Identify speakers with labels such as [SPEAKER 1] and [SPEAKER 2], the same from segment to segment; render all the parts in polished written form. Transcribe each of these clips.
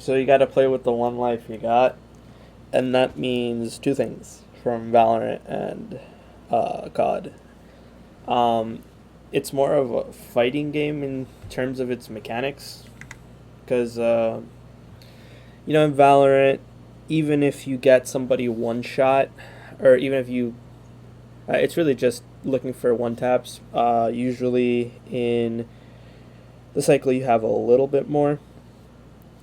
[SPEAKER 1] So you got to play with the one life you got, and that means two things from Valorant and COD. Um, it's more of a fighting game in terms of its mechanics, because in Valorant, even if you get somebody one shot, or even if you, it's really just looking for one taps. Usually in the cycle, you have a little bit more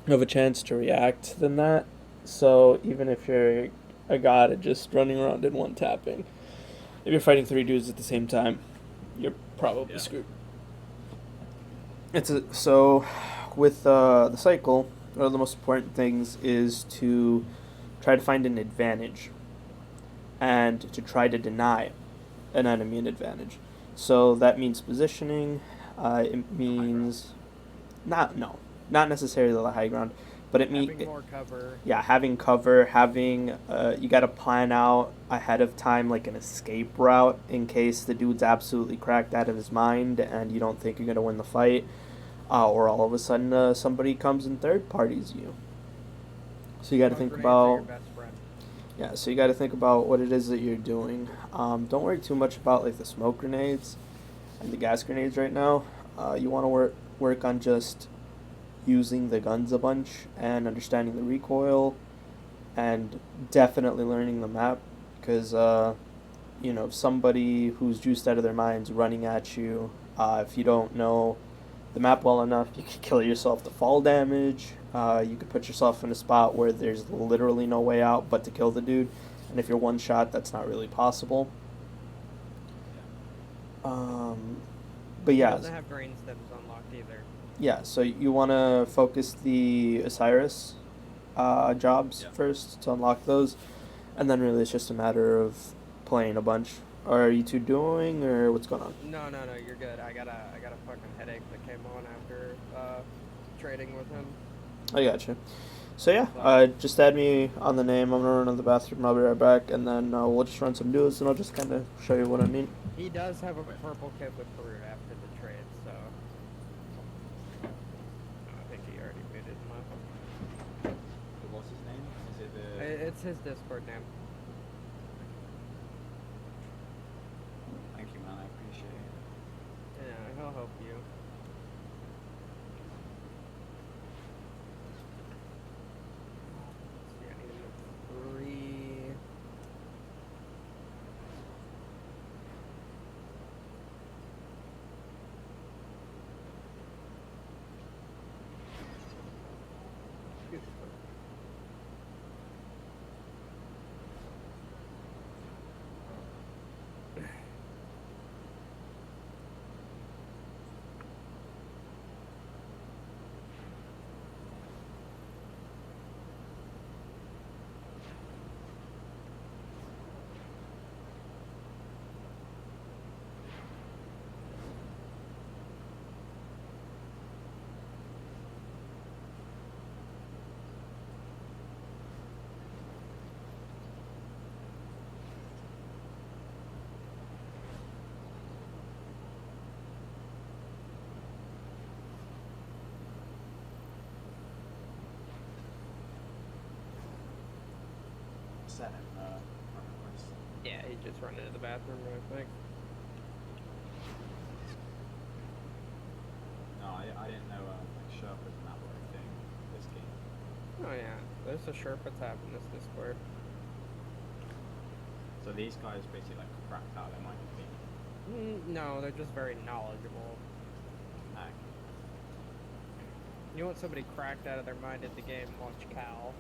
[SPEAKER 1] of a chance to react than that. So even if you're a god at just running around in one tapping, if you're fighting three dudes at the same time, you're probably screwed. So with the cycle, one of the most important things is to try to find an advantage and to try to deny an enemy an advantage. So that means positioning. It means not necessarily the high ground, but it means
[SPEAKER 2] Having more cover.
[SPEAKER 1] yeah, having cover, having you got to plan out ahead of time like an escape route in case the dude's absolutely cracked out of his mind and you don't think you're gonna win the fight, or all of a sudden somebody comes and third parties you. So you got to
[SPEAKER 2] Smoke
[SPEAKER 1] think
[SPEAKER 2] grenades are your
[SPEAKER 1] about
[SPEAKER 2] best friend.
[SPEAKER 1] yeah. So you got to think about what it is that you're doing. Don't worry too much about like the smoke grenades and the gas grenades right now. You want to work on just using the guns a bunch and understanding the recoil and definitely learning the map because somebody who's juiced out of their minds running at you, if you don't know the map well enough, you could kill yourself to fall damage. You could put yourself in a spot where there's literally no way out but to kill the dude, and if you're one shot, that's not really possible. Um, but
[SPEAKER 2] He
[SPEAKER 1] yeah,
[SPEAKER 2] doesn't have green stems unlocked either.
[SPEAKER 1] yeah. So you want to focus the Osiris jobs first to unlock those, and then really it's just a matter of playing a bunch. Are you two doing, or what's going on?
[SPEAKER 2] No, you're good. I got a fucking headache that came on after trading with him.
[SPEAKER 1] I gotcha. So yeah,
[SPEAKER 2] So
[SPEAKER 1] just add me on the name. I'm gonna run to the bathroom. I'll be right back, and then we'll just run some duos, and I'll just kind of show you what I mean.
[SPEAKER 2] he does have a purple kit with Peru after the trade, so I think he already muted him up.
[SPEAKER 3] What's his name? Is it
[SPEAKER 2] It's his Discord name.
[SPEAKER 3] Thank you, man. I appreciate it.
[SPEAKER 2] Yeah, he'll help you. Let's see, I need to move 3.
[SPEAKER 3] Set him.
[SPEAKER 2] Yeah, he just run into the bathroom real quick.
[SPEAKER 3] No, I didn't know Sherp was an outlaw thing this game.
[SPEAKER 2] Oh yeah, there's a Sherpa tab in this Discord.
[SPEAKER 3] So these guys basically like cracked out their mind.
[SPEAKER 2] No, they're just very knowledgeable.
[SPEAKER 3] Ag.
[SPEAKER 2] You want somebody cracked out of their mind at the game, watch Cal.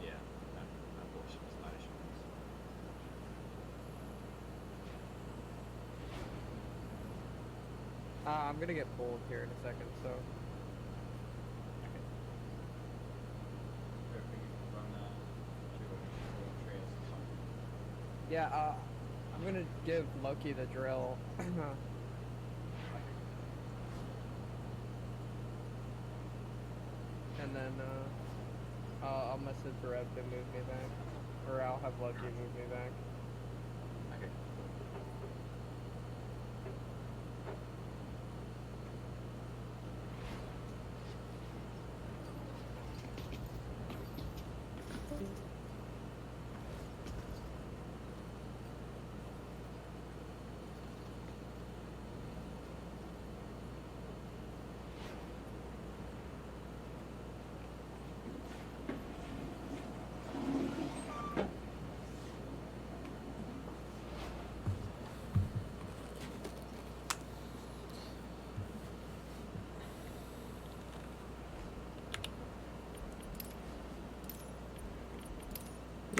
[SPEAKER 3] Yeah. That bullshit was nice.
[SPEAKER 2] I'm gonna get pulled here in a second, so.
[SPEAKER 3] Okay. Run trios or something.
[SPEAKER 2] Yeah, I'm gonna give Loki the drill. And then, I'll message Rev to move me back. Or I'll have Loki move me back.
[SPEAKER 3] Okay.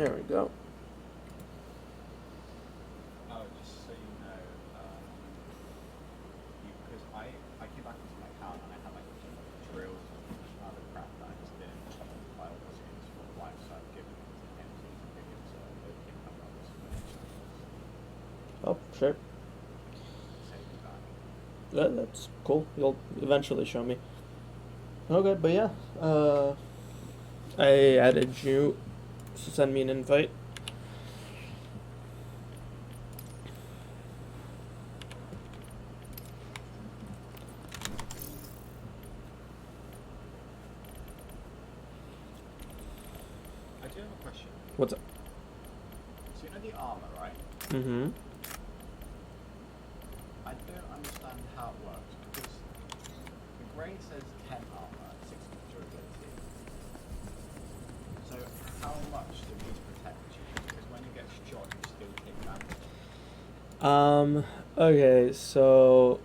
[SPEAKER 1] There we go.
[SPEAKER 3] Oh, just so you know, because I came back into my account and I had like drills and other crap that I just didn't apply all the skins for life, so I've given it to him so he can pick it, so it can come up with some
[SPEAKER 1] Oh, sure.
[SPEAKER 3] save you back.
[SPEAKER 1] That's cool. You'll eventually show me. Okay, but yeah. I added you, so send me an invite.
[SPEAKER 3] I do have a question.
[SPEAKER 1] What's up?
[SPEAKER 3] So you know the armor, right?
[SPEAKER 1] Mm-hmm.
[SPEAKER 3] I don't understand how it works because the grade says 10 armor, 60 durability. So how much do these protect you? Because when you get shot, you still take damage.
[SPEAKER 1] Okay, so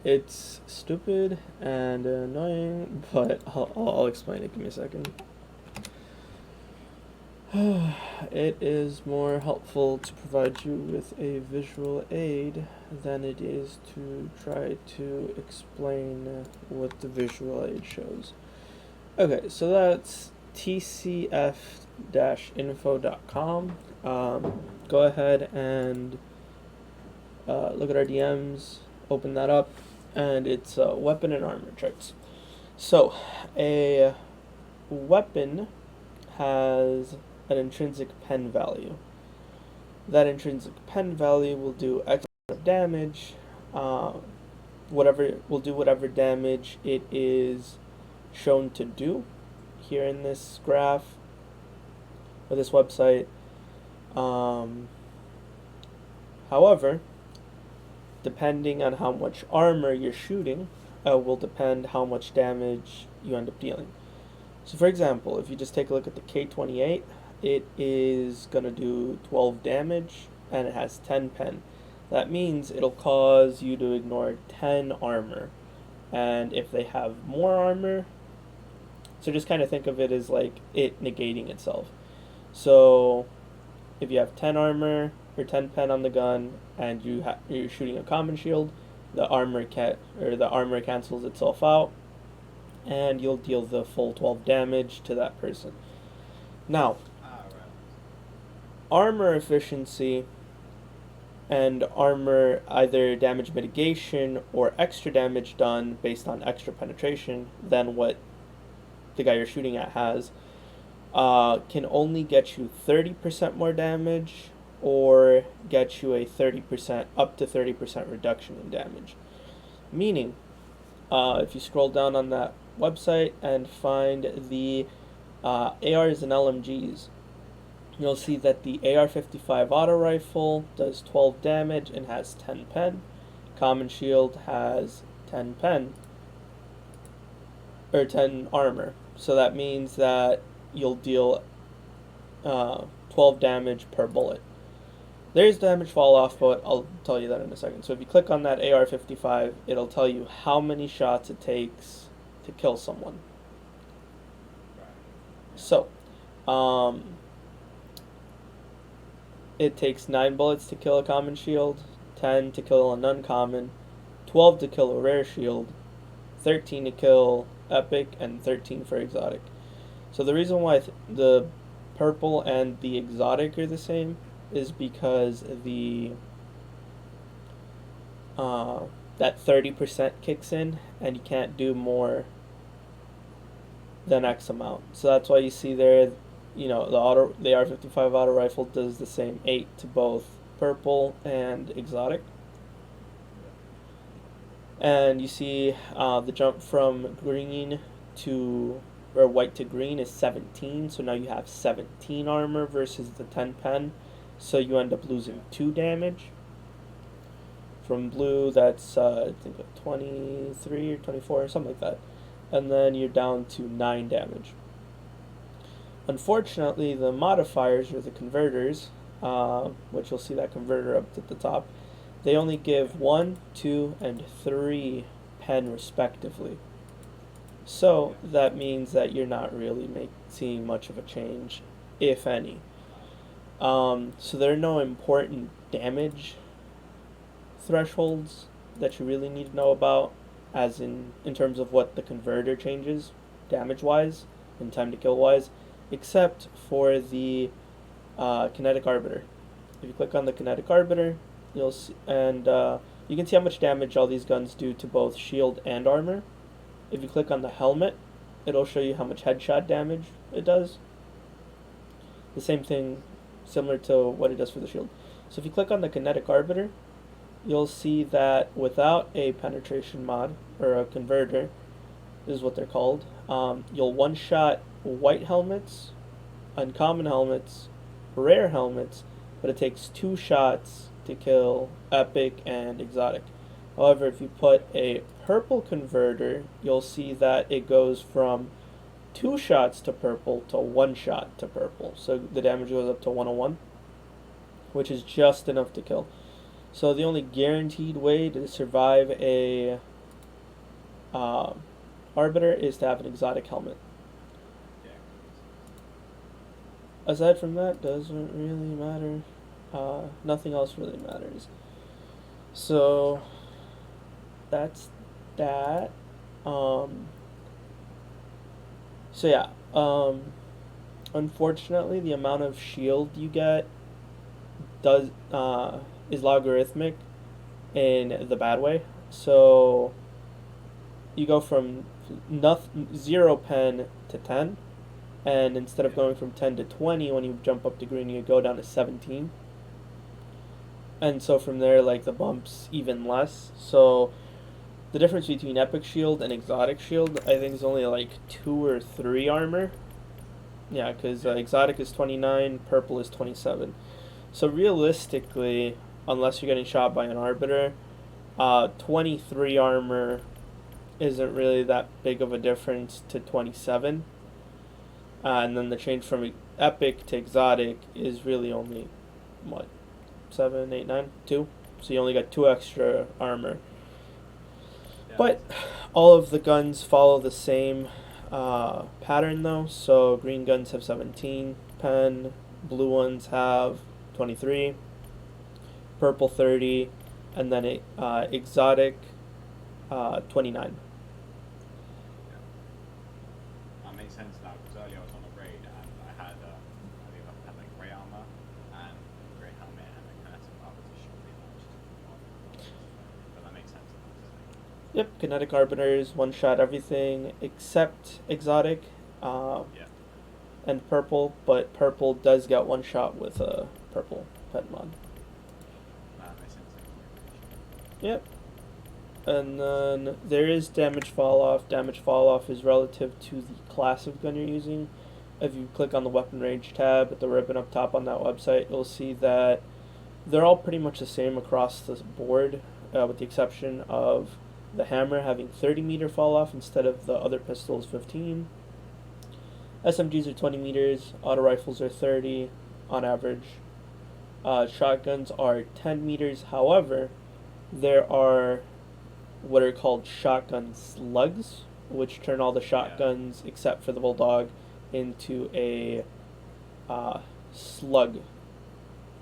[SPEAKER 1] it's stupid and annoying, but I'll explain it. Give me a second. It is more helpful to provide you with a visual aid than it is to try to explain what the visual aid shows. Okay, so that's tcf-info.com. Go ahead and look at our DMs, open that up, and it's weapon and armor charts. So, a weapon has an intrinsic pen value. That intrinsic pen value will do X amount of damage. Whatever damage it is shown to do here in this graph or this website. However, depending on how much armor you're shooting, will depend how much damage you end up dealing. So for example, if you just take a look at the K28, it is going to do 12 damage and it has 10 pen. That means it'll cause you to ignore 10 armor. And if they have more armor, so just kind of think of it as like it negating itself. So if you have 10 armor or 10 pen on the gun and you're shooting a common shield, the armor cancels itself out and you'll deal the full 12 damage to that person. Now, armor efficiency and armor either damage mitigation or extra damage done based on extra penetration than what the guy you're shooting at has can only get you 30% more damage or get you a 30% up to 30% reduction in damage. Meaning, if you scroll down on that website and find the ARs and LMGs, you'll see that the AR-55 auto rifle does 12 damage and has 10 pen. Common shield has 10 pen, or 10 armor. So that means that you'll deal 12 damage per bullet. There's damage fall off, but I'll tell you that in a second. So if you click on that AR-55, it'll tell you how many shots it takes to kill someone. So, it takes 9 bullets to kill a common shield, 10 to kill an uncommon, 12 to kill a rare shield, 13 to kill epic, and 13 for exotic. So the reason why the purple and the exotic are the same is because the that 30% kicks in and you can't do more than X amount. So that's why you see there, the AR-55 auto rifle does the same 8 to both purple and exotic. And you see the jump from green to white to green is 17, so now you have 17 armor versus the 10 pen, so you end up losing 2 damage. From blue, that's I think 23 or 24 or something like that, and then you're down to 9 damage. Unfortunately, the modifiers, or the converters, which you'll see that converter up at the top, they only give 1, 2, and 3 pen respectively. So that means that you're not really seeing much of a change if any. So there are no important damage thresholds that you really need to know about, as in terms of what the converter changes damage wise and time to kill wise, except for the kinetic arbiter. If you click on the kinetic arbiter, you'll see, and you can see how much damage all these guns do to both shield and armor. If you click on the helmet, it'll show you how much headshot damage it does. The same thing, similar to what it does for the shield. So if you click on the kinetic arbiter, you'll see that without a penetration mod, or a converter, this is what they're called, you'll one-shot white helmets, uncommon helmets, rare helmets, but it takes 2 shots to kill epic and exotic. However, if you put a purple converter, you'll see that it goes from 2 shots to purple to 1 shot to purple. So the damage goes up to 101, which is just enough to kill. So the only guaranteed way to survive a arbiter is to have an exotic helmet. Aside from that, doesn't really matter. Nothing else really matters. So that's that. So yeah. Unfortunately, the amount of shield you get is logarithmic in the bad way. So you go from 0 pen to 10, and instead of going from 10 to 20 when you jump up to green, you go down to 17. And so from there, like, the bump's even less. So the difference between epic shield and exotic shield, I think, is only like 2 or 3 armor. Yeah, because exotic is 29, purple is 27. So realistically, unless you're getting shot by an arbiter, 23 armor isn't really that big of a difference to 27. And then the change from epic to exotic is really only, what, 7, 8, 9, 2? So you only got 2 extra armor.
[SPEAKER 3] Yeah.
[SPEAKER 1] But all of the guns follow the same pattern, though. So green guns have 17 pen, blue ones have 23, purple 30, and then exotic 29.
[SPEAKER 3] That makes sense now, because earlier I was on a raid and I think I had like grey armor and grey helmet and then kinetic arbiter shield, but that makes sense.
[SPEAKER 1] Yep, kinetic arbiter is one shot everything except exotic and purple, but purple does get one shot with a purple pet mod.
[SPEAKER 3] That makes sense.
[SPEAKER 1] Yep. And then there is damage fall off. Damage fall off is relative to the class of gun you're using. If you click on the weapon range tab at the ribbon up top on that website, you'll see that they're all pretty much the same across the board, with the exception of the hammer having 30 meter fall off instead of the other pistols 15. SMGs are 20 meters, auto rifles are 30 on average. Shotguns are 10 meters. However, there are what are called shotgun slugs, which turn all the shotguns except for the bulldog into a slug.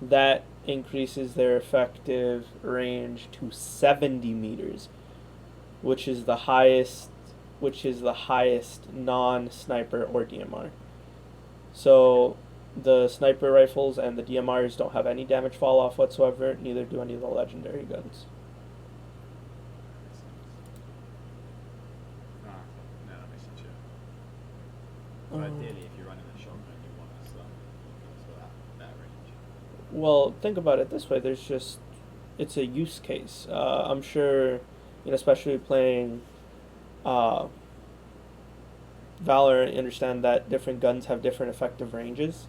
[SPEAKER 1] That increases their effective range to 70 meters, which is the highest non-sniper or DMR. So the sniper rifles and the DMRs don't have any damage fall off whatsoever, neither do any of the legendary guns.
[SPEAKER 3] That makes sense, So ideally, if you're running a shotgun, you want a slug for that range.
[SPEAKER 1] Well, think about it this way. It's a use case. I'm sure, especially playing Valorant, you understand that different guns have different effective ranges.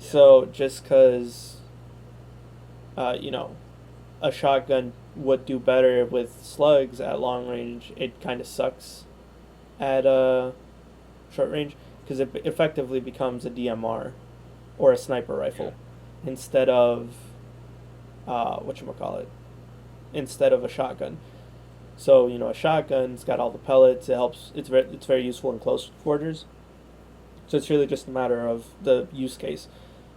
[SPEAKER 1] Yeah. So just because, a shotgun would do better with slugs at long range, it kind of sucks at short range, because it effectively becomes a DMR or a sniper rifle instead of instead of a shotgun. So a shotgun's got all the pellets. It helps. It's very useful in close quarters. So it's really just a matter of the use case.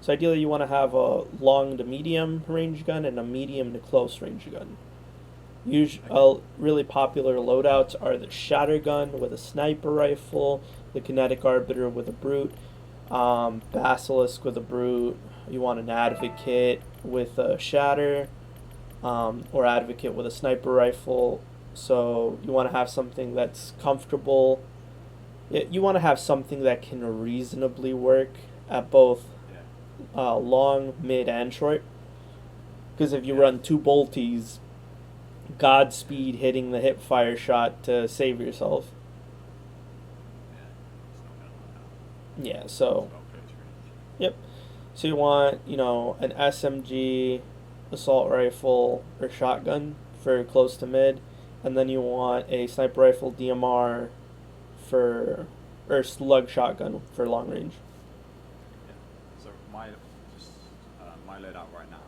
[SPEAKER 1] So ideally, you want to have a long to medium range gun and a medium to close range gun. Really popular loadouts are the shatter gun with a sniper rifle, the kinetic arbiter with a brute, basilisk with a brute. You want an advocate with a shatter, or advocate with a sniper rifle. So you want to have something that's comfortable. You want to have something that can reasonably work at both long, mid, and short. Because if you run two bolties, Godspeed hitting the hip fire shot to save yourself. Yeah, so. Yep. So you want, an SMG, assault rifle, or shotgun for close to mid. And then you want a sniper rifle DMR or slug shotgun for long range.
[SPEAKER 3] Yeah. So my loadout right now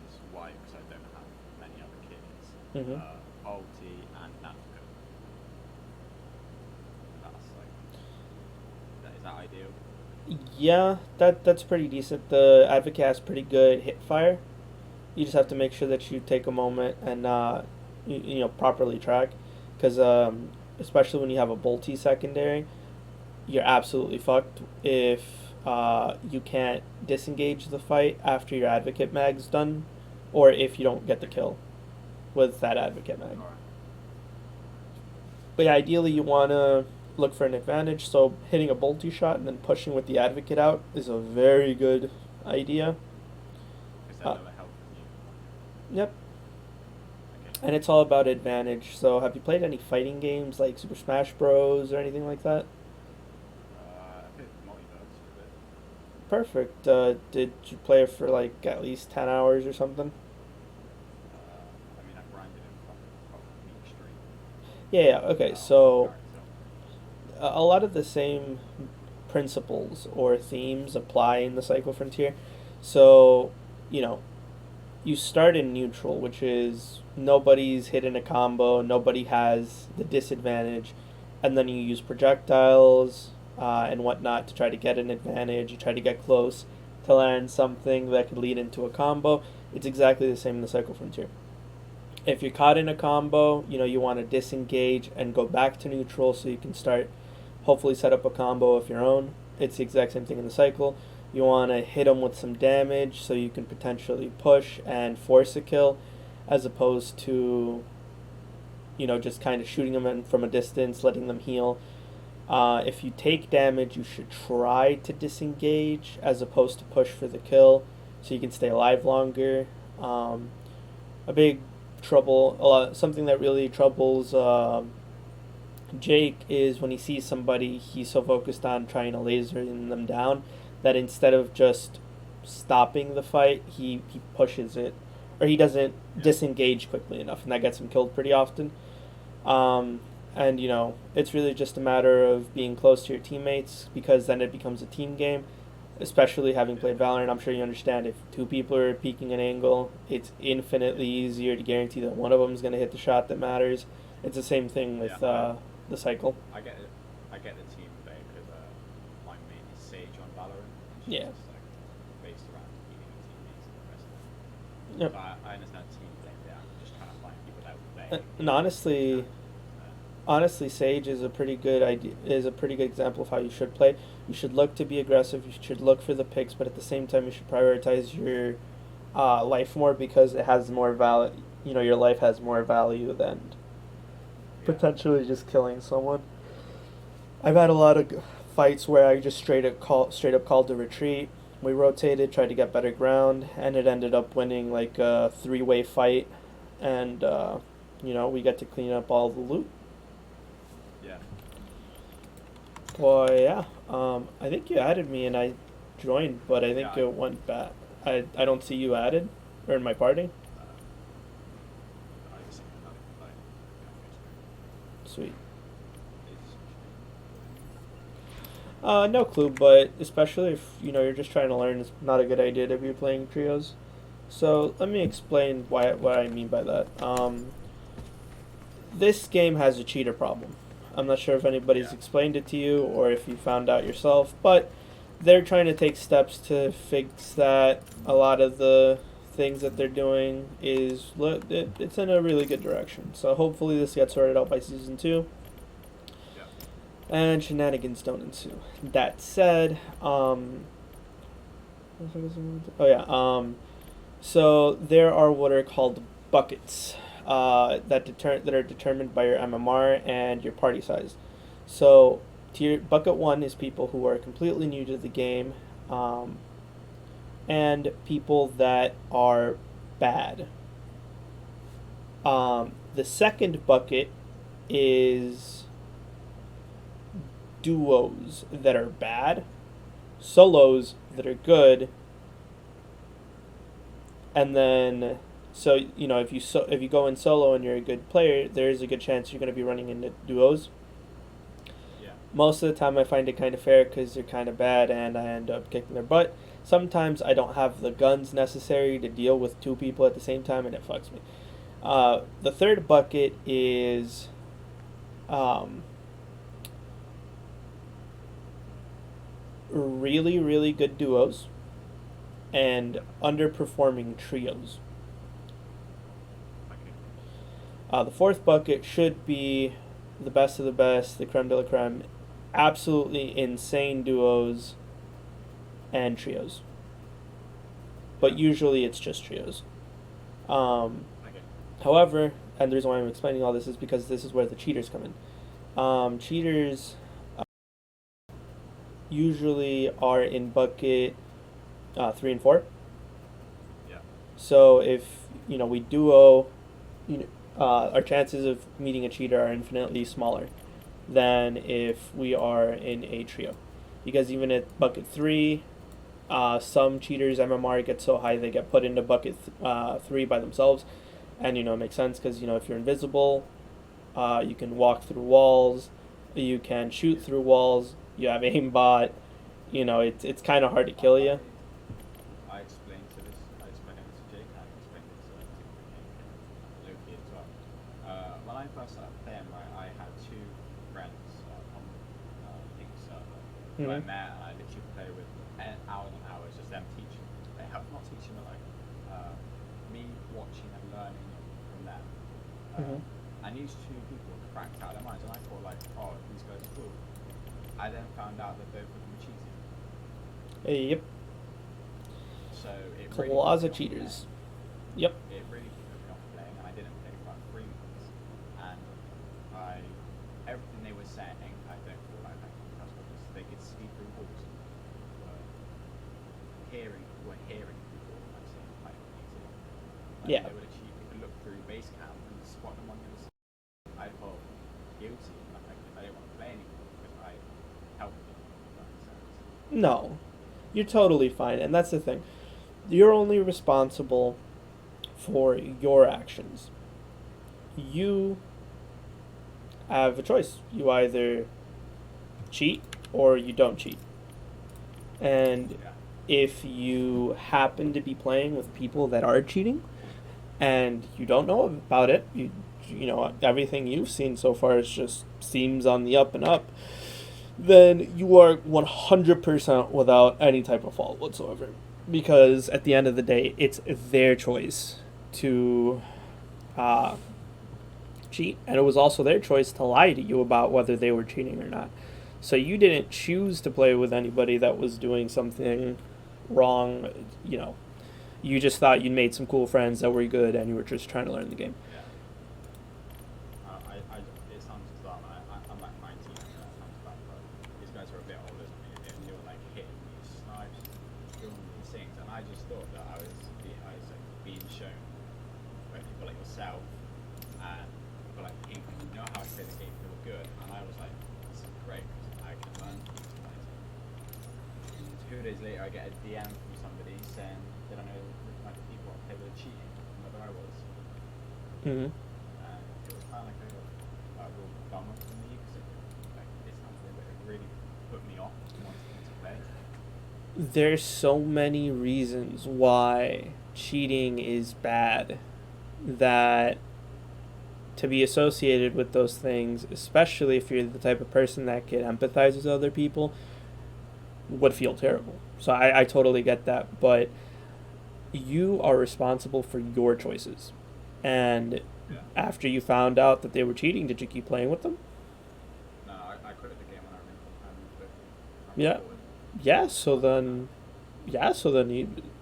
[SPEAKER 3] is white because I don't have many other kits. Ulti and Navka. Is that ideal?
[SPEAKER 1] Yeah, that's pretty decent. The Advocate has pretty good hip fire. You just have to make sure that you take a moment and properly track, because especially when you have a bolty secondary, you're absolutely fucked if you can't disengage the fight after your Advocate mag's done, or if you don't get the kill with that Advocate mag.
[SPEAKER 3] Alright.
[SPEAKER 1] But yeah, ideally you want to look for an advantage, so hitting a bolty shot and then pushing with the Advocate out is a very good idea.
[SPEAKER 3] Is that another help from you?
[SPEAKER 1] Yep.
[SPEAKER 3] Okay.
[SPEAKER 1] And it's all about advantage. So have you played any fighting games like Super Smash Bros. Or anything like that?
[SPEAKER 3] I played Multiverse for a bit.
[SPEAKER 1] Perfect. Did you play it for like at least 10 hours or something?
[SPEAKER 3] I grinded in from each stream.
[SPEAKER 1] Yeah, okay, so a lot of the same principles or themes apply in the Cycle Frontier. So, you start in neutral, which is nobody's hitting a combo, nobody has the disadvantage, and then you use projectiles and whatnot to try to get an advantage. You try to get close to land something that could lead into a combo. It's exactly the same in the Cycle Frontier. If you're caught in a combo, you want to disengage and go back to neutral so you can hopefully set up a combo of your own. It's the exact same thing in the cycle. You want to hit them with some damage so you can potentially push and force a kill, as opposed to, just kind of shooting them in from a distance, letting them heal. If you take damage, you should try to disengage as opposed to push for the kill so you can stay alive longer. Something that really troubles Jake is when he sees somebody, he's so focused on trying to laser them down that instead of just stopping the fight, he pushes it, or he doesn't disengage quickly enough, and that gets him killed pretty often. And it's really just a matter of being close to your teammates, because then it becomes a team game. Especially having played Valorant, I'm sure you understand, if two people are peeking an angle, it's infinitely easier to guarantee that one of them is going to hit the shot that matters. It's the same thing with the cycle.
[SPEAKER 3] I get it. I get the team play because my main is Sage on Valorant. And
[SPEAKER 1] Yeah.
[SPEAKER 3] Just based around beating the teammates and the rest of it.
[SPEAKER 1] Yep.
[SPEAKER 3] So I understand team play there. I'm just trying to find people that will play.
[SPEAKER 1] And honestly, Sage is a pretty good idea. Is a pretty good example of how you should play. You should look to be aggressive. You should look for the picks, but at the same time, you should prioritize your life more, because it has more value. Your life has more value than potentially just killing someone. I've had a lot of fights where I just straight up called to retreat. We rotated, tried to get better ground, and it ended up winning like a 3-way fight, and we get to clean up all the loot.
[SPEAKER 3] Yeah.
[SPEAKER 1] Well, yeah. I think you added me and I joined, but I think it went back. I don't see you added or in my party.
[SPEAKER 3] I just think about it.
[SPEAKER 1] Sweet. No clue, but especially if you're just trying to learn, it's not a good idea to be playing trios. So let me explain what I mean by that. This game has a cheater problem. I'm not sure if anybody's
[SPEAKER 3] Yeah.
[SPEAKER 1] explained it to you or if you found out yourself, but they're trying to take steps to fix that. A lot of the things that they're doing it's in a really good direction. So hopefully this gets sorted out by season 2
[SPEAKER 3] Yeah.
[SPEAKER 1] and shenanigans don't ensue. That said, so there are what are called buckets that are determined by your MMR and your party size. So bucket 1 is people who are completely new to the game, and people that are bad. The second bucket is duos that are bad, solos that are good, and then if you go in solo and you're a good player, there is a good chance you're going to be running into duos.
[SPEAKER 3] Yeah.
[SPEAKER 1] Most of the time, I find it kind of fair because they're kind of bad, and I end up kicking their butt. Sometimes I don't have the guns necessary to deal with 2 people at the same time, and it fucks me. The third bucket is really, really good duos and underperforming trios.
[SPEAKER 3] Okay.
[SPEAKER 1] The fourth bucket should be the best of the best, the creme de la creme, absolutely insane duos and trios. But usually it's just trios.
[SPEAKER 3] Okay.
[SPEAKER 1] However, and the reason why I'm explaining all this is because this is where the cheaters come in. Cheaters usually are in bucket 3 and 4.
[SPEAKER 3] Yeah.
[SPEAKER 1] So if we duo, our chances of meeting a cheater are infinitely smaller than if we are in a trio, because even at bucket 3, some cheaters MMR gets so high they get put into bucket 3 by themselves, and it makes sense because if you're invisible, you can walk through walls, you can shoot through walls, you have aimbot, it's kind of hard to kill you.
[SPEAKER 3] I explained it to Jake, I explained it to Loki as well. When I first started playing, right, I had 2 friends on the server who I
[SPEAKER 1] Mhm.
[SPEAKER 3] met, and I literally play with hours and hours, just them teaching. They have not teaching, but like me watching and learning from them.
[SPEAKER 1] Mhm.
[SPEAKER 3] And these 2 people cracked out their minds, and I thought like, oh, these guys are cool. I then found out that both of them were cheating.
[SPEAKER 1] Yep.
[SPEAKER 3] So it really
[SPEAKER 1] Closet
[SPEAKER 3] put me off
[SPEAKER 1] cheaters.
[SPEAKER 3] playing.
[SPEAKER 1] Yep.
[SPEAKER 3] It really put me off playing, and I didn't play for about 3 months. And everything they were saying, I don't feel like I can trust, because they could see through walls. Were hearing people like saying like easy.
[SPEAKER 1] Yeah.
[SPEAKER 3] They would achieve. They could look through base camp and spot them on the other side. I felt guilty, and like I didn't want to play anymore because I helped them. If that makes sense.
[SPEAKER 1] No, you're totally fine, and that's the thing. You're only responsible for your actions. You have a choice. You either cheat or you don't cheat. And
[SPEAKER 3] Yeah.
[SPEAKER 1] if you happen to be playing with people that are cheating and you don't know about it, everything you've seen so far just seems on the up and up, then you are 100% without any type of fault whatsoever. Because at the end of the day, it's their choice to cheat, and it was also their choice to lie to you about whether they were cheating or not. So you didn't choose to play with anybody that was doing something wrong. You just thought you'd made some cool friends that were good, and you were just trying to learn the game.
[SPEAKER 3] Yeah. It sounds dumb. I'm like 19, and that sounds bad, but these guys are a bit older than me, and they were like hitting me, snipes, doing these things, and I just thought that I was like being shown by people like yourself, and people like Pink, you know how to play the game feel good, and I was like, this is great, I can learn from these guys. 2 days later, I get a DM from somebody saying, did I know like the people I play with are cheating, and whether I was.
[SPEAKER 1] Mm-hmm.
[SPEAKER 3] And it was kind of like a real bummer for me, because it sounds like it really put me off wanting to play.
[SPEAKER 1] There's so many reasons why cheating is bad that to be associated with those things, especially if you're the type of person that can empathize with other people, would feel terrible. So I totally get that, but you are responsible for your choices. And
[SPEAKER 3] Yeah.
[SPEAKER 1] after you found out that they were cheating, did you keep playing with them?
[SPEAKER 3] No, I quit the game when I removed it.
[SPEAKER 1] Yeah.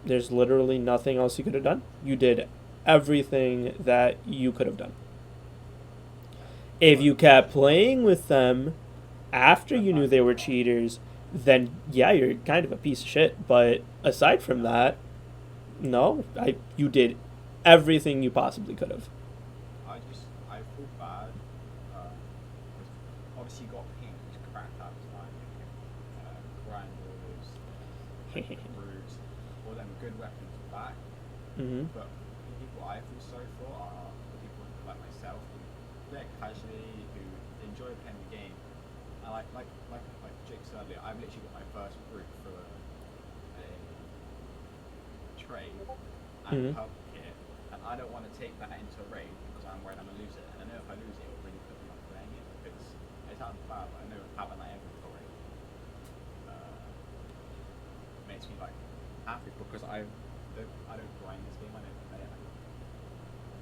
[SPEAKER 1] There's literally nothing else you could have done. You did everything that you could have done. If you kept playing with them after you knew they were cheaters, then yeah, you're kind of a piece of shit. But aside from that, no, you did everything you possibly could have.
[SPEAKER 3] I feel bad. 'Cause obviously you got pinged, cracked out of time, grind orders, brutes, all them good weapons back.
[SPEAKER 1] Mm-hmm.
[SPEAKER 3] But the people I feel sorry for are the people like myself who play it casually, who enjoy playing the game. And like Jake said earlier, I've literally got my first brute for a trade and pub kit, and I don't want to take that into a raid because I'm worried I'm gonna lose it. And I know if I lose it, it'll really put me off playing it because it sounds bad, but I know having that inventory makes me like happy because I don't grind this game. I don't play it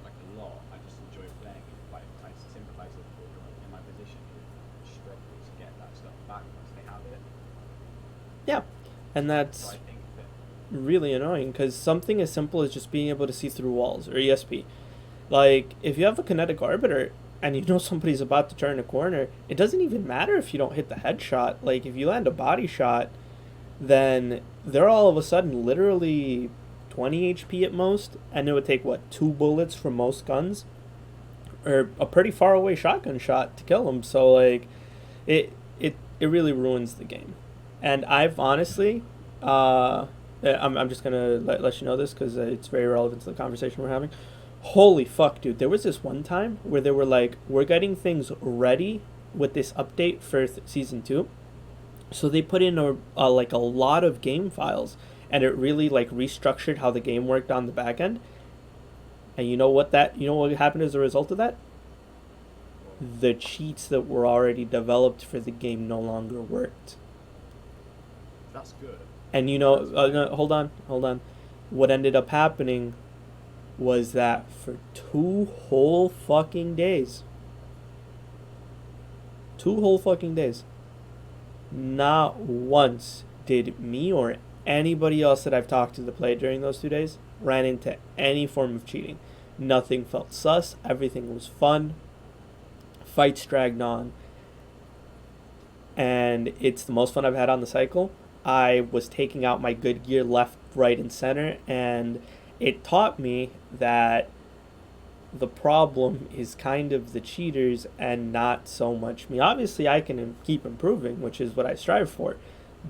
[SPEAKER 3] like a lot. I just enjoy playing it. Like I sympathise with people who are in my position who struggle to get that stuff back once they have it.
[SPEAKER 1] Yeah, and
[SPEAKER 3] So
[SPEAKER 1] that's
[SPEAKER 3] I think that
[SPEAKER 1] really annoying because something as simple as just being able to see through walls or ESP. Like, if you have a kinetic arbiter and you know somebody's about to turn a corner, it doesn't even matter if you don't hit the headshot. Like, if you land a body shot, then they're all of a sudden literally 20 HP at most, and it would take, what, 2 bullets from most guns? Or a pretty far away shotgun shot to kill them. So, like, it really ruins the game. And I've honestly, I'm just gonna let you know this because it's very relevant to the conversation we're having. Holy fuck, dude! There was this one time where they were like, "We're getting things ready with this update for season 2," so they put in a like a lot of game files, and it really like restructured how the game worked on the back end. And you know what happened as a result of that? The cheats that were already developed for the game no longer worked.
[SPEAKER 3] that's good.
[SPEAKER 1] And no, hold on. What ended up happening was that for 2 whole fucking days, not once did me or anybody else that I've talked to that played during those 2 days ran into any form of cheating. Nothing felt sus. Everything was fun. Fights dragged on. And it's the most fun I've had on the cycle. I was taking out my good gear left, right, and center, and it taught me that the problem is kind of the cheaters and not so much me. Obviously, I can keep improving, which is what I strive for,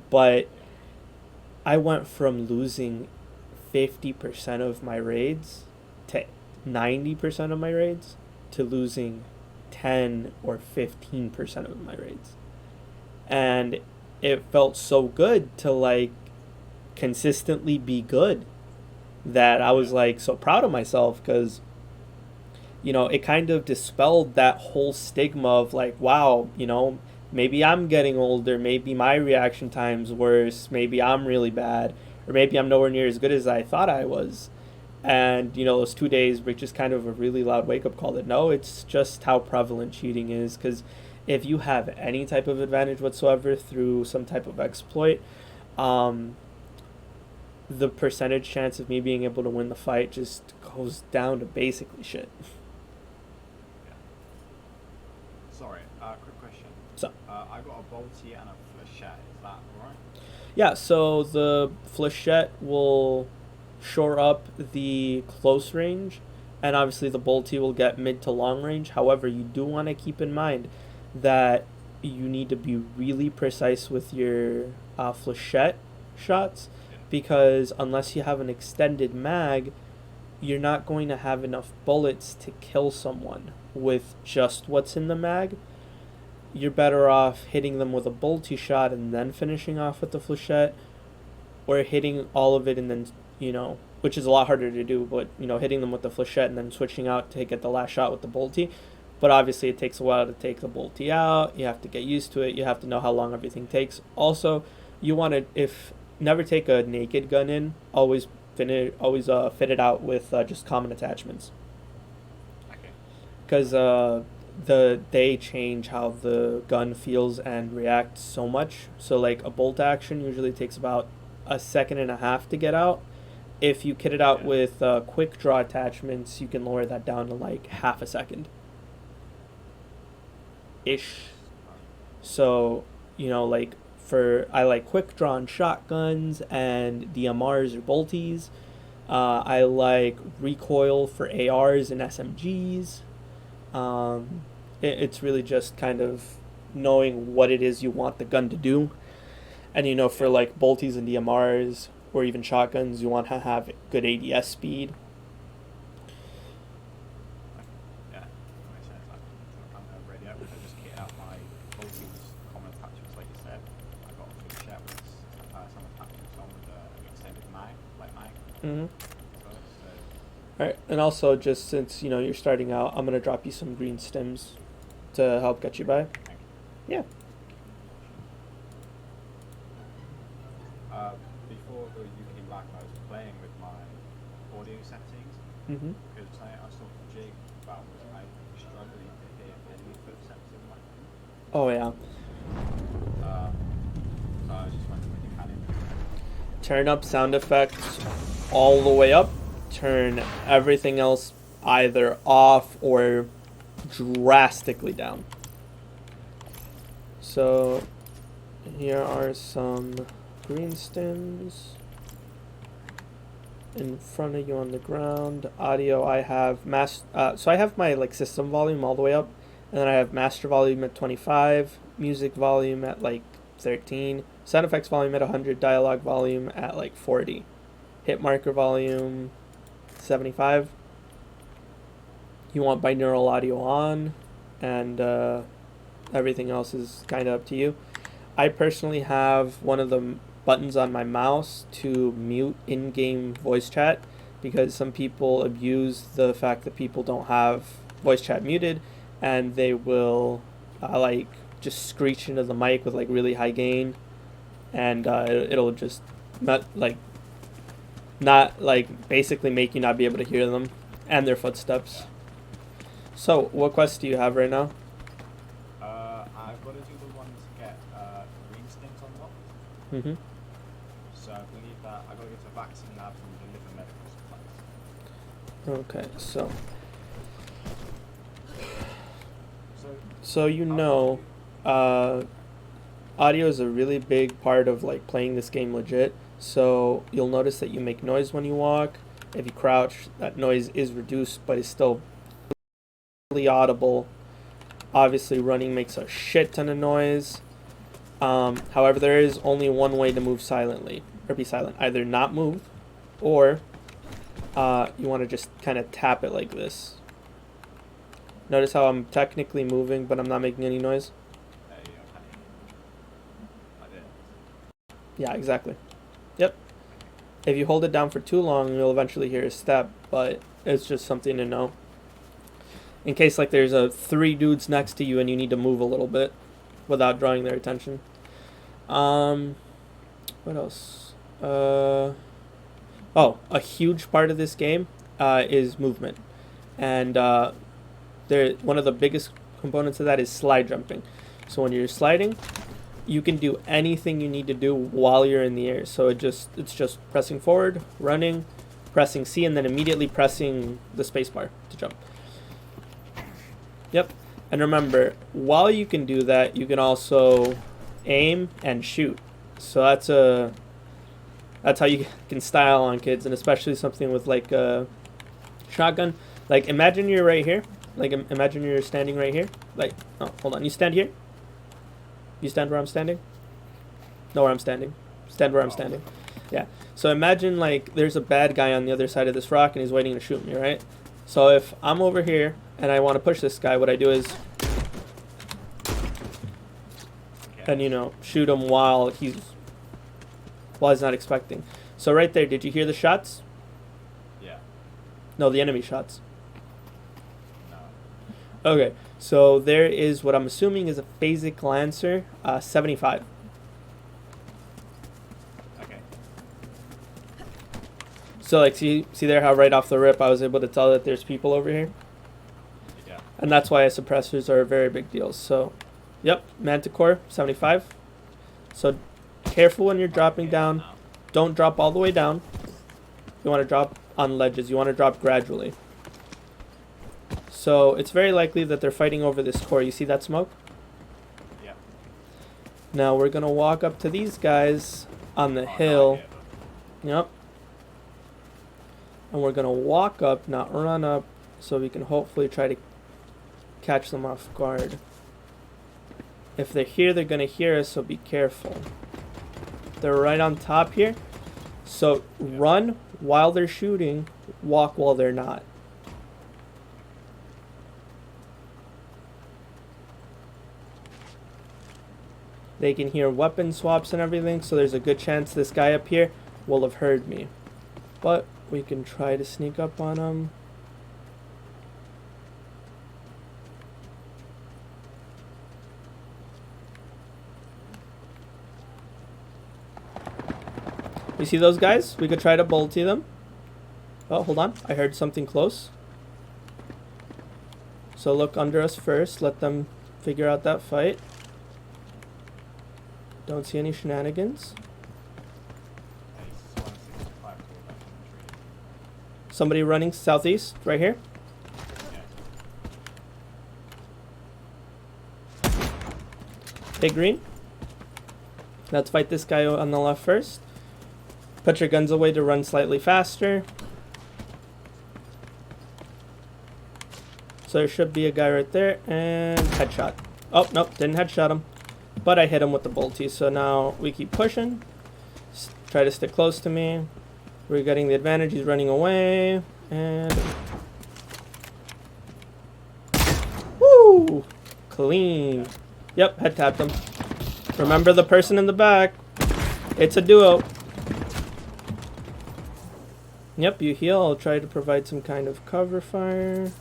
[SPEAKER 1] but I went from losing 50% of my raids to 90% of my raids to losing 10 or 15% of my raids. And it felt so good to like consistently be good that I was like so proud of myself because it kind of dispelled that whole stigma of like, wow, maybe I'm getting older, maybe my reaction time's worse, maybe I'm really bad, or maybe I'm nowhere near as good as I thought I was. And those 2 days were just kind of a really loud wake-up call that no, it's just how prevalent cheating is. Because if you have any type of advantage whatsoever through some type of exploit, the percentage chance of me being able to win the fight just goes down to basically shit.
[SPEAKER 3] Yeah. Sorry, quick question.
[SPEAKER 1] So
[SPEAKER 3] I got a bolty and a flechette. Is that right?
[SPEAKER 1] yeah, so the flechette will shore up the close range, and obviously the bolty will get mid to long range. However, you do want to keep in mind that you need to be really precise with your flechette shots, because unless you have an extended mag, you're not going to have enough bullets to kill someone with just what's in the mag. You're better off hitting them with a bolty shot and then finishing off with the flechette, or hitting all of it and then which is a lot harder to do. But you know, hitting them with the flechette and then switching out to get the last shot with the bolty. But obviously, it takes a while to take the bolty out. You have to get used to it. You have to know how long everything takes. Also, you want to never take a naked gun in. Always fit it out with just common attachments.
[SPEAKER 3] Okay.
[SPEAKER 1] Because they change how the gun feels and reacts so much. So like a bolt action usually takes about a second and a half to get out. If you kit it out with quick draw attachments, you can lower that down to like half a second ish. So you know, like I like quick drawn shotguns and DMRs or bolties. I like recoil for ARs and SMGs. It's really just kind of knowing what it is you want the gun to do. And you know, for like bolties and DMRs or even shotguns, you want to have good ADS speed.
[SPEAKER 3] Yeah, that makes sense. I'm ready out. I just kit out my bolties, common attachments, like you said. I got a flechette with some attachments on with an extended mag, light mag.
[SPEAKER 1] Mm-hmm.
[SPEAKER 3] So,
[SPEAKER 1] Alright, and also just since you know you're starting out, I'm gonna drop you some green stims to help get you by. Yeah.
[SPEAKER 3] Before the UK lag, I was playing with my audio settings
[SPEAKER 1] Mm-hmm.
[SPEAKER 3] because I was talking to Jake about was I struggling to hear enemy footsteps in my phone.
[SPEAKER 1] Oh yeah.
[SPEAKER 3] So I was just wondering when you can
[SPEAKER 1] Turn up sound effects all the way up. Turn everything else either off or drastically down. So here are some green stems in front of you on the ground. Audio, I have so I have my like system volume all the way up, and then I have master volume at 25, music volume at like 13, sound effects volume at 100, dialogue volume at like 40, hit marker volume 75. You want binaural audio on, and everything else is kind of up to you. I personally have one of the buttons on my mouse to mute in-game voice chat because some people abuse the fact that people don't have voice chat muted, and they will like just screech into the mic with like really high gain, and it'll just not basically make you not be able to hear them and their footsteps. So what quest do you have right now?
[SPEAKER 3] I've got to do the one to get green stints unlocked.
[SPEAKER 1] Mm-hmm.
[SPEAKER 3] So I believe that I've got to go to a vaccine lab and deliver medical supplies.
[SPEAKER 1] Okay, so you know, audio is a really big part of like playing this game legit. So you'll notice that you make noise when you walk. If you crouch, that noise is reduced, but it's still really audible. Obviously, running makes a shit ton of noise. However, there is only one way to move silently, or be silent. Either not move, or you want to just kind of tap it like this. Notice how I'm technically moving, but I'm not making any noise? Yeah, exactly. Yep. If you hold it down for too long, you'll eventually hear a step, but it's just something to know. In case like there's 3 dudes next to you and you need to move a little bit without drawing their attention. What else? Oh, a huge part of this game is movement. And one of the biggest components of that is slide jumping. So when you're sliding, you can do anything you need to do while you're in the air. So it's just pressing forward, running, pressing C, and then immediately pressing the spacebar to jump. Yep. And remember, while you can do that, you can also aim and shoot. So that's how you can style on kids, and especially something with like a shotgun. Like imagine you're right here. Like imagine you're standing right here. Like, oh, hold on. You stand here. You stand where I'm standing. No, where I'm standing. Stand where I'm standing. Yeah. So imagine like there's a bad guy on the other side of this rock and he's waiting to shoot me, right? So if I'm over here and I want to push this guy, what I do is, and shoot him while he's not expecting. So right there, did you hear the shots? No, the enemy shots.
[SPEAKER 3] No.
[SPEAKER 1] Okay, so there is what I'm assuming is a phasic lancer, 75.
[SPEAKER 3] Okay.
[SPEAKER 1] So like, see there how right off the rip I was able to tell that there's people over here,
[SPEAKER 3] Yeah.
[SPEAKER 1] and that's why suppressors are a very big deal. So, yep, Manticore 75. So careful when you're dropping
[SPEAKER 3] Yeah,
[SPEAKER 1] down.
[SPEAKER 3] now.
[SPEAKER 1] Don't drop all the way down. You want to drop on ledges. You want to drop gradually. So it's very likely that they're fighting over this core. You see that smoke?
[SPEAKER 3] Yeah.
[SPEAKER 1] Now we're gonna walk up to these guys on the
[SPEAKER 3] Oh, no
[SPEAKER 1] hill.
[SPEAKER 3] idea, but-
[SPEAKER 1] Yep. And we're gonna walk up, not run up, so we can hopefully try to catch them off guard. If they're here, they're gonna hear us, so be careful. They're right on top here. So run while they're shooting, walk while they're not. They can hear weapon swaps and everything, so there's a good chance this guy up here will have heard me. But we can try to sneak up on him. You see those guys? We could try to bolty them. Oh, hold on. I heard something close. So look under us first. Let them figure out that fight. Don't see any shenanigans.
[SPEAKER 3] Hey, 165 to the left in the
[SPEAKER 1] Somebody running southeast, right here.
[SPEAKER 3] tree. Yeah.
[SPEAKER 1] Big green. Let's fight this guy on the left first. Put your guns away to run slightly faster. So there should be a guy right there, and headshot. Oh, nope, didn't headshot him. But I hit him with the bolty, so now we keep pushing. Try to stick close to me. We're getting the advantage, he's running away. And... woo! Clean. Yep, head tapped him. Remember the person in the back. It's a duo. Yep, you heal. I'll try to provide some kind of cover fire.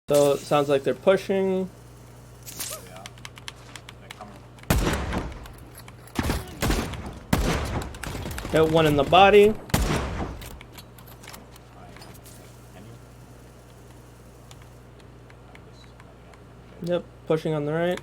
[SPEAKER 1] So it sounds like they're pushing.
[SPEAKER 3] Yeah. They're coming.
[SPEAKER 1] Hit one in the body.
[SPEAKER 3] Can you?
[SPEAKER 1] Yep, pushing on the right.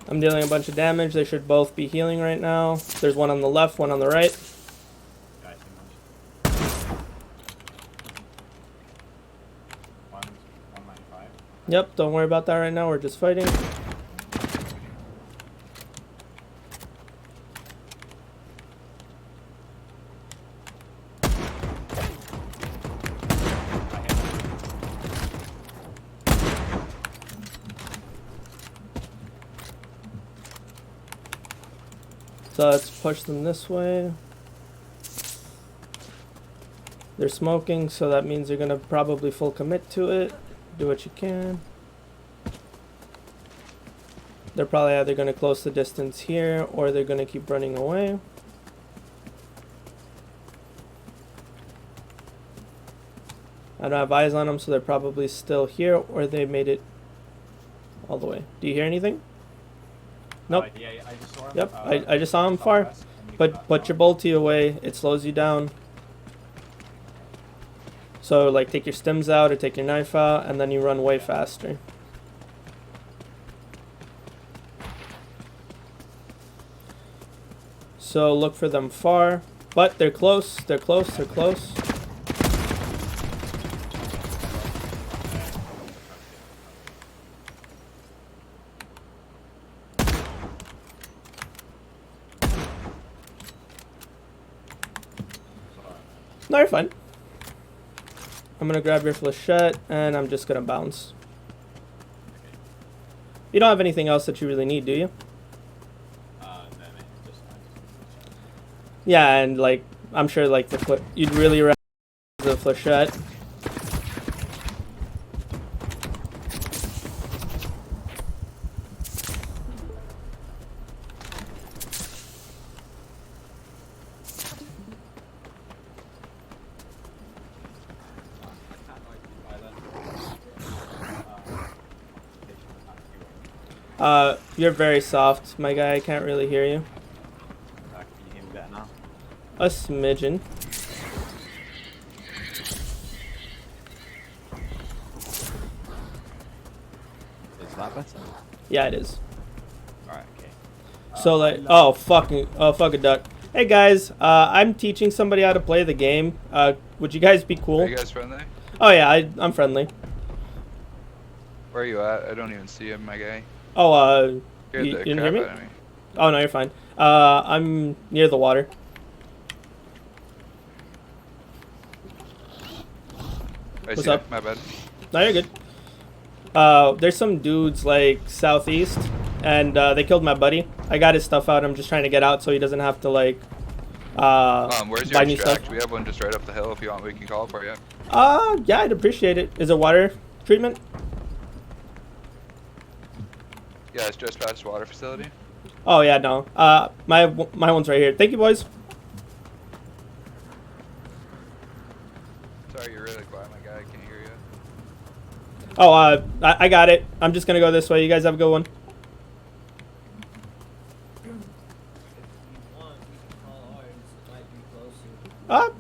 [SPEAKER 1] I'm dealing a bunch of damage. They should both be healing right now. There's one on the left, one on the right.
[SPEAKER 3] Guys, too much. One's 195.
[SPEAKER 1] Yep, don't worry about that right now. We're just fighting. So let's push them this way. They're smoking, so that means they're gonna probably full commit to it. Do what you can. They're probably either gonna close the distance here or they're gonna keep running away. I don't have eyes on them, so they're probably still here or they made it all the way. Do you hear anything? Nope.
[SPEAKER 3] Yeah, I just saw him.
[SPEAKER 1] Yep, I just saw him far.
[SPEAKER 3] southwest, and you
[SPEAKER 1] But
[SPEAKER 3] got
[SPEAKER 1] put your
[SPEAKER 3] north.
[SPEAKER 1] bolty away. It slows you down. So like take your stims out or take your knife out and then you run way faster. So look for them far. But they're close, they're close, they're close. No, you're fine. I'm gonna grab your flechette and I'm just gonna bounce. You don't have anything else that you really need, do you?
[SPEAKER 3] Damn it.
[SPEAKER 1] Yeah, and like I'm sure like you'd really rather the flechette. You're very soft, my guy. I can't really hear you.
[SPEAKER 3] Can you hear me better now?
[SPEAKER 1] A smidgen.
[SPEAKER 3] Is that better?
[SPEAKER 1] Yeah, it is.
[SPEAKER 3] Alright, okay.
[SPEAKER 1] So like, oh fuck a duck. Hey guys, I'm teaching somebody how to play the game. Would you guys be cool?
[SPEAKER 4] Are you guys friendly?
[SPEAKER 1] Oh yeah, I'm friendly.
[SPEAKER 4] Where are you at? I don't even see him, my guy.
[SPEAKER 1] Oh,
[SPEAKER 4] Scared
[SPEAKER 1] you
[SPEAKER 4] the
[SPEAKER 1] didn't
[SPEAKER 4] crap
[SPEAKER 1] hear me?
[SPEAKER 4] out of me.
[SPEAKER 1] Oh no, you're fine. I'm near the water.
[SPEAKER 4] I
[SPEAKER 1] What's
[SPEAKER 4] see
[SPEAKER 1] up?
[SPEAKER 4] it. My bad.
[SPEAKER 1] No, you're good. There's some dudes like southeast, and they killed my buddy. I got his stuff out. I'm just trying to get out so he doesn't have to like
[SPEAKER 4] Where's
[SPEAKER 1] buy
[SPEAKER 4] your
[SPEAKER 1] new stuff.
[SPEAKER 4] extract? We have one just right up the hill. If you want, we can call it for you.
[SPEAKER 1] Yeah, I'd appreciate it. Is it water treatment?
[SPEAKER 4] Yeah, it's just past the water facility.
[SPEAKER 1] Oh yeah, no. My one's right here. Thank you, boys.
[SPEAKER 4] Sorry, you're really quiet, my guy. I can't hear you.
[SPEAKER 1] Oh, I got it. I'm just gonna go this way. You guys have a good one.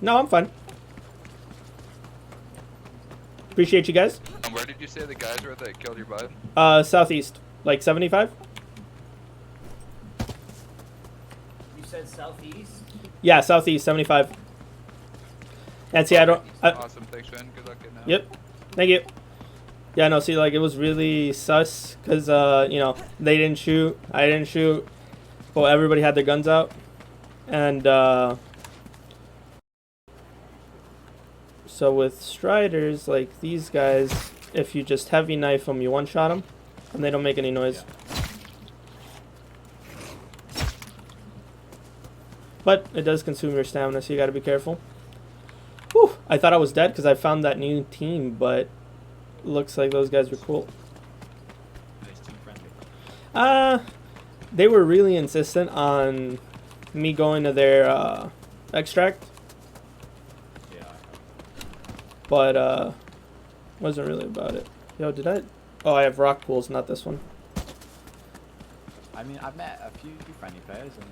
[SPEAKER 1] No, I'm fine. Appreciate you guys.
[SPEAKER 4] Where did you say the guys were that killed your bud?
[SPEAKER 1] Southeast, like 75.
[SPEAKER 5] You said southeast?
[SPEAKER 1] Yeah, southeast 75. And see, I don't.
[SPEAKER 4] Awesome, thanks, Finn. Good luck getting out.
[SPEAKER 1] Yep. Thank you. Yeah, no, see, like, it was really sus, because, you know, they didn't shoot, I didn't shoot, but everybody had their guns out, and, so with Striders, like, these guys, if you just heavy knife them, you one-shot them, and they don't make any noise.
[SPEAKER 3] Yeah.
[SPEAKER 1] But it does consume your stamina, so you gotta be careful. Whew, I thought I was dead, because I found that new team, but looks like those guys were cool.
[SPEAKER 3] Nice team friendly.
[SPEAKER 1] They were really insistent on me going to their extract,
[SPEAKER 3] Yeah.
[SPEAKER 1] but wasn't really about it. Yo, did I? Oh, I have rock pools, not this one.
[SPEAKER 3] I mean, I've met a few friendly players and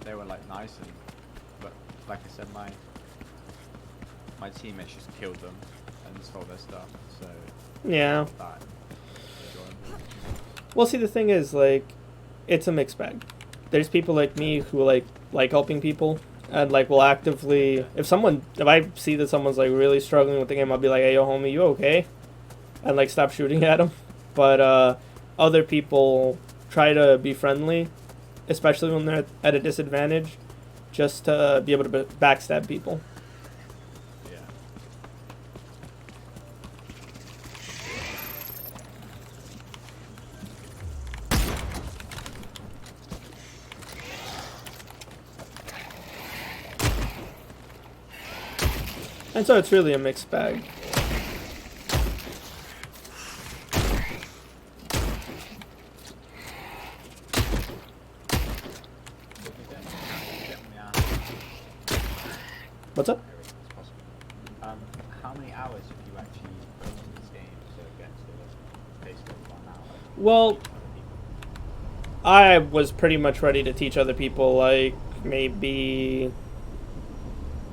[SPEAKER 3] they were like nice, and but like I said, my teammates just killed them and stole their stuff. So
[SPEAKER 1] Yeah.
[SPEAKER 3] that enjoyable.
[SPEAKER 1] Well, see, the thing is, like, it's a mixed bag. There's people like me who like helping people, and like will actively, if I see that someone's like really struggling with the game, I'll be like, hey, yo, homie, you okay? And like stop shooting at them. But other people try to be friendly, especially when they're at a disadvantage, just to be able to backstab people.
[SPEAKER 3] Yeah.
[SPEAKER 1] And so it's really a mixed bag. What's up?
[SPEAKER 3] How many hours have you actually put into this game to get to basically 1 hour?
[SPEAKER 1] Well, I was pretty much ready to teach other people, like, maybe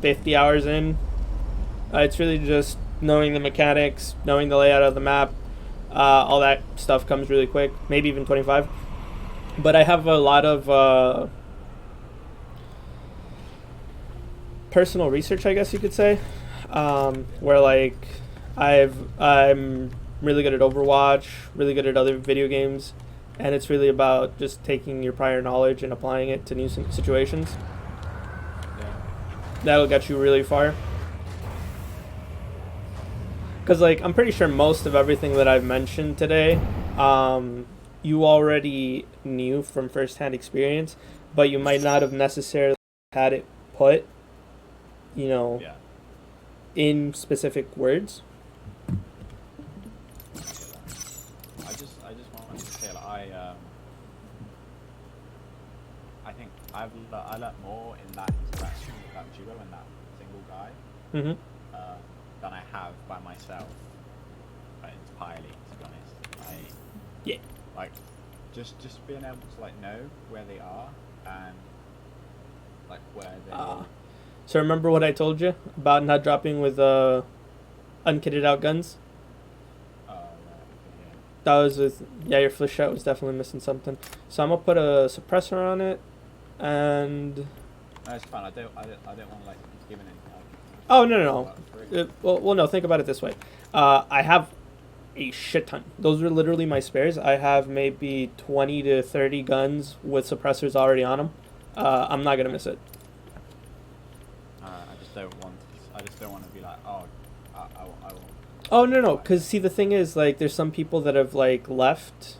[SPEAKER 1] 50 hours in. It's really just knowing the mechanics, knowing the layout of the map. All that stuff comes really quick, maybe even 25. But I have a lot of personal research, I guess you could say, where like I'm really good at Overwatch, really good at other video games, and it's really about just taking your prior knowledge and applying it to new situations.
[SPEAKER 3] Yeah.
[SPEAKER 1] That'll get you really far. Because like I'm pretty sure most of everything that I've mentioned today, you already knew from firsthand experience, but you might not have necessarily had it put, you know,
[SPEAKER 3] Yeah.
[SPEAKER 1] in specific words.
[SPEAKER 3] I just wanted to say, like, I think I learnt more in that interaction with that duo and that single guy
[SPEAKER 1] Mm-hmm.
[SPEAKER 3] than I have by myself entirely. To be honest,
[SPEAKER 1] Yeah.
[SPEAKER 3] like just being able to like know where they are and like where they.
[SPEAKER 1] So remember what I told you about not dropping with unkitted out guns?
[SPEAKER 3] Right, okay,
[SPEAKER 1] That was with your flechette was definitely missing something. So I'm gonna put a suppressor on it, and
[SPEAKER 3] no, it's fine. I don't want to like give anything.
[SPEAKER 1] oh no. Well, no. Think about it this way. I have a shit ton. Those are literally my spares. I have maybe 20 to 30 guns with suppressors already on them. I'm not gonna miss it.
[SPEAKER 3] I just don't want to be like, oh, I will.
[SPEAKER 1] Oh no, because see the thing is like there's some people that have like left,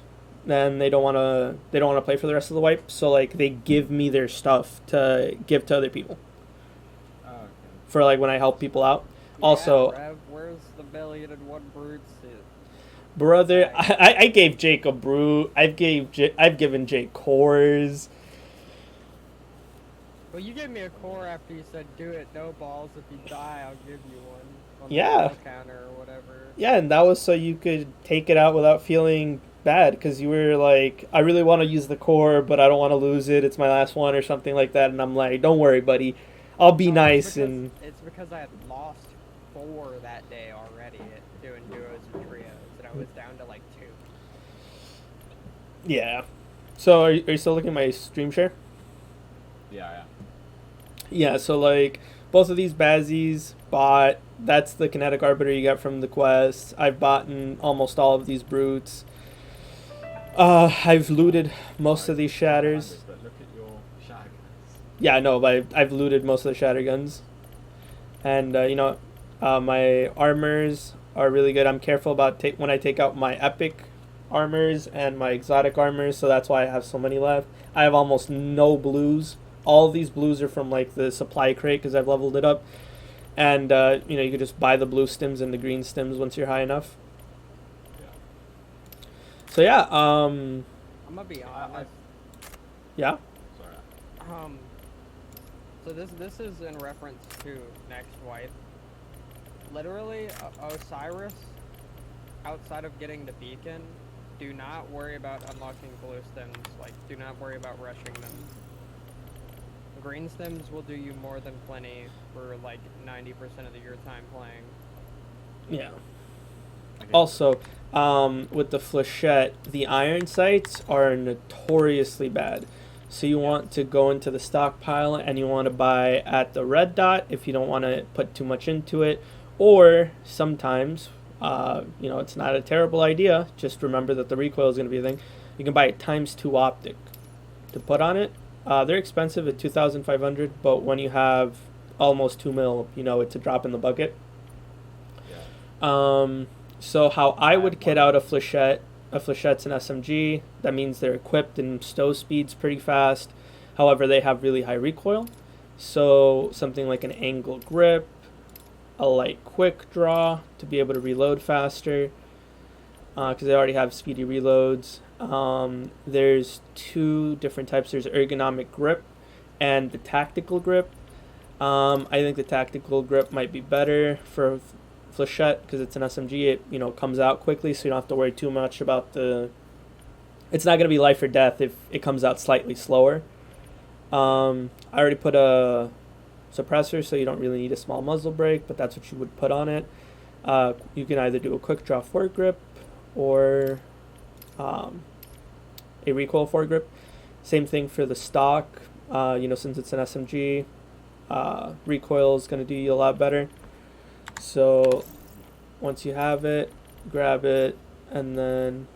[SPEAKER 1] and they don't wanna play for the rest of the wipe. So like they give me their stuff to give to other people
[SPEAKER 3] Oh, okay.
[SPEAKER 1] for like when I help people out. Also,
[SPEAKER 2] yeah, Rev, where's the billion and one brutes?
[SPEAKER 1] brother, I gave Jake a brute. I've given Jake cores.
[SPEAKER 2] Well, you gave me a core after you said do it, no balls. If you die, I'll give you one. On
[SPEAKER 1] Yeah.
[SPEAKER 2] The counter or whatever.
[SPEAKER 1] Yeah, and that was so you could take it out without feeling bad, because you were like, I really want to use the core, but I don't want to lose it. It's my last one or something like that. And I'm like, don't worry, buddy. I'll be
[SPEAKER 2] No,
[SPEAKER 1] nice.
[SPEAKER 2] It's because I had lost 4 that day already at doing duos and trios, and I was down to like 2.
[SPEAKER 1] Yeah. So are you still looking at my stream share?
[SPEAKER 3] Yeah.
[SPEAKER 1] Yeah, so like both of these Bazzies bought. That's the kinetic arbiter you get from the quest. I've bought almost all of these brutes. I've looted most of these shatters.
[SPEAKER 3] But look at your shatter guns.
[SPEAKER 1] Yeah, I know, but I've looted most of the shatter guns. And my armors are really good. I'm careful about when I take out my epic armors and my exotic armors, so that's why I have so many left. I have almost no blues. All of these blues are from like the supply crate because I've leveled it up. And you could just buy the blue stems and the green stems once you're high enough.
[SPEAKER 3] Yeah.
[SPEAKER 1] So yeah,
[SPEAKER 2] I'm gonna be honest.
[SPEAKER 1] yeah.
[SPEAKER 3] Sorry.
[SPEAKER 2] So this is in reference to next wipe. Literally, Osiris, outside of getting the beacon, do not worry about unlocking blue stems. Like, do not worry about rushing them. Green stems will do you more than plenty for like 90% of your time playing.
[SPEAKER 1] Yeah.
[SPEAKER 3] Okay.
[SPEAKER 1] Also, with the flechette, the iron sights are notoriously bad. So you want to go into the stockpile and you want to buy at the red dot if you don't want to put too much into it. Or sometimes, it's not a terrible idea. Just remember that the recoil is going to be a thing. You can buy a ×2 optic to put on it. They're expensive at 2,500, but when you have almost 2 mil, it's a drop in the bucket.
[SPEAKER 3] Yeah.
[SPEAKER 1] So how I would kit out a flechette's an SMG. That means they're equipped and stow speeds pretty fast. However, they have really high recoil. So something like an angle grip, a light quick draw to be able to reload faster, because they already have speedy reloads. There's 2 different types. There's ergonomic grip and the tactical grip. I think the tactical grip might be better for flechette because it's an SMG. It comes out quickly, so you don't have to worry too much about it's not going to be life or death if it comes out slightly slower. I already put a suppressor, so you don't really need a small muzzle brake, but that's what you would put on it. You can either do a quick draw foregrip or a recoil foregrip. Same thing for the stock. Since it's an SMG, recoil is going to do you a lot better. So once you have it, grab it, and then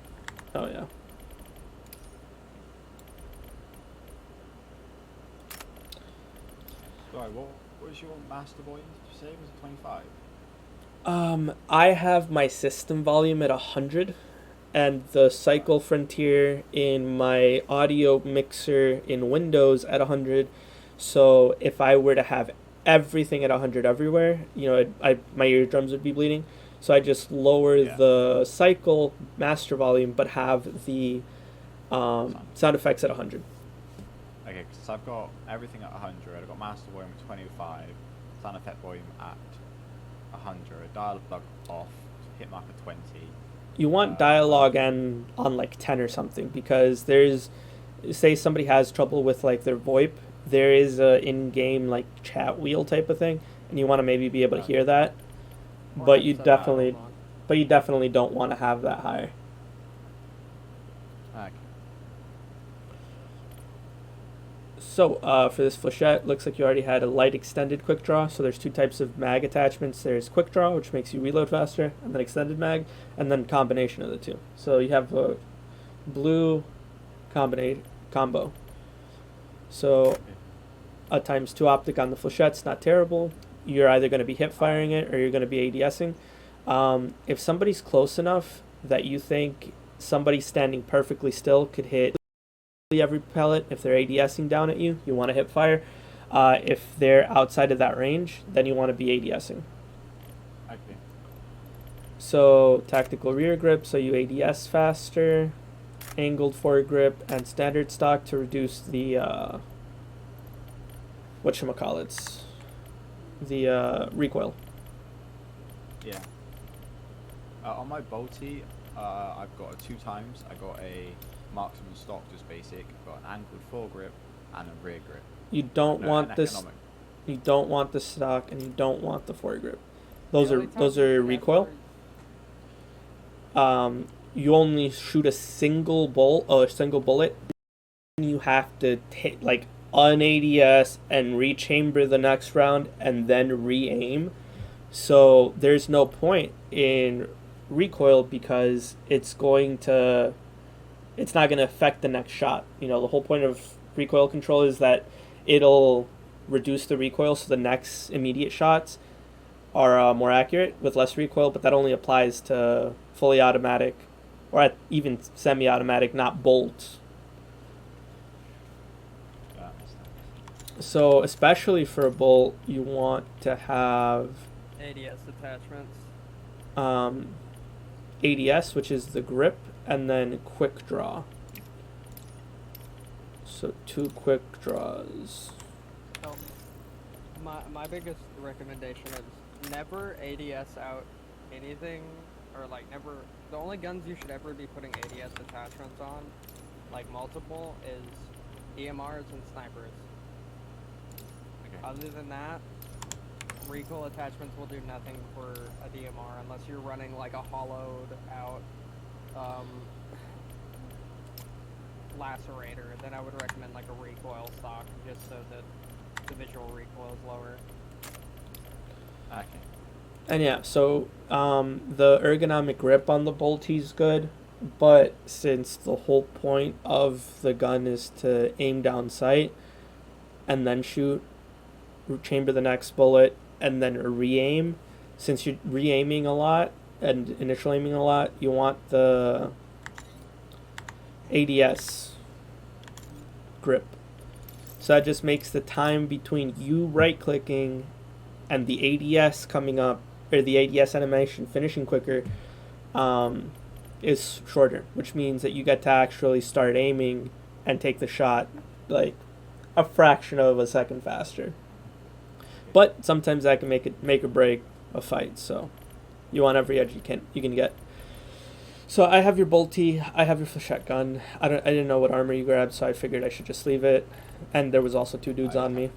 [SPEAKER 3] Sorry, what was your master volume? Did you say was it 25?
[SPEAKER 1] I have my system volume at 100, and the cycle frontier in my audio mixer in Windows at 100. So if I were to have everything at 100 everywhere, my eardrums would be bleeding. So I just lower
[SPEAKER 3] Yeah.
[SPEAKER 1] the cycle master volume, but have the sound effects at 100.
[SPEAKER 3] Okay, so I've got everything at 100. I've got master volume at 25, sound effect volume at 100, dialogue off, hit mark at 20.
[SPEAKER 1] You want dialogue and on like 10 or something, because there's, say somebody has trouble with like their VoIP, there is a in-game like chat wheel type of thing, and you want to maybe be able to hear that,
[SPEAKER 2] Or
[SPEAKER 1] but you
[SPEAKER 2] headset
[SPEAKER 1] definitely,
[SPEAKER 2] volume on.
[SPEAKER 1] but you definitely don't want to have that high.
[SPEAKER 3] Okay.
[SPEAKER 1] So for this flechette, looks like you already had a light extended quick draw. So there's two types of mag attachments. There's quick draw, which makes you reload faster, and then extended mag, and then combination of the two. So you have a blue combo. So a ×2 optic on the flechette's not terrible. You're either going to be hip firing it or you're going to be ADSing. If somebody's close enough that you think somebody standing perfectly still could hit every pellet, if they're ADSing down at you, you want to hip fire. If they're outside of that range, then you want to be ADSing.
[SPEAKER 3] Okay.
[SPEAKER 1] So tactical rear grip, so you ADS faster, angled foregrip, and standard stock to reduce the whatchamacallits, the recoil.
[SPEAKER 3] Yeah. On my bolty, I've got a 2 times. I got a marksman stock, just basic. I've got an angled foregrip and a rear grip.
[SPEAKER 1] You don't
[SPEAKER 3] No,
[SPEAKER 1] want
[SPEAKER 3] an
[SPEAKER 1] this.
[SPEAKER 3] economic.
[SPEAKER 1] You don't want the stock, and you don't want the foregrip.
[SPEAKER 2] The
[SPEAKER 1] Those
[SPEAKER 2] only
[SPEAKER 1] are
[SPEAKER 2] time
[SPEAKER 1] those
[SPEAKER 2] you
[SPEAKER 1] are
[SPEAKER 2] should
[SPEAKER 1] recoil.
[SPEAKER 2] ever-
[SPEAKER 1] You only shoot a single bullet. You have to hit like un-ADS and rechamber the next round and then re-aim. So there's no point in recoil because it's not going to affect the next shot. The whole point of recoil control is that it'll reduce the recoil so the next immediate shots are more accurate with less recoil, but that only applies to fully automatic or even semi-automatic, not bolts.
[SPEAKER 3] Yeah, that makes sense.
[SPEAKER 1] So especially for a bolt, you want to have
[SPEAKER 2] ADS attachments.
[SPEAKER 1] ADS, which is the grip, and then quick draw. So 2 quick draws.
[SPEAKER 2] So, my biggest recommendation is never ADS out anything, or like never. The only guns you should ever be putting ADS attachments on, like multiple, is DMRs and snipers.
[SPEAKER 3] Okay.
[SPEAKER 2] Other than that, recoil attachments will do nothing for a DMR unless you're running like a hollowed out lacerator. Then I would recommend like a recoil stock just so that the visual recoil is lower.
[SPEAKER 3] Okay.
[SPEAKER 1] And yeah, so the ergonomic grip on the boltie's good, but since the whole point of the gun is to aim down sight and then shoot, chamber the next bullet, and then re-aim, since you're re-aiming a lot and initial aiming a lot, you want the ADS grip. So that just makes the time between you right-clicking and the ADS coming up, or the ADS animation finishing quicker, is shorter, which means that you get to actually start aiming and take the shot like a fraction of a second faster. But sometimes that can make or break a fight, so you want every edge you can get. So I have your bolty, I have your flechette gun. I didn't know what armor you grabbed, so I figured I should just leave it. And there was also 2 dudes on me.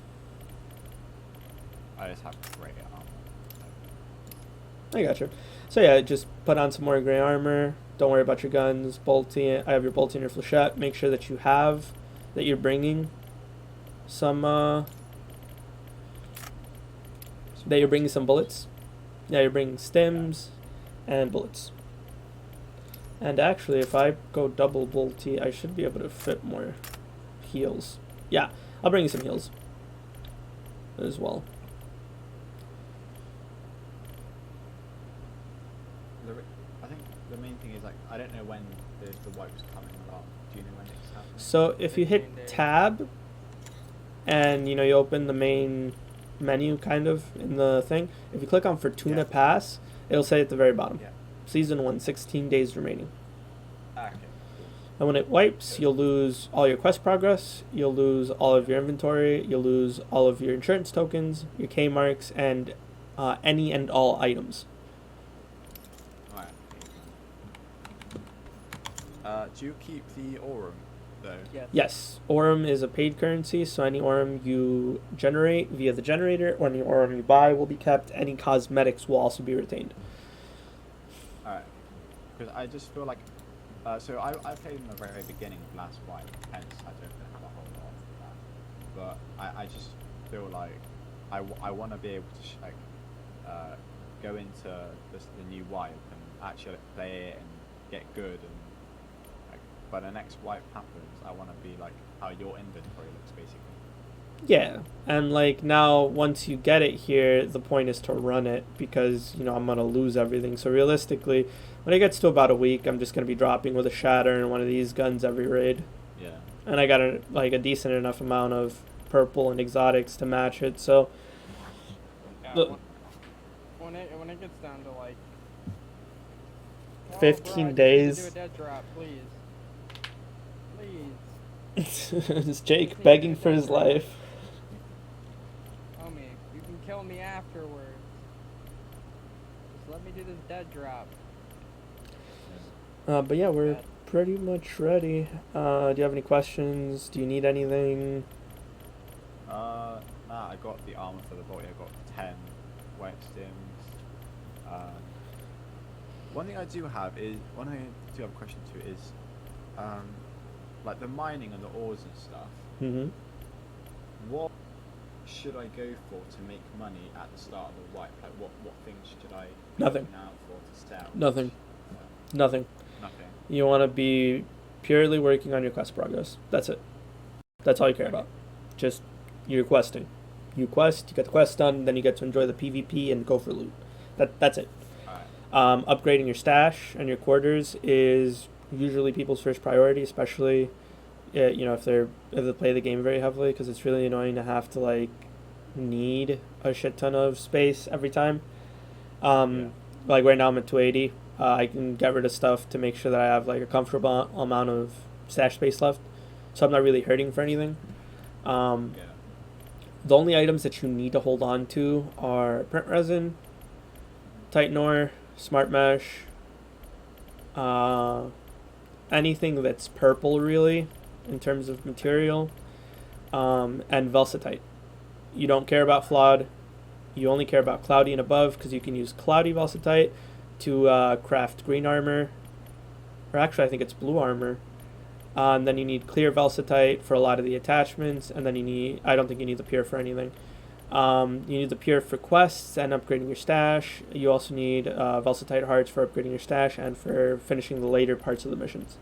[SPEAKER 3] I just have gray armor.
[SPEAKER 1] I gotcha. So yeah, just put on some more gray armor. Don't worry about your guns. Bolty. I have your bolty and your flechette. Make sure that you're bringing some bullets. Yeah, you're bringing stims and bullets. And actually, if I go double bolty, I should be able to fit more heals. Yeah, I'll bring you some heals as well.
[SPEAKER 3] I think the main thing is like I don't know when the wipe's coming along. Do you know when it's happening?
[SPEAKER 1] So if you hit
[SPEAKER 2] 15 days.
[SPEAKER 1] tab and you open the main menu kind of in the thing. If you click on Fortuna
[SPEAKER 3] Yeah.
[SPEAKER 1] Pass, it'll say at the very bottom,
[SPEAKER 3] Yeah.
[SPEAKER 1] Season 1, 16 days remaining.
[SPEAKER 3] Okay. Cool.
[SPEAKER 1] And when it wipes, you'll lose all your quest progress, you'll lose all of your inventory, you'll lose all of your insurance tokens, your K marks, and any and all items.
[SPEAKER 3] Alright. Do you keep the Aurum though?
[SPEAKER 2] Yes.
[SPEAKER 1] Yes, Aurum is a paid currency, so any Aurum you generate via the generator or any Aurum you buy will be kept. Any cosmetics will also be retained.
[SPEAKER 3] Alright. Because I just feel like, so I played in the very beginning of Last Wipe, hence I don't have a whole lot of that. But I just feel like I want to be able to go into the new wipe and actually play it and get good, and like, by the next wipe happens, I want to be like how your inventory looks basically.
[SPEAKER 1] Yeah, and like now once you get it here, the point is to run it because I'm gonna lose everything. So realistically, when it gets to about a week, I'm just gonna be dropping with a shatter and one of these guns every raid.
[SPEAKER 3] Yeah.
[SPEAKER 1] And I got a decent enough amount of purple and exotics to match it. So
[SPEAKER 2] Yeah,
[SPEAKER 1] The-
[SPEAKER 2] when it gets down to like
[SPEAKER 1] 15
[SPEAKER 2] bro, I just need to
[SPEAKER 1] days.
[SPEAKER 2] do a dead drop, please.
[SPEAKER 1] it's Jake begging for his life.
[SPEAKER 2] Homie, you can kill me afterwards. Just let me do this dead drop.
[SPEAKER 1] But yeah, we're pretty much ready. Do you have any questions? Do you need anything?
[SPEAKER 3] Nah, I got the armor for the body. I got 10 wet stims. One thing I do have a question to is, like the mining and the ores and stuff.
[SPEAKER 1] Mm-hmm.
[SPEAKER 3] What should I go for to make money at the start of the wipe? Like what things should I be
[SPEAKER 1] Nothing.
[SPEAKER 3] looking out for to sell?
[SPEAKER 1] Nothing. Nothing.
[SPEAKER 3] Nothing.
[SPEAKER 1] You want to be purely working on your quest progress. That's it. That's all you care about. Just you're questing. You quest, you get the quest done, then you get to enjoy the PvP and go for loot. That's it.
[SPEAKER 3] Alright.
[SPEAKER 1] Upgrading your stash and your quarters is usually people's first priority, especially if they play the game very heavily, because it's really annoying to have to like need a shit ton of space every time. Like right now I'm at 280. I can get rid of stuff to make sure that I have like a comfortable amount of stash space left, so I'm not really hurting for anything.
[SPEAKER 3] Yeah.
[SPEAKER 1] The only items that you need to hold on to are print resin, Titan ore, smart mesh, anything that's purple really in terms of material, and Velsatite. You don't care about flawed. You only care about cloudy and above because you can use cloudy Velsatite to craft green armor, or actually I think it's blue armor. And then you need clear Velsatite for a lot of the attachments, and then I don't think you need the pure for anything. You need the pure for quests and upgrading your stash. You also need Velsatite hearts for upgrading your stash and for finishing the later parts of the missions.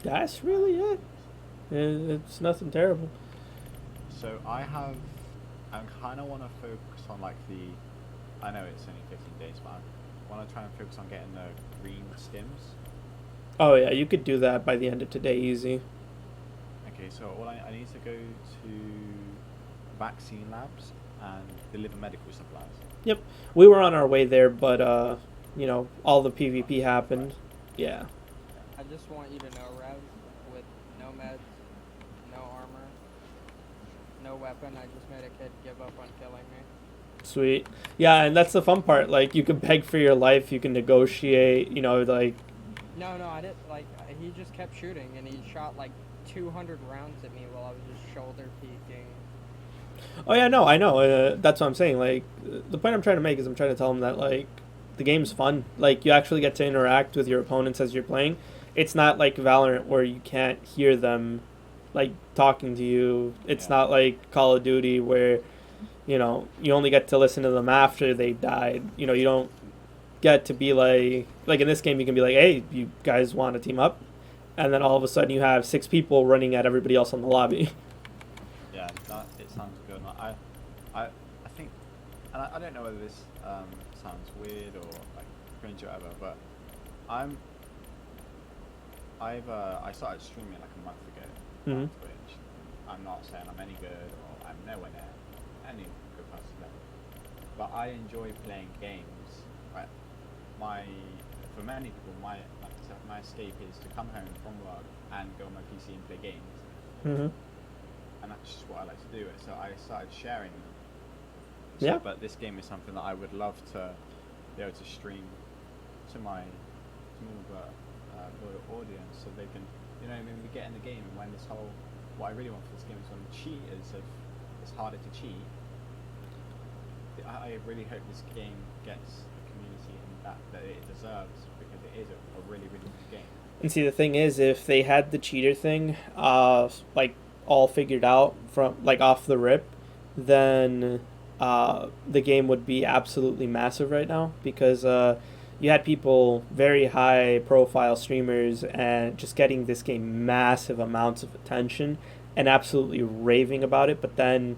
[SPEAKER 1] That's really it. It's nothing terrible.
[SPEAKER 3] So I kind of want to focus on like I know it's only 15 days, but I want to try and focus on getting the green stims.
[SPEAKER 1] Oh yeah, you could do that by the end of today, easy.
[SPEAKER 3] Okay, so I need to go to vaccine labs and deliver medical supplies.
[SPEAKER 1] Yep, we were on our way there, but all the PvP happened. Yeah.
[SPEAKER 2] I just want you to know, Rev, with no meds, no armor, no weapon, I just made a kid give up on killing me.
[SPEAKER 1] Sweet. Yeah, and that's the fun part. Like, you can beg for your life, you can negotiate, like...
[SPEAKER 2] No, I didn't, he just kept shooting, and he shot, 200 rounds at me while I was just shoulder peeking.
[SPEAKER 1] Oh, yeah, no, I know. That's what I'm saying. Like, the point I'm trying to make is I'm trying to tell him that, the game's fun. Like, you actually get to interact with your opponents as you're playing. It's not like Valorant where you can't hear them, talking to you. It's not like Call of Duty where... you only get to listen to them after they died. You don't get to be like in this game, you can be like, hey, you guys want to team up? And then all of a sudden you have 6 people running at everybody else in the lobby.
[SPEAKER 3] Yeah, it sounds good. I think, and I don't know whether this sounds weird or cringe or whatever, but I started streaming a month ago,
[SPEAKER 1] Mhm.
[SPEAKER 3] on Twitch. I'm not saying I'm any good or I'm nowhere near any good person level, but I enjoy playing games. Right, for many people, my escape is to come home from work and go on my PC and play games,
[SPEAKER 1] Mhm.
[SPEAKER 3] and that's just what I like to do. So I started sharing them.
[SPEAKER 1] Yeah.
[SPEAKER 3] But this game is something that I would love to be able to stream to my small but loyal audience, so they can, you know, when we get in the game and when this whole, what I really want for this game is when cheaters have, it's harder to cheat. I really hope this game gets the community in that it deserves, because it is a really, really good game.
[SPEAKER 1] And see, the thing is, if they had the cheater thing, like all figured out from like off the rip, then the game would be absolutely massive right now, because you had people, very high profile streamers, and just getting this game massive amounts of attention and absolutely raving about it, but then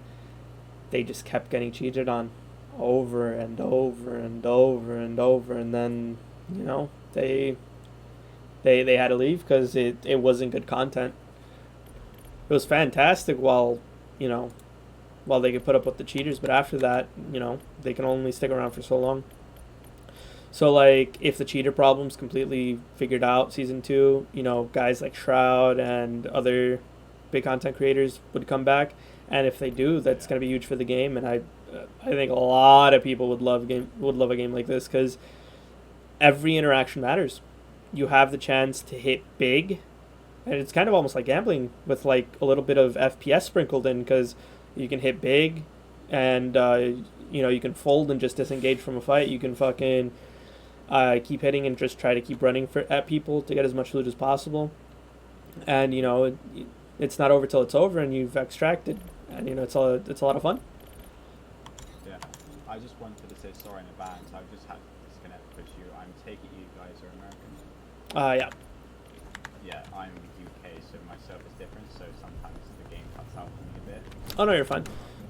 [SPEAKER 1] they just kept getting cheated on over and over and over and over, and then, you know, they had to leave because it wasn't good content. It was fantastic while, you know, while they could put up with the cheaters, but after that, you know, they can only stick around for so long. So, like, if the cheater problem's completely figured out, season 2, you know, guys like Shroud and other big content creators would come back, and if they do, that's going to be huge for the game. And I think a lot of people would love a game like this, because every interaction matters. You have the chance to hit big, and it's kind of almost like gambling with like a little bit of FPS sprinkled in, because you can hit big, and you know, you can fold and just disengage from a fight. You can fucking keep hitting and just try to keep running at people to get as much loot as possible. And you know, it's not over till it's over, and you've extracted, and you know, it's a lot of fun.
[SPEAKER 3] Yeah, I just wanted to say sorry in advance. I've just had to disconnect because I'm taking you guys are American.
[SPEAKER 1] Yeah.
[SPEAKER 3] Yeah, I'm UK, so my server's different, so sometimes the game cuts out for me a bit.
[SPEAKER 1] Oh no, you're fine.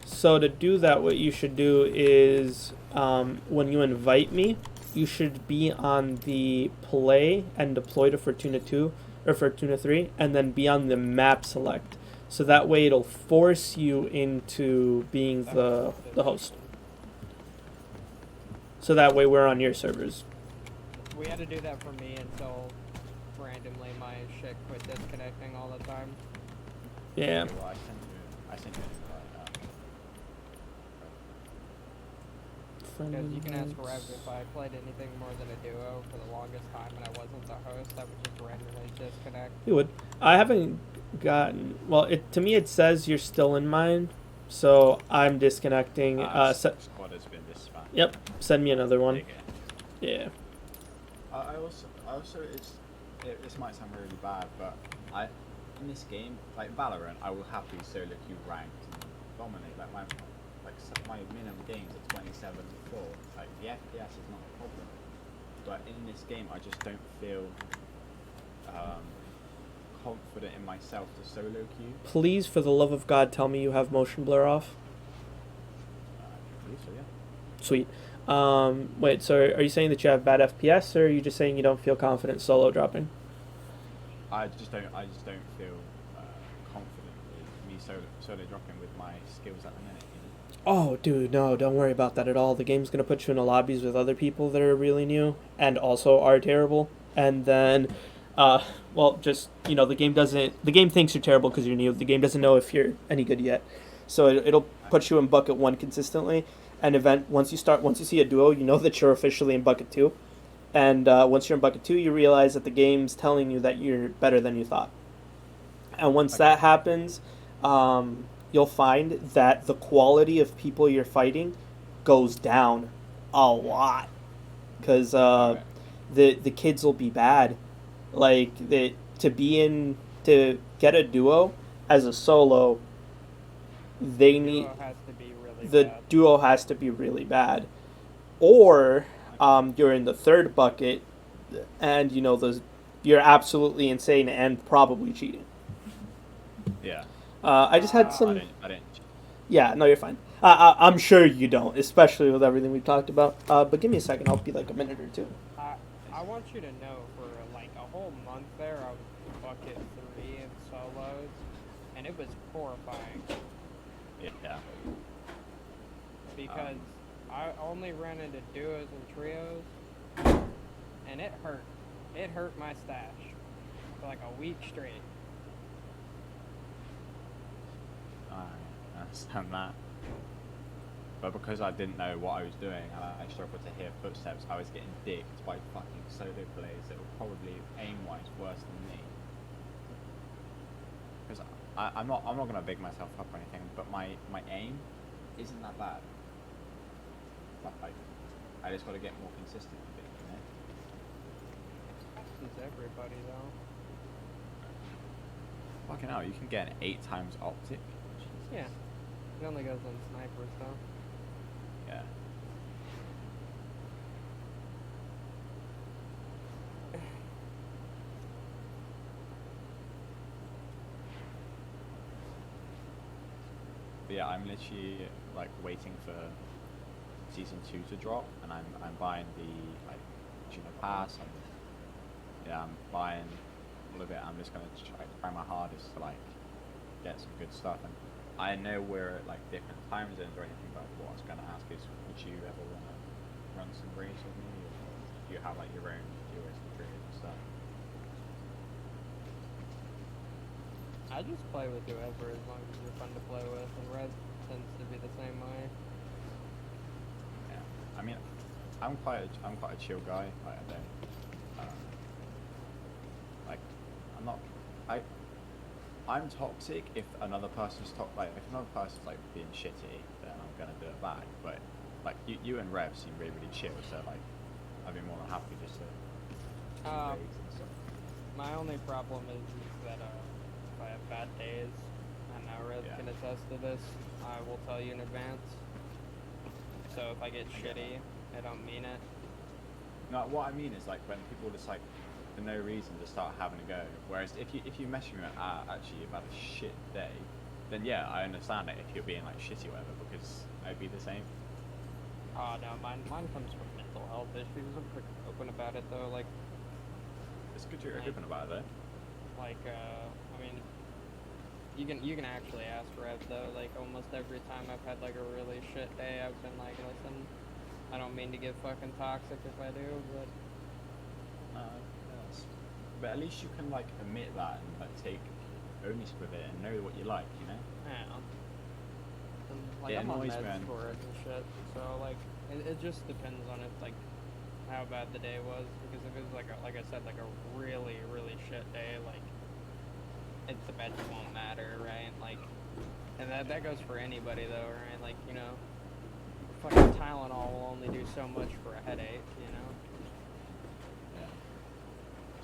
[SPEAKER 1] So to do that, what you should do is, when you invite me, you should be on the play and deploy to Fortuna 2 or Fortuna 3, and then be on the map select. So that way it'll force you into being the host. So that way we're on your servers.
[SPEAKER 2] We had to do that for me until randomly my shit quit disconnecting all the time.
[SPEAKER 1] Yeah.
[SPEAKER 3] Okay, well, I sent you an invite.
[SPEAKER 2] Because you can ask Rev if I played anything more than a duo for the longest time and I wasn't the host, I would just randomly disconnect.
[SPEAKER 1] You would. I haven't gotten. Well, to me it says you're still in mine, so I'm disconnecting.
[SPEAKER 3] Squad has been this fun.
[SPEAKER 1] Yep. Send me another one.
[SPEAKER 3] Dig it.
[SPEAKER 1] Yeah.
[SPEAKER 3] I also, this might sound really bad, but in this game, like Valorant, I will happily solo queue ranked and dominate. Like my minimum games are 27 and 4. Like the FPS is not a problem, but in this game, I just don't feel confident in myself to solo queue.
[SPEAKER 1] Please, for the love of God, tell me you have motion blur off.
[SPEAKER 3] I believe so, yeah.
[SPEAKER 1] Sweet. Wait, so are you saying that you have bad FPS, or are you just saying you don't feel confident solo dropping?
[SPEAKER 3] I just don't feel confident with me solo dropping with my skills at the minute. You know?
[SPEAKER 1] Oh, dude, no, don't worry about that at all. The game's gonna put you in the lobbies with other people that are really new and also are terrible, and then, well, just, you know, the game thinks you're terrible because you're new. The game doesn't know if you're any good yet, so it'll put you in bucket 1 consistently. And once you see a duo, you know that you're officially in bucket 2, and once you're in bucket 2, you realize that the game's telling you that you're better than you thought. And once that happens, you'll find that the quality of people you're fighting goes down a lot, because the kids will be bad. Like to get a duo as a solo, they need. Duo has to be really bad, or you're in the third bucket, and you know you're absolutely insane and probably cheating.
[SPEAKER 3] Yeah.
[SPEAKER 1] I just had some.
[SPEAKER 3] I didn't.
[SPEAKER 1] Yeah, no, you're fine. I'm sure you don't, especially with everything we've talked about. But give me a second. I'll be like a minute or two.
[SPEAKER 2] I want you to know, for like a whole month there, I was bucket 3 in solos, and it was horrifying
[SPEAKER 3] Yeah.
[SPEAKER 2] because I only ran into duos and trios, and it hurt. It hurt my stash for like a week straight.
[SPEAKER 3] I understand that. But because I didn't know what I was doing and I struggled to hear footsteps, I was getting dicked by fucking solo players that were probably aim-wise worse than me. Because I'm not gonna big myself up or anything, but my aim isn't that bad. Like, I just gotta get more consistent with it, you know?
[SPEAKER 2] This is everybody though.
[SPEAKER 3] Fucking hell, you can get an 8 times optic.
[SPEAKER 2] Yeah. It only goes on snipers though.
[SPEAKER 3] Yeah. But yeah, I'm literally like waiting for season 2 to drop, and I'm buying the like pass, and yeah, I'm buying all of it. I'm just gonna try my hardest to like get some good stuff. And I know we're at like different time zones or anything, but what I was gonna ask is, would you ever wanna run some race with me, or do you have like your own duos and trios and stuff?
[SPEAKER 2] I just play with whoever as long as you're fun to play with, and Red tends to be the same way.
[SPEAKER 3] Yeah, I mean, I'm quite a chill guy. Like I don't, like, I'm not, I'm toxic if another person's like if another person's like being shitty, then I'm gonna do it back. But like you and Rev seem really chill, so like I'd be more than happy just to raise and stuff.
[SPEAKER 2] My only problem is that if I have bad days, and now Red
[SPEAKER 3] Yeah.
[SPEAKER 2] can attest to this, I will tell you in advance. So if I get shitty, I don't mean it.
[SPEAKER 3] No, what I mean is like when people just like for no reason just start having a go. Whereas if you message me actually you've had a shit day, then yeah, I understand it if you're being like shitty or whatever, because I'd be the same.
[SPEAKER 2] Oh no, mine comes from mental health issues. I'm pretty open about it though. Like
[SPEAKER 3] It's good you're open about it though.
[SPEAKER 2] I mean, you can actually ask Rev though. Like almost every time I've had like a really shit day, I've been like, listen, I don't mean to get fucking toxic if I do, but
[SPEAKER 3] Yes. But at least you can like admit that and like take ownership of it and know what you like, you know?
[SPEAKER 2] yeah. And, like
[SPEAKER 3] It
[SPEAKER 2] I'm on
[SPEAKER 3] annoys
[SPEAKER 2] meds
[SPEAKER 3] me when-
[SPEAKER 2] for it and shit. So like it just depends on if like how bad the day was. Because if it was like I said, like a really shit day, like the meds won't matter, right? Like, and that goes for anybody though, right? Like, you know, fucking Tylenol will only do so much for a headache, you know?
[SPEAKER 3] Yeah.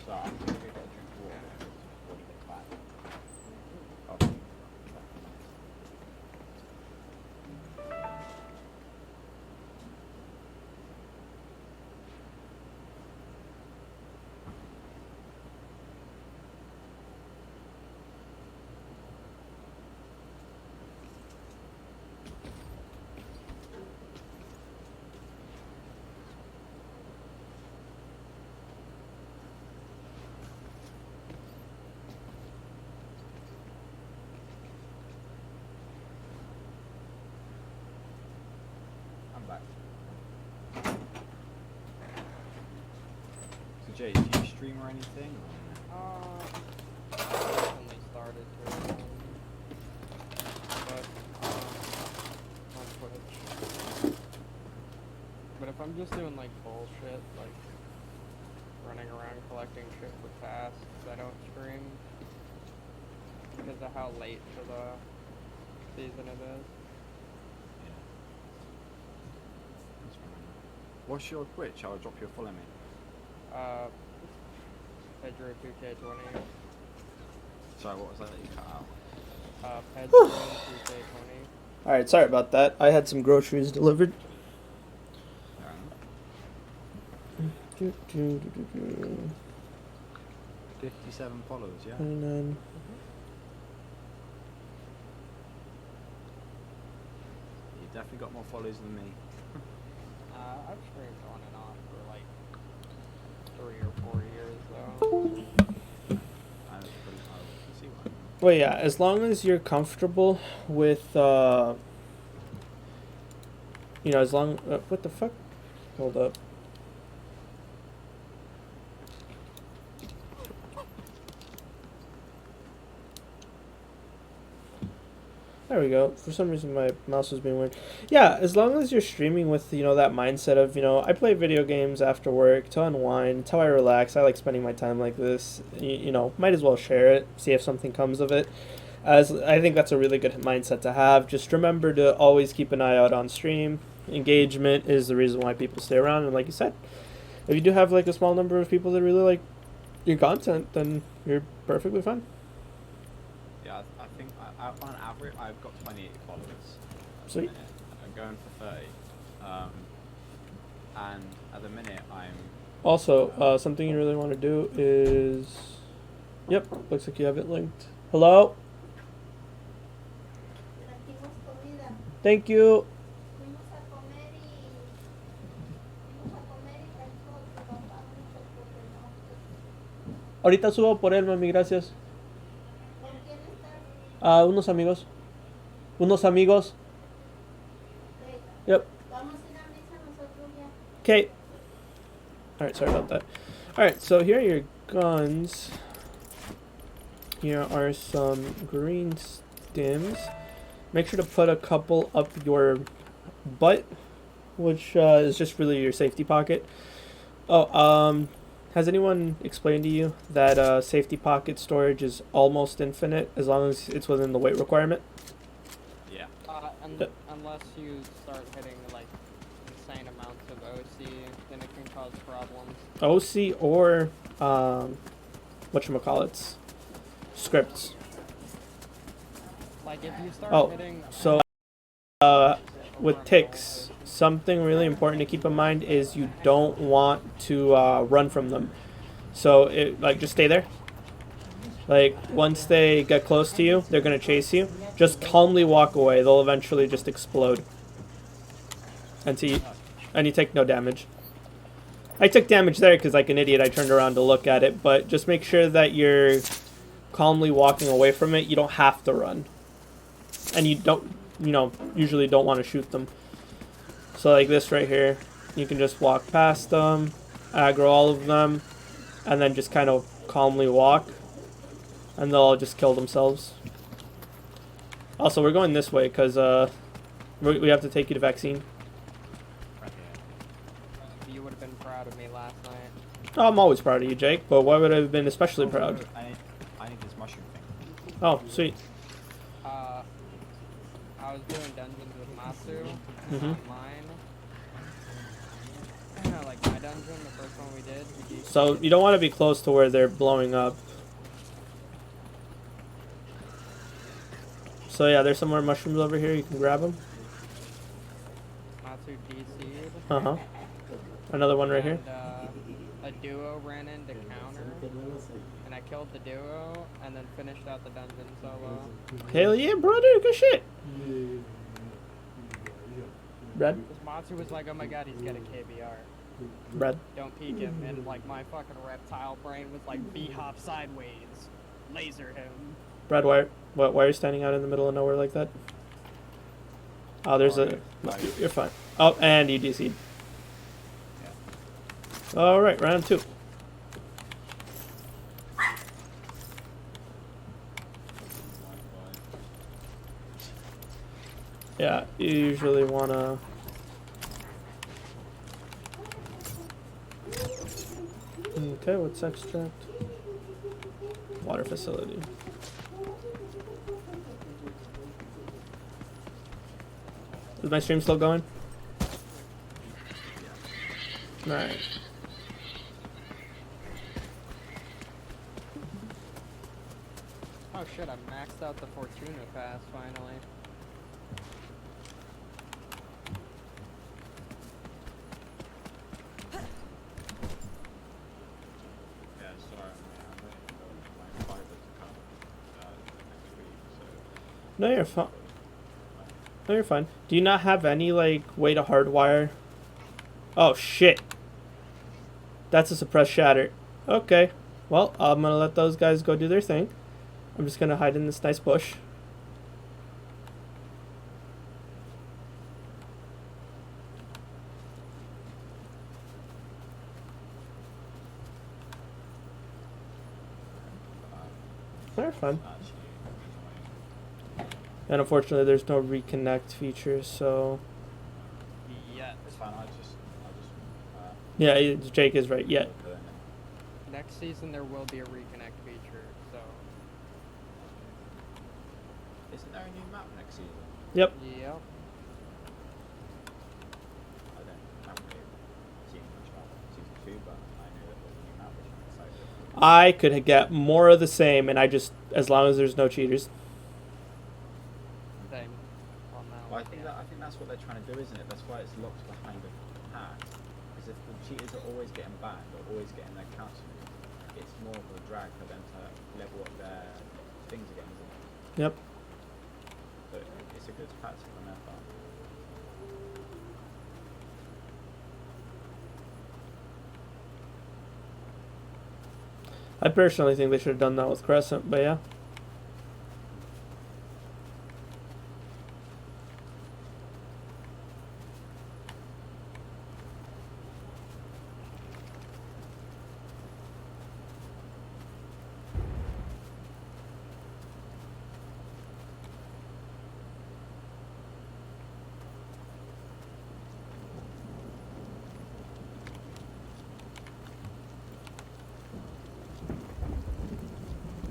[SPEAKER 3] So I'm gonna go get a drink of water before we get back. Okay. I'm back. So Jay, do you stream or anything?
[SPEAKER 2] I recently started to, but on Twitch. But if I'm just doing like bullshit, like running around collecting shit for tasks, I don't stream because of how late to the season it is.
[SPEAKER 3] Yeah. That's fine. What's your Twitch? I'll drop you a follow me.
[SPEAKER 2] Pedro 2K20.
[SPEAKER 3] Sorry, what was that you cut out?
[SPEAKER 2] Pedro 2K20.
[SPEAKER 1] Alright, sorry about that. I had some groceries delivered.
[SPEAKER 3] Fair enough. 57 followers, yeah?
[SPEAKER 1] 29.
[SPEAKER 3] You definitely got more followers than me.
[SPEAKER 2] I've streamed on and off for like 3 or 4 years though.
[SPEAKER 3] I was pretty hard to see one.
[SPEAKER 1] Well, yeah, as long as you're comfortable with, you know, as long, what the fuck? Hold up. There we go. For some reason my mouse was being weird. Yeah, as long as you're streaming with, you know, that mindset of, you know, I play video games after work to unwind. It's how I relax. I like spending my time like this. You know, might as well share it, see if something comes of it. As I think that's a really good mindset to have. Just remember to always keep an eye out on stream. Engagement is the reason why people stay around, and like you said, if you do have like a small number of people that really like your content, then you're perfectly fine.
[SPEAKER 3] Yeah, I think on average I've got 28 followers. At the
[SPEAKER 1] Sweet.
[SPEAKER 3] minute. I'm going for 30. And at the minute I'm.
[SPEAKER 1] Also, something you really want to do is, yep, looks like you have it linked. Hello.
[SPEAKER 6] Trajimos comida.
[SPEAKER 1] Thank you.
[SPEAKER 6] Fuimos a comer y trajimos a tu papá mucho porque no.
[SPEAKER 1] Ahorita subo por él, mami, gracias.
[SPEAKER 6] ¿Con quién estás?
[SPEAKER 1] Unos amigos. Unos amigos.
[SPEAKER 6] Ok.
[SPEAKER 1] Yep.
[SPEAKER 6] Vamos a ir a misa nosotros ya.
[SPEAKER 1] Okay. Alright, sorry about that. Alright, so here are your guns. Here are some green stims. Make sure to put a couple up your butt, which is just really your safety pocket. Oh, has anyone explained to you that safety pocket storage is almost infinite as long as it's within the weight requirement?
[SPEAKER 3] Yeah.
[SPEAKER 2] Unless you start hitting like insane amounts of OC, then it can cause problems.
[SPEAKER 1] OC or whatchamacallits? Scripts.
[SPEAKER 2] Like if you start
[SPEAKER 1] Oh,
[SPEAKER 2] hitting.
[SPEAKER 1] so with ticks, something really important to keep in mind is you don't want to run from them. So it like just stay there. Like once they get close to you, they're gonna chase you. Just calmly walk away. They'll eventually just explode. And you take no damage. I took damage there because like an idiot I turned around to look at it, but just make sure that you're calmly walking away from it. You don't have to run. And you don't, you know, usually don't want to shoot them. So like this right here, you can just walk past them, aggro all of them, and then just kind of calmly walk, and they'll all just kill themselves. Also, we're going this way because we have to take you to vaccine.
[SPEAKER 3] Right here.
[SPEAKER 2] You would have been proud of me last night.
[SPEAKER 1] Oh, I'm always proud of you, Jake, but why would I have been especially proud?
[SPEAKER 3] I need this mushroom thing.
[SPEAKER 1] Oh, sweet.
[SPEAKER 2] I was doing dungeons with Matsu
[SPEAKER 1] Mhm.
[SPEAKER 2] online. Like my dungeon, the first one we did. We
[SPEAKER 1] So you don't want to be close to where they're blowing up. So yeah, there's some more mushrooms over here. You can grab them.
[SPEAKER 2] Matsu DC'd.
[SPEAKER 1] Uh-huh. Another one right here.
[SPEAKER 2] And, a duo ran into counter, and I killed the duo, and then finished out the dungeon solo.
[SPEAKER 1] Hell yeah, brother. Good shit. Brad?
[SPEAKER 2] Matsu was like, oh my god, he's got a KBR.
[SPEAKER 1] Brad?
[SPEAKER 2] Don't peek him. And like my fucking reptile brain was like, B-hop sideways. Laser him.
[SPEAKER 1] Brad, why are you standing out in the middle of nowhere like that? Oh, there's a... You're fine. Oh, and you DC'd.
[SPEAKER 3] Yeah.
[SPEAKER 1] Alright, round 2. Yeah, you usually want to... Okay, what's extract? Water facility. Is my stream still going? Alright.
[SPEAKER 2] Oh shit, I maxed out the Fortuna pass finally.
[SPEAKER 3] Yeah, sorry, man. I'm waiting for my fiber to come next week, so.
[SPEAKER 1] No, you're fine. No, you're fine. Do you not have any, like, way to hardwire? Oh, shit. That's a suppressed shatter. Okay. Well, I'm gonna let those guys go do their thing. I'm just gonna hide in this nice bush. They're fun. And unfortunately, there's no reconnect feature, so
[SPEAKER 2] Yeah.
[SPEAKER 3] It's fine.
[SPEAKER 1] yeah, Jake is right. Yeah,
[SPEAKER 2] Next season there will be a reconnect feature. So.
[SPEAKER 3] Isn't there a new map next season?
[SPEAKER 1] yep.
[SPEAKER 2] Yep.
[SPEAKER 3] I haven't really seen much about season 2, but I know that there's a new map which I'm excited for.
[SPEAKER 1] I could get more of the same, and I just, as long as there's no cheaters.
[SPEAKER 2] Same. On that
[SPEAKER 3] Well,
[SPEAKER 2] one.
[SPEAKER 3] I think that's what they're trying to do, isn't it? That's why it's locked behind a hack. Because if the cheaters are always getting banned or always getting their accounts removed, it's more of a drag for them to level up their things again, isn't it?
[SPEAKER 1] Yep.
[SPEAKER 3] But it's a good tactic on their part.
[SPEAKER 1] I personally think they should have done that with Crescent, but yeah.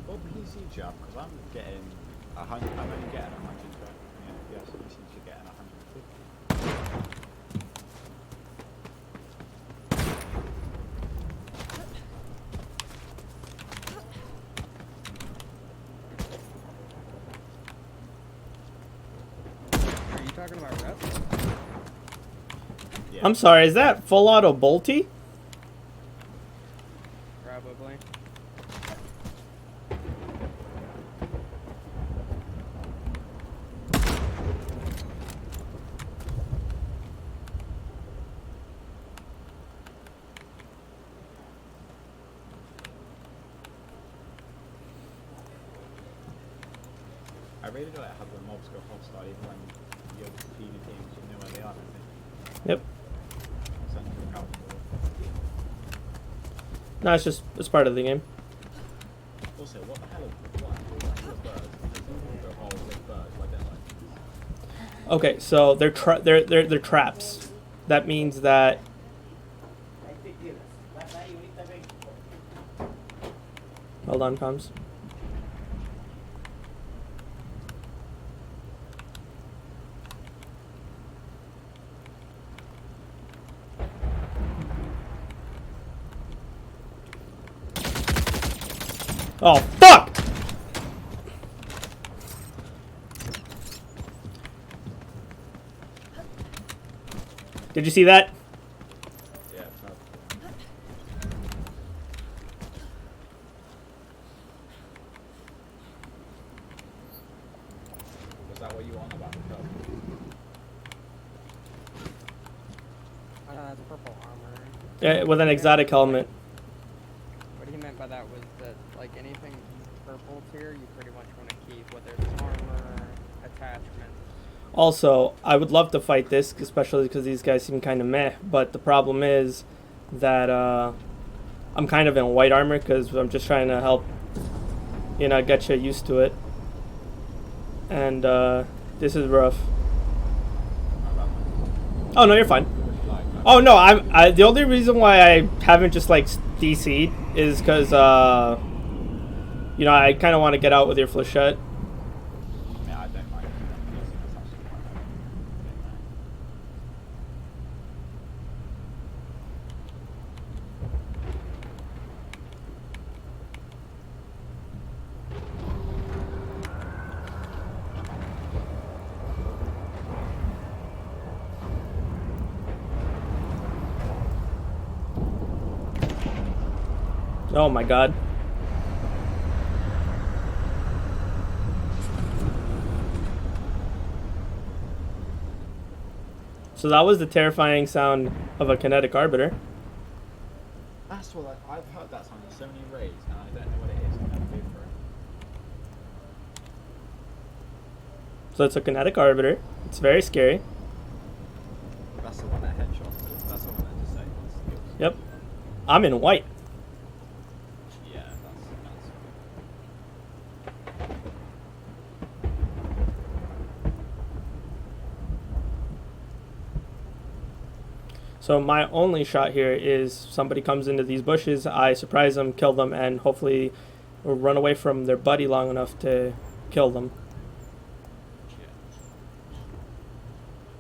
[SPEAKER 3] What PC do you have? Because I'm getting 100. I'm only getting 100. Yes, you seem to be getting 150.
[SPEAKER 2] Are you talking about reps?
[SPEAKER 3] Yeah.
[SPEAKER 1] I'm sorry, is that full auto bolty?
[SPEAKER 2] Probably.
[SPEAKER 3] I really like how the mobs go hostile even when you're defeating teams, you know where they are, don't you?
[SPEAKER 1] Yep.
[SPEAKER 3] Send them out for.
[SPEAKER 1] No, it's part of the game.
[SPEAKER 3] Also, what the hell are birds? They go all with birds, like they're like.
[SPEAKER 1] Okay, so they're traps. That means that hold on, comms. Oh fuck! Did you see that?
[SPEAKER 3] Yeah, it's not. Was that what you were on about?
[SPEAKER 2] That's purple armor.
[SPEAKER 1] Yeah, with an exotic helmet.
[SPEAKER 2] What he meant by that was that, like, anything purple tier, you pretty much want to keep, whether it's armor, attachments.
[SPEAKER 1] Also, I would love to fight this, especially because these guys seem kind of meh. But the problem is that I'm kind of in white armor because I'm just trying to help, get you used to it. And this is rough. Oh no, you're fine. Oh no, I the only reason why I haven't just like DC'd is because I kind of want to get out with your flechette.
[SPEAKER 3] Yeah, I don't mind.
[SPEAKER 1] Oh my god. So that was the terrifying sound of a kinetic arbiter.
[SPEAKER 3] That's what I've heard that sound in so many raids, and I don't know what it is. I'm gonna go for it.
[SPEAKER 1] So it's a kinetic arbiter. It's very scary.
[SPEAKER 3] That's the one that headshots. That's the one that disables.
[SPEAKER 1] Yep. I'm in white.
[SPEAKER 3] Yeah, that's.
[SPEAKER 1] So my only shot here is somebody comes into these bushes, I surprise them, kill them, and hopefully run away from their buddy long enough to kill them.
[SPEAKER 3] Yeah.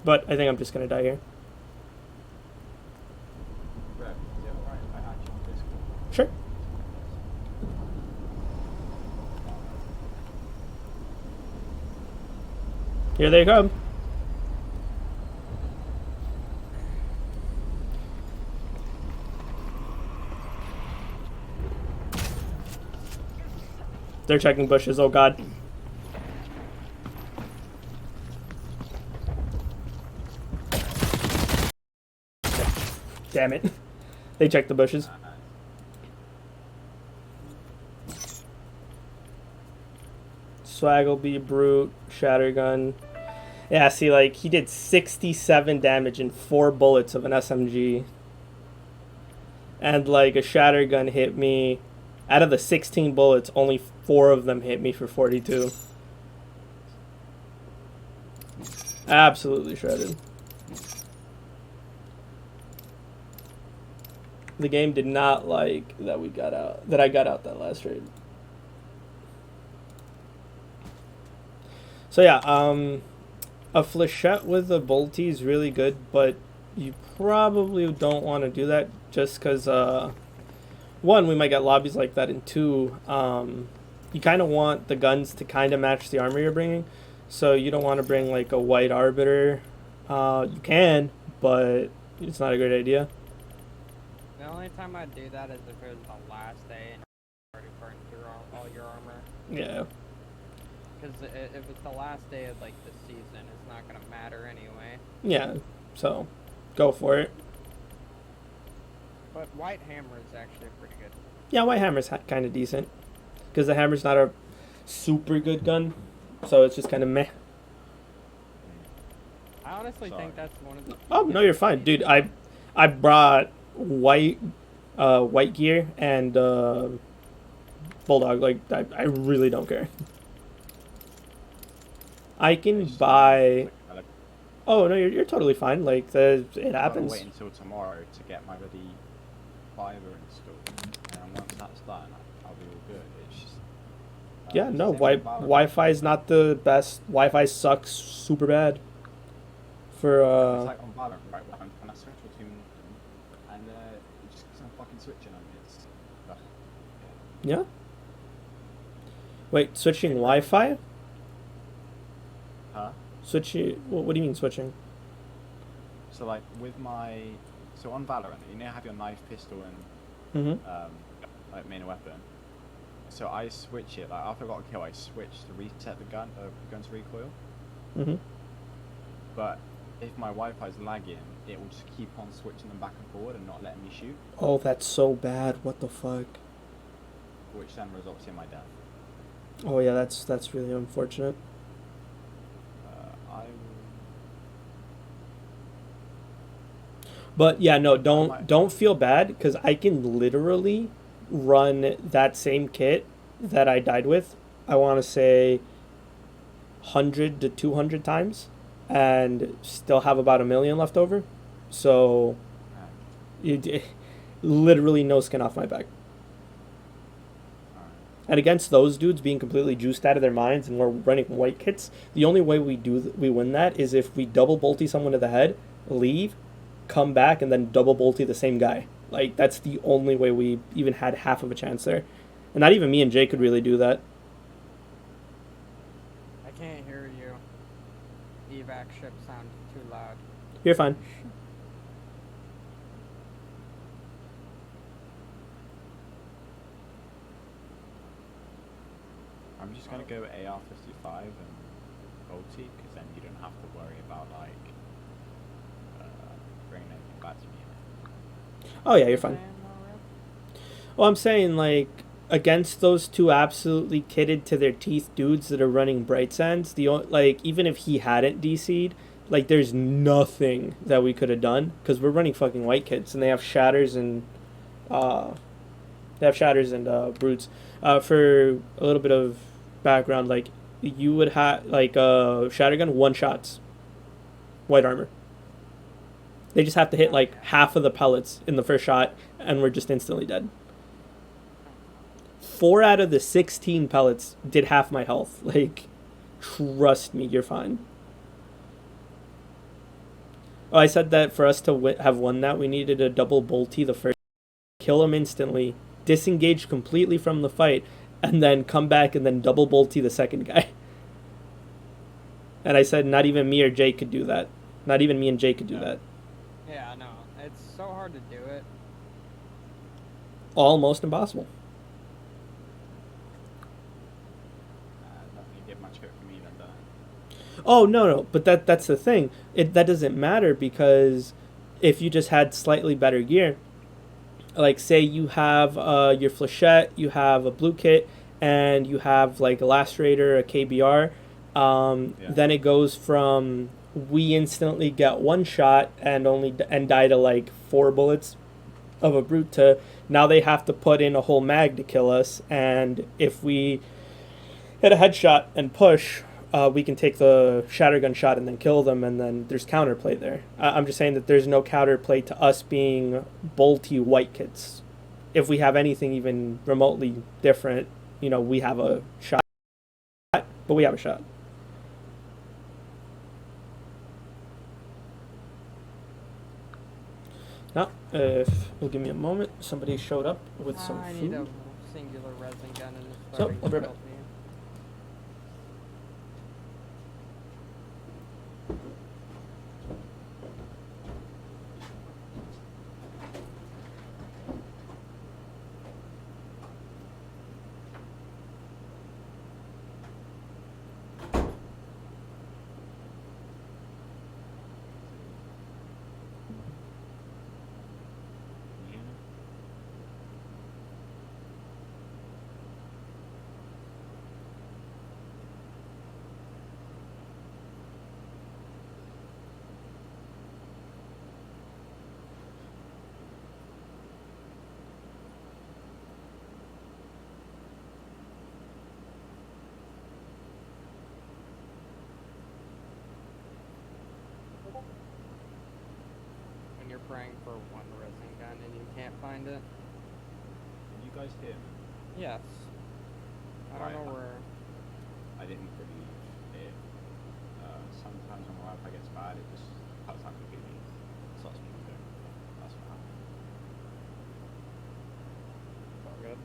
[SPEAKER 1] But I think I'm just gonna die here.
[SPEAKER 3] Bro, is it alright if I add you on Discord?
[SPEAKER 1] Sure. Here they come. They're checking bushes, oh god. Damn it. They checked the bushes. Swaggleby, Brute, Shattergun. Yeah, see, like, he did 67 damage in 4 bullets of an SMG. And, like, a Shattergun hit me. Out of the 16 bullets, only 4 of them hit me for 42. Absolutely shredded. The game did not like that I got out that last raid. So yeah, a flechette with a bolty is really good, but you probably don't want to do that just because, one, we might get lobbies like that, and two, you kind of want the guns to kind of match the armor you're bringing. So you don't want to bring like a white arbiter. You can, but it's not a great idea.
[SPEAKER 2] The only time I'd do that is if it was the last day and you're already burned through all your armor.
[SPEAKER 1] Yeah.
[SPEAKER 2] Because if it's the last day of like the season, it's not gonna matter anyway.
[SPEAKER 1] Yeah. So, go for it.
[SPEAKER 2] But White Hammer is actually pretty good.
[SPEAKER 1] Yeah, white hammer's kind of decent because the hammer's not a super good gun, so it's just kind of meh.
[SPEAKER 2] I honestly
[SPEAKER 3] Sorry.
[SPEAKER 2] think that's one of the.
[SPEAKER 1] Oh no, you're fine, dude. I brought white gear and bulldog. Like I really don't care. I can buy. Oh no, you're totally fine. Like it happens.
[SPEAKER 3] I'll wait until tomorrow to get my bloody fiber installed, and once that's done, I'll be all good. It's just,
[SPEAKER 1] Yeah, no,
[SPEAKER 3] same with Valorant.
[SPEAKER 1] Wi-Fi is not the best. Wi-Fi sucks super bad. For
[SPEAKER 3] It's like on Valorant, right? When I switch between them, and it just keeps on fucking switching on me. It's, ugh.
[SPEAKER 1] yeah. Wait, switching Wi-Fi?
[SPEAKER 3] Huh?
[SPEAKER 1] Switching? What do you mean switching?
[SPEAKER 3] So like with my, so on Valorant, you know, have your knife, pistol, and
[SPEAKER 1] Mm-hmm.
[SPEAKER 3] like main weapon. So I switch it. Like after I got a kill, I switch to reset the gun's recoil.
[SPEAKER 1] Mm-hmm.
[SPEAKER 3] But if my Wi-Fi is lagging, it will just keep on switching them back and forward and not letting me shoot,
[SPEAKER 1] Oh, that's so bad. What the fuck?
[SPEAKER 3] which then results in my death.
[SPEAKER 1] Oh yeah, that's really unfortunate.
[SPEAKER 3] I will.
[SPEAKER 1] But yeah, no,
[SPEAKER 3] I might-
[SPEAKER 1] don't feel bad because I can literally run that same kit that I died with. I want to say 100 to 200 times, and still have about 1,000,000 left over. So literally no skin off my back.
[SPEAKER 3] Alright.
[SPEAKER 1] And against those dudes being completely juiced out of their minds and we're running white kits, the only way we win that is if we double bolty someone to the head, leave, come back, and then double bolty the same guy. Like, that's the only way we even had half of a chance there. And not even me and Jay could really do that.
[SPEAKER 2] I can't hear you. Evac ship sound too loud.
[SPEAKER 1] You're fine.
[SPEAKER 3] I'm just gonna go AR-55 and ulti, because then you don't have to worry about like bringing anything back to me.
[SPEAKER 1] Oh yeah, you're fine. Well, I'm saying, like, against those two absolutely kitted to their teeth dudes that are running Bright Sands, like even if he hadn't DC'd, like there's nothing that we could have done because we're running fucking white kits and they have shatters and uh, brutes. For a little bit of background, like you would have like shattergun one shots, white armor. They just have to hit like half of the pellets in the first shot, and we're just instantly dead. 4 out of the 16 pellets did half my health. Like, trust me, you're fine. Oh, I said that for us to have won that, we needed a double bolty the first, kill him instantly, disengage completely from the fight, and then come back and then double bolty the second guy. And I said not even me or Jay could do that. Not even me and Jay could do that.
[SPEAKER 2] Yeah, no, it's so hard to do it.
[SPEAKER 1] Almost impossible.
[SPEAKER 3] Nothing did much hurt for me then, done.
[SPEAKER 1] Oh no, but that's the thing. That doesn't matter because if you just had slightly better gear, like say you have your flechette, you have a blue kit, and you have like a lacerator, a KBR, then it goes from we instantly get one shot and die to like 4 bullets of a brute to now they have to put in a whole mag to kill us, and if we hit a headshot and push, we can take the shattergun shot and then kill them, and then there's counterplay there. I'm just saying that there's no counterplay to us being bolty white kits. If we have anything even remotely different, we have a shot, but we have a shot. Now, if you'll give me a moment, somebody showed up with some
[SPEAKER 2] I
[SPEAKER 1] food.
[SPEAKER 2] need a singular resin gun and it's
[SPEAKER 1] So,
[SPEAKER 2] starting
[SPEAKER 1] I'll be
[SPEAKER 2] to
[SPEAKER 1] right back.
[SPEAKER 2] help me. When you're praying for one resin gun and you can't find it.
[SPEAKER 3] Can you guys hear me?
[SPEAKER 2] Yes. I don't
[SPEAKER 3] Right.
[SPEAKER 2] know where.
[SPEAKER 3] I didn't believe it. Sometimes when Wi-Fi gets bad, it just cuts out completely. Starts moving. That's what happened.
[SPEAKER 2] It's all good.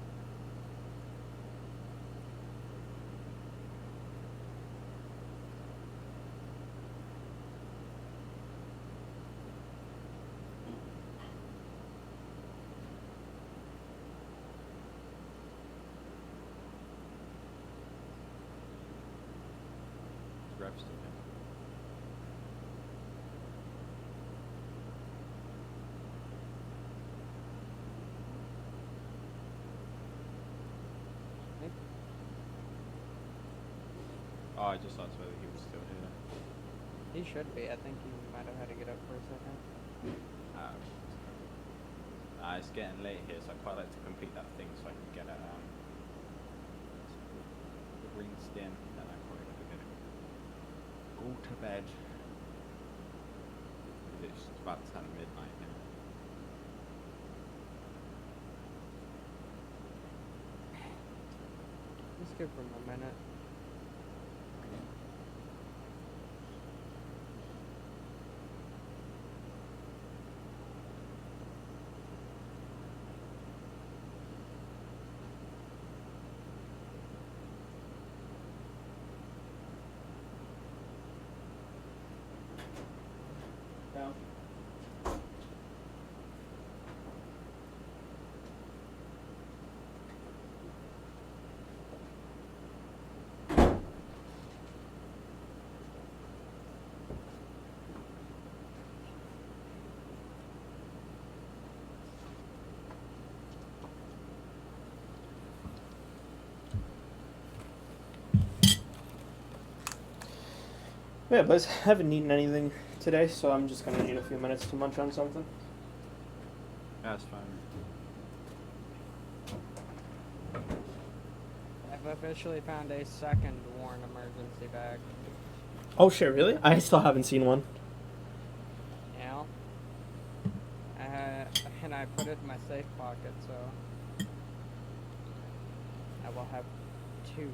[SPEAKER 3] Rev still here. Oh, I just asked whether he was still here.
[SPEAKER 2] He should be. I think he might have had to get up for a second.
[SPEAKER 3] It's getting late here, so I'd quite like to complete that thing so I can get a green stem, then I'm probably gonna go to bed. It's about to turn midnight now.
[SPEAKER 2] Let's give him a minute.
[SPEAKER 3] Down.
[SPEAKER 1] Yeah, but I haven't eaten anything today, so I'm just gonna need a few minutes to munch on something.
[SPEAKER 3] Yeah, that's fine.
[SPEAKER 2] I've officially found a second worn emergency bag.
[SPEAKER 1] Oh shit, really? I still haven't seen one.
[SPEAKER 2] Yeah. And I put it in my safe pocket, so I will have two.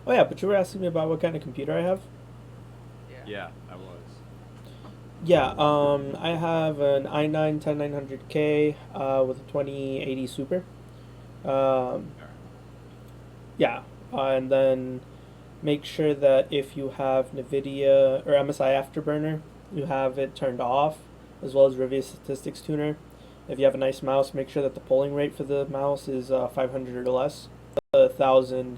[SPEAKER 1] Oh yeah, but you were asking me about what kind of computer I have.
[SPEAKER 3] Yeah, I was.
[SPEAKER 1] Yeah, I have an i9 10900K with a 2080 Super. Um, yeah, and then make sure that if you have NVIDIA or MSI Afterburner, you have it turned off, as well as Revia Statistics Tuner. If you have a nice mouse, make sure that the polling rate for the mouse is 500 or less. 1,000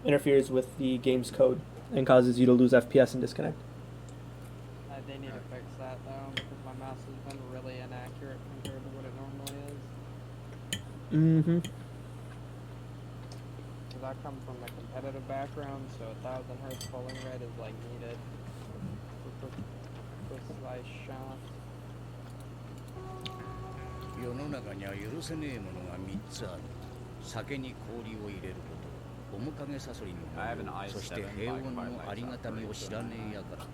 [SPEAKER 1] interferes with the game's code and causes you to lose FPS and disconnect.
[SPEAKER 2] They need to fix that though, because my mouse has been really inaccurate compared to what it normally is.
[SPEAKER 1] Mm-hmm.
[SPEAKER 2] Because I come from a competitive background, so 1,000 hertz polling rate is like needed for precise shots.
[SPEAKER 7] 世の中には許せねえものが3つある。酒に氷を入れること、面影サソリの模様、そして平穏のありがたみを知らねえやからだ。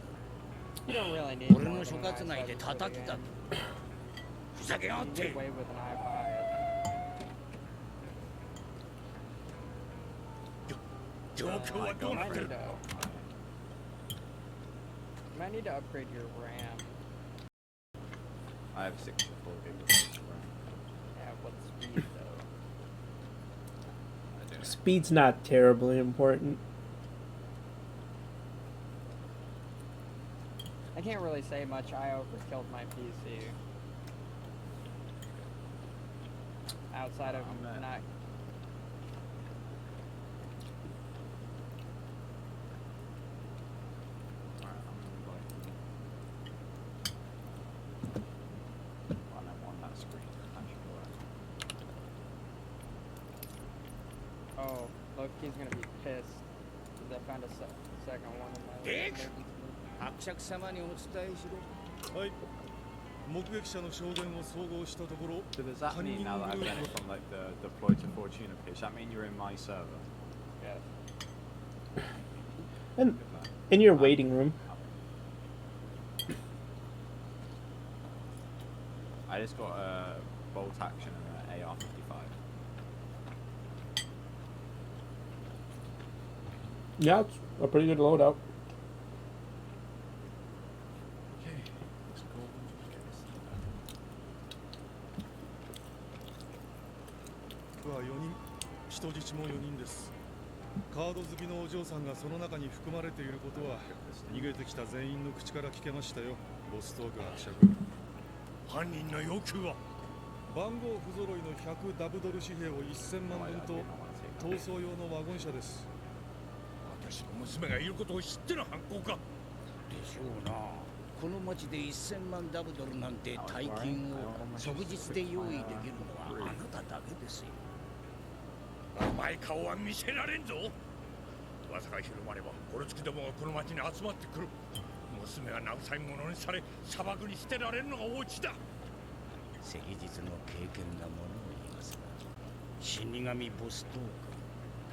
[SPEAKER 2] You don't really need
[SPEAKER 7] 俺
[SPEAKER 2] more
[SPEAKER 7] の
[SPEAKER 2] than
[SPEAKER 7] 所
[SPEAKER 2] an
[SPEAKER 7] 轄内で
[SPEAKER 2] i7
[SPEAKER 7] 叩きだ。ふざけやがっ
[SPEAKER 2] You
[SPEAKER 7] て
[SPEAKER 2] get away with an i5.
[SPEAKER 7] 状況はどう
[SPEAKER 2] You
[SPEAKER 7] なっ
[SPEAKER 2] might
[SPEAKER 7] て
[SPEAKER 2] need
[SPEAKER 7] る
[SPEAKER 2] to. You might need to upgrade your RAM.
[SPEAKER 3] I have 64 gigabytes of RAM.
[SPEAKER 2] Yeah, what speed though?
[SPEAKER 3] I do.
[SPEAKER 1] Speed's not terribly important.
[SPEAKER 2] I can't really say much. I overkilled my PC. Outside of not.
[SPEAKER 3] Alright, I'm gonna like. I'm on that screen. That should work.
[SPEAKER 2] Oh, look, he's gonna be pissed because I found a second one in my
[SPEAKER 7] Dick!
[SPEAKER 2] emergency.
[SPEAKER 7] 伯爵様にお伝えしろ。
[SPEAKER 8] はい。目撃者の証言を総合したところ、
[SPEAKER 3] So does that mean now that I've done it from like the deploy to Fortuna page, that mean you're in my server?
[SPEAKER 2] Yeah.
[SPEAKER 1] And
[SPEAKER 3] Good man.
[SPEAKER 1] in your waiting room.
[SPEAKER 3] I just got a bolt action and an AR-55.
[SPEAKER 1] Yeah, it's a pretty good loadout.
[SPEAKER 3] Okay, let's go and get this thing done.
[SPEAKER 8] は4人、人質も4人です。カード好きのお嬢さんがその中に含まれていることは逃げてきた全員の口から聞けましたよ。ボストーク伯爵。犯人の要求は番号不揃いの100ダブドル紙幣を1000万分と逃走用のワゴン車です。私の娘がいることを知っての犯行か。
[SPEAKER 7] でしょうな。この町で1000万ダブドルなんて大金を即日で用意できるのはあなただけですよ。
[SPEAKER 8] 甘い顔は見せられんぞ。噂が広まれば殺つきどもがこの町に集まってくる。娘は慰め者にされ砂漠に捨てられるのがオチだ。
[SPEAKER 7] 昔日の経験なものを言いますが、死神ボストー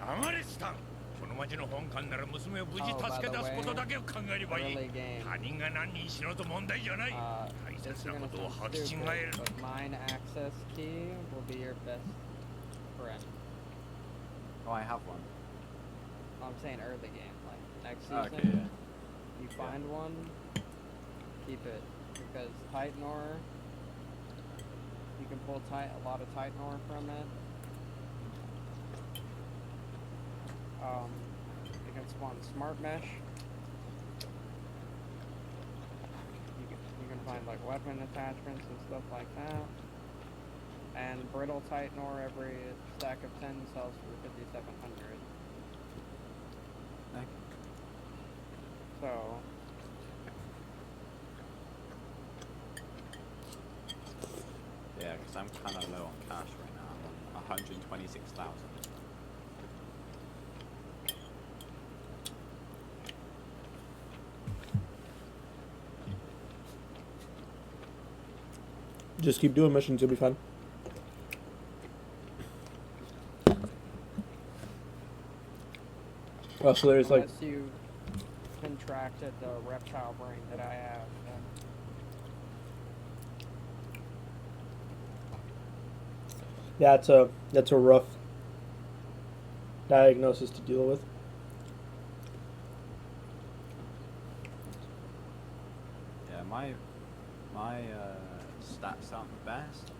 [SPEAKER 7] ク。
[SPEAKER 8] 黙れスタン。この町の本館なら娘を無事助け出すことだけを考えればいい。
[SPEAKER 2] Early game.
[SPEAKER 8] 他人が何人しろと問題じゃない。 大
[SPEAKER 2] This is
[SPEAKER 8] 切な
[SPEAKER 2] gonna
[SPEAKER 8] ことを
[SPEAKER 2] sound
[SPEAKER 8] 履き違
[SPEAKER 2] stupid,
[SPEAKER 8] える。
[SPEAKER 2] but mine access key will be your best friend.
[SPEAKER 3] Oh, I have one.
[SPEAKER 2] I'm saying early game, like next
[SPEAKER 3] Oh,
[SPEAKER 2] season.
[SPEAKER 3] okay, yeah.
[SPEAKER 2] You find one, keep it because Titan ore, you can pull a lot of Titan ore from it. You can spawn smart mesh. You can find like weapon attachments and stuff like that. And brittle Titan ore, every stack of 10 sells for 5,700.
[SPEAKER 3] Okay.
[SPEAKER 2] So
[SPEAKER 3] Yeah, because I'm kind of low on cash right now. I'm on 126,000.
[SPEAKER 1] Just keep doing missions, you'll be fine. Well, so there's like,
[SPEAKER 2] unless you contracted the reptile brain that I have, then
[SPEAKER 1] yeah, that's a rough diagnosis to deal with.
[SPEAKER 3] Yeah, my stats aren't the best.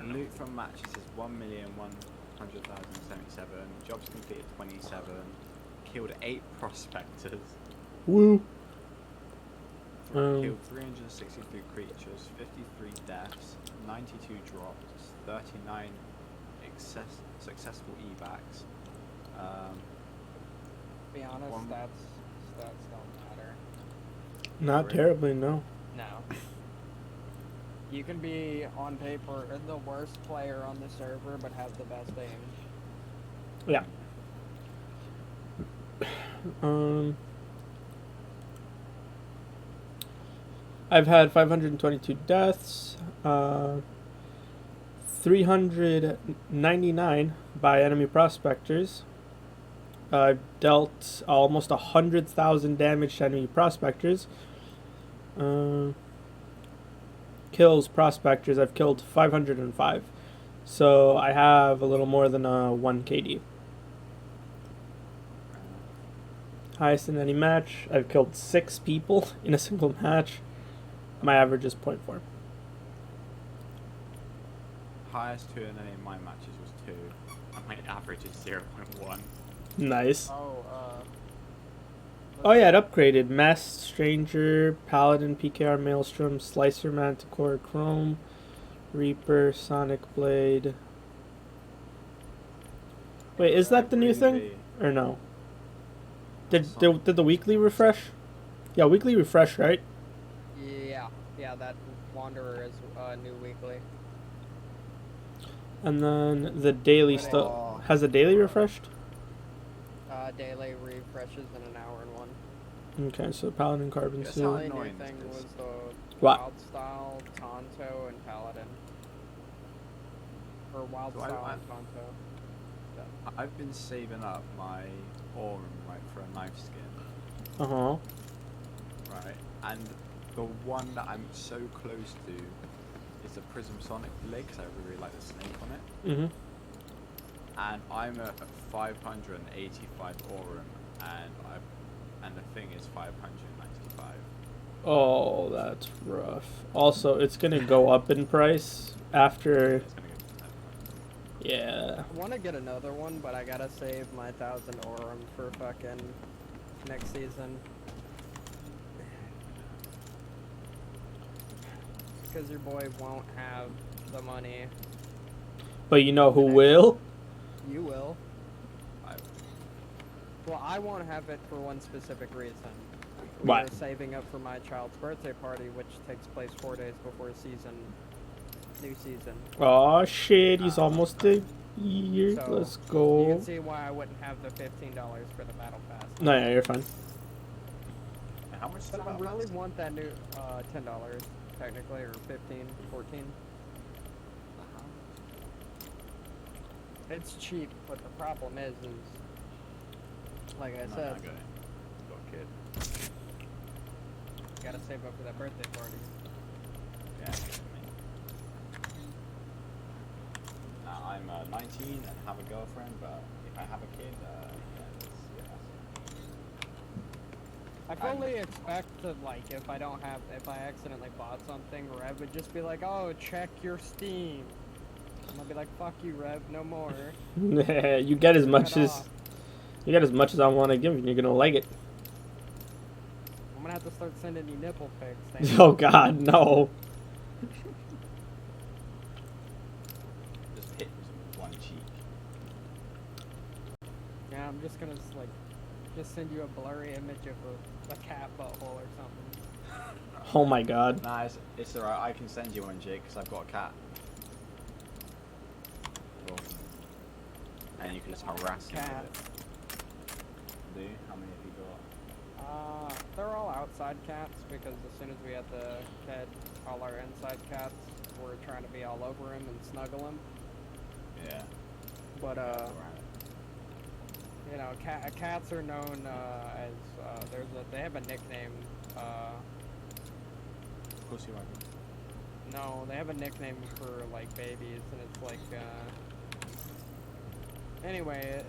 [SPEAKER 3] Loot from matches is 1,100,077. Jobs completed 27. Killed 8 prospectors.
[SPEAKER 1] Woo.
[SPEAKER 3] Killed 363 creatures, 53 deaths, 92 drops, 39 successful evacs.
[SPEAKER 2] be honest,
[SPEAKER 3] One-
[SPEAKER 2] stats don't matter.
[SPEAKER 1] Not terribly, no.
[SPEAKER 2] No. You can be on paper the worst player on the server, but have the best aim.
[SPEAKER 1] Yeah. I've had 522 deaths, 399 by enemy prospectors. I've dealt almost 100,000 damage to enemy prospectors. Kills prospectors, I've killed 505. So I have a little more than 1 KD. Highest in any match. I've killed 6 people in a single match. My average is 0.4.
[SPEAKER 3] Highest 2 in any of my matches was 2. And my average is 0.1.
[SPEAKER 1] Nice.
[SPEAKER 2] Oh,
[SPEAKER 1] Oh yeah, it upgraded. Masked Stranger, Paladin, PKR, Maelstrom, Slicer, Manticore, Chrome, Reaper, Sonic Blade. Wait, is that the new thing? Or no? Did the weekly refresh? Yeah, weekly refresh, right?
[SPEAKER 2] yeah, that Wanderer is new weekly.
[SPEAKER 1] And then the daily still has the daily refreshed?
[SPEAKER 2] Daily refreshes in an hour and 1.
[SPEAKER 1] Okay, so Paladin, Carbon
[SPEAKER 3] Yes,
[SPEAKER 2] The
[SPEAKER 1] Suit.
[SPEAKER 2] only new
[SPEAKER 3] annoying
[SPEAKER 2] thing
[SPEAKER 3] is-
[SPEAKER 2] was the
[SPEAKER 1] What?
[SPEAKER 2] Wild Style, Tonto, and Paladin. Or Wild
[SPEAKER 3] So
[SPEAKER 2] Style
[SPEAKER 3] I-
[SPEAKER 2] and Tonto.
[SPEAKER 3] I've been saving up my Aurum, right, for a knife skin,
[SPEAKER 1] Uh-huh.
[SPEAKER 3] right? And the one that I'm so close to is the Prism Sonic Blade, because I really like the snake on it.
[SPEAKER 1] Mm-hmm.
[SPEAKER 3] And I'm at 585 Aurum, and the thing is 595.
[SPEAKER 1] Oh, that's rough. Also, it's gonna go up in price after.
[SPEAKER 3] It's gonna go to 10.
[SPEAKER 1] Yeah.
[SPEAKER 2] I want to get another one, but I gotta save my 1,000 Aurum for fucking next season. Because your boy won't have the money.
[SPEAKER 1] But you know who will?
[SPEAKER 2] You will.
[SPEAKER 3] I-
[SPEAKER 2] Well, I won't have it for one specific reason.
[SPEAKER 1] What?
[SPEAKER 2] We're saving up for my child's birthday party, which takes place 4 days before new season.
[SPEAKER 1] Oh shit, he's almost a year.
[SPEAKER 2] So,
[SPEAKER 1] Let's
[SPEAKER 2] You
[SPEAKER 1] go.
[SPEAKER 2] can see why I wouldn't have the $15 for the battle pass.
[SPEAKER 1] No, yeah, you're fine.
[SPEAKER 3] How much is
[SPEAKER 2] But I
[SPEAKER 3] that?
[SPEAKER 2] really want that new $10 technically, or 15, 14. It's cheap, but the problem is like I said,
[SPEAKER 3] Got a kid.
[SPEAKER 2] you gotta save up for that birthday party.
[SPEAKER 3] Yeah. Now I'm 19 and have a girlfriend, but if I have a kid, yeah,
[SPEAKER 2] I fully expect to, like, if I accidentally bought something, Rev would just be like, oh, check your Steam. And I'll be like, fuck you, Rev, no more.
[SPEAKER 1] You get as much
[SPEAKER 2] Cut
[SPEAKER 1] as
[SPEAKER 2] off.
[SPEAKER 1] you get as much as I want to give, and you're gonna like it.
[SPEAKER 2] I'm gonna have to start sending you nipple pics.
[SPEAKER 1] Oh God, no.
[SPEAKER 3] Just hit with one cheek.
[SPEAKER 2] Yeah, I'm just gonna, like, just send you a blurry image of a cat butthole or something.
[SPEAKER 1] Oh my God.
[SPEAKER 3] Nah, it's alright. I can send you one, Jake, because I've got a cat. Cool. And you can just harass him
[SPEAKER 2] Cat.
[SPEAKER 3] with it. Do you? How many have you got?
[SPEAKER 2] They're all outside cats because as soon as we had the kid, all our inside cats were trying to be all over him and snuggle him.
[SPEAKER 3] Yeah.
[SPEAKER 2] But
[SPEAKER 3] Alright.
[SPEAKER 2] you know, cats are known as they have a nickname.
[SPEAKER 3] Pussy wagon.
[SPEAKER 2] No, they have a nickname for like babies, and it's like. Anyway,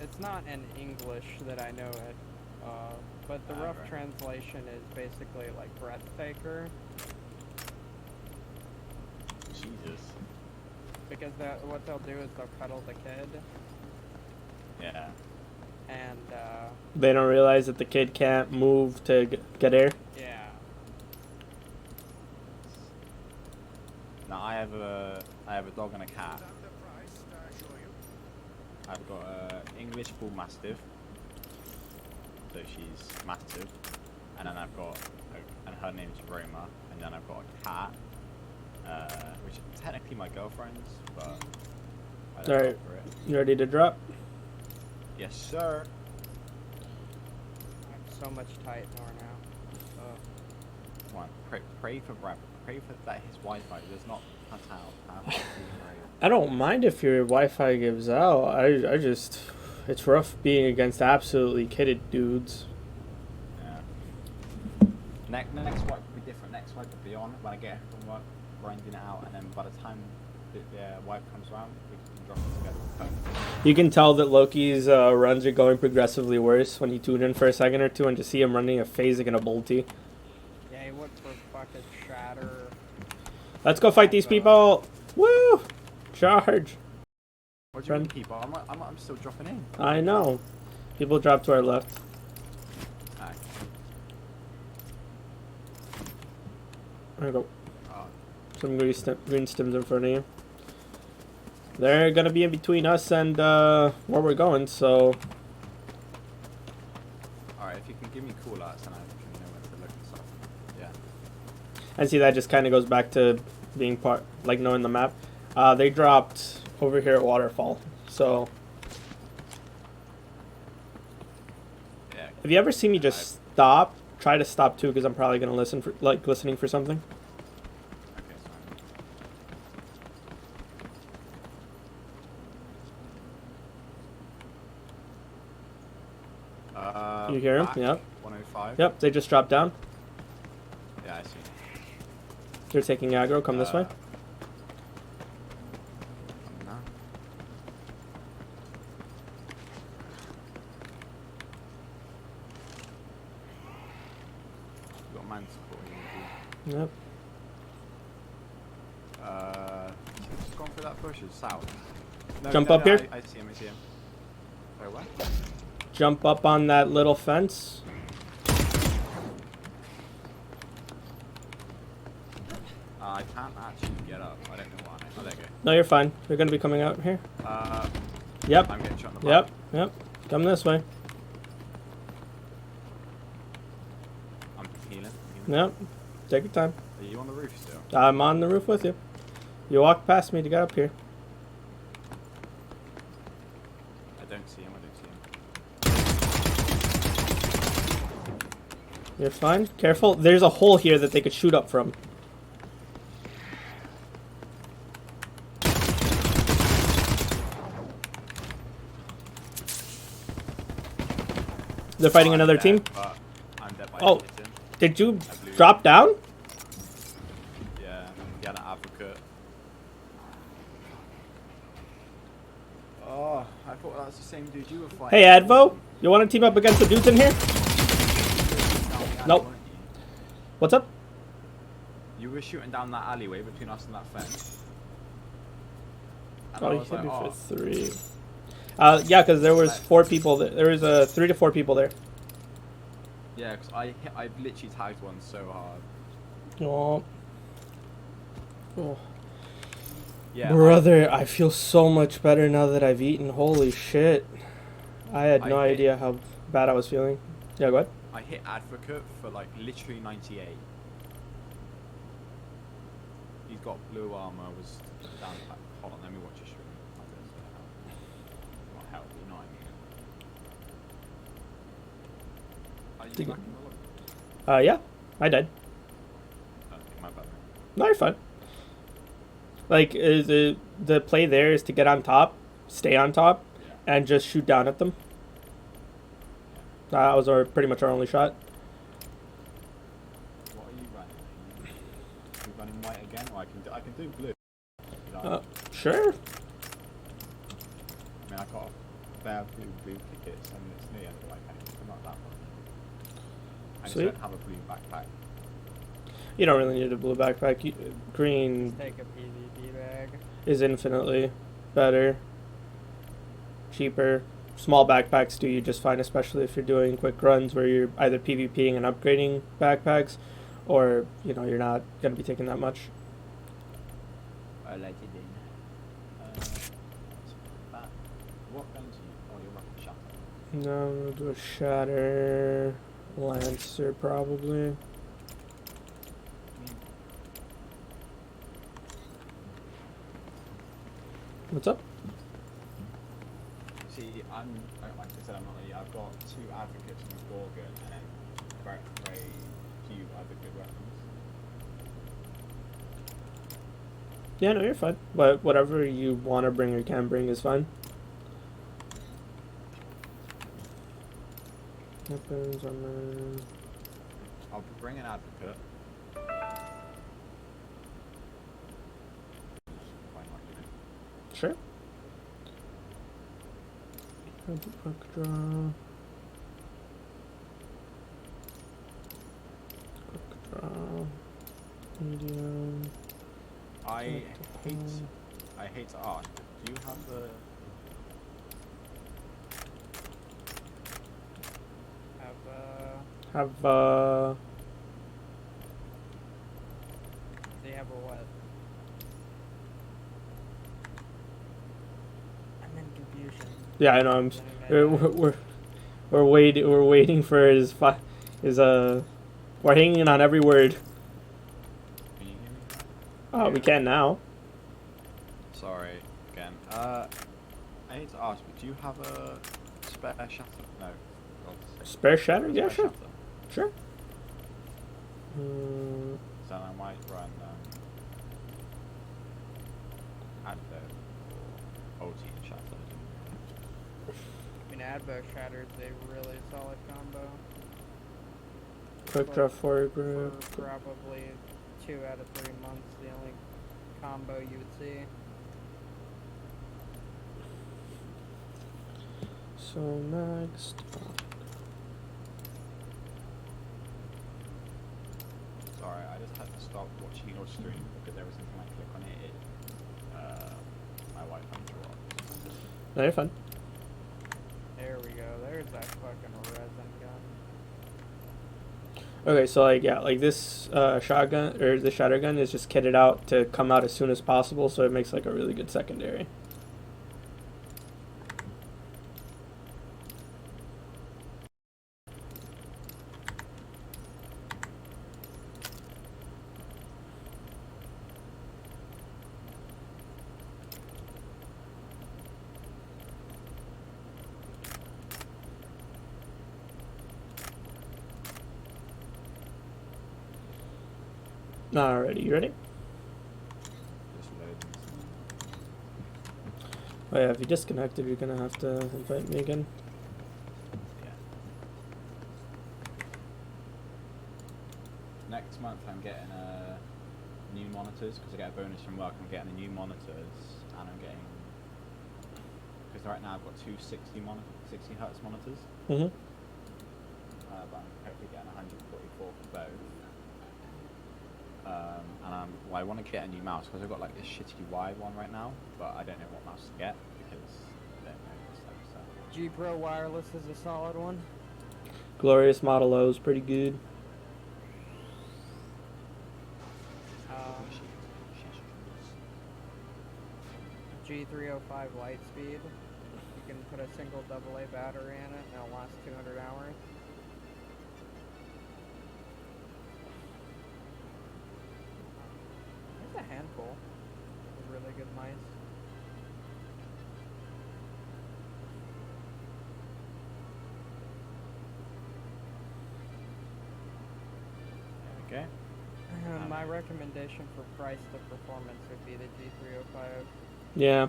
[SPEAKER 2] it's not in English that I know it, but the rough
[SPEAKER 3] Right.
[SPEAKER 2] translation is basically like breath taker,
[SPEAKER 3] Jesus.
[SPEAKER 2] because what they'll do is they'll cuddle the kid,
[SPEAKER 3] Yeah.
[SPEAKER 2] and
[SPEAKER 1] They don't realize that the kid can't move to get air.
[SPEAKER 2] yeah,
[SPEAKER 3] Now I have a dog and a cat. I've got a English Bull Mastiff, so she's massive, and then I've got and her name's Roma, and then I've got a cat, which is technically my girlfriend's, but I don't
[SPEAKER 1] Alright.
[SPEAKER 3] go for it.
[SPEAKER 1] You ready to drop?
[SPEAKER 3] Yes, sir.
[SPEAKER 2] I have so much Titanor now.
[SPEAKER 3] Come on, pray for Brad. Pray for that his Wi-Fi does not cut out.
[SPEAKER 1] I don't mind if your Wi-Fi gives out. I just, it's rough being against absolutely kitted dudes.
[SPEAKER 3] Yeah. Next wipe will be different. Next wipe will be on when I get home from work, grinding it out, and then by the time the wipe comes around, we can drop it together.
[SPEAKER 1] You can tell that Loki's runs are going progressively worse when you tune in for a second or two and just see him running a phasic and a bolty.
[SPEAKER 2] Yeah, he went for fucking shatter.
[SPEAKER 1] Let's go fight these people! Woo! Charge!
[SPEAKER 3] What do you
[SPEAKER 1] Friend.
[SPEAKER 3] mean, people? I'm still dropping in.
[SPEAKER 1] I know. People drop to our left.
[SPEAKER 3] Aye.
[SPEAKER 1] There we go.
[SPEAKER 3] Oh,
[SPEAKER 1] Some green stims in front of you. They're gonna be in between us and where we're going, so
[SPEAKER 3] alright, if you can give me call outs, then I can know where to look and stuff. Yeah.
[SPEAKER 1] and see that just kind of goes back to being part, like knowing the map. They dropped over here at Waterfall. So
[SPEAKER 3] Yeah.
[SPEAKER 1] if you ever see me just stop, try to stop too, because I'm probably gonna listening for something.
[SPEAKER 3] Okay, it's fine.
[SPEAKER 1] You hear 'em?
[SPEAKER 3] Back,
[SPEAKER 1] Yep.
[SPEAKER 3] 105.
[SPEAKER 1] Yep, they just dropped down.
[SPEAKER 3] Yeah, I see.
[SPEAKER 1] They're taking aggro. Come this way.
[SPEAKER 3] Come now. You got man supporting you.
[SPEAKER 1] Yep.
[SPEAKER 3] Just gone through that bush is south. No,
[SPEAKER 1] Jump up here?
[SPEAKER 3] I see him. Wait, what?
[SPEAKER 1] Jump up on that little fence.
[SPEAKER 3] I can't actually get up. I don't know why. Oh, there you go.
[SPEAKER 1] No, you're fine. They're gonna be coming out here. Yep.
[SPEAKER 3] I'm getting shot in the back.
[SPEAKER 1] Yep. Come this way.
[SPEAKER 3] I'm healing.
[SPEAKER 1] Yep. Take your time.
[SPEAKER 3] Are you on the roof still?
[SPEAKER 1] I'm on the roof with you. You walked past me to get up here.
[SPEAKER 3] I don't see him.
[SPEAKER 1] You're fine. Careful. There's a hole here that they could shoot up from. They're fighting
[SPEAKER 3] I'm
[SPEAKER 1] another
[SPEAKER 3] dead,
[SPEAKER 1] team.
[SPEAKER 3] but I'm dead by
[SPEAKER 1] Oh.
[SPEAKER 3] hitting.
[SPEAKER 1] Did you
[SPEAKER 3] I blew
[SPEAKER 1] drop down?
[SPEAKER 3] Yeah, get an advocate. Oh, I thought that was the same dude you were fighting.
[SPEAKER 1] Hey, Advo. You want to team up against the dudes in here? Nope.
[SPEAKER 3] weren't you?
[SPEAKER 1] What's up?
[SPEAKER 3] You were shooting down that alleyway between us and that fence. And
[SPEAKER 1] Oh,
[SPEAKER 3] I
[SPEAKER 1] you
[SPEAKER 3] was
[SPEAKER 1] hit
[SPEAKER 3] like,
[SPEAKER 1] me
[SPEAKER 3] oh,
[SPEAKER 1] for 3. Yeah, because there was 4 people. There was 3 to 4 people there.
[SPEAKER 3] yeah, because I literally tagged one so hard.
[SPEAKER 1] Oh. Oh.
[SPEAKER 3] Yeah,
[SPEAKER 1] Brother, I feel so much better now that I've eaten. Holy shit. I had no
[SPEAKER 3] I hit-
[SPEAKER 1] idea how bad I was feeling. Yeah, go ahead.
[SPEAKER 3] I hit advocate for like literally 98. He's got blue armor. Was down. Hold on, let me watch your stream. I'm gonna say help. Not help, you know what I mean. Are you back in the lobby?
[SPEAKER 1] Yeah, I died.
[SPEAKER 3] Okay, my bad.
[SPEAKER 1] No, you're fine. Like, the play there is to get on top, stay on top,
[SPEAKER 3] Yeah.
[SPEAKER 1] and just shoot down at them. That was pretty much our only shot.
[SPEAKER 3] What are you running? Are you running white again, or I can do blue. You know,
[SPEAKER 1] Sure.
[SPEAKER 3] I mean, I got a fair few blue tickets, and it's near the end of the white paint, but not that much. I just
[SPEAKER 1] Sweet.
[SPEAKER 3] don't have a blue backpack.
[SPEAKER 1] You don't really need a blue backpack. Green
[SPEAKER 2] Take a PvP bag.
[SPEAKER 1] is infinitely better, cheaper. Small backpacks do you just fine, especially if you're doing quick runs where you're either PvPing and upgrading backpacks, or you're not going to be taking that much.
[SPEAKER 3] I like it in. What gun do you? Oh, you're rocking Shatter.
[SPEAKER 1] No, we'll do a Shatter Lancer probably. What's up?
[SPEAKER 3] See, like I said, I'm not really. I've got 2 advocates and a Gorgon, and then very few other good weapons.
[SPEAKER 1] Yeah, no, you're fine. But whatever you want to bring or can bring is fine. Weapons, armor.
[SPEAKER 3] I'll bring an advocate. Why not, you know?
[SPEAKER 1] Sure. Quick draw. Quick draw. Medium.
[SPEAKER 3] I hate to ask, but do you have the?
[SPEAKER 1] Have
[SPEAKER 2] They have a what? I'm in confusion.
[SPEAKER 1] Yeah, I know. We're waiting for his we're hanging on every word.
[SPEAKER 3] Can you hear me?
[SPEAKER 1] Oh, we can now.
[SPEAKER 3] Sorry, again. I hate to ask, but do you have a spare shatter? No.
[SPEAKER 1] Spare Shatter? Yeah,
[SPEAKER 3] Spare
[SPEAKER 1] sure.
[SPEAKER 3] shatter.
[SPEAKER 1] Sure.
[SPEAKER 3] So I might run advert or OT and shatter.
[SPEAKER 2] I mean, Advo Shatter's a really solid combo.
[SPEAKER 1] Quick draw forward group.
[SPEAKER 2] For probably 2 out of 3 months, the only combo you would see.
[SPEAKER 1] So next.
[SPEAKER 3] Sorry, I just had to stop watching your stream because every time I click on it, my Wi-Fi drops.
[SPEAKER 1] No, you're fine.
[SPEAKER 2] There we go. There's that fucking resin gun.
[SPEAKER 1] Okay, so like this shotgun or the shatter gun is just kitted out to come out as soon as possible, so it makes like a really good secondary. Alrighty, you ready?
[SPEAKER 3] Just loading.
[SPEAKER 1] Oh yeah, if you disconnected, you're gonna have to invite me again.
[SPEAKER 3] Yeah. Next month I'm getting new monitors because I get a bonus from work. I'm getting the new monitors and I'm getting because right now I've got two 60 Hz monitors.
[SPEAKER 1] Mhm.
[SPEAKER 3] but I'm hopefully getting 144 for both. And I want to get a new mouse because I've got like this shitty wired one right now, but I don't know what mouse to get because I don't know this stuff. So.
[SPEAKER 2] G Pro Wireless is a solid one.
[SPEAKER 1] Glorious Model O is pretty good.
[SPEAKER 2] G305 Lightspeed. You can put a single AA battery in it and it'll last 200 hours. There's a handful of really good mice.
[SPEAKER 3] Okay.
[SPEAKER 2] My recommendation for price to performance would be the G305.
[SPEAKER 1] Yeah,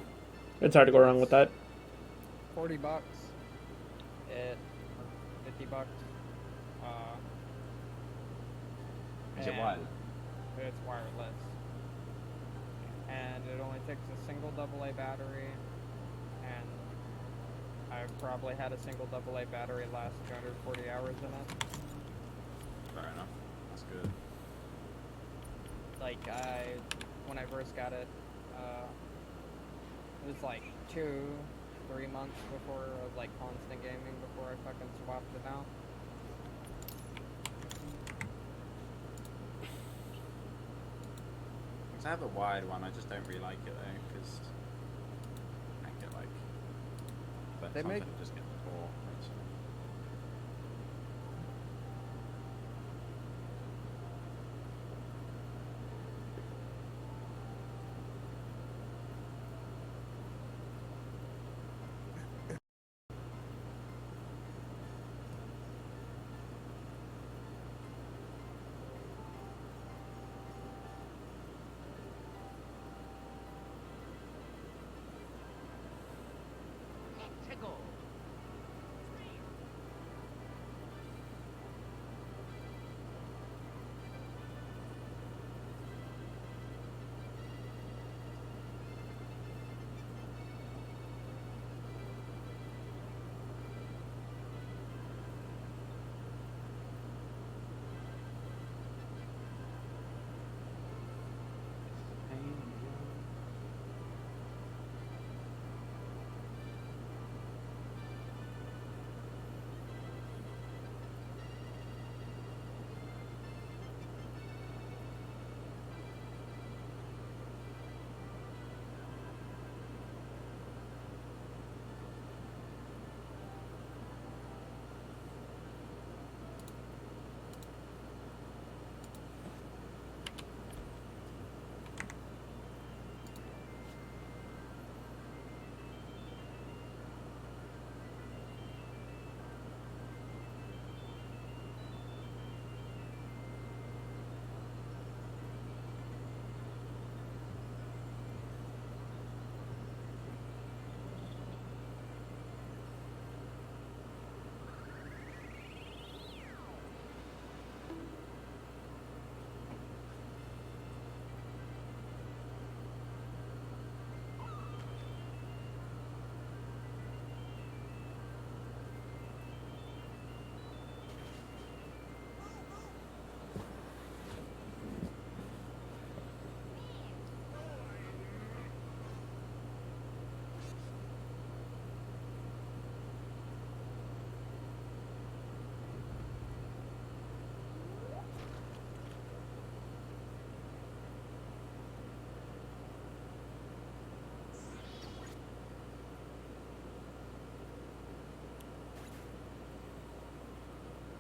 [SPEAKER 1] it's hard to go wrong with that.
[SPEAKER 2] $40. It $50.
[SPEAKER 3] Is it
[SPEAKER 2] and
[SPEAKER 3] wireless?
[SPEAKER 2] It's wireless, and it only takes a single AA battery, and I've probably had a single AA battery last 240 hours in it.
[SPEAKER 3] Fair enough. That's good.
[SPEAKER 2] Like when I first got it, it was like 2-3 months before of like constant gaming before I fucking swapped it out.
[SPEAKER 3] Because I have a wired one, I just don't really like it though, because I get like, but
[SPEAKER 2] They
[SPEAKER 3] sometimes
[SPEAKER 2] make-
[SPEAKER 3] it just gets poor.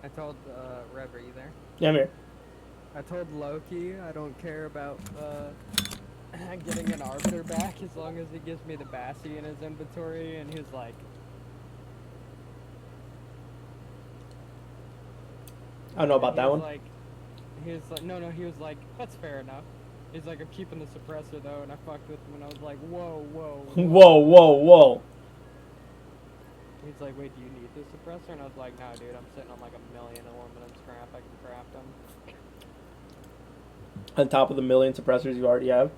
[SPEAKER 2] I told Rev, are you there?
[SPEAKER 1] Yeah, I'm here.
[SPEAKER 2] I told Loki I don't care about getting an arbiter back as long as he gives me the Bassie in his inventory, and he was like,
[SPEAKER 1] I don't know about that one.
[SPEAKER 2] He was like, no, he was like, that's fair enough. He's like, I'm keeping the suppressor though, and I fucked with him, and I was like, whoa.
[SPEAKER 1] Whoa.
[SPEAKER 2] He's like, wait, do you need the suppressor? And I was like, no, dude, I'm sitting on like 1 million aluminum scrap. I can craft them.
[SPEAKER 1] On top of the 1 million suppressors you already have.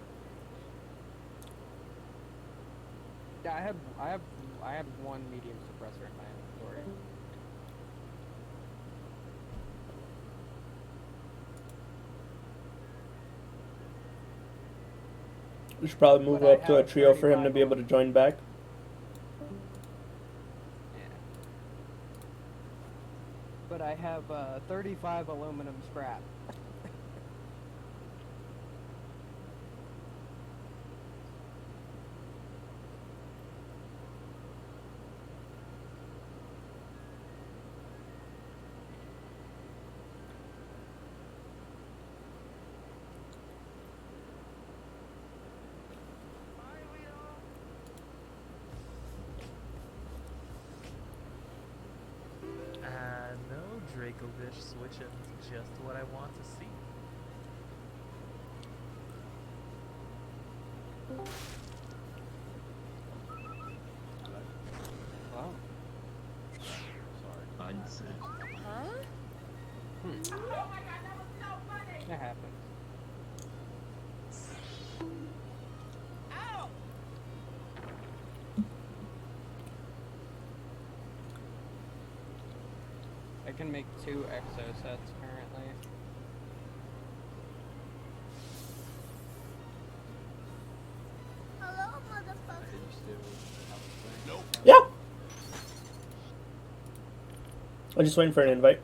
[SPEAKER 2] Yeah, I have one medium suppressor in my inventory.
[SPEAKER 1] We should probably move
[SPEAKER 2] But I
[SPEAKER 1] up to a
[SPEAKER 2] have
[SPEAKER 1] trio for him to
[SPEAKER 2] 35
[SPEAKER 1] be able to join back.
[SPEAKER 2] Yeah. But I have 35 aluminum scrap.
[SPEAKER 9] No, Dracovish switching just what I want to see.
[SPEAKER 2] Wow.
[SPEAKER 3] Sorry.
[SPEAKER 2] That happens. I can make 2 exo sets currently.
[SPEAKER 6] Hello, motherfucker.
[SPEAKER 3] Did you still have a thing?
[SPEAKER 1] Yeah. I'm just waiting for an invite.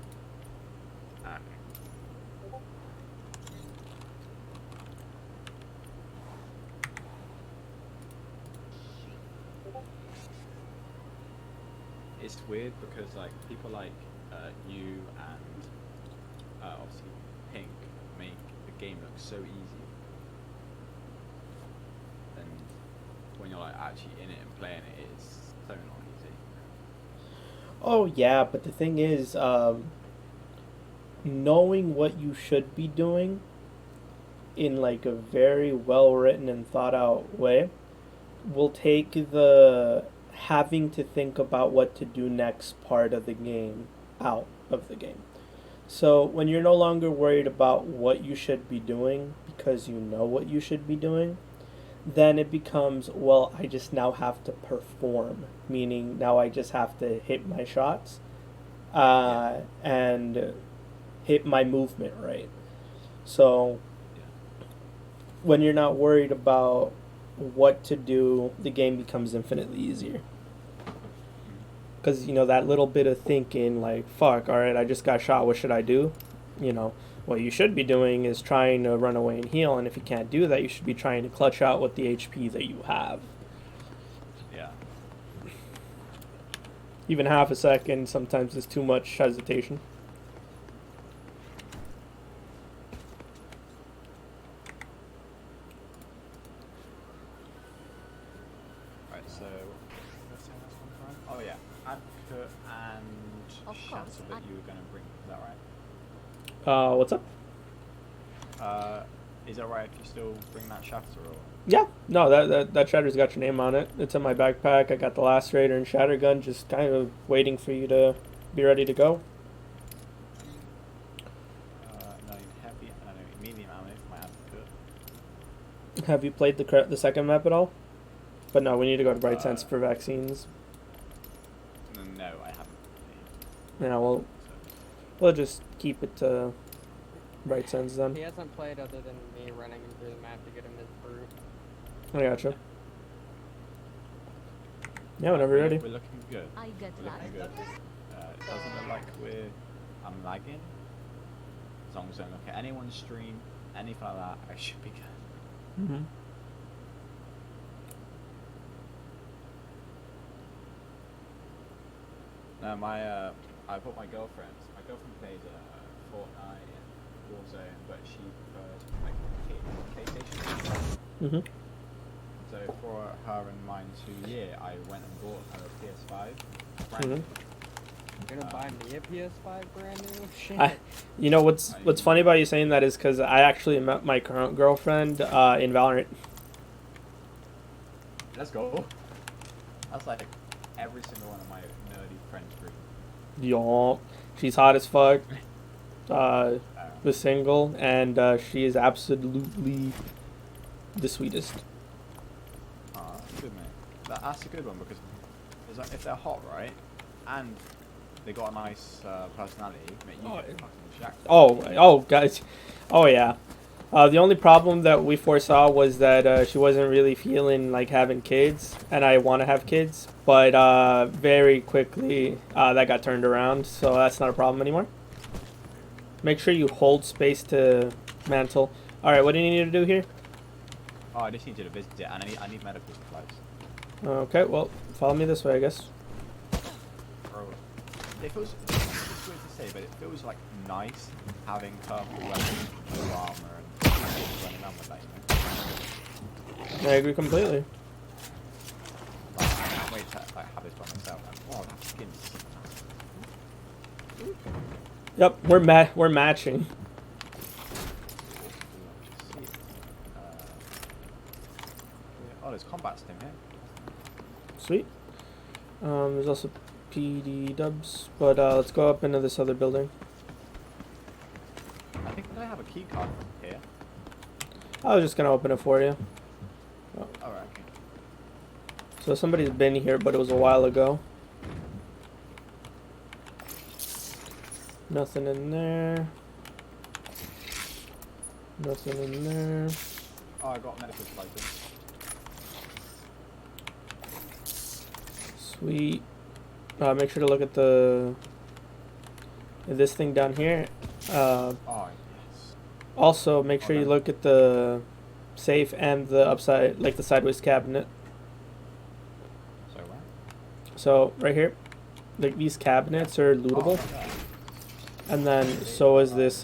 [SPEAKER 3] It's weird because like people like you and obviously Pink make the game look so easy, and when you're like actually in it and playing it, it's so not easy.
[SPEAKER 1] Oh yeah, but the thing is, knowing what you should be doing in like a very well written and thought out way will take the having to think about what to do next part of the game out of the game. So when you're no longer worried about what you should be doing because you know what you should be doing, then it becomes, well, I just now have to perform, meaning now I just have to hit my shots and hit my movement right. So when you're not worried about what to do, the game becomes infinitely easier. Because, you know, that little bit of thinking, like, fuck, alright, I just got shot, what should I do? You know, what you should be doing is trying to run away and heal, and if you can't do that, you should be trying to clutch out with the HP that you have.
[SPEAKER 3] Yeah.
[SPEAKER 1] Even half a second sometimes is too much hesitation.
[SPEAKER 3] Right. So let's say that's one time. Oh yeah, Advocate and
[SPEAKER 6] Of course,
[SPEAKER 3] Shatter that you were going to bring. Is that right?
[SPEAKER 1] What's up?
[SPEAKER 3] Is it right if you still bring that Shatter or?
[SPEAKER 1] Yeah, no, that Shatter's got your name on it. It's in my backpack. I got the Lacerator and Shatter Gun, just kind of waiting for you to be ready to go.
[SPEAKER 3] No, heavy and I know medium ammo for my Advocate.
[SPEAKER 1] Have you played the second map at all? But no, we need to go to Bright Sense for vaccines.
[SPEAKER 3] No, I haven't.
[SPEAKER 1] Yeah, we'll just keep it to Bright Sense then.
[SPEAKER 2] He hasn't played other than me running him through the map to get him his brew.
[SPEAKER 1] I gotcha. Yeah, whenever you're ready.
[SPEAKER 3] We're looking good.
[SPEAKER 6] I get
[SPEAKER 3] We're looking good. It doesn't look like I'm lagging. As long as I don't look at anyone's stream, anything like that, I should be good.
[SPEAKER 1] Mm-hmm.
[SPEAKER 3] No, I put my girlfriend. My girlfriend plays Fortnite and Warzone, but she prefers like PlayStation.
[SPEAKER 1] Mm-hmm.
[SPEAKER 3] So for her and mine 2 year, I went and bought her a PS5. Brand
[SPEAKER 1] Mm-hmm.
[SPEAKER 3] new.
[SPEAKER 2] You're gonna buy me a PS5 brand new? Shit.
[SPEAKER 1] You know what's funny about you saying that is because I actually met my current girlfriend in Valorant.
[SPEAKER 3] Let's go. That's like every single one of my nerdy friends group.
[SPEAKER 1] Yo, she's hot as fuck. The single, and she is absolutely the sweetest.
[SPEAKER 3] That's good, mate. That's a good one because it's like, if they're hot, right, and they got a nice personality, mate, you get fucking jacked up.
[SPEAKER 1] Oh, guys. Oh, yeah. The only problem that we foresaw was that she wasn't really feeling like having kids, and I want to have kids, but very quickly that got turned around, so that's not a problem anymore. Make sure you hold space to mantle. Alright, what do you need to do here?
[SPEAKER 3] Oh, I just need you to visit it, and I need medical supplies.
[SPEAKER 1] Okay, well, follow me this way, I guess.
[SPEAKER 3] Bro, it feels, it's weird to say, but it feels like nice having purple weapons, no armor, and running around with that, you know?
[SPEAKER 1] I agree completely.
[SPEAKER 3] Like, I can't wait to like, have this by myself. And, oh, that skin's so nice.
[SPEAKER 1] Yep, we're matching.
[SPEAKER 3] Oh, there's combat stim here.
[SPEAKER 1] Sweet. There's also PD dubs, but let's go up into this other building.
[SPEAKER 3] I think I have a key card here.
[SPEAKER 1] I was just gonna open it for you. Oh.
[SPEAKER 3] Alright, okay.
[SPEAKER 1] So somebody's been here, but it was a while ago. Nothing in there. Nothing in there.
[SPEAKER 3] Oh, I got medical supplies in.
[SPEAKER 1] Sweet. Make sure to look at this thing down here.
[SPEAKER 3] Oh, yes.
[SPEAKER 1] Also, make sure you look at the safe and the upside, like the sideways cabinet.
[SPEAKER 3] So where?
[SPEAKER 1] So right here, like these cabinets are lootable, and then so is this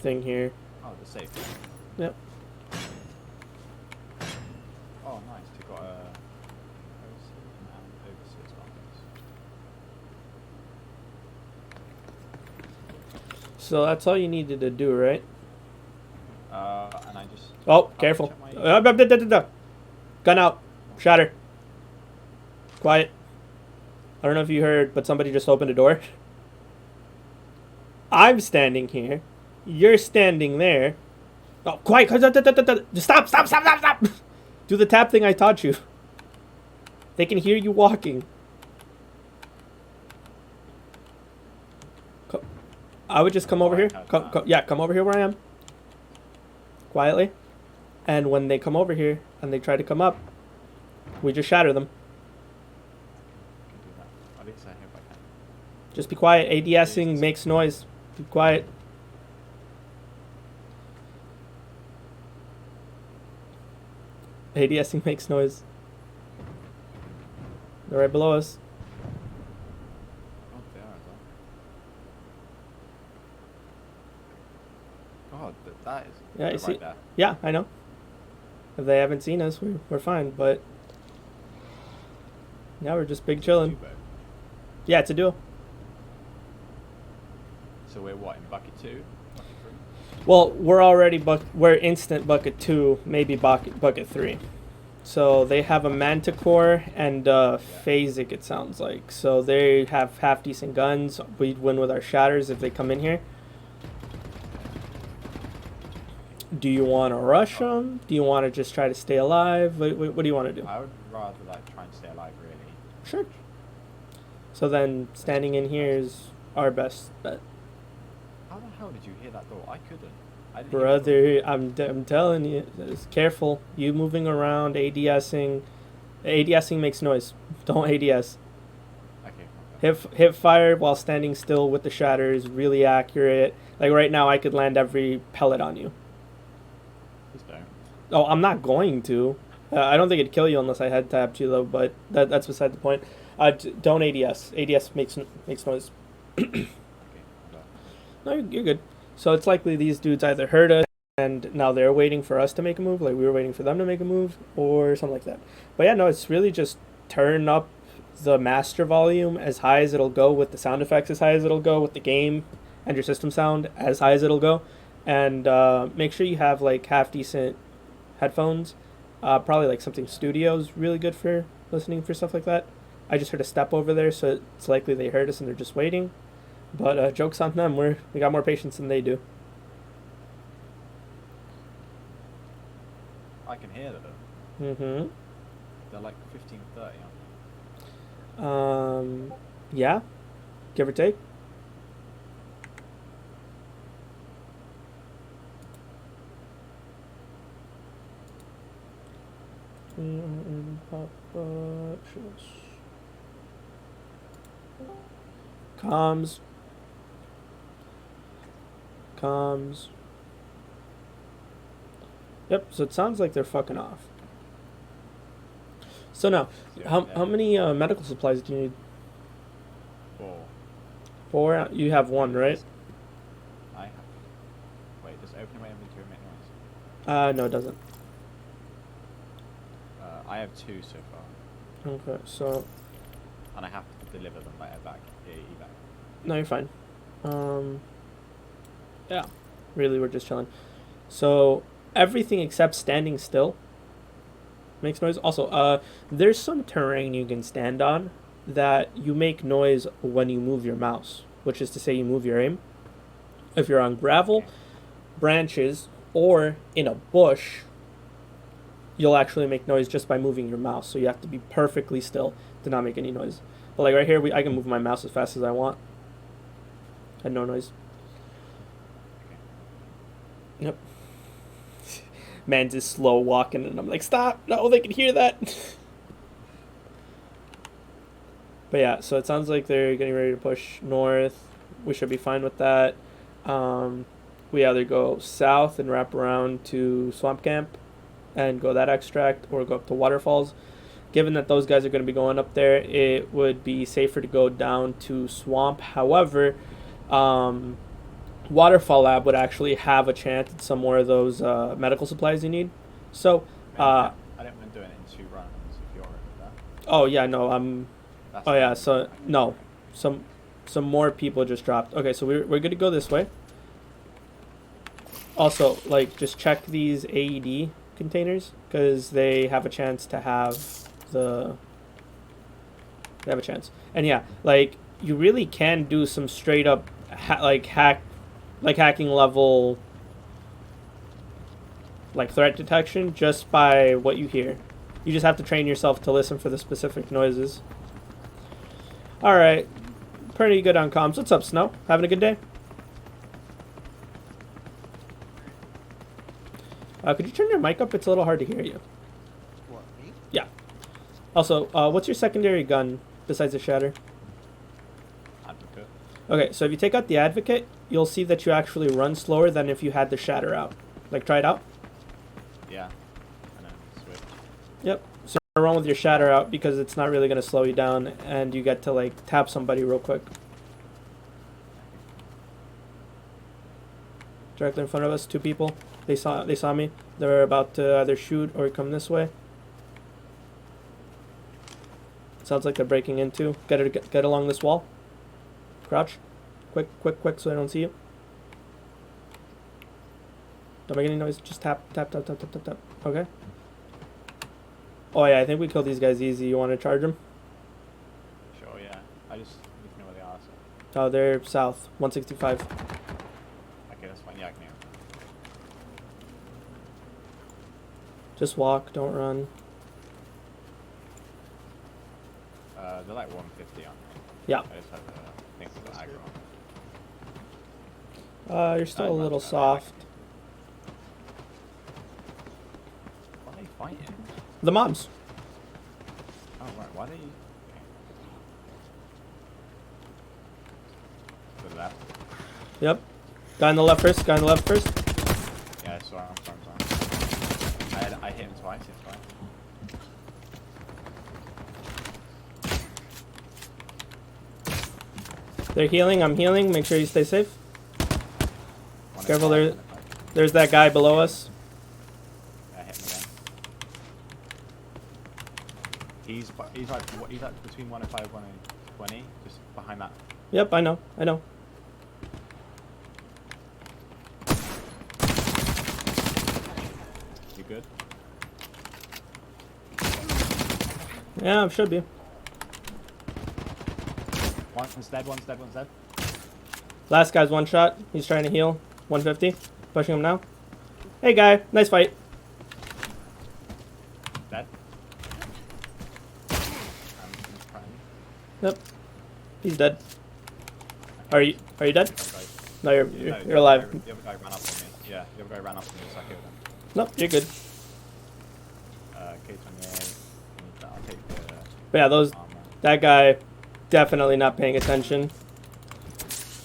[SPEAKER 1] thing here.
[SPEAKER 3] Oh, the safe.
[SPEAKER 1] Yep.
[SPEAKER 3] Oh, nice. You got a overseas and overseas office.
[SPEAKER 1] So that's all you needed to do, right?
[SPEAKER 3] And I just.
[SPEAKER 1] Oh, careful! Gun out! Shatter! Quiet. I don't know if you heard, but somebody just opened a door. I'm standing here. You're standing there. Oh, quiet! Just stop! Stop! Stop! Stop! Stop! Do the tap thing I taught you. They can hear you walking. I would just come over here. Come over here where I am. Quietly. And when they come over here and they try to come up, we just shatter them.
[SPEAKER 3] At least I hope I can.
[SPEAKER 1] Just be quiet. ADSing makes noise. Be quiet. ADSing makes noise. They're right below us.
[SPEAKER 3] Oh, they are as well. God, that is.
[SPEAKER 1] Yeah, you
[SPEAKER 3] right
[SPEAKER 1] see.
[SPEAKER 3] there.
[SPEAKER 1] Yeah, I know. If they haven't seen us, we're fine. But now we're just big chilling. Yeah, it's a duo.
[SPEAKER 3] So we're what, in bucket 2? Bucket 3?
[SPEAKER 1] Well, we're already we're instant bucket 2, maybe bucket 3. So they have a Manticore and Phasic, it sounds like. So they have half decent guns. We'd win with our shatters if they come in here. Do you want to rush them? Do you want to just try to stay alive? What do you want to do?
[SPEAKER 3] I would rather like try and stay alive, really.
[SPEAKER 1] Sure. So then standing in here is our best bet.
[SPEAKER 3] How the hell did you hear that door? I couldn't. I didn't
[SPEAKER 1] Brother, I'm telling you, just careful. You moving around, ADSing. ADSing makes noise. Don't ADS.
[SPEAKER 3] Okay.
[SPEAKER 1] Hip fire while standing still with the shatter is really accurate. Like right now, I could land every pellet on you.
[SPEAKER 3] Please don't.
[SPEAKER 1] Oh, I'm not going to. I don't think it'd kill you unless I head tapped you though. But that's beside the point. Don't ADS. ADS makes noise.
[SPEAKER 3] Okay.
[SPEAKER 1] No, you're good. So it's likely these dudes either heard us and now they're waiting for us to make a move, like we were waiting for them to make a move, or something like that. But yeah, no, it's really just turn up the master volume as high as it'll go, with the sound effects as high as it'll go, with the game and your system sound as high as it'll go, and make sure you have like half decent headphones. Probably like something studio's really good for listening for stuff like that. I just heard a step over there, so it's likely they heard us and they're just waiting. But joke's on them. We got more patience than they do.
[SPEAKER 3] I can hear them.
[SPEAKER 1] Mm-hmm.
[SPEAKER 3] They're like 15:30, aren't they?
[SPEAKER 1] Yeah, give or take. We are in Papa. Comms. Comms. Yep, so it sounds like they're fucking off. So now, how many medical supplies do you need?
[SPEAKER 3] 4.
[SPEAKER 1] 4? You have 1, right?
[SPEAKER 3] I have. Wait, does opening my inventory make noise?
[SPEAKER 1] No, it doesn't.
[SPEAKER 3] I have 2 so far.
[SPEAKER 1] Okay, so...
[SPEAKER 3] And I have to deliver them by evac. Evac.
[SPEAKER 1] No, you're fine. Yeah. Really, we're just chilling. So, everything except standing still makes noise. Also, there's some terrain you can stand on that you make noise when you move your mouse, which is to say you move your aim. If you're on gravel, branches, or in a bush, you'll actually make noise just by moving your mouse. So you have to be perfectly still to not make any noise. But like right here, I can move my mouse as fast as I want. And no noise. Yep. Man's is slow walking, and I'm like, stop! No, they can hear that. But yeah, so it sounds like they're getting ready to push north. We should be fine with that. We either go south and wrap around to Swamp Camp and go that extract, or go up to Waterfalls. Given that those guys are going to be going up there, it would be safer to go down to Swamp. However, Waterfall Lab would actually have a chance at some more of those medical supplies you need. So,
[SPEAKER 3] I don't mind doing it in 2 runs if you're alright with that.
[SPEAKER 1] Oh yeah, no,
[SPEAKER 3] That's
[SPEAKER 1] oh yeah,
[SPEAKER 3] fine.
[SPEAKER 1] so no, some more people just dropped. Okay, so we're good to go this way. Also, like, just check these AED containers because they have a chance to have the. They have a chance, and yeah, like you really can do some straight up hacking level like threat detection just by what you hear. You just have to train yourself to listen for the specific noises. Alright. Pretty good on comms. What's up, Snow? Having a good day? Could you turn your mic up? It's a little hard to hear you.
[SPEAKER 10] What, me?
[SPEAKER 1] Yeah. Also, what's your secondary gun besides the Shatter?
[SPEAKER 3] Advocate.
[SPEAKER 1] Okay, so if you take out the Advocate, you'll see that you actually run slower than if you had the Shatter out. Like, try it out.
[SPEAKER 3] Yeah. And then switch.
[SPEAKER 1] Yep. So run with your Shatter out because it's not really going to slow you down and you get to, like, tap somebody real quick. Directly in front of us, 2 people. They saw me. They're about to either shoot or come this way. Sounds like they're breaking into. Get along this wall. Crouch. Quick, so I don't see you. Don't make any noise. Just tap. Okay. Oh yeah, I think we killed these guys easy. You want to charge them?
[SPEAKER 3] Sure, yeah. I just need to know where they are. So.
[SPEAKER 1] Oh, they're south. 165.
[SPEAKER 3] Okay, that's fine. Yeah, I can hear them.
[SPEAKER 1] Just walk. Don't run.
[SPEAKER 3] They're like 150 on.
[SPEAKER 1] Yeah.
[SPEAKER 3] I just have to think of the aggro on.
[SPEAKER 1] You're still a little soft.
[SPEAKER 3] What are they fighting?
[SPEAKER 1] The mobs.
[SPEAKER 3] Oh, right. Why are they... Okay. To the left?
[SPEAKER 1] Yep. Guy on the left first.
[SPEAKER 3] Yeah, I saw him. I hit him twice, it's fine.
[SPEAKER 1] They're healing. I'm healing. Make sure you stay safe. Careful, there's that guy below us.
[SPEAKER 3] Yeah, hit him again. He's like between 105 and 120, just behind that.
[SPEAKER 1] Yep, I know.
[SPEAKER 3] You good?
[SPEAKER 1] Yeah, should be.
[SPEAKER 3] One's dead.
[SPEAKER 1] Last guy's one shot. He's trying to heal. 150. Pushing him now. Hey, guy. Nice fight.
[SPEAKER 3] Dead.
[SPEAKER 1] Yep. He's dead.
[SPEAKER 3] Okay.
[SPEAKER 1] Are you dead?
[SPEAKER 3] Okay.
[SPEAKER 1] No,
[SPEAKER 3] No,
[SPEAKER 1] you're alive.
[SPEAKER 3] The other guy ran up to me. Yeah, the other guy ran up to me, so I killed him.
[SPEAKER 1] Nope, you're good.
[SPEAKER 3] K28. I'll take the
[SPEAKER 1] But yeah,
[SPEAKER 3] armor.
[SPEAKER 1] that guy definitely not paying attention.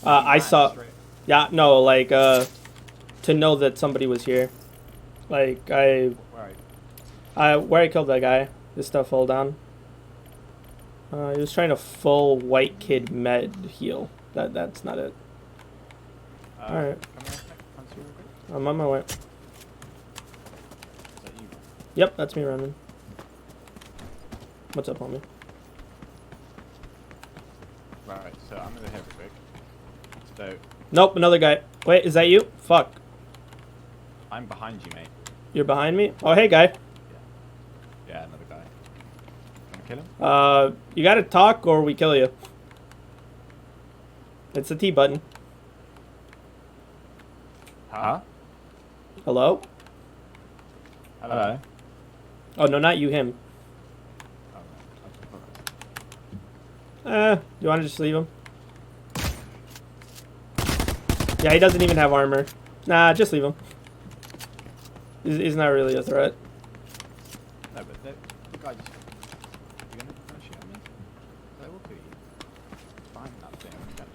[SPEAKER 1] I saw, yeah, no, like, to know that somebody was here. Like,
[SPEAKER 3] Right.
[SPEAKER 1] where I killed that guy, this stuff fell down. He was trying to full white kid med heal. That's not it. Alright. I'm on my way.
[SPEAKER 3] Is that you?
[SPEAKER 1] Yep, that's me running. What's up, homie?
[SPEAKER 3] Right, so I'm gonna head real quick. So,
[SPEAKER 1] Nope, another guy. Wait, is that you? Fuck.
[SPEAKER 3] I'm behind you, mate.
[SPEAKER 1] You're behind me? Oh, hey, guy.
[SPEAKER 3] Yeah, another guy. Wanna kill him?
[SPEAKER 1] You gotta talk or we kill you. It's the T button.
[SPEAKER 3] Huh?
[SPEAKER 1] Hello?
[SPEAKER 3] Hello?
[SPEAKER 1] Oh, no, not you, him. You wanna just leave him? Yeah, he doesn't even have armor. Nah, just leave him. He's not really a threat.
[SPEAKER 3] No, but the guy just... You gonna shoot at me? They will kill you. It's fine, that thing. I'm gonna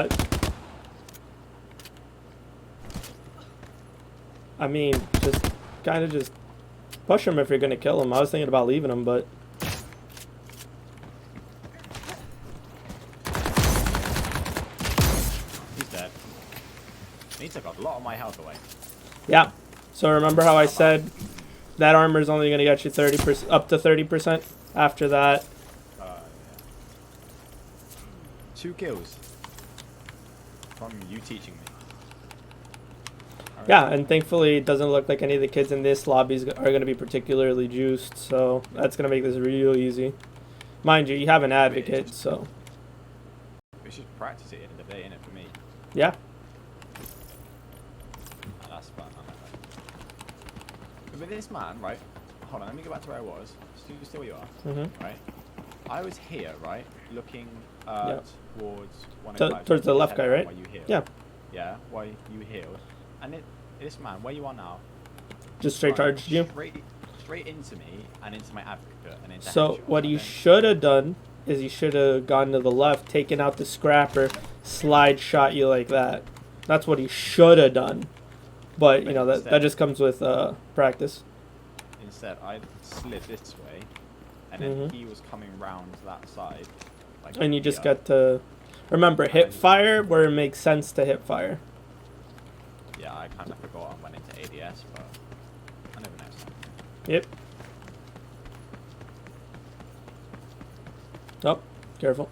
[SPEAKER 3] shoot.
[SPEAKER 1] I mean, just kind of just push him if you're gonna kill him. I was thinking about leaving him, but
[SPEAKER 3] He's dead. He took a lot of my health away.
[SPEAKER 1] yeah. So remember how I said that armor is only gonna get you 30%, up to 30%. After that,
[SPEAKER 3] Yeah. 2 kills. From you teaching me. Alright.
[SPEAKER 1] yeah, and thankfully it doesn't look like any of the kids in this lobby are gonna be particularly juiced. So that's gonna make this real easy. Mind you, you have an advocate, so
[SPEAKER 3] We should practice it at the end of the day, innit, for me.
[SPEAKER 1] yeah.
[SPEAKER 3] Oh, that's fun, I like that. But this man, right? Hold on, let me go back to where I was. Still where you are, right? I was here, right? Looking towards one of
[SPEAKER 1] Towards the left guy, right?
[SPEAKER 3] Where you healed.
[SPEAKER 1] Yeah.
[SPEAKER 3] Yeah, why you healed. And this man, where you are now,
[SPEAKER 1] Just straight charged you.
[SPEAKER 3] straight into me and into my advocate and into
[SPEAKER 1] So
[SPEAKER 3] headshots,
[SPEAKER 1] what
[SPEAKER 3] I
[SPEAKER 1] you
[SPEAKER 3] think.
[SPEAKER 1] should have done is you should have gone to the left, taken out the scrapper, slide shot you like that. That's what he should have done. But you know that just comes with practice.
[SPEAKER 3] Instead, I slid this way, and then he was coming round that side. Like
[SPEAKER 1] And you just
[SPEAKER 3] here.
[SPEAKER 1] got to remember hip fire where it makes sense to hip fire.
[SPEAKER 3] Yeah, I kind of forgot and went into ADS, but I never know.
[SPEAKER 1] Yep. Oh, careful.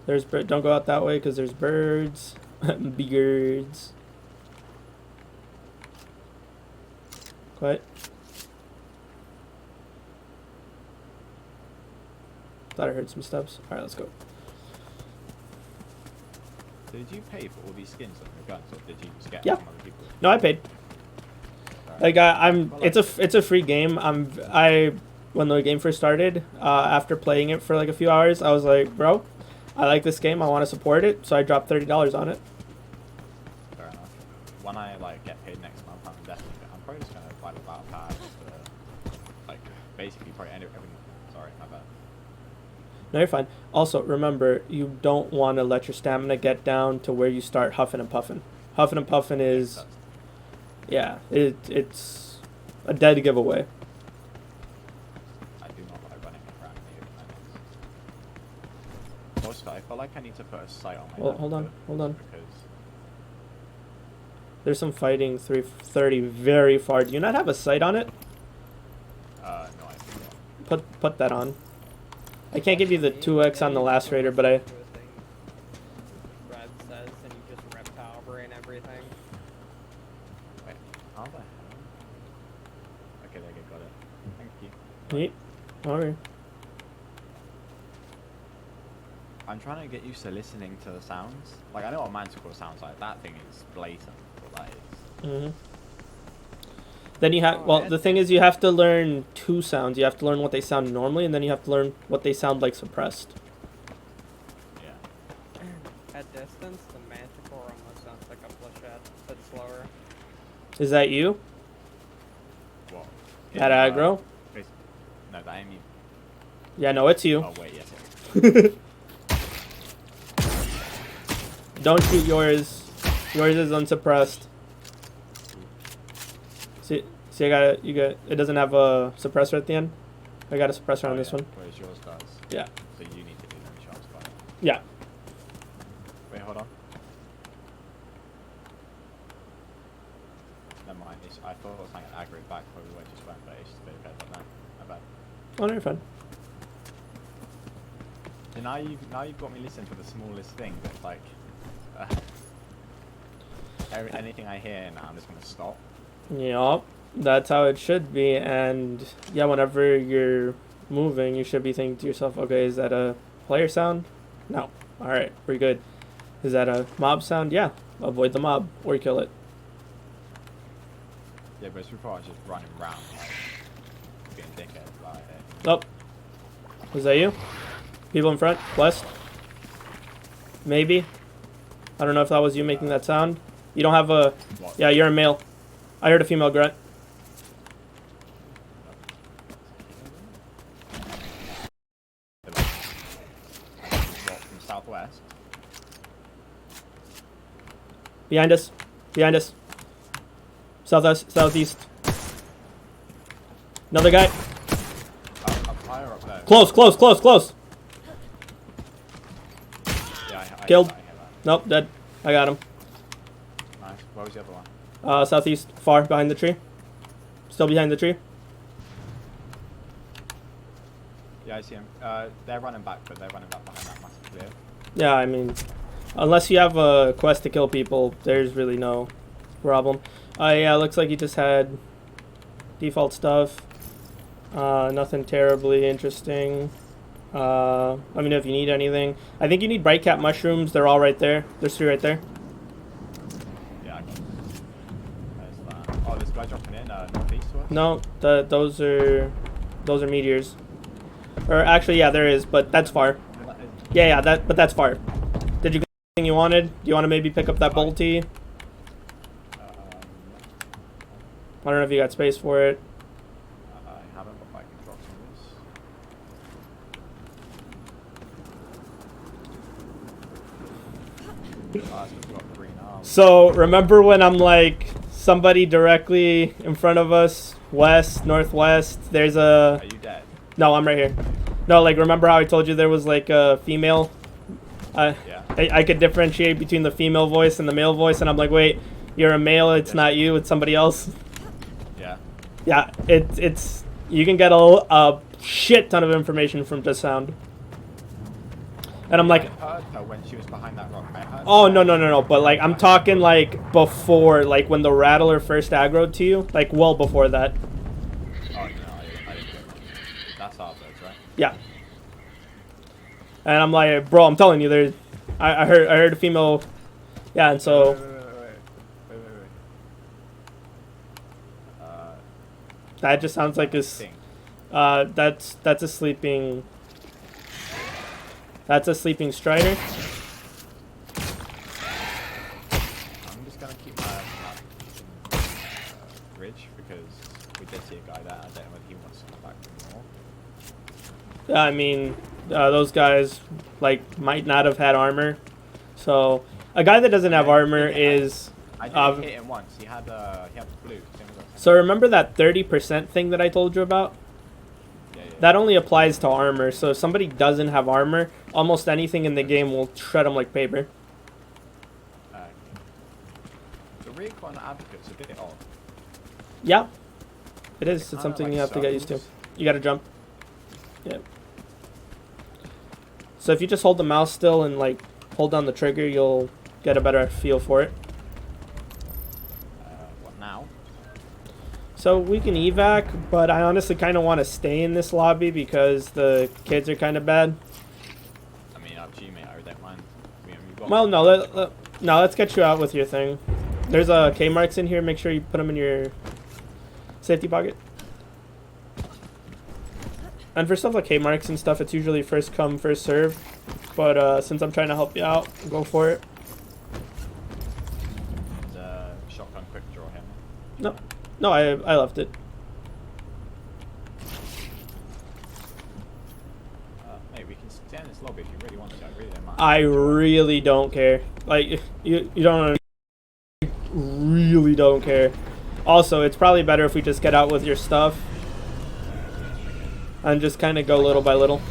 [SPEAKER 1] There's don't go out that way because there's birds. Birds. Quiet. Thought I heard some steps. Alright, let's go.
[SPEAKER 3] So did you pay for all these skins on your guns, or did you just get
[SPEAKER 1] Yeah.
[SPEAKER 3] from other people?
[SPEAKER 1] No, I paid.
[SPEAKER 3] Alright.
[SPEAKER 1] Like it's a free game. When the game first started, after playing it for like a few hours, I was like, bro, I like this game. I want to support it, so I dropped $30 on it.
[SPEAKER 3] Fair enough. When I like get paid next month, I'm probably just gonna buy the battle pass for like basically probably everything. Sorry, my bad.
[SPEAKER 1] No, you're fine. Also, remember, you don't want to let your stamina get down to where you start huffing and puffing. Huffing and puffing is, yeah, it's a dead giveaway.
[SPEAKER 3] I do not like running around here. Also, I feel like I need to put a sight on my
[SPEAKER 1] Well, hold on,
[SPEAKER 3] advocate,
[SPEAKER 1] hold on.
[SPEAKER 3] because
[SPEAKER 1] There's some fighting 330 very far. Do you not have a sight on it?
[SPEAKER 3] no, I forgot.
[SPEAKER 1] Put that on. I can't give you the 2x on the last raider, but I...
[SPEAKER 2] Brad says, and you just reptile brain everything.
[SPEAKER 3] Wait, how the hell? Okay, there you go, got it. Thank you.
[SPEAKER 1] Yeet. Alright.
[SPEAKER 3] I'm trying to get used to listening to the sounds. Like, I know what Manticore sounds like. That thing is blatant. What that is.
[SPEAKER 1] Mm-hmm. Then you have, well, the thing is you have to learn 2 sounds. You have to learn what they sound normally, and then you have to learn what they sound like suppressed.
[SPEAKER 3] Yeah.
[SPEAKER 2] At distance, the Manticore almost sounds like a flechette, but slower.
[SPEAKER 1] Is that you?
[SPEAKER 3] What?
[SPEAKER 1] At aggro?
[SPEAKER 3] No, that ain't me.
[SPEAKER 1] Yeah, no, it's you.
[SPEAKER 3] Oh wait, yes. It
[SPEAKER 1] Don't shoot yours. Yours is unsuppressed. See, I got it. It doesn't have a suppressor at the end. I got a suppressor on this one.
[SPEAKER 3] Whereas yours does.
[SPEAKER 1] Yeah.
[SPEAKER 3] So you need to do no shots by it.
[SPEAKER 1] Yeah.
[SPEAKER 3] Wait, hold on. Never mind. I thought it was like aggro back where we were just went, but it's just a bit better than that. My bad.
[SPEAKER 1] Oh, no, you're fine.
[SPEAKER 3] So now you've got me listening to the smallest thing, but like anything I hear now, I'm just gonna stop.
[SPEAKER 1] Yup. That's how it should be. And yeah, whenever you're moving, you should be thinking to yourself, okay, is that a player sound? No. All right, we're good. Is that a mob sound? Yeah. Avoid the mob or kill it.
[SPEAKER 3] Yeah, but so far I was just running around like being dickhead. Like,
[SPEAKER 1] Oh. Was that you? People in front? West? Maybe? I don't know if that was you making that sound. You don't have a...
[SPEAKER 3] what?
[SPEAKER 1] Yeah, you're a male. I heard a female grunt.
[SPEAKER 3] From southwest.
[SPEAKER 1] Behind us. Behind us. Southwest. Southeast. Another guy.
[SPEAKER 3] Up higher up there.
[SPEAKER 1] Close, close, close, close.
[SPEAKER 3] Yeah, I
[SPEAKER 1] Killed.
[SPEAKER 3] I hear that.
[SPEAKER 1] Nope, dead. I got him.
[SPEAKER 3] Nice. What was the other one?
[SPEAKER 1] Southeast. Far behind the tree. Still behind the tree.
[SPEAKER 3] Yeah, I see him. They're running back, but they're running back behind that massive clear.
[SPEAKER 1] Yeah, I mean, unless you have a quest to kill people, there's really no problem. Yeah, looks like you just had default stuff. Nothing terribly interesting. Let me know if you need anything. I think you need bright cap mushrooms. They're all right there. There's 3 right there.
[SPEAKER 3] Yeah, I got it. There's that. Oh, there's a guy dropping in northeast to us?
[SPEAKER 1] No, those are meteors. Or actually, yeah, there is, but that's far. Yeah, but that's far. Did you get anything you wanted? Do you want to maybe pick up that bolty? I don't know if you got space for it.
[SPEAKER 3] I haven't, but I can drop some of this. That's just got green arms.
[SPEAKER 1] So remember when I'm like somebody directly in front of us, west, northwest? There's a.
[SPEAKER 3] Are you dead?
[SPEAKER 1] No, I'm right here. No, like remember how I told you there was like a female?
[SPEAKER 3] Yeah.
[SPEAKER 1] I could differentiate between the female voice and the male voice, and I'm like, wait, you're a male. It's not you. It's somebody else.
[SPEAKER 3] Yeah.
[SPEAKER 1] Yeah, it's you can get a shit ton of information from just sound. And I'm like,
[SPEAKER 3] I heard her when she was behind that rock. I heard
[SPEAKER 1] oh
[SPEAKER 3] her.
[SPEAKER 1] no, but like I'm talking like before, like when the rattler first aggroed to you, like well before that.
[SPEAKER 3] Oh no, I didn't get that. That's our birds, right?
[SPEAKER 1] Yeah. And I'm like, bro, I'm telling you, there's I heard a female. Yeah, and so
[SPEAKER 3] Wait.
[SPEAKER 1] that just sounds like this.
[SPEAKER 3] Thing.
[SPEAKER 1] That's a sleeping. That's a sleeping strider.
[SPEAKER 3] I'm just gonna keep my eyes on that bridge because we did see a guy there. I don't know whether he wants to come back for more.
[SPEAKER 1] Yeah, I mean, those guys like might not have had armor. So a guy that doesn't have armor is.
[SPEAKER 3] I did hit him once. He had blue. Same as us.
[SPEAKER 1] So remember that 30% thing that I told you about?
[SPEAKER 3] Yeah.
[SPEAKER 1] That only applies to armor. So if somebody doesn't have armor, almost anything in the game will shred them like paper.
[SPEAKER 3] The recon advocate's a bit odd.
[SPEAKER 1] Yeah, it is. It's
[SPEAKER 3] Kinda
[SPEAKER 1] something
[SPEAKER 3] like
[SPEAKER 1] you have to get used to.
[SPEAKER 3] circles.
[SPEAKER 1] You gotta jump. Yeah. So if you just hold the mouse still and like hold down the trigger, you'll get a better feel for it.
[SPEAKER 3] What now?
[SPEAKER 1] So we can evac, but I honestly kind of want to stay in this lobby because the kids are kind of bad.
[SPEAKER 3] I mean, up to you, mate. I don't mind. You've got
[SPEAKER 1] Well, no, let's get you out with your thing. There's K marks in here. Make sure you put them in your safety pocket. And for stuff like K marks and stuff, it's usually first come, first serve. But since I'm trying to help you out, go for it.
[SPEAKER 3] shotgun quick draw him.
[SPEAKER 1] No, I left it.
[SPEAKER 3] get in this lobby if you really want to. I really don't mind.
[SPEAKER 1] I really don't care. Like, you don't really don't care. Also, it's probably better if we just get out with your stuff and just kind of go little by little.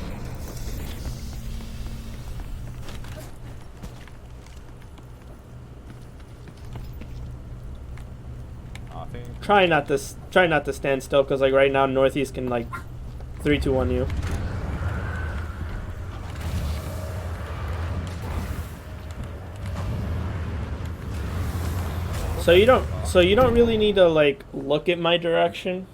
[SPEAKER 1] Try not to stand still, because like right now Northeast can like 3, 2, 1 you. So you don't really need to like look at my direction,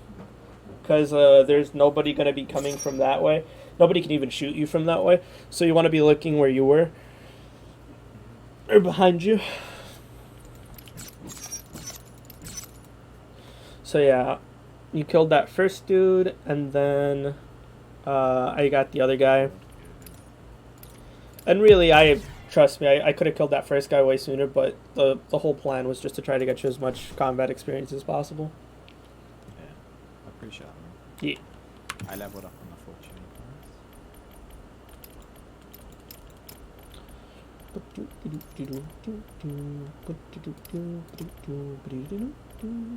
[SPEAKER 1] because there's nobody gonna be coming from that way. Nobody can even shoot you from that way. So you want to be looking where you were or behind you. So yeah, you killed that first dude, and then I got the other guy. And really, trust me, I could have killed that first guy way sooner, but the whole plan was just to try to get you as much combat experience as possible.
[SPEAKER 3] Yeah, I appreciate that, man.
[SPEAKER 1] Yeah.
[SPEAKER 3] I leveled up on the fortune.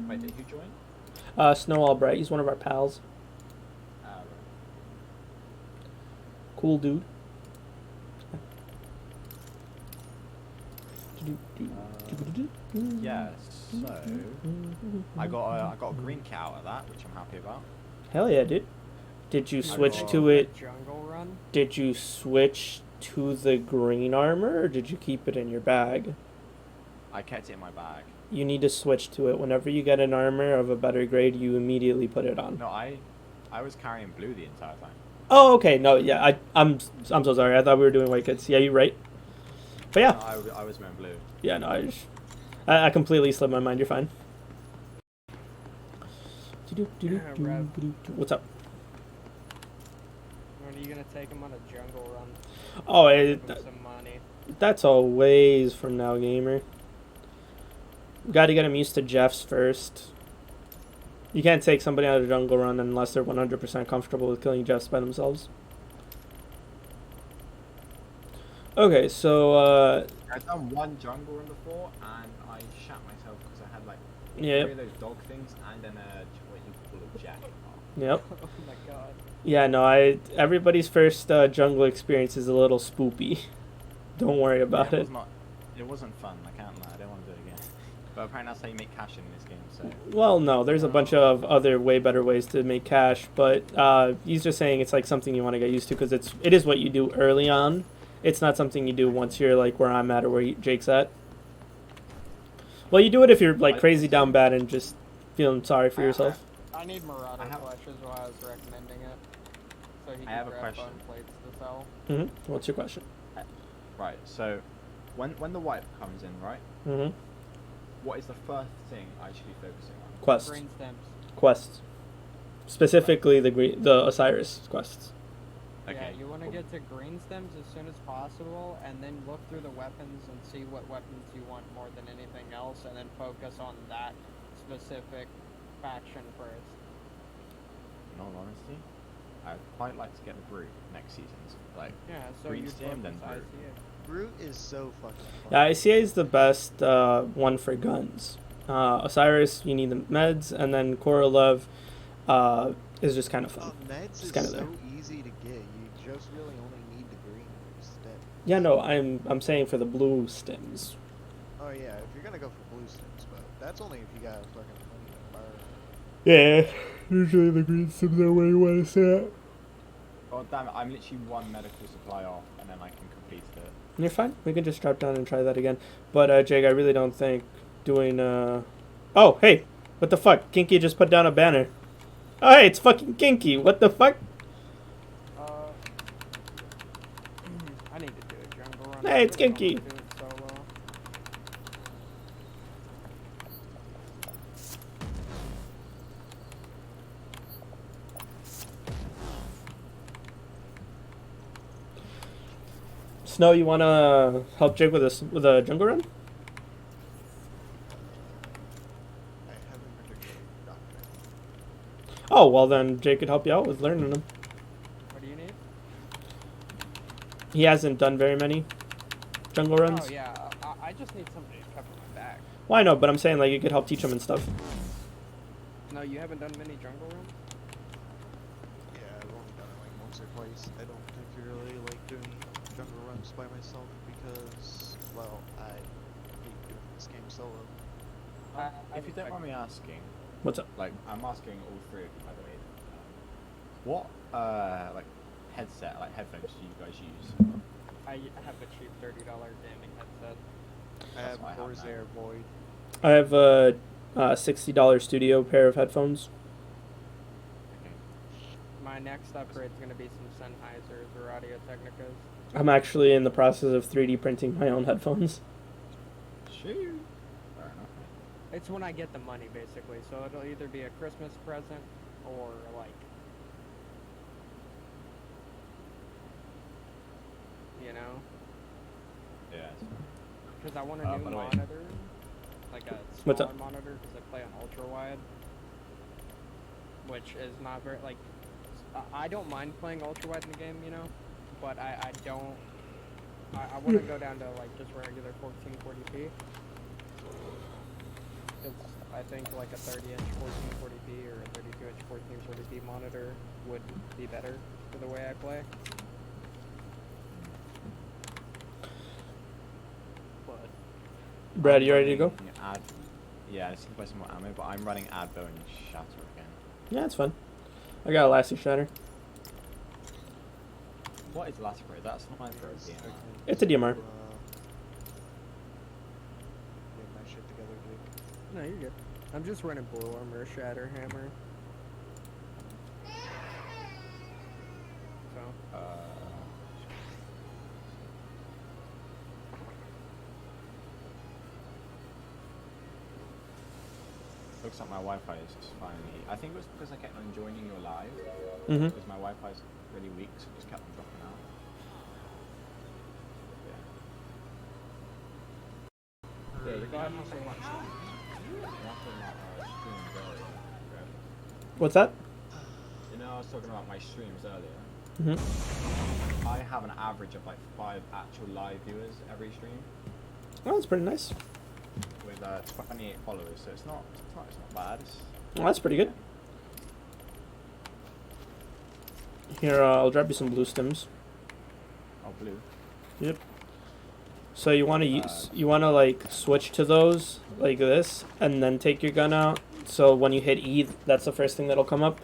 [SPEAKER 3] Wait, did you join?
[SPEAKER 1] Snow Albright, he's one of our pals.
[SPEAKER 3] Right.
[SPEAKER 1] Cool dude.
[SPEAKER 3] Yeah, so I got a green kit out of that, which I'm happy about.
[SPEAKER 1] Hell yeah, dude. Did you switch
[SPEAKER 2] got
[SPEAKER 1] to it?
[SPEAKER 2] Jungle run.
[SPEAKER 1] Did you switch to the green armor, or did you keep it in your bag?
[SPEAKER 3] I kept it in my bag.
[SPEAKER 1] You need to switch to it. Whenever you get an armor of a better grade, you immediately put it on.
[SPEAKER 3] No, I was carrying blue the entire time.
[SPEAKER 1] Oh, okay. No, yeah, I'm so sorry. I thought we were doing white kits. Yeah, you're right. But yeah.
[SPEAKER 3] No, I was wearing blue.
[SPEAKER 1] Yeah, no, I completely slipped my mind. You're fine. What's up?
[SPEAKER 2] When are you gonna take him on a jungle run?
[SPEAKER 1] Oh,
[SPEAKER 2] Give him some money.
[SPEAKER 1] that's a ways from now, gamer. Got to get him used to Jeff's first. You can't take somebody on a jungle run unless they're 100% comfortable with killing Jeffs by themselves. Okay, so
[SPEAKER 3] I've done one jungle run before, and I shat myself because I had like
[SPEAKER 1] Yep.
[SPEAKER 3] 3 of those dog things and then what you call a jacket.
[SPEAKER 1] Yep.
[SPEAKER 2] Oh my god.
[SPEAKER 1] Yeah, no, everybody's first jungle experience is a little spoopy. Don't worry about it.
[SPEAKER 3] It wasn't fun. I can't lie. I don't want to do it again. But apparently that's how you make cash in this game. So.
[SPEAKER 1] Well, no, there's a bunch of other way better ways to make cash, but he's just saying it's like something you want to get used to because it is what you do early on. It's not something you do once you're like where I'm at or where Jake's at. Well, you do it if you're like crazy down bad and just feeling sorry for yourself.
[SPEAKER 2] I need Marauder Flesh is why I was recommending it. So he can grab bone plates to sell.
[SPEAKER 1] What's your question?
[SPEAKER 3] Right, so when the wipe comes in, right? What is the first thing I should be focusing on?
[SPEAKER 1] Quests.
[SPEAKER 2] Green stems.
[SPEAKER 1] Quests. Specifically the Osiris quests.
[SPEAKER 2] Okay. Yeah, you want to get to green stems as soon as possible, and then look through the weapons and see what weapons you want more than anything else, and then focus on that specific faction first.
[SPEAKER 3] In all honesty, I'd quite like to get the brute next season. Like,
[SPEAKER 2] yeah, so
[SPEAKER 3] green
[SPEAKER 2] you
[SPEAKER 3] stem, then brute.
[SPEAKER 10] Brute is so fucking fun.
[SPEAKER 1] Yeah, ICA is the best one for guns. Osiris, you need the meds, and then Korolev is just kind of fun.
[SPEAKER 10] Meds
[SPEAKER 1] just kind
[SPEAKER 10] is
[SPEAKER 1] of
[SPEAKER 10] so
[SPEAKER 1] there.
[SPEAKER 10] easy to get. You just really only need the green stem.
[SPEAKER 1] Yeah, no, I'm saying for the blue stems.
[SPEAKER 10] Oh yeah, if you're gonna go for blue stems, but that's only if you got fucking money to burn.
[SPEAKER 1] Yeah, usually the green stems are where you want to sit.
[SPEAKER 3] God damn it, I'm literally one medical supply off, and then I can complete it.
[SPEAKER 1] You're fine. We can just drop down and try that again. But Jake, I really don't think doing Oh, hey, what the fuck? Kinky just put down a banner. Oh, hey, it's fucking Kinky. What the fuck?
[SPEAKER 2] I need to do a jungle run.
[SPEAKER 1] Hey, it's Kinky.
[SPEAKER 2] Do it solo.
[SPEAKER 1] Snow, you wanna help Jake with a jungle run?
[SPEAKER 10] I haven't particularly gotten it.
[SPEAKER 1] Oh, well then Jake could help you out with learning them.
[SPEAKER 2] What do you need?
[SPEAKER 1] he hasn't done very many jungle runs.
[SPEAKER 2] Oh yeah, I just need somebody to cover my back.
[SPEAKER 1] Well, I know, but I'm saying like you could help teach him and stuff.
[SPEAKER 2] No, you haven't done many jungle runs?
[SPEAKER 10] Yeah, I've only done it like once or twice. I don't particularly like doing jungle runs by myself because, well, I hate doing this game solo.
[SPEAKER 3] If you don't mind me asking,
[SPEAKER 1] What's up?
[SPEAKER 3] like, I'm asking all three of you, by the way, what, like, headset, like, headphones do you guys use?
[SPEAKER 2] I have a cheap $30 gaming headset.
[SPEAKER 10] I
[SPEAKER 3] That's
[SPEAKER 10] have
[SPEAKER 3] what I have
[SPEAKER 10] Corsair Void.
[SPEAKER 1] I have a $60 studio pair of headphones.
[SPEAKER 3] Okay.
[SPEAKER 2] My next upgrade is going to be some Sennheisers or Audio Technicas.
[SPEAKER 1] I'm actually in the process of 3D printing my own headphones.
[SPEAKER 3] Shoot. Fair enough.
[SPEAKER 2] It's when I get the money, basically. So it'll either be a Christmas present or, like, you know?
[SPEAKER 3] Yeah.
[SPEAKER 2] Because I want a
[SPEAKER 3] by
[SPEAKER 2] new
[SPEAKER 3] the way-
[SPEAKER 2] monitor, like a
[SPEAKER 1] What's
[SPEAKER 2] smaller
[SPEAKER 1] up?
[SPEAKER 2] monitor, because I play on ultra wide, which is not very, like, I don't mind playing ultra wide in the game, you know, but I don't, I want to go down to like just regular 1440p. Because I think like a 30-inch 1440p or a 32-inch 1440p monitor would be better for the way I play. But
[SPEAKER 1] Brad, you ready to go?
[SPEAKER 3] Yeah, I just need to buy some more ammo, but I'm running Advo and Shatter again.
[SPEAKER 1] Yeah, it's fun. I got Elastic Shatter.
[SPEAKER 3] What is Lassiter? That's not my favorite game.
[SPEAKER 1] It's a DMR.
[SPEAKER 10] Get my shit together, Jake.
[SPEAKER 2] no, you're good. I'm just running Blue Armor, Shatter Hammer. So.
[SPEAKER 3] Looks like my Wi-Fi is just finally. I think it was because I kept on joining your live.
[SPEAKER 1] Mm-hmm.
[SPEAKER 3] Because my Wi-Fi is really weak, so it just kept on dropping out. Yeah. Yeah, you're gonna have to say much. Streams earlier.
[SPEAKER 1] What's that?
[SPEAKER 3] You know, I was talking about my streams earlier.
[SPEAKER 1] Mm-hmm.
[SPEAKER 3] I have an average of like 5 actual live viewers every stream,
[SPEAKER 1] Oh, that's pretty nice.
[SPEAKER 3] with 28 followers. So it's not bad.
[SPEAKER 1] Well, that's pretty good. Here, I'll drop you some blue stems.
[SPEAKER 3] Oh, blue.
[SPEAKER 1] Yep. So you want to use, you want to like switch to those like this, and then take your gun out. So when you hit E, that's the first thing that'll come up.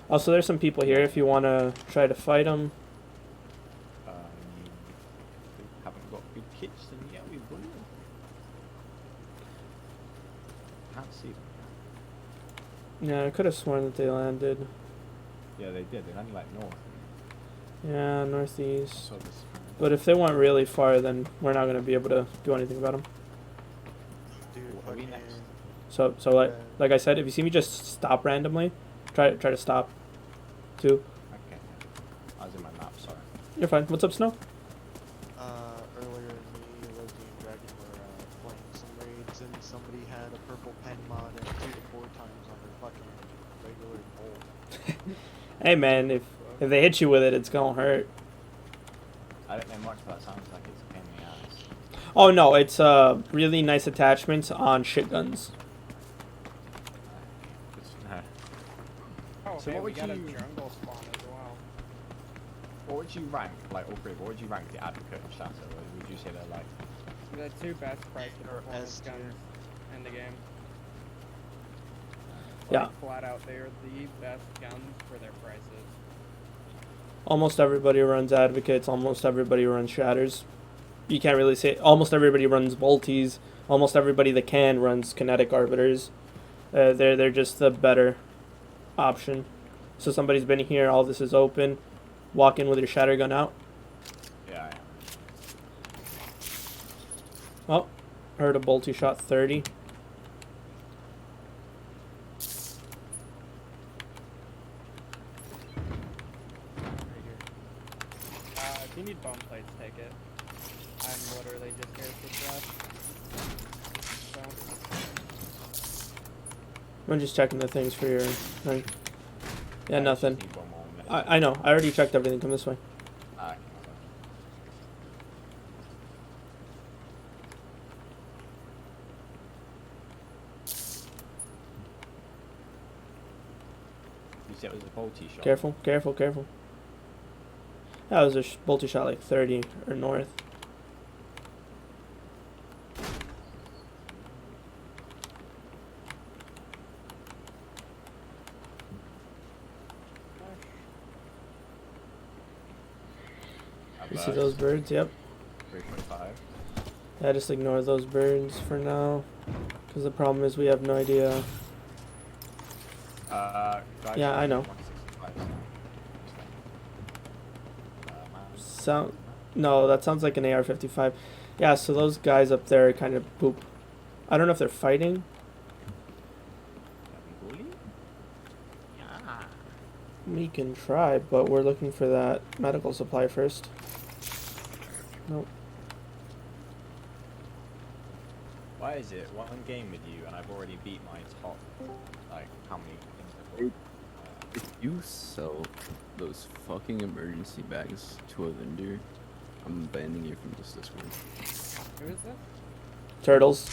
[SPEAKER 1] Also, there's some people here if you want to try to fight them.
[SPEAKER 3] We haven't got good kits and yet we've got them. Can't see them.
[SPEAKER 1] Yeah, I could have sworn that they landed.
[SPEAKER 3] Yeah, they did. They landed like north.
[SPEAKER 1] Yeah, northeast.
[SPEAKER 3] So this.
[SPEAKER 1] But if they went really far, then we're not gonna be able to do anything about them.
[SPEAKER 10] Dude,
[SPEAKER 3] Are we
[SPEAKER 10] fucking-
[SPEAKER 3] next?
[SPEAKER 1] So like I said, if you see me just stop randomly, try to stop. Too.
[SPEAKER 3] Okay. I was in my map. Sorry.
[SPEAKER 1] You're fine. What's up, Snow?
[SPEAKER 10] Earlier me, Leslie, and Dragon were playing some raids, and somebody had a purple pen mod and 2 to 4 times on their fucking regular bolt.
[SPEAKER 1] Hey man, if they hit you with it, it's gonna hurt.
[SPEAKER 3] I don't know much, but that sounds like it's a pain in the ass.
[SPEAKER 1] Oh no, it's really nice attachments on shit guns.
[SPEAKER 3] Good to know.
[SPEAKER 2] Oh,
[SPEAKER 3] So
[SPEAKER 2] hey,
[SPEAKER 3] what
[SPEAKER 2] we
[SPEAKER 3] would
[SPEAKER 2] got a
[SPEAKER 3] you-
[SPEAKER 2] jungle spawn as well.
[SPEAKER 3] What would you rank, like all three? What would you rank the Advocate and Shatter? Or would you say they're like?
[SPEAKER 2] The 2 best price to
[SPEAKER 10] Or
[SPEAKER 2] performance
[SPEAKER 10] S tier.
[SPEAKER 2] guns in the game.
[SPEAKER 1] Yeah.
[SPEAKER 2] Like, flat out, they are the best guns for their prices.
[SPEAKER 1] Almost everybody runs advocates. Almost everybody runs shatters. You can't really say almost everybody runs bolties. Almost everybody that can runs kinetic arbiters. They're just the better option. So somebody's been here. All this is open. Walk in with your shatter gun out.
[SPEAKER 3] Yeah. I am.
[SPEAKER 1] Oh, heard a bolty shot 30.
[SPEAKER 2] If you need bone plates, take it. I'm literally just here for flash. So,
[SPEAKER 1] I'm just checking the things for your thing. Yeah,
[SPEAKER 3] I
[SPEAKER 1] nothing.
[SPEAKER 3] just need one more minute.
[SPEAKER 1] I know. I already checked everything. Come this way.
[SPEAKER 3] Okay. bolty shot.
[SPEAKER 1] Careful, careful, careful. That was a bolty shot like 30 or north. You see those birds? Yep.
[SPEAKER 3] 3.5.
[SPEAKER 1] Yeah, just ignore those birds for now. Because the problem is we have no idea.
[SPEAKER 3] Guys,
[SPEAKER 1] Yeah, I know.
[SPEAKER 3] 165.
[SPEAKER 1] No, that sounds like an AR-55. Yeah, so those guys up there are kind of poop. I don't know if they're fighting.
[SPEAKER 3] Yeah.
[SPEAKER 1] We can try, but we're looking for that medical supply first. Nope.
[SPEAKER 3] Why is it one game with you and I've already beat my top, like, how many things
[SPEAKER 11] If you sell those fucking emergency bags to a vendor, I'm banning you from this Discord.
[SPEAKER 2] Who is this?
[SPEAKER 1] Turtles.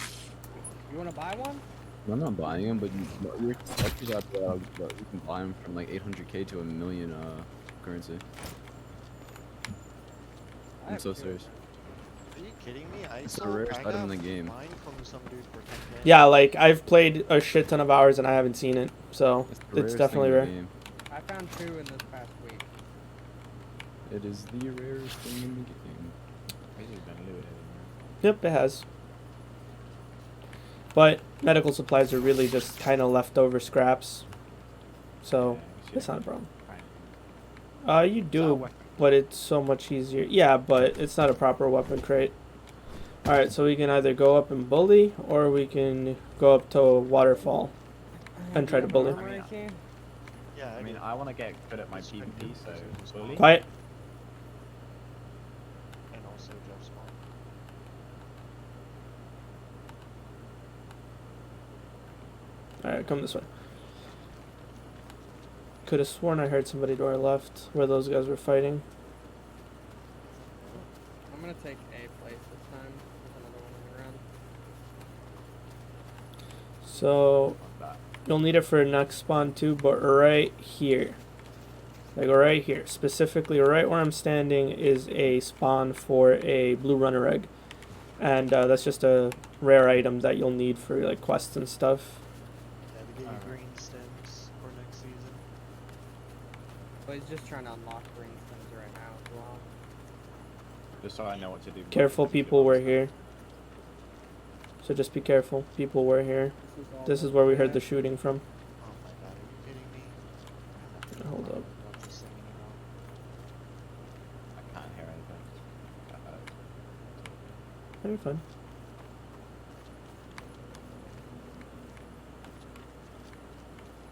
[SPEAKER 2] You wanna buy one?
[SPEAKER 11] I'm not buying them, but you're out there, but you can buy them from like 800k to a million currency. I'm so serious.
[SPEAKER 10] Are you kidding me?
[SPEAKER 11] It's the rarest item in the game.
[SPEAKER 10] Mine from some dude for 10K.
[SPEAKER 1] Yeah, like I've played a shit ton of hours and I haven't seen it, so it's definitely rare.
[SPEAKER 2] I found 2 in this past week.
[SPEAKER 11] It is the rarest thing in the game.
[SPEAKER 3] This has been looted.
[SPEAKER 1] Yep, it has. But medical supplies are really just kind of leftover scraps, so it's not a problem. You do, but it's so much easier. Yeah, but it's not a proper weapon crate. Alright, so we can either go up and bully, or we can go up to a waterfall and try to bully.
[SPEAKER 10] Yeah,
[SPEAKER 3] I mean, I want to get good at my PvP, so bully.
[SPEAKER 1] Quiet.
[SPEAKER 10] And also Jeff Small.
[SPEAKER 1] Alright, come this way. Could have sworn I heard somebody to our left where those guys were fighting.
[SPEAKER 2] I'm gonna take A place this time. There's another one on the ground.
[SPEAKER 1] So you'll need it for next spawn too, but right here. Like right here. Specifically right where I'm standing is a spawn for a blue runner egg. And that's just a rare item that you'll need for like quests and stuff.
[SPEAKER 10] Yeah, to get you green stems for next season.
[SPEAKER 2] But he's just trying to unlock green things right now as well.
[SPEAKER 3] Just so I know what to do.
[SPEAKER 1] Careful, people were here. So just be careful. People were here. This is where we heard the shooting from.
[SPEAKER 10] Oh my god, are you kidding me?
[SPEAKER 1] Hold up.
[SPEAKER 10] Not this thing anymore.
[SPEAKER 3] I can't hear anything.
[SPEAKER 1] You're fine.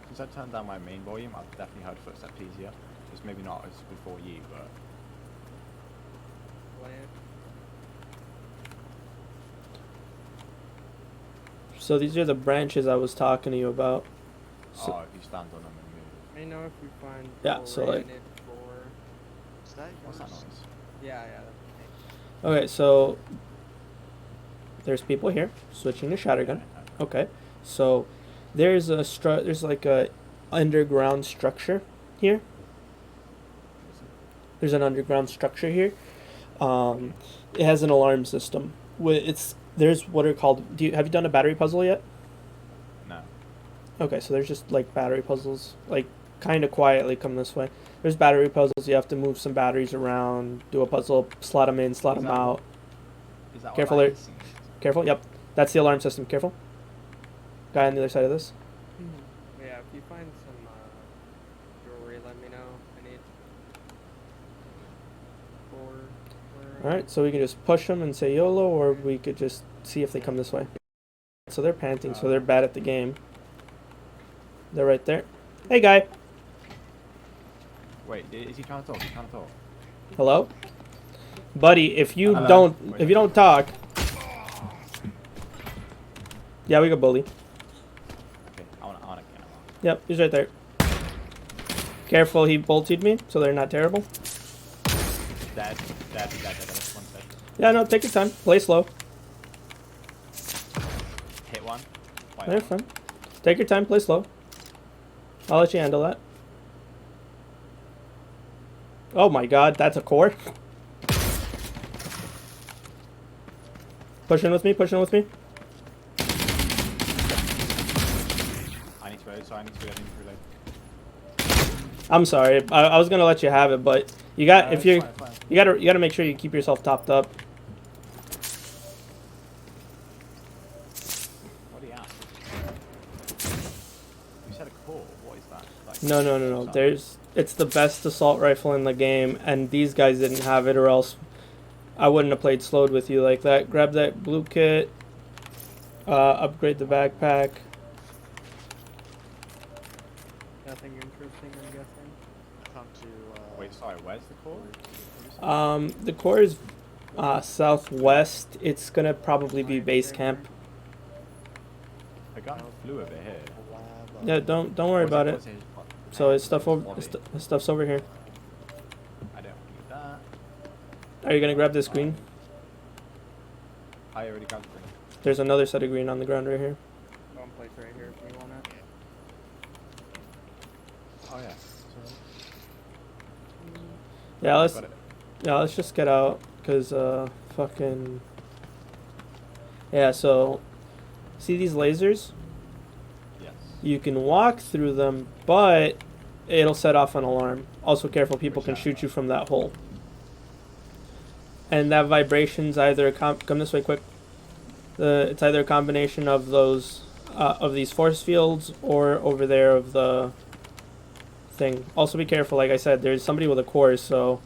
[SPEAKER 3] Since I turned down my main volume, I've definitely heard footsteps easier. Just maybe not as before you, but...
[SPEAKER 1] So these are the branches I was talking to you about. So,
[SPEAKER 3] oh, if you stand on them and move.
[SPEAKER 2] Let me know if you find.
[SPEAKER 1] Yeah, so like.
[SPEAKER 10] Is that
[SPEAKER 3] What's that noise?
[SPEAKER 2] Yeah, that's
[SPEAKER 1] Okay, so there's people here switching to shotgun. Okay, so there's a there's like a underground structure here. There's an underground structure here. It has an alarm system. There's what are called. Have you done a battery puzzle yet?
[SPEAKER 3] No.
[SPEAKER 1] Okay, so there's just like battery puzzles, like kind of quietly come this way. There's battery puzzles. You have to move some batteries around, do a puzzle, slot them in, slot them out.
[SPEAKER 3] Is that
[SPEAKER 1] Careful there. Careful. Yep, that's the alarm system. Careful. Guy on the other side of this.
[SPEAKER 2] Yeah, if you find some jewelry, let me know. I need.
[SPEAKER 1] All right, so we can just push them and say YOLO, or we could just see if they come this way. So they're panting, so they're bad at the game. They're right there. Hey, guy.
[SPEAKER 3] Wait, is he trying to talk? He's trying to talk.
[SPEAKER 1] Hello, buddy. If you
[SPEAKER 3] Hello?
[SPEAKER 1] don't talk, yeah, we got bully.
[SPEAKER 3] Okay, I wanna kill him.
[SPEAKER 1] Yep, he's right there. Careful, he bolted me, so they're not terrible.
[SPEAKER 3] Dead. One's dead.
[SPEAKER 1] Yeah, no, take your time. Play slow.
[SPEAKER 3] Hit one.
[SPEAKER 1] They're fine. Take your time. Play slow. I'll let you handle that. Oh my god, that's a core. Push in with me, push in with me.
[SPEAKER 3] I need to reload, sorry, I need to reload.
[SPEAKER 1] I'm sorry, I was gonna let you have it, but you got if you
[SPEAKER 3] Fine, fine.
[SPEAKER 1] you gotta make sure you keep yourself topped up.
[SPEAKER 3] What do you ask? You said a core, what is that? Like,
[SPEAKER 1] No.
[SPEAKER 3] something?
[SPEAKER 1] It's the best assault rifle in the game, and these guys didn't have it, or else I wouldn't have played slowed with you like that. Grab that blue kit. Upgrade the backpack.
[SPEAKER 2] Nothing interesting, I'm guessing.
[SPEAKER 10] Come to,
[SPEAKER 3] Wait, sorry, where's the core?
[SPEAKER 1] The core is southwest. It's gonna probably be base camp.
[SPEAKER 3] The gun flew over here.
[SPEAKER 10] a lab.
[SPEAKER 1] Yeah, don't worry about it.
[SPEAKER 3] What's his-
[SPEAKER 1] So his stuff over
[SPEAKER 3] lobby?
[SPEAKER 1] his stuff's over here.
[SPEAKER 3] I don't need that.
[SPEAKER 1] Are you gonna grab this green?
[SPEAKER 3] I already got the green.
[SPEAKER 1] There's another set of green on the ground right here.
[SPEAKER 2] One place right here if you want it.
[SPEAKER 3] Oh yeah.
[SPEAKER 1] Yeah,
[SPEAKER 3] Got it.
[SPEAKER 1] let's just get out, cause fucking yeah. So see these lasers?
[SPEAKER 3] Yes.
[SPEAKER 1] You can walk through them, but it'll set off an alarm. Also, careful, people can shoot you from that hole. And that vibration's either come this way quick. It's either a combination of those of these force fields or over there of the thing. Also, be careful. Like I said, there's somebody with a core, so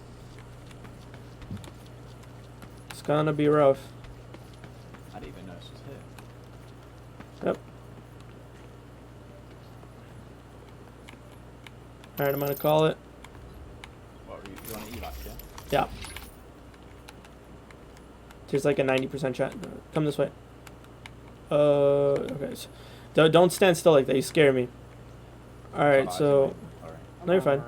[SPEAKER 1] it's gonna be rough.
[SPEAKER 3] I didn't even know this was here.
[SPEAKER 1] Yep. All right, I'm gonna call it.
[SPEAKER 3] What, you want to evac, yeah?
[SPEAKER 1] Yeah. There's like a 90% chance. Come this way. Okay. So don't stand still like that. You scare me. All right. So
[SPEAKER 3] Sorry.
[SPEAKER 1] no, you're fine.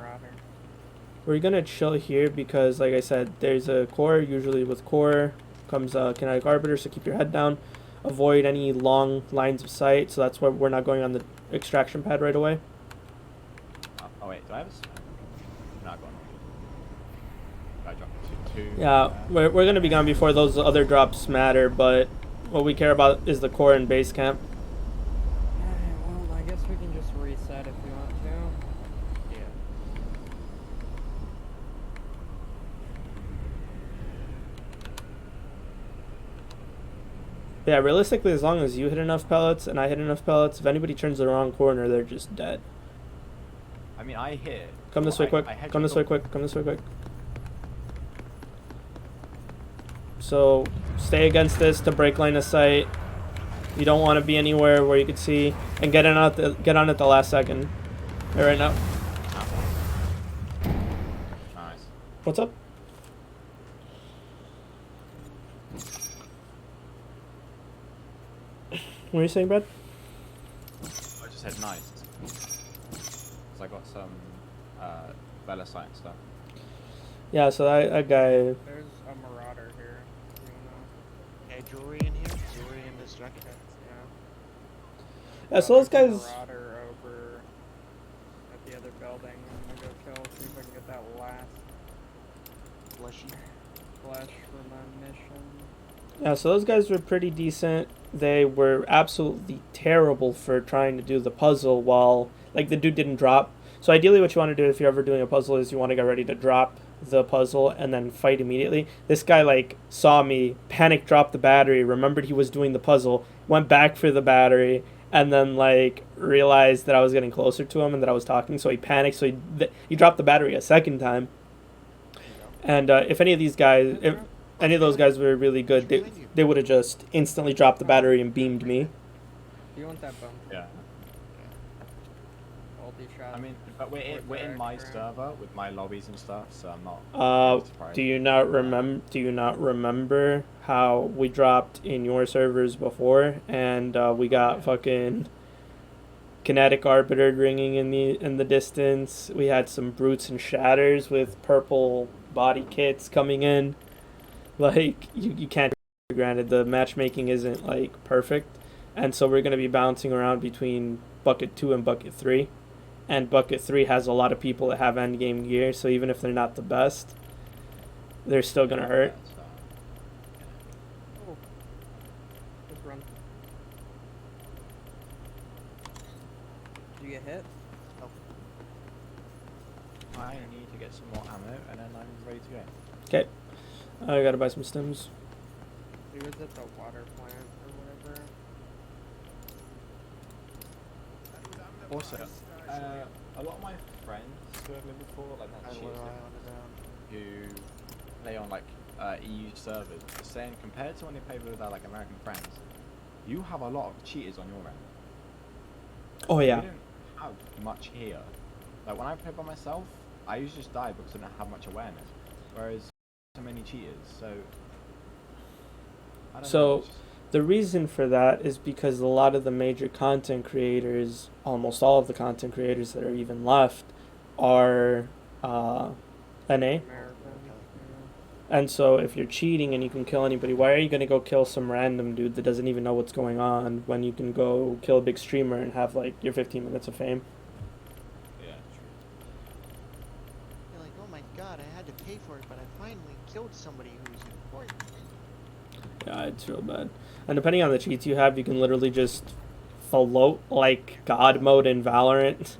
[SPEAKER 1] We're gonna chill here because, like I said, there's a core. Usually with core comes a kinetic arbiter. So keep your head down. Avoid any long lines of sight. So that's why we're not going on the extraction pad right away.
[SPEAKER 3] Oh wait, do I have a smoke? No, I got one. I dropped two.
[SPEAKER 1] Yeah, we're gonna be gone before those other drops matter. But what we care about is the core and base camp.
[SPEAKER 2] Well, I guess we can just reset if we want to.
[SPEAKER 10] Yeah.
[SPEAKER 1] Yeah, realistically, as long as you hit enough pellets and I hit enough pellets, if anybody turns the wrong corner, they're just dead.
[SPEAKER 3] I mean, I hit.
[SPEAKER 1] Come this way quick. Come this way quick. Come this way quick. So stay against this to break line of sight. You don't want to be anywhere where you can see and get on at the last second. Right now.
[SPEAKER 3] Nice.
[SPEAKER 1] What's up? What are you saying, Brad?
[SPEAKER 3] I just said nice. Cause I got some Bella Science stuff.
[SPEAKER 1] Yeah, so that guy.
[SPEAKER 2] There's a marauder here. You know.
[SPEAKER 10] Hey, jewelry in here? Jewelry in this jacket?
[SPEAKER 1] Yeah, so those guys.
[SPEAKER 2] Marauder over at the other building. I'm gonna go kill. See if I can get that last
[SPEAKER 10] Fleshy.
[SPEAKER 2] flesh for my mission.
[SPEAKER 1] Yeah, so those guys were pretty decent. They were absolutely terrible for trying to do the puzzle while, like, the dude didn't drop. So ideally what you want to do if you're ever doing a puzzle is you want to get ready to drop the puzzle and then fight immediately. This guy, like, saw me, panic dropped the battery, remembered he was doing the puzzle, went back for the battery, and then, like, realized that I was getting closer to him and that I was talking, so he panicked, so he dropped the battery a second time. And if any of these guys... if any of those guys were really good, they would have just instantly dropped the battery and beamed me.
[SPEAKER 2] Do you want that bump?
[SPEAKER 3] Yeah.
[SPEAKER 2] Multi-shot.
[SPEAKER 3] I mean, but we're in my server with my lobbies and stuff, so I'm not. Surprised.
[SPEAKER 1] Do you not remember how we dropped in your servers before and we got fucking kinetic arbiter ringing in the distance? We had some brutes and shatters with purple body kits coming in. Like, you can't take it for granted. The matchmaking isn't, like, perfect. And so we're going to be bouncing around between bucket 2 and bucket 3. and Bucket 3 has a lot of people that have endgame gear, so even if they're not the best, they're still gonna hurt.
[SPEAKER 2] Oh. Just run. Did you get hit?
[SPEAKER 3] Oh. I need to get some more ammo and then I'm ready to go.
[SPEAKER 1] Okay. I gotta buy some stems.
[SPEAKER 2] He was at the water plant or whatever.
[SPEAKER 3] Also, a lot of my friends who have been before, like that who play on like EU servers, are saying compared to when they play with like American friends, you have a lot of cheaters on your end.
[SPEAKER 1] Oh yeah.
[SPEAKER 3] We don't have much here. Like when I play by myself, I usually just die because I don't have much awareness. Whereas so many cheaters, so I don't know, it's just-
[SPEAKER 1] the reason for that is because a lot of the major content creators, almost all of the content creators that are even left, are NA.
[SPEAKER 2] American.
[SPEAKER 1] And so if you're cheating and you can kill anybody, why are you going to go kill some random dude that doesn't even know what's going on when you can go kill a big streamer and have like your 15 minutes of fame?
[SPEAKER 3] Yeah, true.
[SPEAKER 10] You're like, oh my god, I had to pay for it, but I finally killed somebody who's important.
[SPEAKER 1] Yeah, it's real bad. And depending on the cheats you have, you can literally just float like God mode in Valorant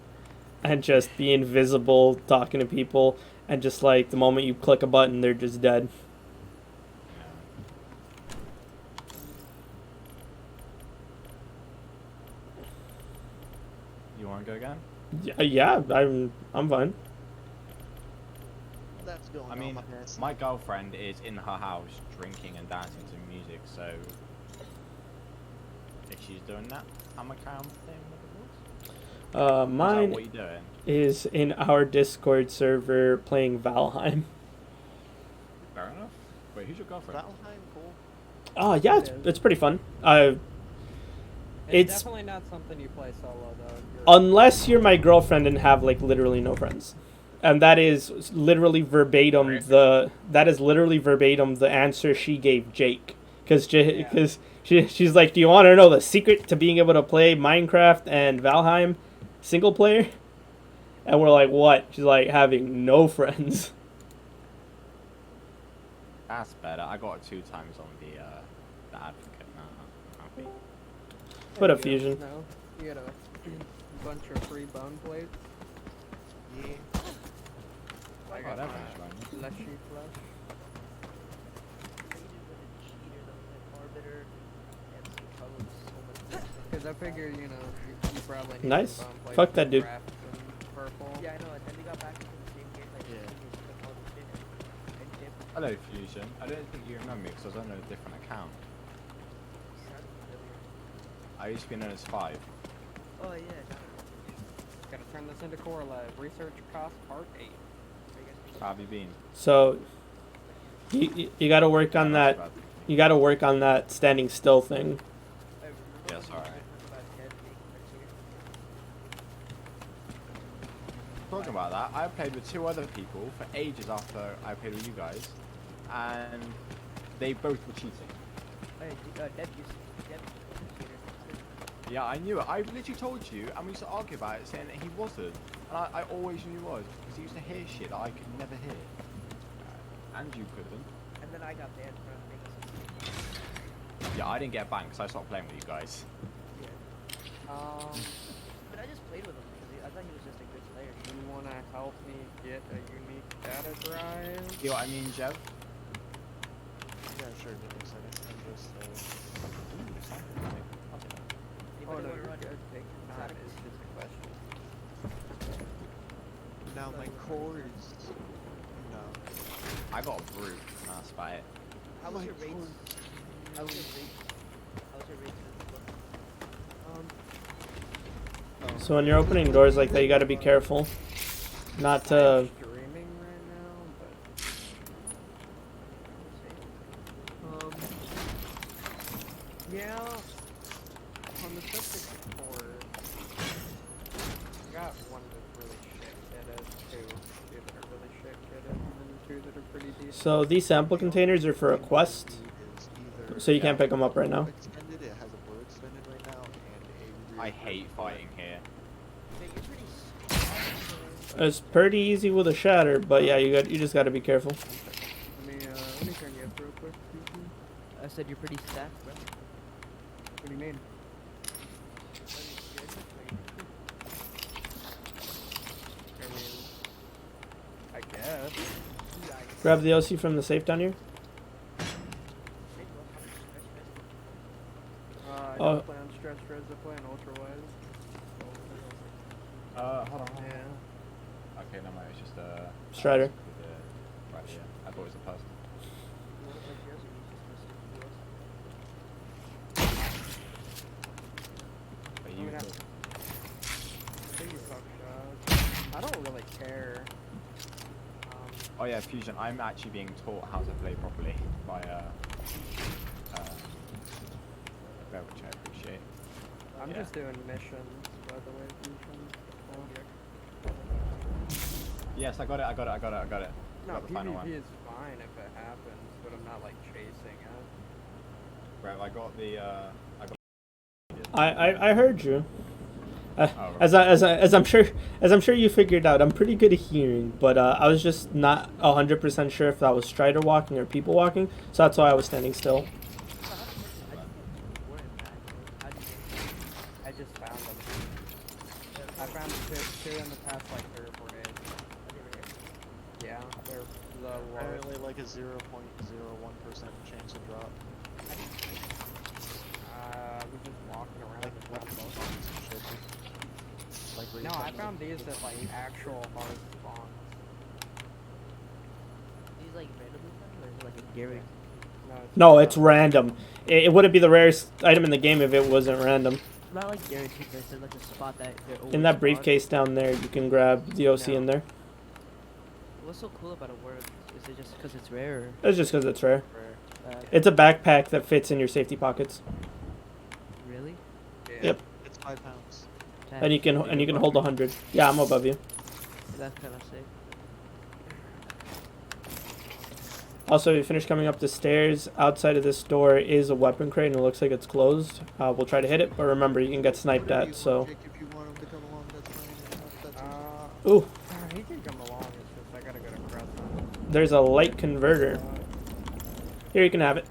[SPEAKER 1] and just be invisible talking to people, and just like the moment you click a button, they're just dead.
[SPEAKER 3] You want to go again?
[SPEAKER 1] Yeah, I'm fine.
[SPEAKER 10] That's going
[SPEAKER 3] I
[SPEAKER 10] on
[SPEAKER 3] mean,
[SPEAKER 10] my ass.
[SPEAKER 3] my girlfriend is in her house drinking and dancing to music, so if she's doing that, I'm a calm thing with the rules.
[SPEAKER 1] Mine
[SPEAKER 3] What are you doing?
[SPEAKER 1] is in our Discord server playing Valheim.
[SPEAKER 3] Fair enough. Wait, who's your girlfriend?
[SPEAKER 10] Valheim, cool.
[SPEAKER 1] Oh yeah, it's pretty fun.
[SPEAKER 2] It's
[SPEAKER 1] It's
[SPEAKER 2] definitely not something you play solo though.
[SPEAKER 1] unless you're my girlfriend and have like literally no friends, and that is literally verbatim the answer she gave Jake, because she's like, do you want to know the secret to being able to play Minecraft and Valheim single player? And we're like, what? She's like, having no friends.
[SPEAKER 3] That's better. I got it 2 times on the advocate now. I'm happy.
[SPEAKER 1] Put a fusion.
[SPEAKER 2] No, you get a bunch of free bone plates.
[SPEAKER 10] Yeah.
[SPEAKER 2] I
[SPEAKER 3] Oh,
[SPEAKER 2] got
[SPEAKER 3] that
[SPEAKER 2] my
[SPEAKER 3] one's fine.
[SPEAKER 2] fleshy flesh. Because I figure, you know, you probably need
[SPEAKER 1] Nice.
[SPEAKER 2] some bone plates
[SPEAKER 1] Fuck
[SPEAKER 2] for
[SPEAKER 1] that dude.
[SPEAKER 2] craft and purple.
[SPEAKER 9] Yeah, I know, and then we got back into the same game, like,
[SPEAKER 10] Yeah.
[SPEAKER 3] Hello, Fusion. I don't think you remember me because I was on a different account. I used to be known as 5.
[SPEAKER 9] Oh, yeah.
[SPEAKER 2] Gotta turn this into Core Live. Research cost part 8.
[SPEAKER 3] How have you been?
[SPEAKER 1] So you got to work on that. You got to work on that standing still thing.
[SPEAKER 3] Yes, alright. Talking about that, I played with 2 other people for ages after I played with you guys, and they both were cheating. Yeah, I knew it. I literally told you, and we used to argue about it, saying that he wasn't. And I always knew he was, because he used to hear shit that I could never hear. And you couldn't.
[SPEAKER 9] And then I got banned from making some.
[SPEAKER 3] Yeah, I didn't get banned because I stopped playing with you guys.
[SPEAKER 9] But I just played with him because I thought he was just a good player.
[SPEAKER 2] You wanna help me get a unique data drive?
[SPEAKER 3] You know what I mean, Jev?
[SPEAKER 10] Yeah, sure, give me a second. I'm just,
[SPEAKER 2] Oh, no,
[SPEAKER 9] Anybody
[SPEAKER 2] you're
[SPEAKER 9] want to
[SPEAKER 2] good.
[SPEAKER 9] run
[SPEAKER 2] Take your time. It's just a question.
[SPEAKER 10] now my core is... No.
[SPEAKER 3] I got a brute, and that's about it.
[SPEAKER 9] How was
[SPEAKER 10] My
[SPEAKER 9] your rates?
[SPEAKER 10] core-
[SPEAKER 9] How was your rates? How was your rates in this book?
[SPEAKER 1] So when you're opening doors like that, you got to be careful, not to.
[SPEAKER 2] Streaming right now, but yeah, on the subject board, I got one that's really shit at it, 2 that are really shit at it, and then 2 that are pretty decent.
[SPEAKER 1] So these sample containers are for a quest,
[SPEAKER 10] Is either
[SPEAKER 1] so you can't pick them up right now.
[SPEAKER 10] extended, it has a blue extended right now, and a
[SPEAKER 3] I hate fighting here.
[SPEAKER 9] You're pretty
[SPEAKER 1] It's pretty easy with a shatter, but yeah, you just gotta be careful.
[SPEAKER 2] Let me turn you up real quick.
[SPEAKER 12] I said you're pretty stacked, bro.
[SPEAKER 2] What do you mean? I guess.
[SPEAKER 1] Grab the OC from the safe down here.
[SPEAKER 2] I
[SPEAKER 1] Oh.
[SPEAKER 2] don't play on stretch threads, I play on ultra wide.
[SPEAKER 3] Hold on.
[SPEAKER 2] Yeah.
[SPEAKER 3] Okay, no, mate, it's just
[SPEAKER 1] Strider.
[SPEAKER 3] Right, yeah. I thought it was a person. Are you?
[SPEAKER 2] I think you suck shots. I don't really care.
[SPEAKER 3] Oh yeah, Fusion. I'm actually being taught how to play properly by Bell, which I appreciate.
[SPEAKER 2] I'm
[SPEAKER 3] Yeah.
[SPEAKER 2] just doing missions, by the way, Fusion.
[SPEAKER 3] Yes, I got it.
[SPEAKER 2] No,
[SPEAKER 3] Got the final one.
[SPEAKER 2] PvP is fine if it happens, but I'm not like chasing it.
[SPEAKER 3] Right, I got the.
[SPEAKER 1] I heard you.
[SPEAKER 3] Right.
[SPEAKER 1] As I'm sure you figured out, I'm pretty good at hearing, but I was just not 100% sure if that was Strider walking or people walking, so that's why I was standing still.
[SPEAKER 2] I just found them. I found two in the past like 3 or 4 days. Yeah, they're the lowest.
[SPEAKER 10] Apparently like a 0.01% chance of drop.
[SPEAKER 2] We're just walking around.
[SPEAKER 10] Like
[SPEAKER 2] and
[SPEAKER 10] what
[SPEAKER 2] found
[SPEAKER 10] most
[SPEAKER 2] them.
[SPEAKER 10] should be. Like where you
[SPEAKER 2] No, I
[SPEAKER 10] find
[SPEAKER 2] found
[SPEAKER 10] the-
[SPEAKER 2] these at like actual hard spawns.
[SPEAKER 12] These like randomly found, or is it like a Gary?
[SPEAKER 1] No, it's random. It wouldn't be the rarest item in the game if it wasn't random.
[SPEAKER 12] Not like Gary Cooper, it's like a spot that they're always
[SPEAKER 1] In that
[SPEAKER 12] spawned.
[SPEAKER 1] briefcase down there, you can grab the OC in there.
[SPEAKER 12] What's so cool about a word? Is it just because it's rare?
[SPEAKER 1] It's just because it's rare.
[SPEAKER 12] Rare.
[SPEAKER 1] It's a backpack that fits in your safety pockets.
[SPEAKER 12] Really?
[SPEAKER 2] Yeah.
[SPEAKER 1] Yep.
[SPEAKER 10] It's 5 pounds.
[SPEAKER 1] And you can hold 100. Yeah, I'm above you.
[SPEAKER 12] That's kind of sick.
[SPEAKER 1] Also, if you finish coming up the stairs, outside of this door is a weapon crate, and it looks like it's closed. We'll try to hit it, but remember, you can get sniped at, so...
[SPEAKER 10] If you want him to come along, that's fine.
[SPEAKER 1] Ooh,
[SPEAKER 2] He can come along, it's just I gotta go to Crescent.
[SPEAKER 1] there's a light converter. Here, you can have it.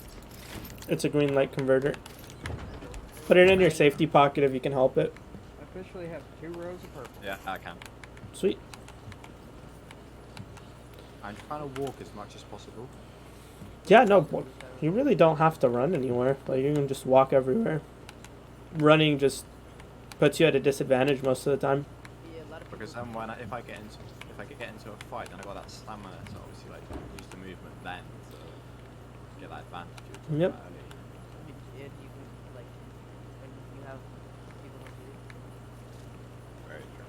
[SPEAKER 1] It's a green light converter. Put it in your safety pocket if you can help it.
[SPEAKER 2] I officially have 2 rows of purple.
[SPEAKER 3] Yeah, I can.
[SPEAKER 1] Sweet.
[SPEAKER 3] I'm trying to walk as much as possible.
[SPEAKER 1] Yeah, no, you really don't have to run anywhere. Like, you can just walk everywhere. Running just puts you at a disadvantage most of the time.
[SPEAKER 3] Because then if I get into a fight, then I got that stamina to obviously like use the movement then to get that advantage.
[SPEAKER 1] Yep.
[SPEAKER 12] And you can, like, when you have people on you.
[SPEAKER 3] Very true.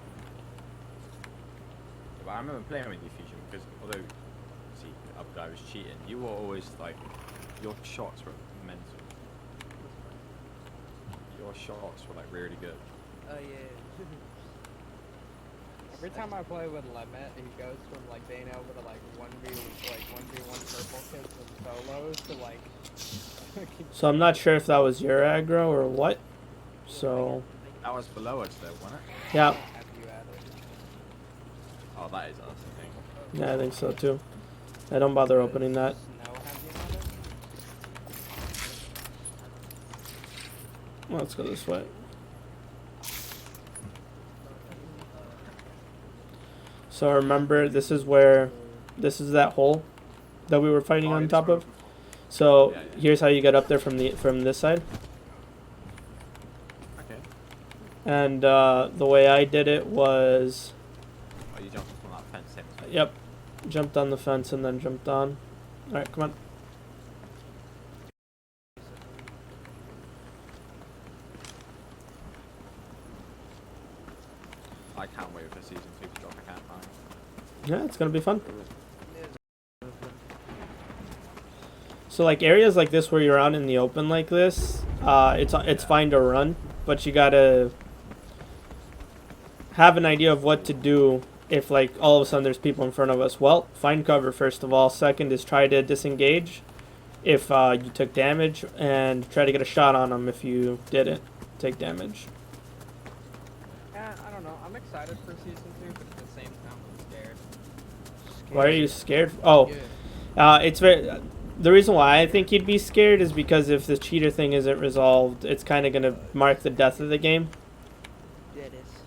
[SPEAKER 3] But I remember playing with you, Fusion, because although see the other guy was cheating, you were always like your shots were mental. Your shots were like really good.
[SPEAKER 12] Oh yeah.
[SPEAKER 2] Every time I play with Limit, he goes from like being able to like 1v1 purple kills and solos to like.
[SPEAKER 1] So I'm not sure if that was your aggro or what. So...
[SPEAKER 3] That was below us though, wasn't it?
[SPEAKER 1] Yeah.
[SPEAKER 2] Have you added?
[SPEAKER 3] Oh, that is us, I think.
[SPEAKER 1] Yeah, I think so too. I don't bother opening that.
[SPEAKER 2] No, have you added?
[SPEAKER 1] Well, let's go this way. So remember, this is that hole that we were fighting on top of. So here's how you get up there from this side.
[SPEAKER 3] Okay.
[SPEAKER 1] And the way I did it was,
[SPEAKER 3] Oh, you jumped from that fence, same as me.
[SPEAKER 1] yep, jumped on the fence and then jumped on. All right, come on.
[SPEAKER 3] I can't wait for season 2 to drop. I can't find.
[SPEAKER 1] Yeah, it's gonna be fun. So like areas like this where you're out in the open like this, it's fine to run, but you gotta have an idea of what to do if like all of a sudden there's people in front of us. Well, find cover first of all. Second is try to disengage if you took damage, and try to get a shot on them if you didn't take damage.
[SPEAKER 2] Yeah, I don't know. I'm excited for season 2, but at the same time,
[SPEAKER 1] Why are you scared? Oh, it's very. The reason why I think you'd be scared is because if the cheater thing isn't resolved, it's kind of gonna mark the death of the game.
[SPEAKER 12] Yeah, it is.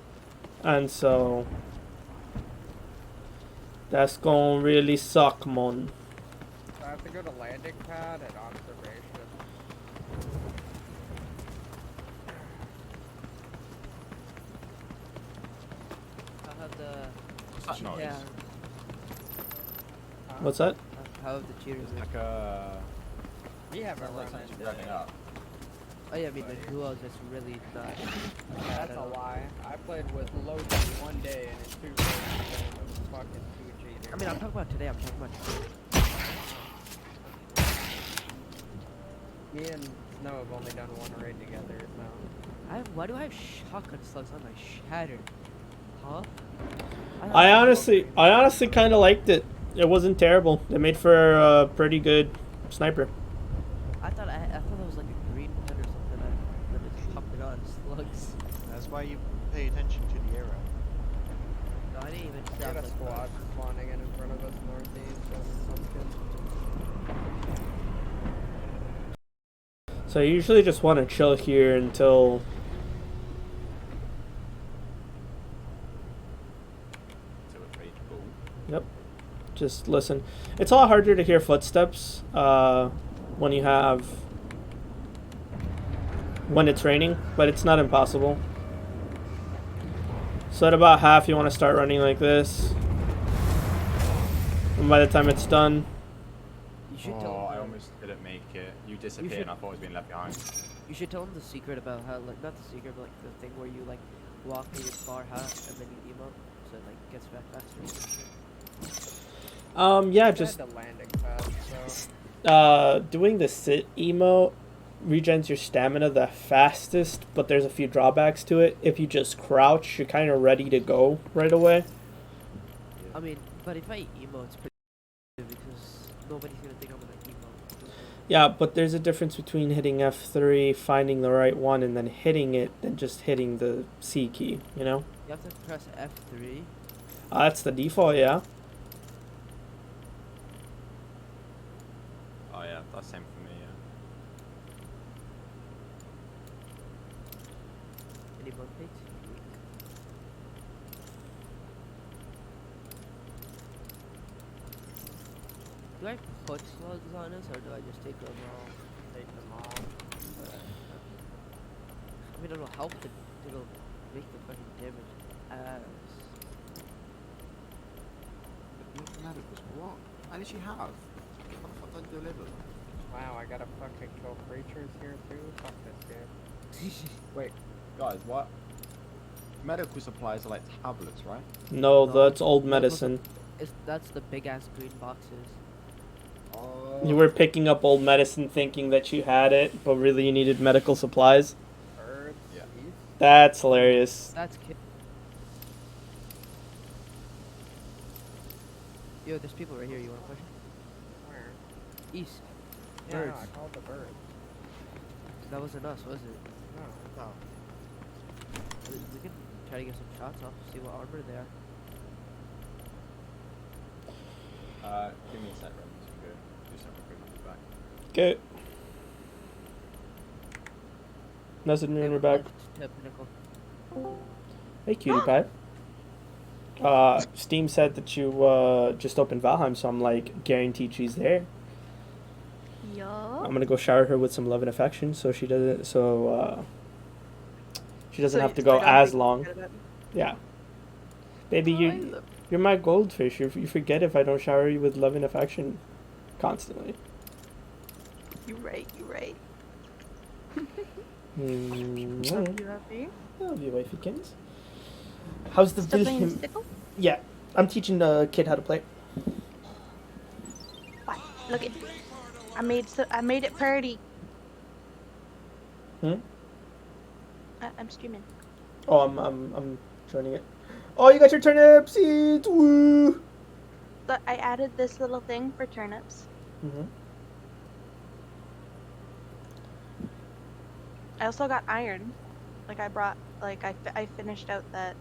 [SPEAKER 1] And so that's gonna really suck, mon.
[SPEAKER 2] So I have to go to landing pad and observation.
[SPEAKER 12] How have the
[SPEAKER 3] What's that noise?
[SPEAKER 12] yeah,
[SPEAKER 1] What's that?
[SPEAKER 12] how have the cheaters been?
[SPEAKER 3] Like a.
[SPEAKER 2] We haven't run
[SPEAKER 3] Something's
[SPEAKER 2] into
[SPEAKER 3] revving
[SPEAKER 2] it.
[SPEAKER 3] up.
[SPEAKER 12] Oh yeah, I mean the duos is really not.
[SPEAKER 2] That's a lie. I played with Loki one day and in 2 days it was fucking 2 cheaters.
[SPEAKER 12] I mean, I'm talking about today. I'm talking about today.
[SPEAKER 2] Me and Snow have only done 1 raid together, so.
[SPEAKER 12] Why do I have shotgun slugs on my shatter? Huh?
[SPEAKER 1] I honestly kind of liked it. It wasn't terrible. It made for a pretty good sniper.
[SPEAKER 12] I thought that was like a green pen or something. That just popped it on slugs.
[SPEAKER 10] That's why you pay attention to the arrow.
[SPEAKER 12] No, I didn't even
[SPEAKER 2] We
[SPEAKER 12] sound
[SPEAKER 2] had a
[SPEAKER 12] like
[SPEAKER 2] squad spawning in front of us northeast and pumpkin.
[SPEAKER 1] So I usually just want to chill here until Yep. Just listen. It's a lot harder to hear footsteps when it's raining, but it's not impossible. So at about half, you want to start running like this. And by the time it's done,
[SPEAKER 12] You should
[SPEAKER 3] I almost didn't make it. You disappeared and I thought I was being left behind.
[SPEAKER 12] You should tell them the secret about how, like, not the secret, but like the thing where you like walk really far half and then you emote, so it like gets back faster.
[SPEAKER 1] yeah, just
[SPEAKER 2] the landing pad, so.
[SPEAKER 1] doing the sit emote regens your stamina the fastest, but there's a few drawbacks to it. If you just crouch, you're kind of ready to go right away.
[SPEAKER 12] I mean, but if I emote, it's pretty good because nobody's gonna think I'm gonna emote.
[SPEAKER 1] Yeah, but there's a difference between hitting F3, finding the right one, and then hitting it, than just hitting the C key, you know?
[SPEAKER 12] You have to press F3.
[SPEAKER 1] That's the default, yeah.
[SPEAKER 3] Oh yeah, that's same for me, yeah.
[SPEAKER 12] Any bug pics? Do I put slugs on this or do I just take them all?
[SPEAKER 2] Take them all.
[SPEAKER 12] I mean, it'll help it'll make the fucking damage as.
[SPEAKER 3] What? I literally have. What the fuck did I deliver?
[SPEAKER 2] Wow, I gotta fucking kill creatures here too? Fuck this game.
[SPEAKER 3] Wait, guys, what? Medical supplies are like tablets, right?
[SPEAKER 1] No,
[SPEAKER 12] No,
[SPEAKER 1] that's old medicine.
[SPEAKER 12] That's the big ass green boxes.
[SPEAKER 1] You were picking up old medicine thinking that you had it, but really you needed medical supplies.
[SPEAKER 2] Birds,
[SPEAKER 3] Yeah.
[SPEAKER 2] geese.
[SPEAKER 1] That's hilarious.
[SPEAKER 12] That's Yo, there's people right here. You wanna push?
[SPEAKER 2] Where?
[SPEAKER 12] East.
[SPEAKER 2] Yeah,
[SPEAKER 12] Birds.
[SPEAKER 2] no, I called the birds.
[SPEAKER 12] That wasn't us, was it?
[SPEAKER 2] No.
[SPEAKER 10] No.
[SPEAKER 12] We can try to get some shots off. See what armor they are.
[SPEAKER 3] Give me a sec, Remy, so we go do something quick, I'll be back.
[SPEAKER 1] Okay. Message me when you're back. Hey, cutie pie. Steam said that you just opened Valheim, so I'm like guaranteed she's there.
[SPEAKER 6] Yup.
[SPEAKER 1] I'm gonna go shower her with some love and affection, so she doesn't have to go as long. Yeah, baby, you're my goldfish. You forget if I don't shower you with love and affection constantly.
[SPEAKER 6] You're right.
[SPEAKER 1] Mm-hmm.
[SPEAKER 6] Love you, happy.
[SPEAKER 1] Love you, wifeykins. How's the
[SPEAKER 6] Still playing
[SPEAKER 1] Wilhelm?
[SPEAKER 6] Stickle?
[SPEAKER 1] Yeah, I'm teaching the kid how to play.
[SPEAKER 6] What? Look it. I made it pretty.
[SPEAKER 1] Hmm.
[SPEAKER 6] I'm streaming.
[SPEAKER 1] Oh, I'm joining it. Oh, you got your turnip seeds. Woo.
[SPEAKER 6] Look, I added this little thing for turnips.
[SPEAKER 1] Mm-hmm.
[SPEAKER 6] I also got iron. Like I brought, like I finished out the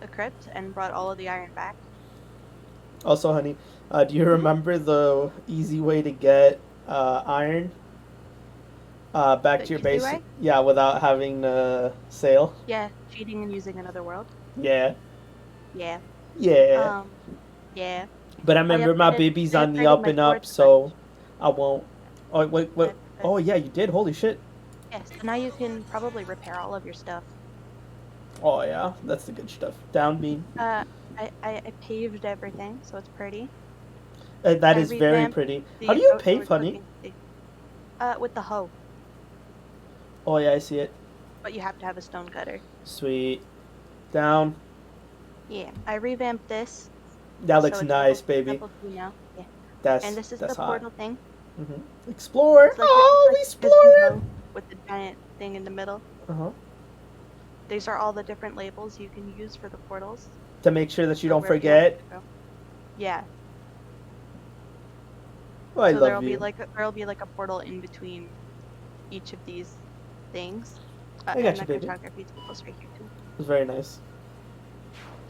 [SPEAKER 6] crypt and brought all of the iron back.
[SPEAKER 1] Also, honey, do you remember the easy way to get iron back
[SPEAKER 6] The
[SPEAKER 1] to your
[SPEAKER 6] easy
[SPEAKER 1] base?
[SPEAKER 6] way?
[SPEAKER 1] Yeah, without having to sail.
[SPEAKER 6] Yeah, cheating and using another world.
[SPEAKER 1] Yeah,
[SPEAKER 6] Yeah.
[SPEAKER 1] yeah.
[SPEAKER 6] Yeah.
[SPEAKER 1] But I
[SPEAKER 6] I
[SPEAKER 1] remember my
[SPEAKER 6] upgraded.
[SPEAKER 1] baby's
[SPEAKER 6] I
[SPEAKER 1] on the
[SPEAKER 6] upgraded
[SPEAKER 1] up
[SPEAKER 6] my
[SPEAKER 1] and
[SPEAKER 6] forge
[SPEAKER 1] up,
[SPEAKER 6] a bunch.
[SPEAKER 1] so I won't. Oh wait, wait.
[SPEAKER 6] I,
[SPEAKER 1] Oh yeah, you did. Holy shit.
[SPEAKER 6] yeah. So now you can probably repair all of your stuff.
[SPEAKER 1] Oh yeah, that's the good stuff. Down beam.
[SPEAKER 6] I paved everything, so it's pretty.
[SPEAKER 1] That
[SPEAKER 6] I
[SPEAKER 1] is very
[SPEAKER 6] revamped
[SPEAKER 1] pretty. How do
[SPEAKER 6] the
[SPEAKER 1] you
[SPEAKER 6] outdoor
[SPEAKER 1] pave, honey?
[SPEAKER 6] cooking station. With the hoe,
[SPEAKER 1] Oh yeah, I see it.
[SPEAKER 6] but you have to have a stone cutter.
[SPEAKER 1] Sweet. Down.
[SPEAKER 6] Yeah, I revamped this,
[SPEAKER 1] That
[SPEAKER 6] so
[SPEAKER 1] looks
[SPEAKER 6] it's
[SPEAKER 1] nice, baby.
[SPEAKER 6] level 2 now. Yeah, and
[SPEAKER 1] That's
[SPEAKER 6] this is
[SPEAKER 1] that's
[SPEAKER 6] the
[SPEAKER 1] hot.
[SPEAKER 6] portal thing.
[SPEAKER 1] Explore.
[SPEAKER 6] It's like
[SPEAKER 1] Oh, we
[SPEAKER 6] it's like a
[SPEAKER 1] exploring.
[SPEAKER 6] hoe with the giant thing in the middle.
[SPEAKER 1] Uh-huh.
[SPEAKER 6] These are all the different labels you can use for the portals.
[SPEAKER 1] To make sure that you
[SPEAKER 6] So
[SPEAKER 1] don't
[SPEAKER 6] wherever you want
[SPEAKER 1] forget.
[SPEAKER 6] it to go. Yeah.
[SPEAKER 1] Oh, I
[SPEAKER 6] So
[SPEAKER 1] love
[SPEAKER 6] there'll be
[SPEAKER 1] you.
[SPEAKER 6] like a portal in between each of these things.
[SPEAKER 1] I got
[SPEAKER 6] and
[SPEAKER 1] you,
[SPEAKER 6] the
[SPEAKER 1] baby.
[SPEAKER 6] cartography table's right here too.
[SPEAKER 1] It's very nice.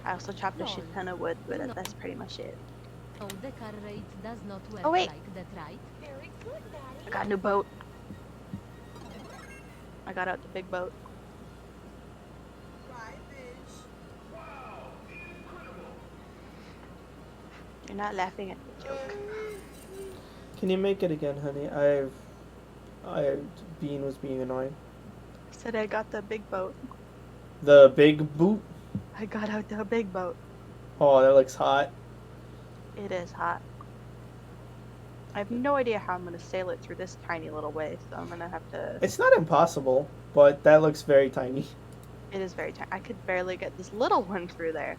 [SPEAKER 6] I also chopped a shit ton of wood, but that's pretty much it.
[SPEAKER 13] Oh, the car rate does not work
[SPEAKER 6] Oh, wait.
[SPEAKER 13] like that, right?
[SPEAKER 6] Very good, Daddy. I got a new boat. I got out the big boat. You're not laughing at the joke.
[SPEAKER 1] Can you make it again, honey? Bean was being annoying.
[SPEAKER 6] I said I got the big boat.
[SPEAKER 1] The big boot.
[SPEAKER 6] I got out the big boat.
[SPEAKER 1] Oh, that looks hot.
[SPEAKER 6] It is hot. I have no idea how I'm gonna sail it through this tiny little way, so I'm gonna have to.
[SPEAKER 1] It's not impossible, but that looks very tiny.
[SPEAKER 6] It is very tiny. I could barely get this little one through there.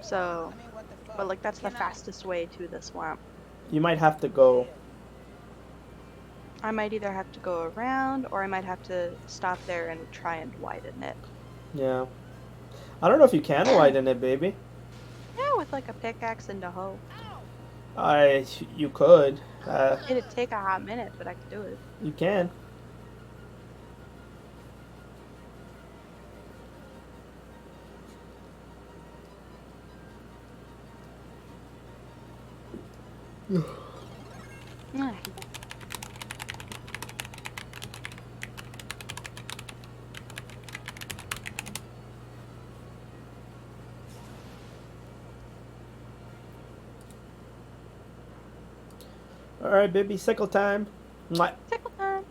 [SPEAKER 6] So, but like that's the fastest way to the swamp.
[SPEAKER 1] You might have to go.
[SPEAKER 6] I might either have to go around, or I might have to stop there and try and widen it.
[SPEAKER 1] Yeah. I don't know if you can widen it, baby.
[SPEAKER 6] Yeah, with like a pickaxe and a hoe.
[SPEAKER 1] You could.
[SPEAKER 6] It'd take a hot minute, but I could do it.
[SPEAKER 1] You can. Alright, baby, sickle time. Mwah.
[SPEAKER 6] Sickle time.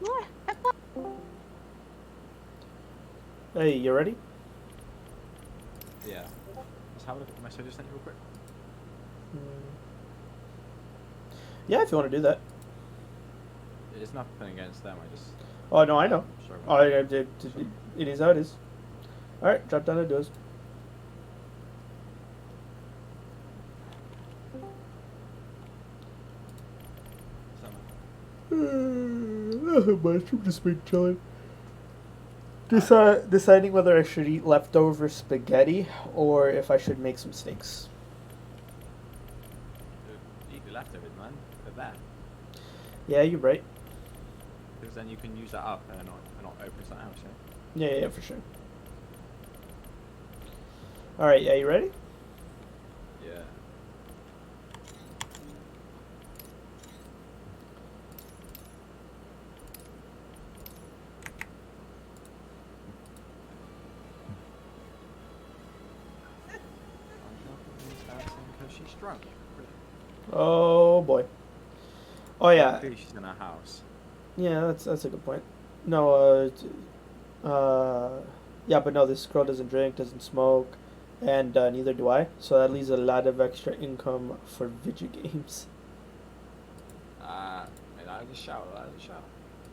[SPEAKER 1] Hey, you ready?
[SPEAKER 3] Yeah. Let's have a look at the message I just sent you real quick.
[SPEAKER 1] Yeah, if you want to do that.
[SPEAKER 3] It's nothing against them, I just...
[SPEAKER 1] Oh, no, I know.
[SPEAKER 3] Sorry.
[SPEAKER 1] Oh, it is how it is. Alright, drop down the doors. I'm just been chilling. Deciding whether I should eat leftover spaghetti or if I should make some steaks.
[SPEAKER 3] Eat the leftovers, man. They're there.
[SPEAKER 1] Yeah, you're right.
[SPEAKER 3] Because then you can use that up and not open something else,
[SPEAKER 1] Yeah, for sure. Alright, yeah, you ready?
[SPEAKER 3] Yeah. Because she's drunk.
[SPEAKER 1] Oh boy. Oh yeah.
[SPEAKER 3] Maybe she's in her house.
[SPEAKER 1] Yeah, that's a good point. No, yeah, but no, this girl doesn't drink, doesn't smoke, and neither do I. So that leaves a lot of extra income for video games.
[SPEAKER 3] I just shout.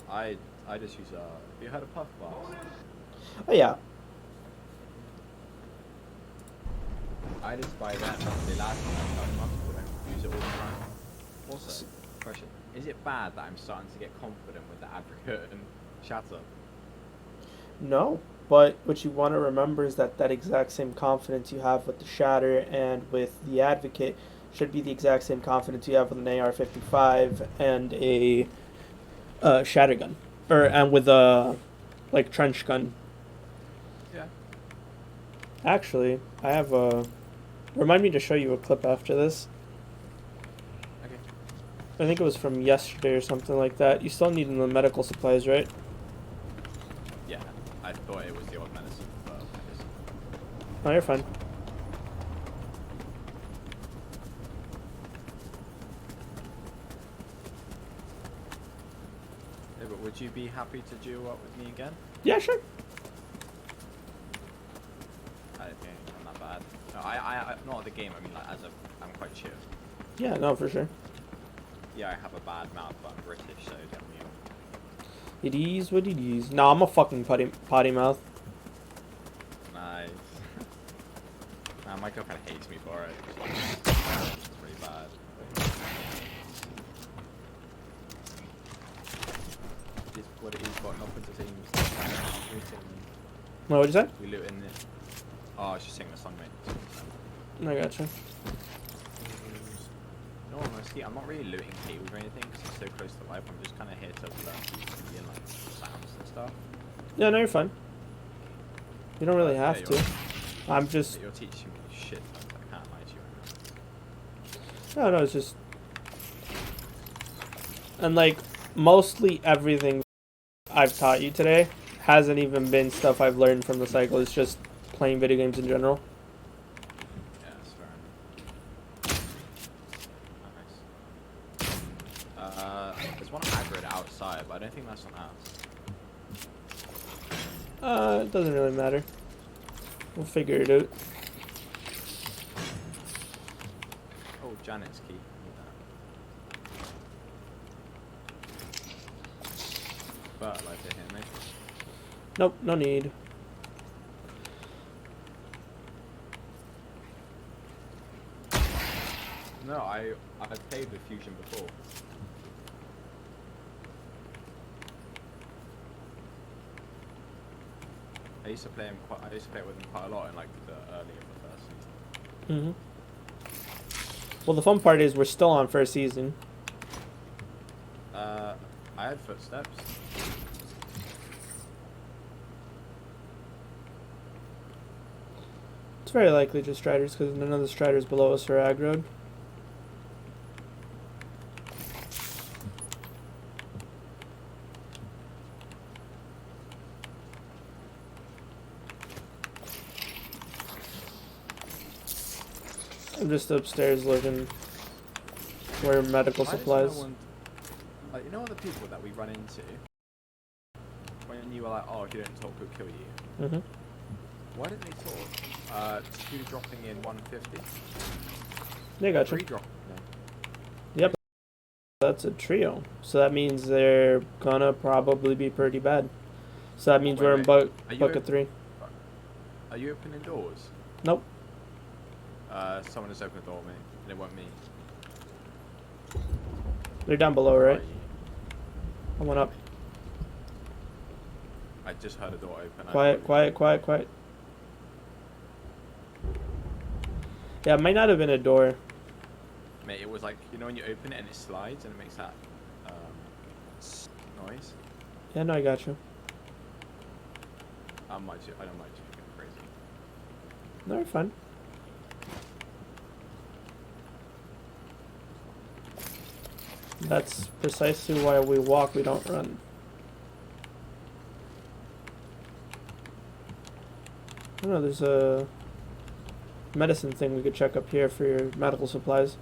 [SPEAKER 3] I just use have you heard of puff bars?
[SPEAKER 1] Oh yeah.
[SPEAKER 3] I just buy them. They last me like 12 months, but I don't use it all the time. Also, question: is it bad that I'm starting to get confident with the advocate and shatter?
[SPEAKER 1] No, but what you want to remember is that exact same confidence you have with the Shatter and with the Advocate should be the exact same confidence you have with an AR-55 and a Shatter gun, and with a like trench gun.
[SPEAKER 3] Yeah.
[SPEAKER 1] Actually, I have a. Remind me to show you a clip after this. I think it was from yesterday or something like that. You still need the medical supplies, right?
[SPEAKER 3] Yeah, I thought it was the old medicine, but I guess.
[SPEAKER 1] Oh, you're fine.
[SPEAKER 3] Yeah, but would you be happy to duel up with me again?
[SPEAKER 1] Yeah, sure.
[SPEAKER 3] I don't think I'm that bad. No, I not at the game. I mean, like I'm quite chill.
[SPEAKER 1] Yeah, no, for sure.
[SPEAKER 3] Yeah, I have a bad mouth, but I'm British, so get me on.
[SPEAKER 1] It is what it is. No, I'm a fucking potty mouth.
[SPEAKER 3] Nice. Nah, my girlfriend hates me for it. It's pretty bad. It's what it is, but nothing to seem.
[SPEAKER 1] No, what'd you say?
[SPEAKER 3] We loot in it. Oh, I was just singing a song, mate.
[SPEAKER 1] I gotcha.
[SPEAKER 3] No, honestly, I'm not really looting cables or anything because it's so close to life. I'm just kind of here to learn PvP and like sounds and stuff.
[SPEAKER 1] Yeah, no, you're fine. You don't really have
[SPEAKER 3] yeah,
[SPEAKER 1] to. I'm just.
[SPEAKER 3] You're teaching me shit. I can't lie to you right
[SPEAKER 1] No, no, it's just. And like, mostly everything I've taught you today hasn't even been stuff I've learned from the cycle. It's just playing video games in general.
[SPEAKER 3] now. Yeah, that's fair enough. Nice. There's one aggroed outside, but I don't think that's on us.
[SPEAKER 1] It doesn't really matter. We'll figure it out.
[SPEAKER 3] Oh, Janet's key. But I'd like to hear, mate.
[SPEAKER 1] Nope, no need.
[SPEAKER 3] No, I've played with Fusion before. I used to play with him quite a lot in like the early of the first season.
[SPEAKER 1] Well, the fun part is we're still on first season.
[SPEAKER 3] I had footsteps.
[SPEAKER 1] It's very likely just Striders because none of the Striders below us are aggroed. I'm just upstairs looking for medical supplies.
[SPEAKER 3] Like, you know all the people that we run into? When you were like, oh, if you don't talk, we'll kill you.
[SPEAKER 1] Mm-hmm.
[SPEAKER 3] Why didn't they talk? 2 dropping in 150.
[SPEAKER 1] They got you.
[SPEAKER 3] 3 dropping in.
[SPEAKER 1] Yep. That's a trio. So that means they're gonna probably be pretty bad. So that means we're in bucket 3.
[SPEAKER 3] Are you opening doors?
[SPEAKER 1] Nope.
[SPEAKER 3] Someone has opened a door, mate. And it wasn't me.
[SPEAKER 1] They're down below, right? I went up.
[SPEAKER 3] I just heard a door open.
[SPEAKER 1] Quiet, quiet, quiet, quiet. Yeah, it might not have been a door.
[SPEAKER 3] Mate, it was like, you know when you open it and it slides and it makes that noise?
[SPEAKER 1] Yeah, no, I got you.
[SPEAKER 3] I don't like you getting crazy.
[SPEAKER 1] No, you're fine. That's precisely why we walk, we don't run. I don't know, there's a medicine thing we could check up here for your medical supplies.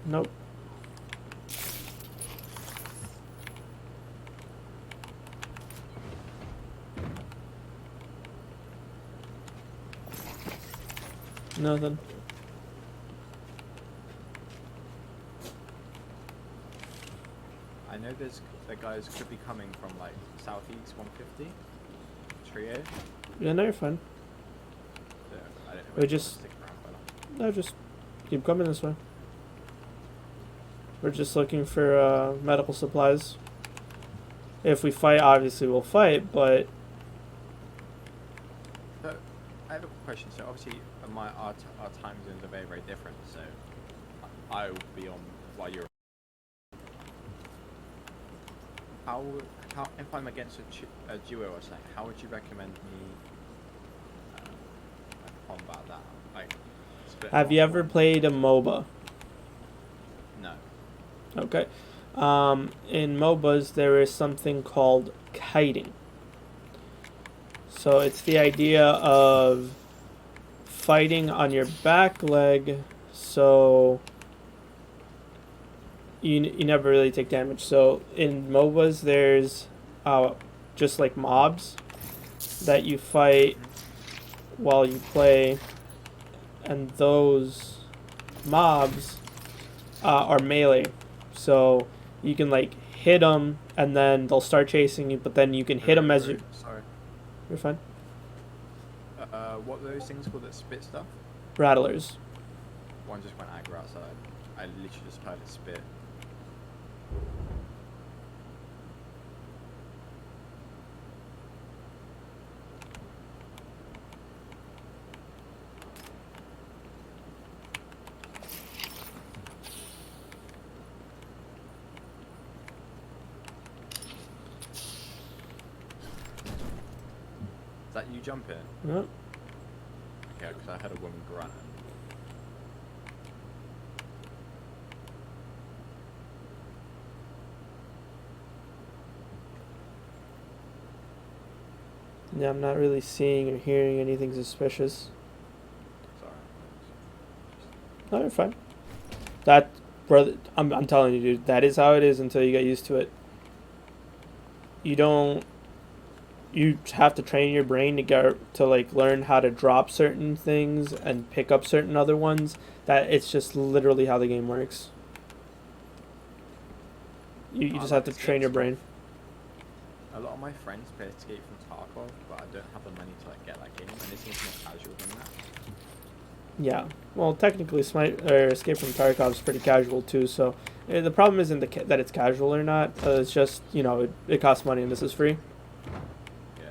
[SPEAKER 1] Nope. Nothing.
[SPEAKER 3] I know the guys could be coming from like southeast 150 trio.
[SPEAKER 1] Yeah, no, you're fine.
[SPEAKER 3] So I don't know.
[SPEAKER 1] We just no, just keep coming this way. We're just looking for medical supplies. If we fight, obviously we'll fight, but
[SPEAKER 3] So I have a question. So obviously our time zones are very, very different. So I will be on while you're. How if I'm against a duo or something, how would you recommend me combat that? Like,
[SPEAKER 1] have you ever played a MOBA? Okay. In MOBAs, there is something called kiting. So it's the idea of fighting on your back leg, so you never really take damage. So in MOBAs, there's just like mobs that you fight while you play, and those mobs are melee. So you can like hit them, and then they'll start chasing you. But then you can hit them as you.
[SPEAKER 3] Sorry.
[SPEAKER 1] You're fine.
[SPEAKER 3] What were those things called that spit stuff?
[SPEAKER 1] Rattlers.
[SPEAKER 3] One just went aggro outside. I literally just heard it spit. Is that you jumping?
[SPEAKER 1] Yep.
[SPEAKER 3] Yeah, because I had a woman grunt.
[SPEAKER 1] Yeah, I'm not really seeing or hearing anything suspicious.
[SPEAKER 3] Sorry.
[SPEAKER 1] No, you're fine. That, brother, I'm telling you, dude, that is how it is until you get used to it. You have to train your brain to like learn how to drop certain things and pick up certain other ones. That it's just literally how the game works. You just have to train your brain.
[SPEAKER 3] A lot of my friends play Escape from Tarkov, but I don't have the money to like get that game, and it seems more casual than that.
[SPEAKER 1] Yeah, well, technically, Escape from Tarkov is pretty casual too. So the problem isn't that it's casual or not. It's just it costs money, and this is free.
[SPEAKER 3] Yeah,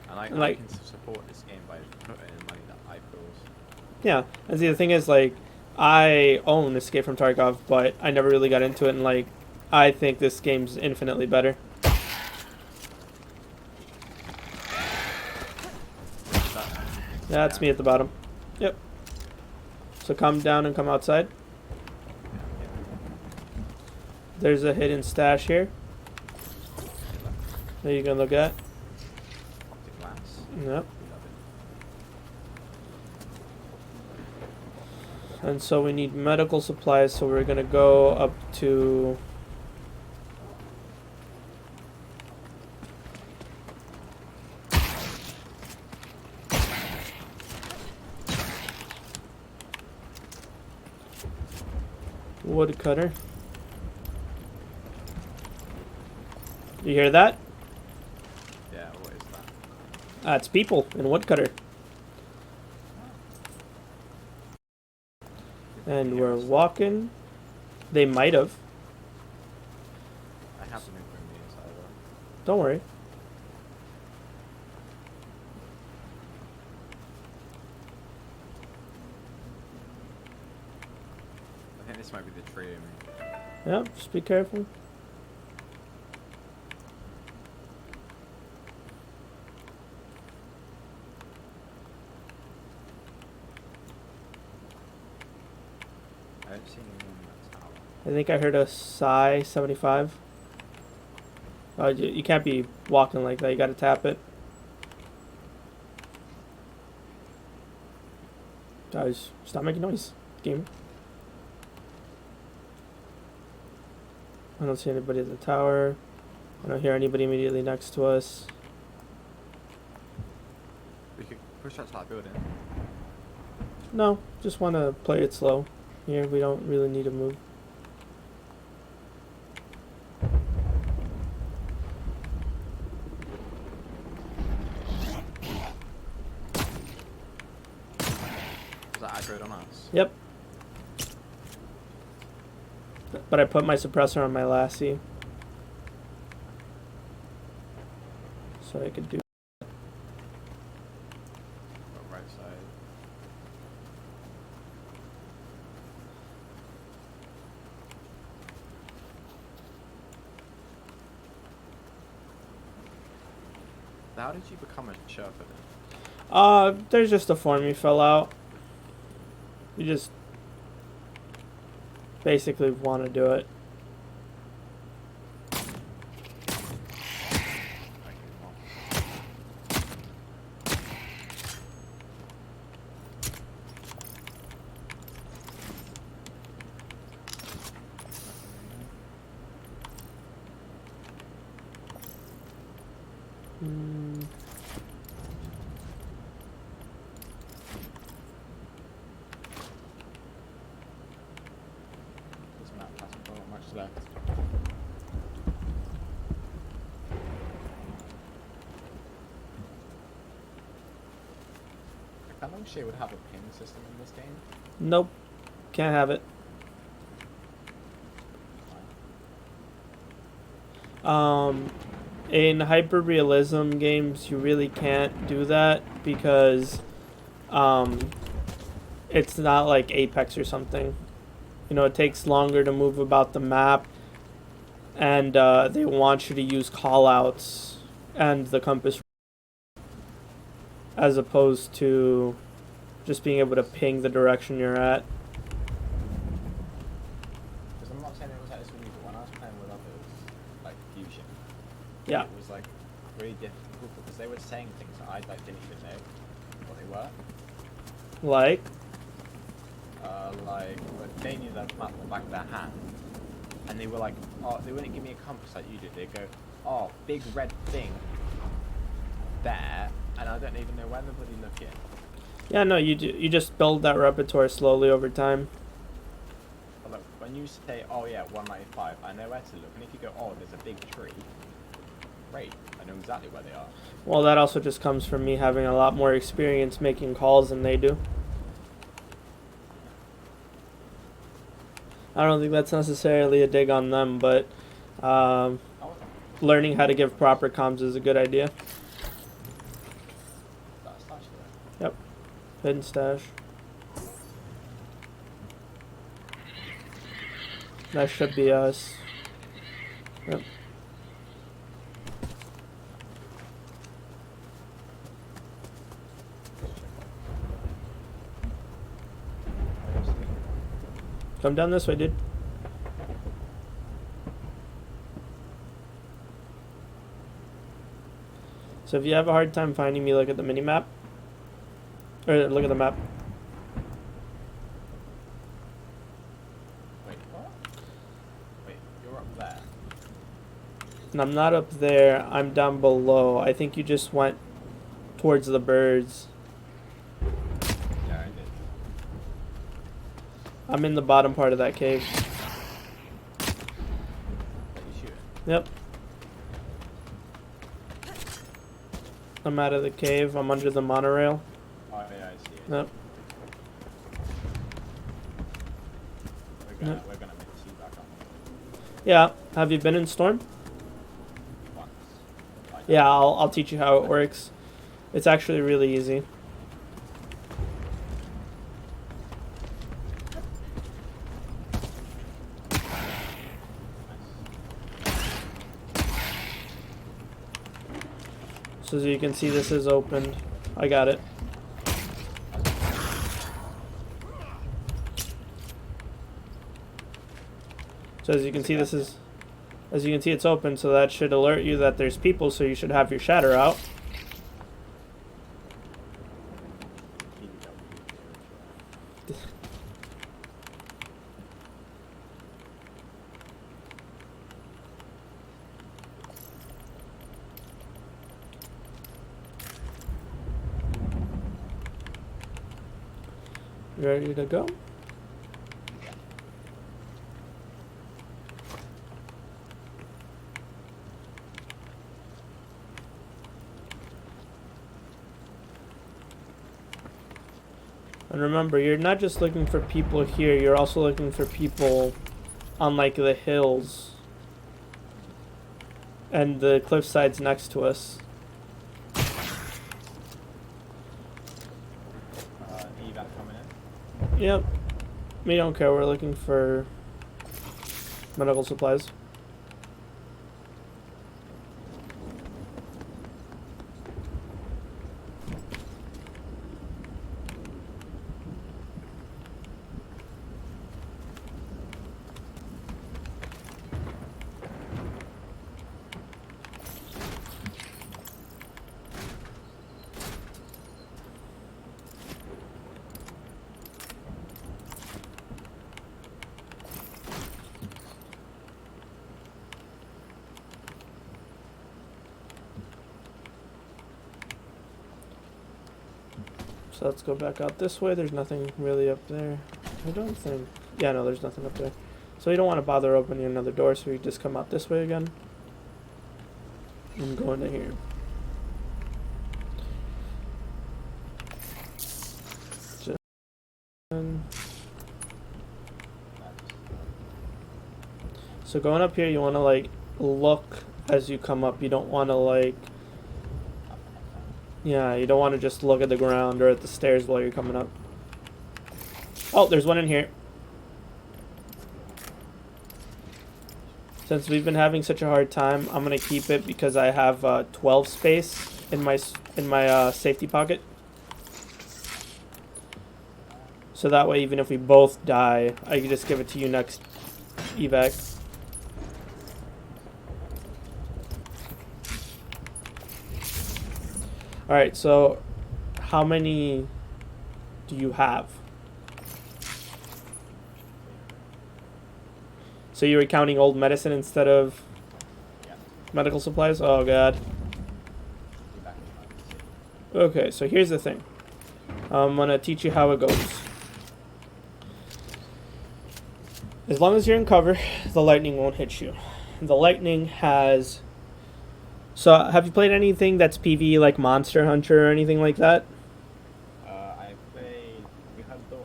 [SPEAKER 3] and I can support this game by putting in money that I pulls.
[SPEAKER 1] Yeah, and see, the thing is, like, I own Escape from Tarkov, but I never really got into it, and like, I think this game's infinitely better. That's me at the bottom. Yep. So come down and come outside. There's a hidden stash here that you can look at. Yep. And so we need medical supplies, so we're gonna go up to woodcutter. You hear that?
[SPEAKER 3] Yeah, what is that?
[SPEAKER 1] That's people in woodcutter. And we're walking. They might have.
[SPEAKER 3] I haven't been bringing these either.
[SPEAKER 1] Don't worry.
[SPEAKER 3] I think this might be the tree.
[SPEAKER 1] Yeah, just be careful.
[SPEAKER 3] I don't see anyone in that tower.
[SPEAKER 1] I think I heard a sigh 75. You can't be walking like that. You gotta tap it. Guys, stop making noise, gamer. I don't see anybody at the tower. I don't hear anybody immediately next to us.
[SPEAKER 3] We could push that top building.
[SPEAKER 1] No, just want to play it slow. Here, we don't really need to move.
[SPEAKER 3] Is that aggroed on us?
[SPEAKER 1] Yep. But I put my suppressor on my lassie. So I could do.
[SPEAKER 3] Right side. How did you become a Sherpa then?
[SPEAKER 1] There's just a form you fill out. You just basically want to do it.
[SPEAKER 3] This map hasn't got much left. I kind of wish they would have a ping system in this game.
[SPEAKER 1] Nope. Can't have it. In hyper-realism games, you really can't do that because it's not like Apex or something. You know, it takes longer to move about the map, and they want you to use callouts and the compass as opposed to just being able to ping the direction you're at.
[SPEAKER 3] Because I'm not saying it was like this with you, but when I was playing with others, like Fusion,
[SPEAKER 1] Yeah.
[SPEAKER 3] it was like really difficult because they were saying things that I like didn't even know what they were.
[SPEAKER 1] Like?
[SPEAKER 3] Like they knew that map on the back of their hand, and they were like, oh, they wouldn't give me a compass like you did. They'd go, oh, big red thing there, and I don't even know where the bloody looking.
[SPEAKER 1] Yeah, no, you do. You just build that repertoire slowly over time.
[SPEAKER 3] But look, when you say, oh yeah, 195, I know where to look, and if you go, oh, there's a big tree, great, I know exactly where they are.
[SPEAKER 1] Well, that also just comes from me having a lot more experience making calls than they do. I don't think that's necessarily a dig on them, but learning how to give proper comms is a good idea. Yep. Hidden stash. That should be us. Yep. Come down this way, dude. So if you have a hard time finding me, look at the mini-map. Or look at the map.
[SPEAKER 3] Wait, what? Wait, you're up there.
[SPEAKER 1] And I'm not up there, I'm down below. I think you just went towards the birds.
[SPEAKER 3] Yeah, I did.
[SPEAKER 1] I'm in the bottom part of that cave.
[SPEAKER 3] Let you shoot it.
[SPEAKER 1] Yep. I'm out of the cave. I'm under the monorail.
[SPEAKER 3] Oh yeah, I see it.
[SPEAKER 1] Yep.
[SPEAKER 3] We're gonna mix you back up.
[SPEAKER 1] Yeah. Have you been in Storm?
[SPEAKER 3] Once.
[SPEAKER 1] Yeah, I'll teach you how it works. It's actually really easy. So as you can see, this is opened. I got it. So as you can see, it's open, so that should alert you that there's people, so you should have your shatter out. Ready to go? And remember, you're not just looking for people here, you're also looking for people on like the hills and the cliff sides next to us.
[SPEAKER 3] Evac coming in.
[SPEAKER 1] Yep. We don't care, we're looking for medical supplies. So let's go back out this way. There's nothing really up there. I don't think. Yeah, no, there's nothing up there. So you don't want to bother opening another door, so you just come out this way again. And go into here. So going up here, you want to like look as you come up. You don't want to like, yeah, you don't want to just look at the ground or at the stairs while you're coming up. Oh, there's one in here. Since we've been having such a hard time, I'm gonna keep it because I have 12 space in my safety pocket. So that way, even if we both die, I can just give it to you next evac. Alright, so how many do you have? So you were counting old medicine instead of medical supplies? Oh god. Okay, so here's the thing. I'm gonna teach you how it goes. As long as you're in cover, the lightning won't hit you. The lightning has... So, have you played anything that's PvE like Monster Hunter or anything like that?
[SPEAKER 3] I played... We have dogs.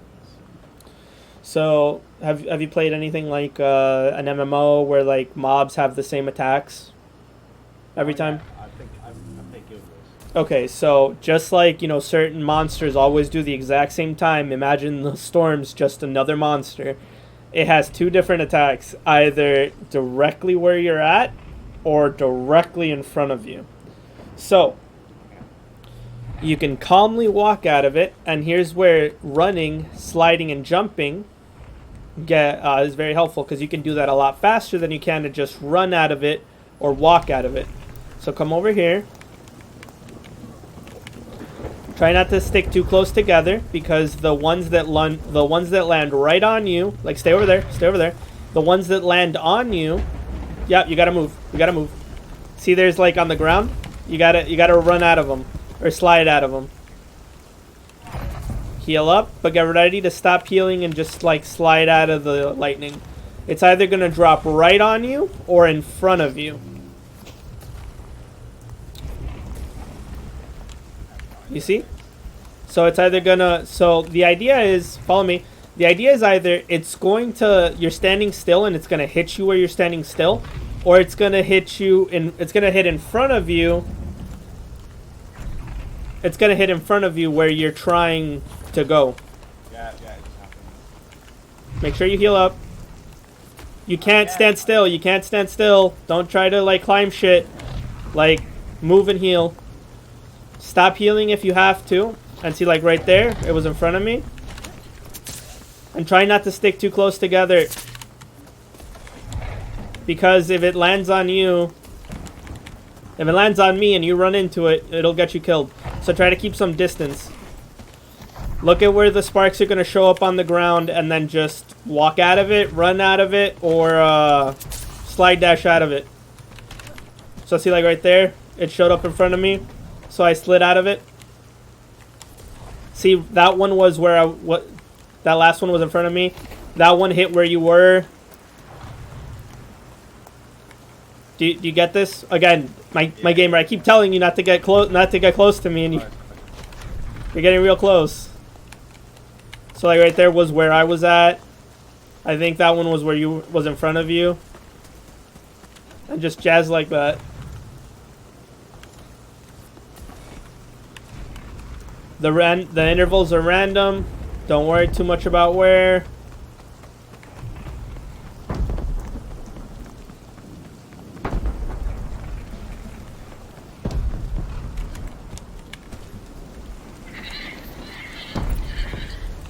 [SPEAKER 1] So, have you played anything like an MMO where like mobs have the same attacks every time?
[SPEAKER 3] I think I played Guild Wars.
[SPEAKER 1] Okay, so just like, you know, certain monsters always do the exact same time, imagine the storm's just another monster. It has two different attacks, either directly where you're at or directly in front of you. So, you can calmly walk out of it, and here's where running, sliding, and jumping is very helpful, because you can do that a lot faster than you can to just run out of it or walk out of it. So come over here. Try not to stick too close together, because the ones that land right on you, like stay over there. The ones that land on you, yeah, you gotta move. See, there's like on the ground. You gotta run out of them or slide out of them. Heal up, but get ready to stop healing and just like slide out of the lightning. It's either gonna drop right on you or in front of you. You see? So it's either gonna... So the idea is... Follow me. The idea is either it's going to... You're standing still and it's gonna hit you where you're standing still. Or it's gonna hit you... It's gonna hit in front of you. It's gonna hit in front of you where you're trying to go.
[SPEAKER 3] Yeah, it just happened.
[SPEAKER 1] Make sure you heal up. You can't stand still. Don't try to like climb shit. Like, move and heal. Stop healing if you have to. And see, like right there, it was in front of me. And try not to stick too close together. Because if it lands on you, if it lands on me and you run into it, it'll get you killed. So try to keep some distance. Look at where the sparks are going to show up on the ground, and then just walk out of it, run out of it, or slide dash out of it. So see, like right there, it showed up in front of me. So I slid out of it. See, that one was where that last one was in front of me. That one hit where you were. Do you get this? Again, my gamer, I keep telling you not to get close to me, and you're getting real close. So like right there was where I was at. I think that one was where you was in front of you. And just jazz like that. The intervals are random. Don't worry too much about where.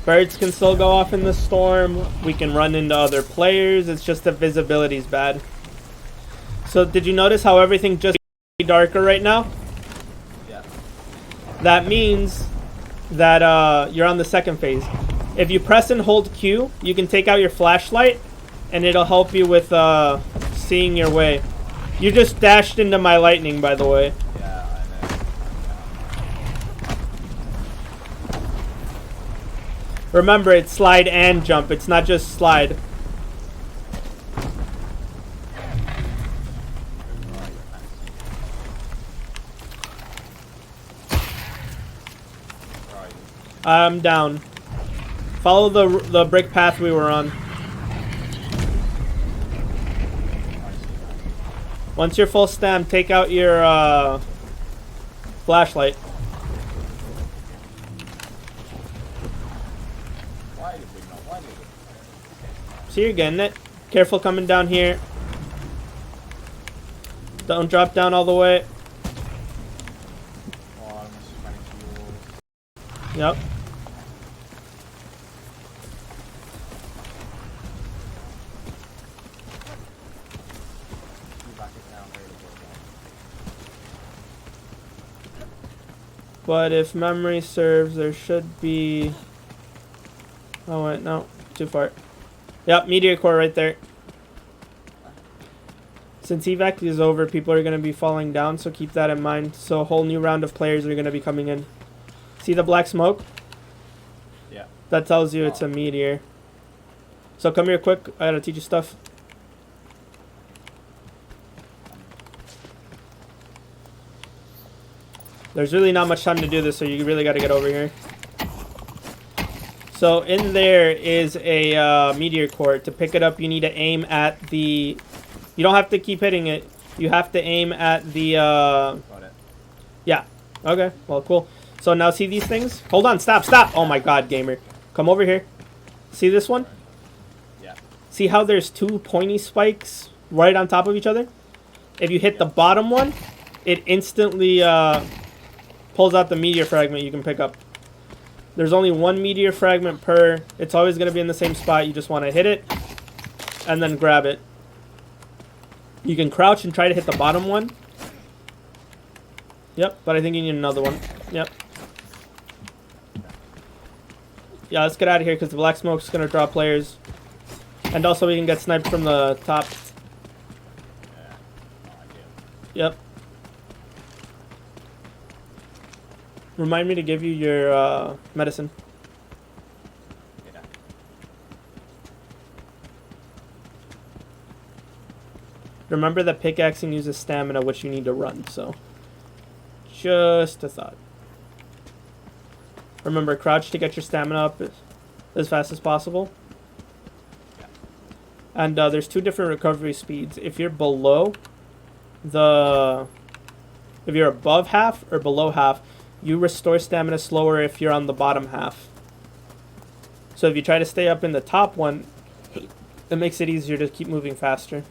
[SPEAKER 1] Birds can still go off in the storm. We can run into other players. It's just the visibility's bad. So did you notice how everything just darker right now?
[SPEAKER 3] Yeah.
[SPEAKER 1] That means that you're on the second phase. If you press and hold Q, you can take out your flashlight, and it'll help you with seeing your way. You just dashed into my lightning, by the way.
[SPEAKER 3] Yeah, I know.
[SPEAKER 1] Remember, it's slide and jump. It's not just slide. I'm down. Follow the brick path we were on. Once you're full stam, take out your flashlight. See, you're getting it. Careful coming down here. Don't drop down all the way. Yep. But if memory serves, there should be... Oh wait, no. Too far. Yep, meteor core right there. Since evac is over, people are going to be falling down, so keep that in mind. So a whole new round of players are going to be coming in. See the black smoke?
[SPEAKER 3] Yeah.
[SPEAKER 1] That tells you it's a meteor. So come here quick, I gotta teach you stuff. There's really not much time to do this, so you really gotta get over here. So in there is a meteor core. To pick it up, you need to aim at the... You don't have to keep hitting it. You have to aim at the...
[SPEAKER 3] Got it.
[SPEAKER 1] Yeah. Okay. Well, cool. So now see these things? Hold on. Stop. Stop. Oh my god, gamer. Come over here. See this one?
[SPEAKER 3] Yeah.
[SPEAKER 1] See how there's two pointy spikes right on top of each other? If you hit the bottom one, it instantly pulls out the meteor fragment you can pick up. There's only one meteor fragment per. It's always going to be in the same spot. You just want to hit it and then grab it. You can crouch and try to hit the bottom one. Yep, but I think you need another one. Yep. Yeah, let's get out of here because the black smoke's going to draw players. And also we can get sniped from the top. Yep. Remind me to give you your medicine.
[SPEAKER 3] Yeah.
[SPEAKER 1] Remember that pickaxing uses stamina, which you need to run, so... Just a thought. Remember, crouch to get your stamina up as fast as possible. And there's two different recovery speeds. If you're below the... If you're above half or below half, you restore stamina slower if you're on the bottom half. So if you try to stay up in the top one, it makes it easier to keep moving faster.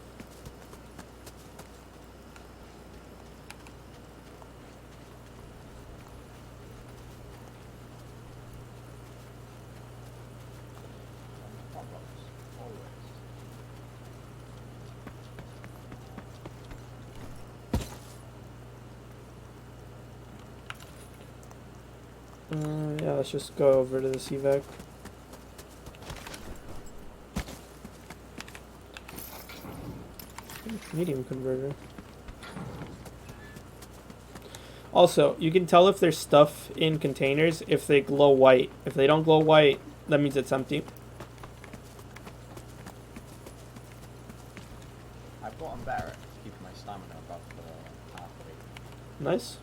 [SPEAKER 1] Yeah, let's just go over to this evac. Medium converter. Also, you can tell if there's stuff in containers if they glow white. If they don't glow white, that means it's empty.
[SPEAKER 3] I've gotten better at keeping my stamina above the halfway.
[SPEAKER 1] Nice.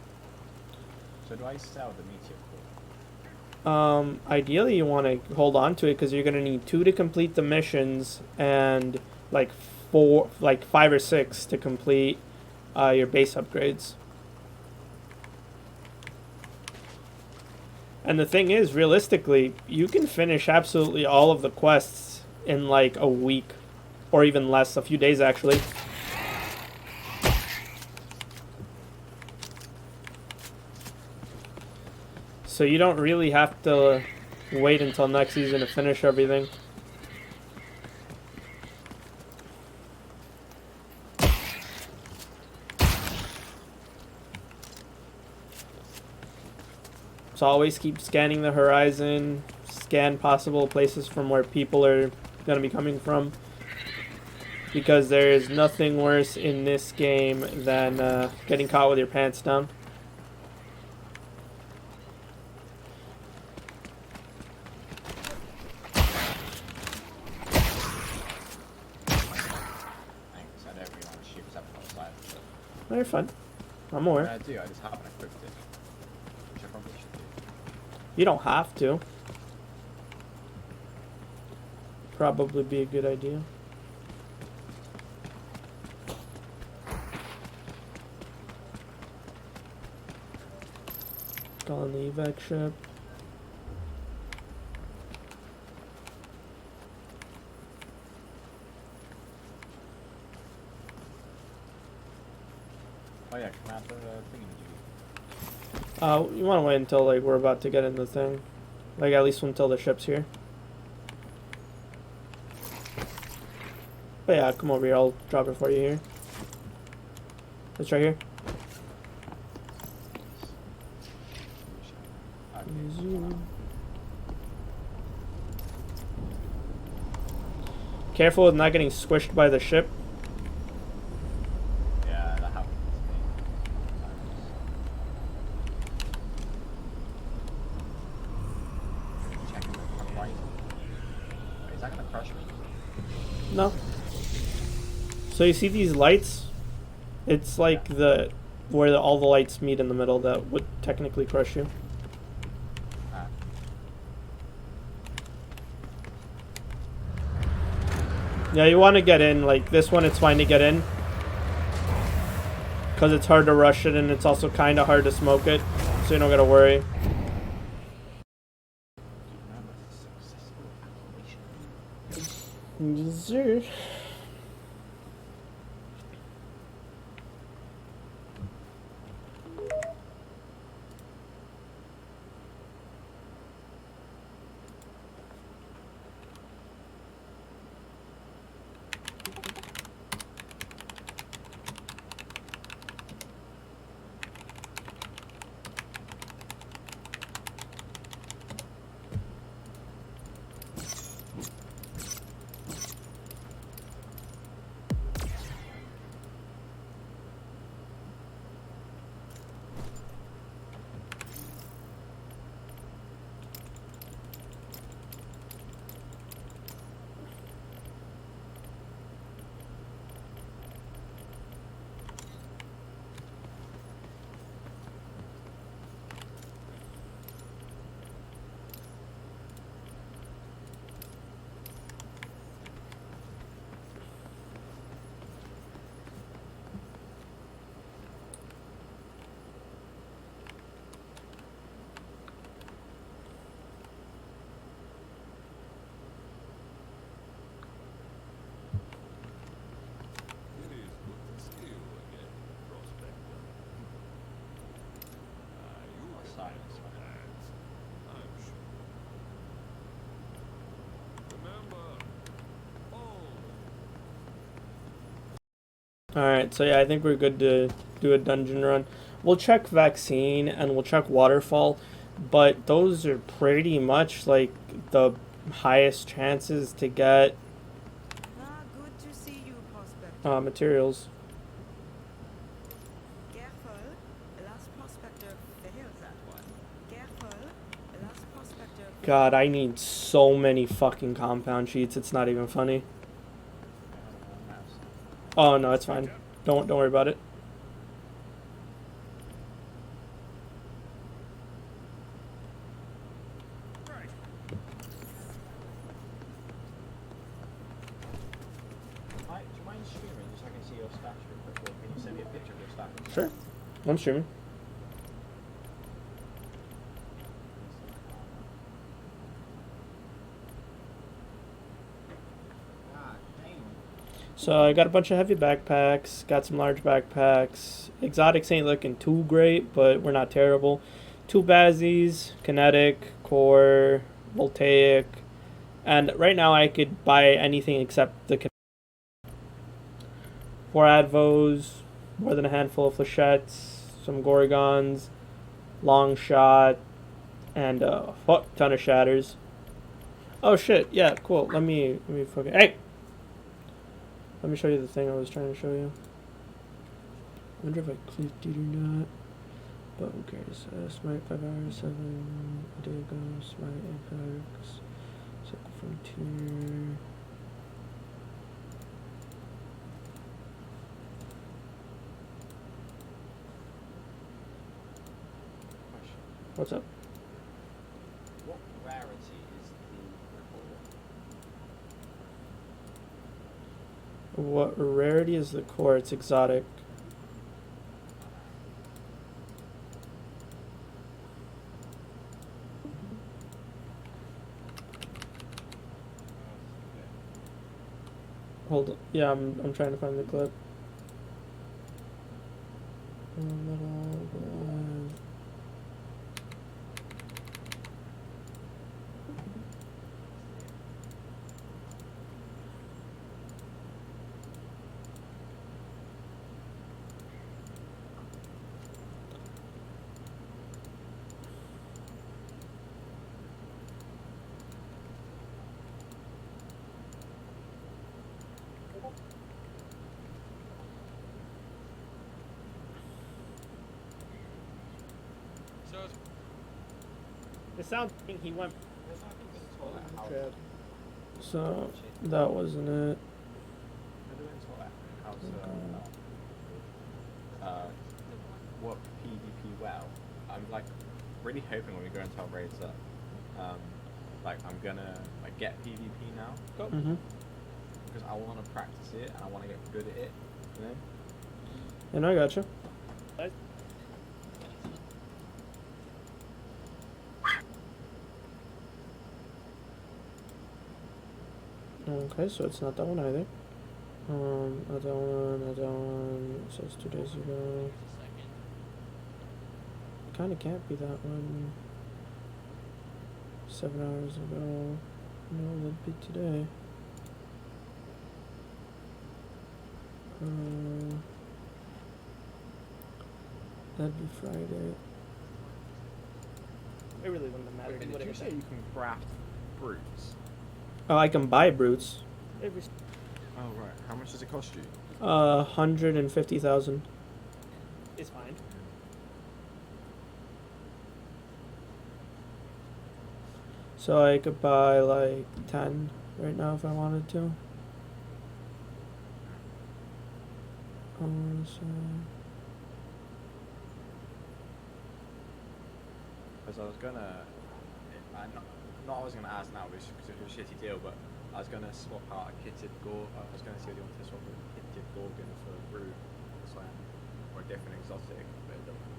[SPEAKER 3] So do I sell the meteor core?
[SPEAKER 1] Ideally you want to hold on to it because you're going to need 2 to complete the missions and like 5 or 6 to complete your base upgrades. And the thing is, realistically, you can finish absolutely all of the quests in like a week or even less, a few days actually. So you don't really have to wait until next season to finish everything. So always keep scanning the horizon, scan possible places from where people are going to be coming from. Because there is nothing worse in this game than getting caught with your pants down. No, you're fine. I'm aware.
[SPEAKER 3] I do, I just haven't equipped it. Which I probably should do.
[SPEAKER 1] You don't have to. Probably be a good idea. Call on the evac ship.
[SPEAKER 3] Oh yeah, can I have the thingy?
[SPEAKER 1] You want to wait until like we're about to get in the thing, like at least until the ship's here. But yeah, come over here. I'll drop it for you here. It's right here. Careful with not getting squished by the ship.
[SPEAKER 3] Yeah, that happens to me. Checking the horizon. Wait, is that gonna crush me?
[SPEAKER 1] No. So you see these lights? It's like the where all the lights meet in the middle that would technically crush you. Yeah, you want to get in. Like this one, it's fine to get in. Because it's hard to rush it and it's also kind of hard to smoke it. So you don't gotta worry. Yes, sir. Alright, so yeah, I think we're good to do a dungeon run. We'll check vaccine and we'll check waterfall, but those are pretty much like the highest chances to get
[SPEAKER 14] good to see you, prospector.
[SPEAKER 1] Materials.
[SPEAKER 14] Careful, last prospector fails that one. Careful, last prospector.
[SPEAKER 1] God, I need so many fucking compound sheets, it's not even funny. Oh no, it's fine. Don't worry about it.
[SPEAKER 3] Hi, do you mind streaming just so I can see your stats real quick? Or can you send me a picture of your stats?
[SPEAKER 1] Sure. I'm streaming. So I got a bunch of heavy backpacks, got some large backpacks. Exotics ain't looking too great, but we're not terrible. 2 Bazzies, kinetic, core, voltaic, and right now I could buy anything except the kinetic. 4 Advos, more than a handful of flechettes, some Gorgons, long shot, and a fuck ton of shatters. Oh shit, yeah, cool. Let me fucking hey! Let me show you the thing I was trying to show you. I wonder if I clicked it or not. But who cares? Smite 5 hours, 7 a day ago. Smite Apex. Circle Frontier. What's up?
[SPEAKER 3] What rarity is the core?
[SPEAKER 1] What rarity is the core? It's exotic. Hold on. Yeah, I'm trying to find the clip.
[SPEAKER 2] The sound thing he went.
[SPEAKER 1] So that wasn't it.
[SPEAKER 3] What PvP well? I'm like really hoping when we go into our raids that like I'm gonna like get PvP now because I want to practice it and I want to get good at it, you know.
[SPEAKER 1] And I gotcha. Okay, so it's not that one either. Not that one, not that one. It says 2 days ago. Kinda can't be that one. 7 hours ago. No, that'd be today. That'd be Friday.
[SPEAKER 2] It really wouldn't have mattered.
[SPEAKER 3] Did you say you can craft brutes?
[SPEAKER 1] Oh, I can buy brutes.
[SPEAKER 3] Oh right. How much does it cost you?
[SPEAKER 1] 150,000.
[SPEAKER 2] It's fine.
[SPEAKER 1] So I could buy like 10 right now if I wanted to.
[SPEAKER 3] Because I was gonna, not I was gonna ask now because it was a shitty deal, but I was gonna swap out a kitted gorgon. I was gonna see if you wanted to swap a kitted gorgon for a brute, or a different exotic. But it doesn't.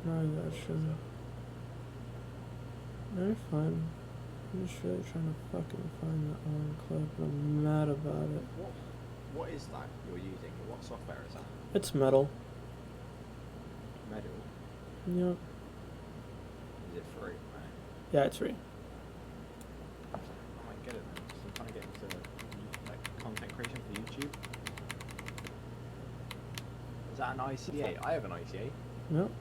[SPEAKER 1] No, I gotcha. Very fun. I'm just really trying to fucking find that one clip. I'm mad about it.
[SPEAKER 3] What is that you're using? What software is that?
[SPEAKER 1] It's metal.
[SPEAKER 3] Metal.
[SPEAKER 1] Yep.
[SPEAKER 3] Is it free? Right.
[SPEAKER 1] Yeah, it's free.
[SPEAKER 3] I might get it then. So I'm trying to get into like content creation for YouTube. Is that an ICA? I have an ICA.
[SPEAKER 1] Yep.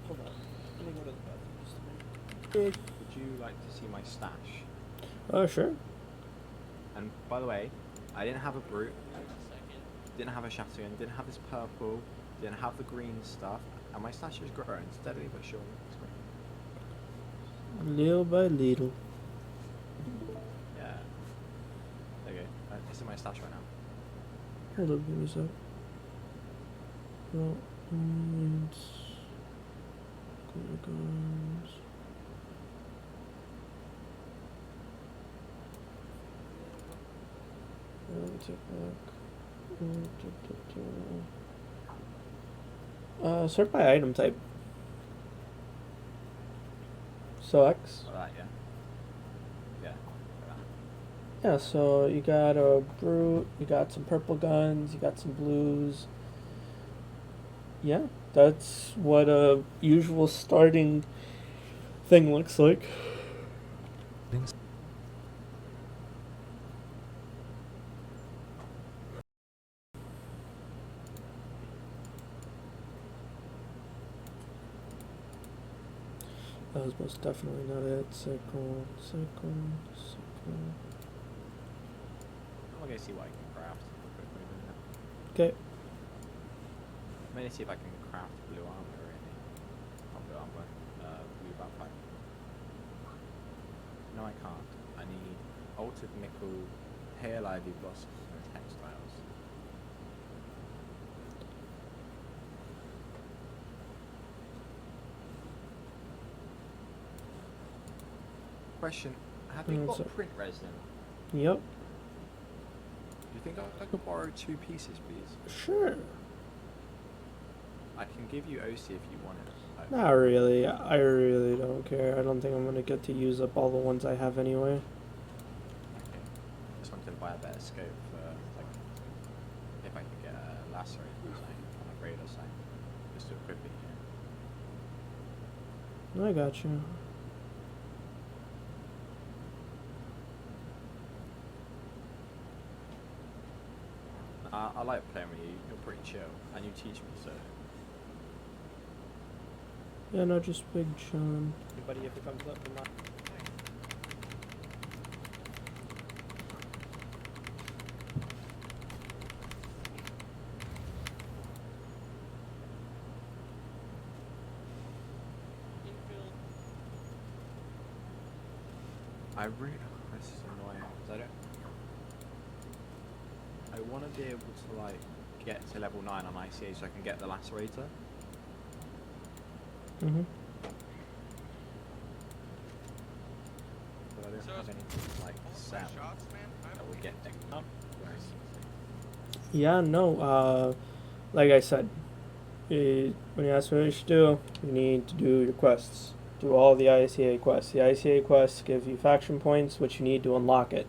[SPEAKER 2] Hold on. Let me go to the bathroom just a minute.
[SPEAKER 3] Would you like to see my stash?
[SPEAKER 1] Sure.
[SPEAKER 3] And by the way, I didn't have a brute, didn't have a shotgun, didn't have this purple, didn't have the green stuff, and my stash is growing steadily but surely. It's growing.
[SPEAKER 1] Little by little.
[SPEAKER 3] Yeah. There you go. This is my stash right now.
[SPEAKER 1] Hold up, give me a sec. Well, guns. Let me take a look. Sort by item type. So X.
[SPEAKER 3] Like that, yeah. Yeah. Like that.
[SPEAKER 1] Yeah, so you got a brute, you got some purple guns, you got some blues. Yeah, that's what a usual starting thing looks like. That was most definitely not it. Cycle.
[SPEAKER 3] I'm gonna see what I can craft.
[SPEAKER 1] Okay.
[SPEAKER 3] I'm gonna see if I can craft blue armor or anything. Not blue armor, blue backpack. No, I can't. I need altered nickel, hair ivy blossoms, and textiles. question. Have you got print resin?
[SPEAKER 1] Yep.
[SPEAKER 3] Do you think I could borrow 2 pieces, please?
[SPEAKER 1] Sure.
[SPEAKER 3] I can give you OC if you want it.
[SPEAKER 1] Not really. I really don't care. I don't think I'm gonna get to use up all the ones I have anyway.
[SPEAKER 3] Okay. Just wanted to buy a better scope for, like, if I could get a lacerator or something, on a grade or something, just to equip it, you know.
[SPEAKER 1] I got you.
[SPEAKER 3] I like playing with you. You're pretty chill, and you teach me, so.
[SPEAKER 1] Yeah, no, just big chillin'.
[SPEAKER 2] Anybody if it comes up from that.
[SPEAKER 3] This is annoying, because I want to be able to, like, get to level 9 on ICA so I can get the lacerator.
[SPEAKER 1] Mm-hmm.
[SPEAKER 3] But I don't have anything, like, set that will get them up.
[SPEAKER 1] Yeah, no, like I said, when you ask me what you should do, you need to do your quests. Do all the ICA quests. The ICA quests give you faction points, which you need to unlock it.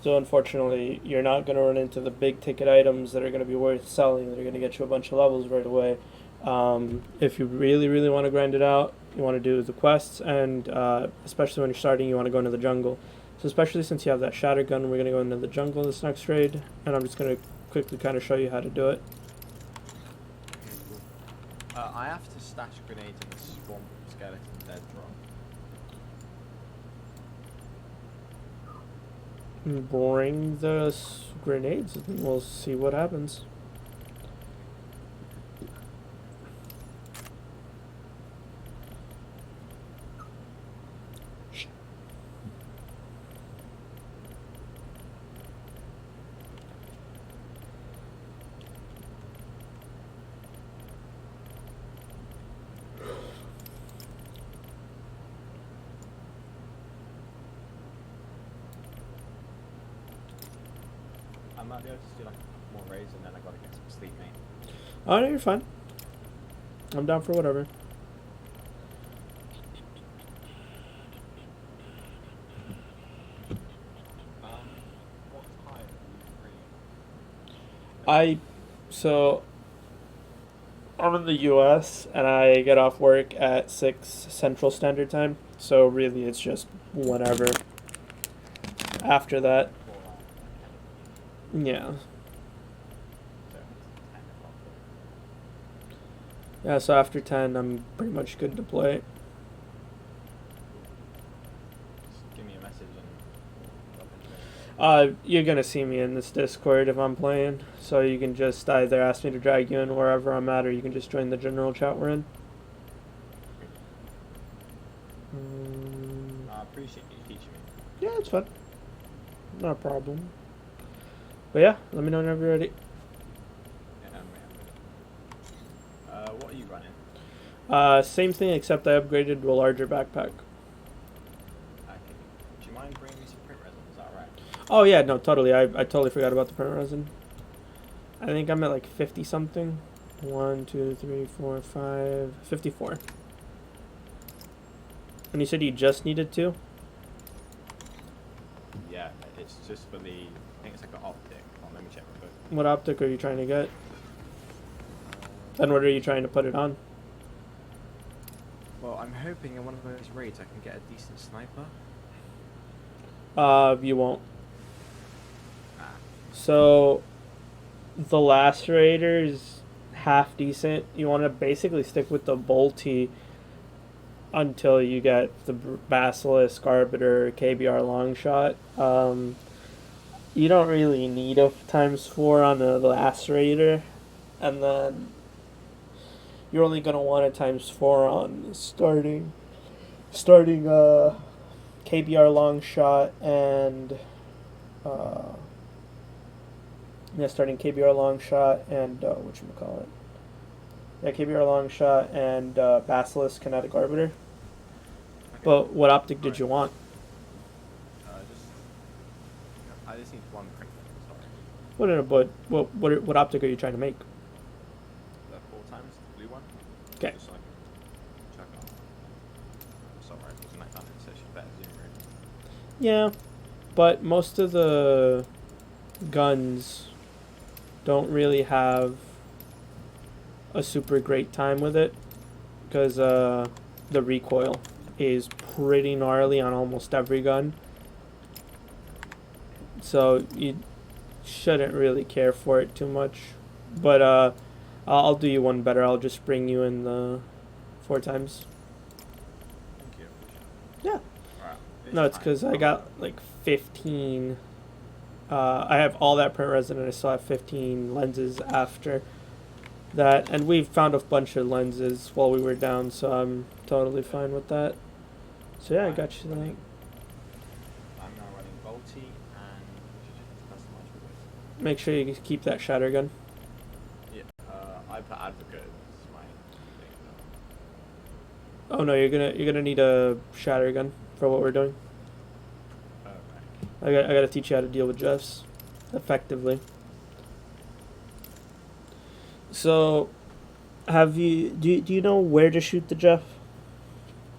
[SPEAKER 1] So unfortunately, you're not going to run into the big ticket items that are going to be worth selling, that are going to get you a bunch of levels right away. If you really, really want to grind it out, you want to do the quests, and especially when you're starting, you want to go into the jungle. So especially since you have that shatter gun, we're going to go into the jungle this next raid, and I'm just going to quickly kind of show you how to do it.
[SPEAKER 3] I have to stash grenades in the swamp skeleton dead drop.
[SPEAKER 1] Bring the grenades, and we'll see what happens.
[SPEAKER 3] I might be able to do, like, more raids and then I gotta get some sleep, mate.
[SPEAKER 1] Oh, no, you're fine. I'm down for whatever.
[SPEAKER 3] What time are you free?
[SPEAKER 1] So I'm in the US and I get off work at 6 Central Standard Time. So really it's just whenever after that. Yeah. Yeah, so after 10 I'm pretty much good to play.
[SPEAKER 3] Just give me a message and
[SPEAKER 1] You're gonna see me in this Discord if I'm playing. So you can just either ask me to drag you in wherever I'm at, or you can just join the general chat we're in.
[SPEAKER 3] I appreciate you teaching me.
[SPEAKER 1] Yeah, it's fun. Not a problem. But yeah, let me know whenever you're ready.
[SPEAKER 3] Yeah, what are you running?
[SPEAKER 1] Same thing, except I upgraded to a larger backpack.
[SPEAKER 3] Okay. Do you mind bringing me some print resin? Is that alright?
[SPEAKER 1] Oh yeah, no, totally. I totally forgot about the print resin. I think I'm at like 50 something. 1, 2, 3, 4, 5, 54. And you said you just needed 2?
[SPEAKER 3] Yeah, it's just for the, I think it's like an optic. Oh, let me check real quick.
[SPEAKER 1] What optic are you trying to get? And what are you trying to put it on?
[SPEAKER 3] Well, I'm hoping in one of those raids I can get a decent sniper.
[SPEAKER 1] You won't. So, the lacerator is half decent. You want to basically stick with the bolty until you get the basilisk, arbiter, KBR long shot. You don't really need a ×4 on the lacerator, and then you're only gonna want a ×4 on starting KBR long shot and starting KBR long shot and whatchamacallit. Yeah, KBR long shot and basilisk kinetic arbiter.
[SPEAKER 3] Okay.
[SPEAKER 1] But what optic did you want?
[SPEAKER 3] I just need one print. Sorry.
[SPEAKER 1] What in a but what optic are you trying to make?
[SPEAKER 3] The 4 times the blue one.
[SPEAKER 1] Okay.
[SPEAKER 3] Just so I can check on. Sorry, it wasn't that kind of session. Better zoom in.
[SPEAKER 1] Yeah, but most of the guns don't really have a super great time with it because the recoil is pretty gnarly on almost every gun. So you shouldn't really care for it too much. But I'll do you one better. I'll just bring you in the 4 times.
[SPEAKER 3] Thank you.
[SPEAKER 1] Yeah.
[SPEAKER 3] Alright.
[SPEAKER 1] No, it's because I got like 15. I have all that print resin and I still have 15 lenses after that. And we found a bunch of lenses while we were down, so I'm totally fine with that. So yeah, I got you that.
[SPEAKER 3] I'm now running Volti and customize with it.
[SPEAKER 1] Make sure you keep that shatter gun.
[SPEAKER 3] Yeah. I put advocate as my thing.
[SPEAKER 1] Oh no, you're gonna need a shatter gun for what we're doing.
[SPEAKER 3] Okay.
[SPEAKER 1] I gotta teach you how to deal with Jeffs effectively. So, do you know where to shoot the Jeff?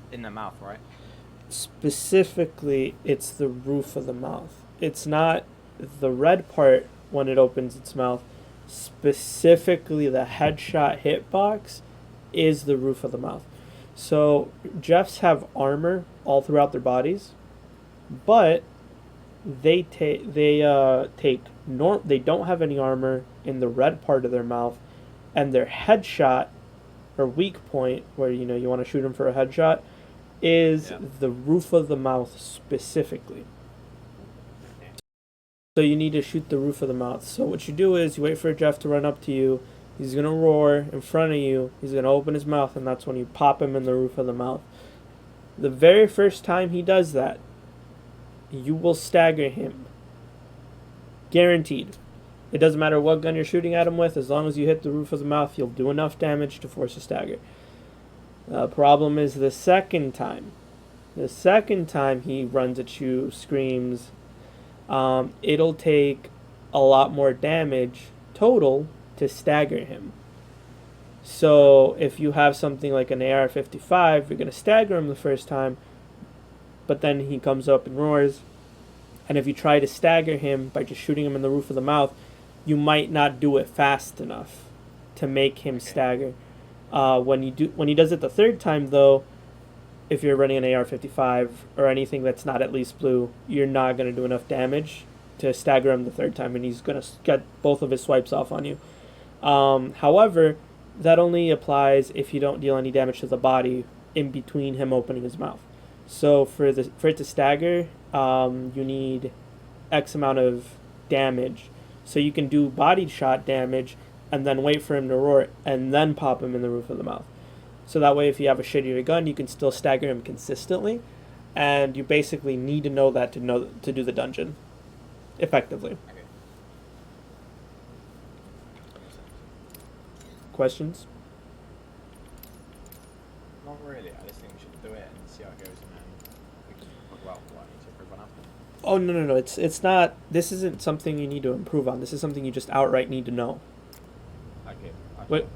[SPEAKER 3] In the mouth, right?
[SPEAKER 1] Specifically, it's the roof of the mouth. It's not the red part when it opens its mouth. Specifically, the headshot hitbox is the roof of the mouth. So, Jeffs have armor all throughout their bodies, but they don't have any armor in the red part of their mouth, and their headshot or weak point, where you want to shoot them for a headshot, is the roof of the mouth specifically. So you need to shoot the roof of the mouth. So what you do is you wait for Jeff to run up to you. He's gonna roar in front of you. He's gonna open his mouth, and that's when you pop him in the roof of the mouth. The very first time he does that, you will stagger him. Guaranteed. It doesn't matter what gun you're shooting at him with, as long as you hit the roof of the mouth, you'll do enough damage to force a stagger. The problem is the second time. The second time he runs at you, screams, it'll take a lot more damage total to stagger him. So if you have something like an AR-55, you're going to stagger him the first time, but then he comes up and roars. And if you try to stagger him by just shooting him in the roof of the mouth, you might not do it fast enough to make him stagger. When he does it the third time, though, if you're running an AR-55 or anything that's not at least blue, you're not going to do enough damage to stagger him the third time, and he's going to get both of his swipes off on you. However, that only applies if you don't deal any damage to the body in between him opening his mouth. So for it to stagger, you need X amount of damage. So you can do body shot damage and then wait for him to roar and then pop him in the roof of the mouth. So that way, if you have a shittier gun, you can still stagger him consistently, and you basically need to know that to do the dungeon effectively.
[SPEAKER 3] Okay.
[SPEAKER 1] Questions?
[SPEAKER 3] Not really. I just think we should do it and see how it goes, and then we can talk about what I need to improve on after.
[SPEAKER 1] Oh no! It's not. This isn't something you need to improve on. This is something you just outright need to know.
[SPEAKER 3] Okay.
[SPEAKER 1] What?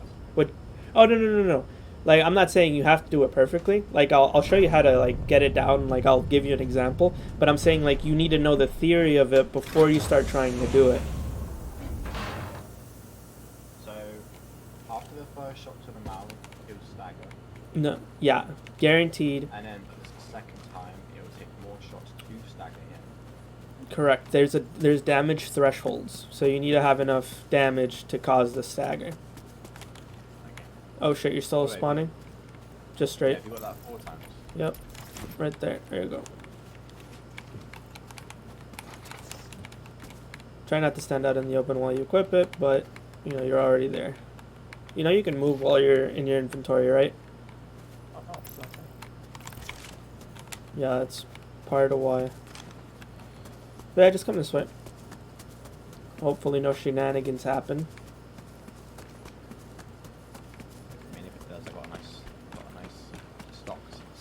[SPEAKER 1] Oh no! Like, I'm not saying you have to do it perfectly. Like, I'll show you how to, like, get it down. Like, I'll give you an example. But I'm saying, like, you need to know the theory of it before you start trying to do it.
[SPEAKER 3] So, after the first shot to the mouth, it will stagger.
[SPEAKER 1] No, yeah, guaranteed.
[SPEAKER 3] And then the second time, it will take more shots to stagger him.
[SPEAKER 1] Correct. There's damage thresholds. So you need to have enough damage to cause the stagger. Oh shit, you're still spawning? Just straight.
[SPEAKER 3] Yeah, you got that 4 times.
[SPEAKER 1] Yep. Right there. There you go. Try not to stand out in the open while you equip it, but you're already there. You can move while you're in your inventory, right? Yeah, that's part of why. But yeah, just come this way. Hopefully no shenanigans happen.
[SPEAKER 3] I mean, if it does, I got a nice stock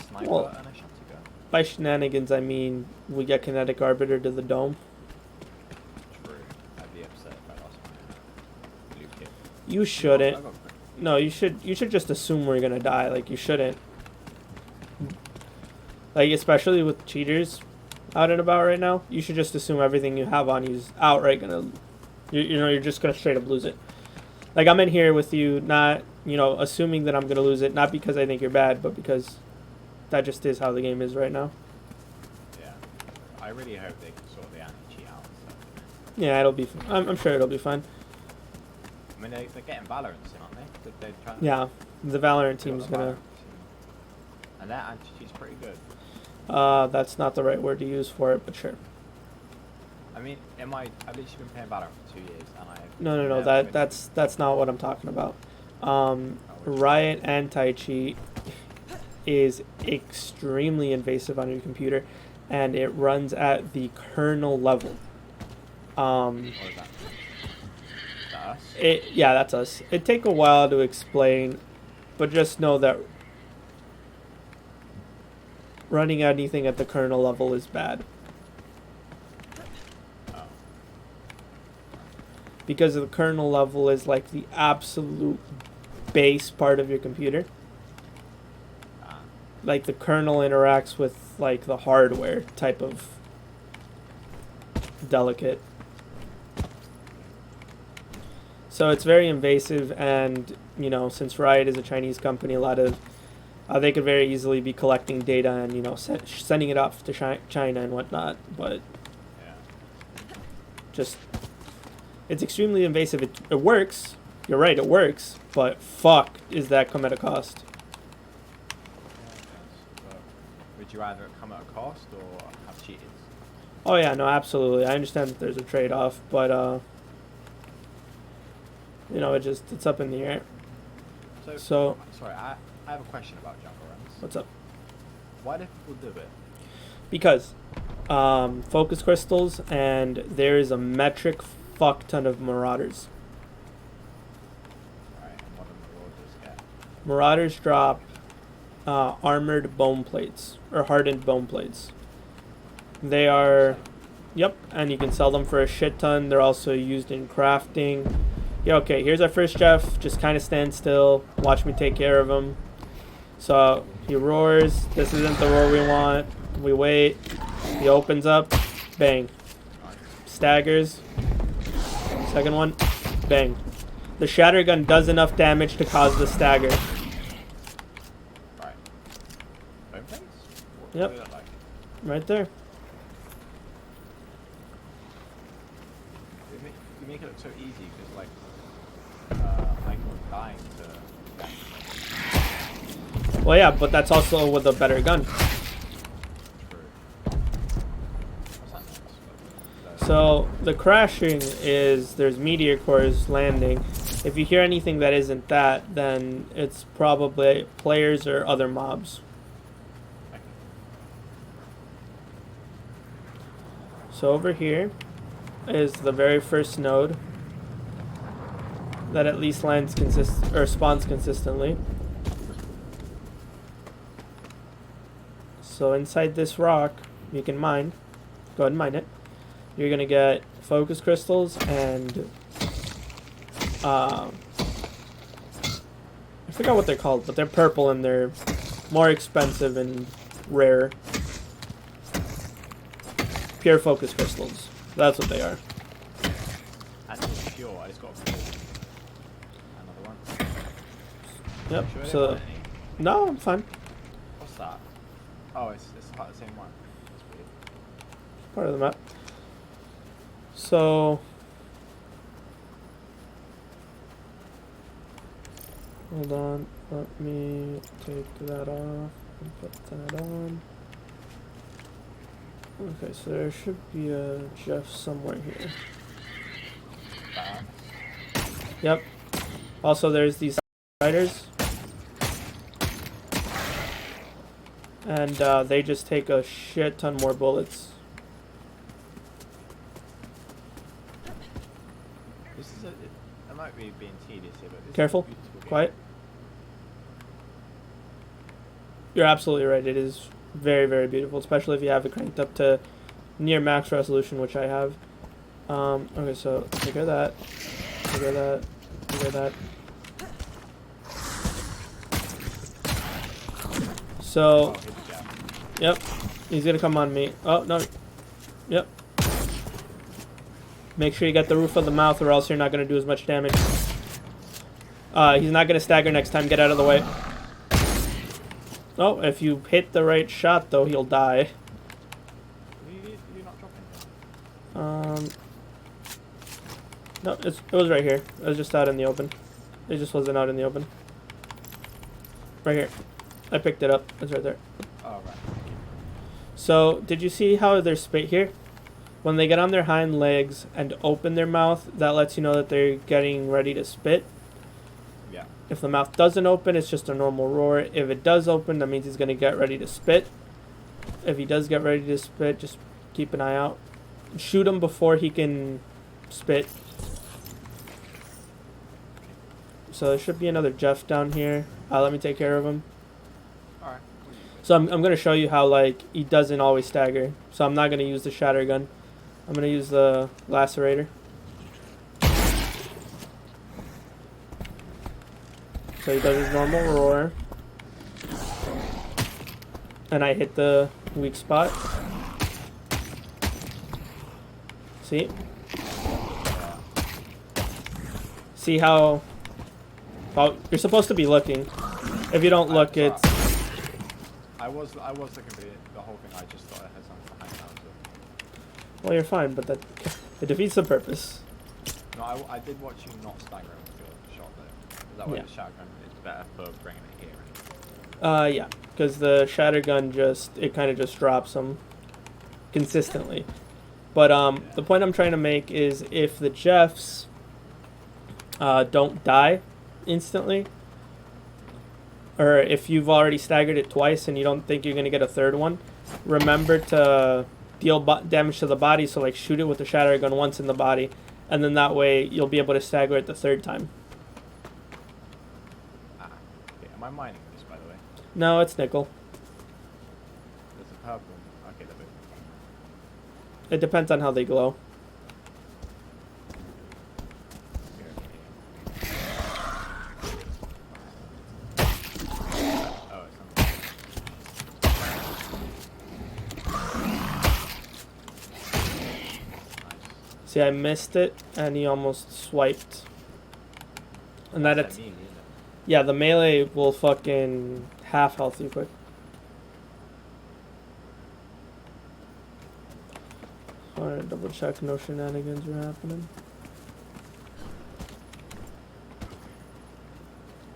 [SPEAKER 3] sniper
[SPEAKER 1] Well,
[SPEAKER 3] and a shotgun.
[SPEAKER 1] by shenanigans, I mean we get kinetic arbiter to the dome.
[SPEAKER 3] True. I'd be upset if I lost my blue kit.
[SPEAKER 1] You shouldn't. No, you should just assume we're gonna die. Like, you shouldn't. Like, especially with cheaters out and about right now, you should just assume everything you have on you is outright gonna, you're just gonna straight up lose it. Like, I'm in here with you, not, assuming that I'm gonna lose it, not because I think you're bad, but because that just is how the game is right now.
[SPEAKER 3] Yeah. I really hope they can sort the anti-cheat out and stuff.
[SPEAKER 1] Yeah, it'll be. I'm sure it'll be fun.
[SPEAKER 3] I mean, they're getting Valorant soon, aren't they? They're trying
[SPEAKER 1] Yeah, the Valorant team's gonna.
[SPEAKER 3] And that anti-cheat's pretty good.
[SPEAKER 1] That's not the right word to use for it, but sure.
[SPEAKER 3] I mean, I've literally been playing Valorant for 2 years, and
[SPEAKER 1] No. That's not what I'm talking about. Riot anti-cheat is extremely invasive on your computer, and it runs at the kernel level.
[SPEAKER 3] What is that? Us?
[SPEAKER 1] Yeah, that's us. It'd take a while to explain, but just know that running anything at the kernel level is bad.
[SPEAKER 3] Oh.
[SPEAKER 1] Because the kernel level is like the absolute base part of your computer. Like, the kernel interacts with like the hardware type of delicate. So it's very invasive, and since Riot is a Chinese company, a lot of they could very easily be collecting data and sending it off to China and whatnot. But just, it's extremely invasive. It works. You're right, it works. But fuck, is that come at a cost?
[SPEAKER 3] Would you rather it come at a cost or have cheated?
[SPEAKER 1] Oh yeah, no, absolutely. I understand that there's a trade-off, but it's up in the air. So
[SPEAKER 3] sorry, I have a question about jungle runs.
[SPEAKER 1] What's up?
[SPEAKER 3] Why do people do it?
[SPEAKER 1] Because focus crystals, and there is a metric fuck ton of marauders.
[SPEAKER 3] Right, and what do marauders get?
[SPEAKER 1] Marauders drop armored bone plates, or hardened bone plates. They are, yep, and you can sell them for a shit ton. They're also used in crafting. Yeah, okay, here's our first Jeff. Just kind of stand still. Watch me take care of him. So he roars. This isn't the roar we want. We wait. He opens up. Bang. Staggers. Second one. Bang. The shatter gun does enough damage to cause the stagger.
[SPEAKER 3] Right. Bone plates?
[SPEAKER 1] Yep.
[SPEAKER 3] What do they look like?
[SPEAKER 1] Right there.
[SPEAKER 3] You make it look so easy because, like, Michael was dying to.
[SPEAKER 1] Well, yeah, but that's also with a better gun. So the crashing is there's meteor cores landing. If you hear anything that isn't that, then it's probably players or other mobs. So over here is the very first node that at least lands spawns consistently. So inside this rock, you can mine. Go ahead and mine it. You're gonna get focus crystals and I forgot what they're called, but they're purple and they're more expensive and rare. Pure focus crystals. That's what they are.
[SPEAKER 3] That's not pure. I just got another one.
[SPEAKER 1] Yep.
[SPEAKER 3] Sure
[SPEAKER 1] So no, I'm fine.
[SPEAKER 3] What's that? Oh, it's part of the same one. That's weird.
[SPEAKER 1] Part of the map. So hold on, let me take that off and put that on. Okay, so there should be a Jeff somewhere here. Yep. Also, there's these riders. And they just take a shit ton more bullets.
[SPEAKER 3] This is I might be being tedious here, but this
[SPEAKER 1] Careful.
[SPEAKER 3] is a beautiful game.
[SPEAKER 1] Quiet. You're absolutely right. It is Very, very beautiful, especially if you have it cranked up to near max resolution, which I have. Okay, so take care of that. Take care of that. Take care of that. So, yep, he's gonna come on me. Oh, no. Yep. Make sure you get the roof of the mouth or else you're not gonna do as much damage. He's not gonna stagger next time. Get out of the way. Oh, if you hit the right shot, though, he'll die. No, it was right here. It was just out in the open. It just wasn't out in the open. Right here. I picked it up. It's right there.
[SPEAKER 3] Oh, right.
[SPEAKER 1] So, did you see how they're spit here? When they get on their hind legs and open their mouth, that lets you know that they're getting ready to spit.
[SPEAKER 3] Yeah.
[SPEAKER 1] If the mouth doesn't open, it's just a normal roar. If it does open, that means he's going to get ready to spit. If he does get ready to spit, just keep an eye out. Shoot him before he can spit. So there should be another Jeff down here. Let me take care of him.
[SPEAKER 3] Alright.
[SPEAKER 1] So I'm going to show you how, like, he doesn't always stagger. So I'm not going to use the shatter gun. I'm going to use the lacerator. So he does his normal roar. And I hit the weak spot. See? See how... Oh, you're supposed to be looking. If you don't look, it's...
[SPEAKER 3] I was looking for the whole thing. I just thought I had something behind now. So.
[SPEAKER 1] Well, you're fine, but that it defeats the purpose.
[SPEAKER 3] No, I did watch you not stagger with your shot though. Is that why the shotgun is better for bringing it here?
[SPEAKER 1] Yeah, because the shatter gun it kind of just drops them consistently. But the point I'm trying to make is if the Jeffs don't die instantly, or if you've already staggered it twice and you don't think you're going to get a third one, remember to deal damage to the body, so like shoot it with the shatter gun once in the body, and then that way you'll be able to stagger it the third time.
[SPEAKER 3] Okay. Am I mining this, by the way?
[SPEAKER 1] No, it's nickel.
[SPEAKER 3] There's a purple. Okay, they're both.
[SPEAKER 1] It depends on how they glow. See, I missed it, and he almost swiped. And that it's... Yeah, the melee will fucking half health you quick. Alright, double check no shenanigans are happening.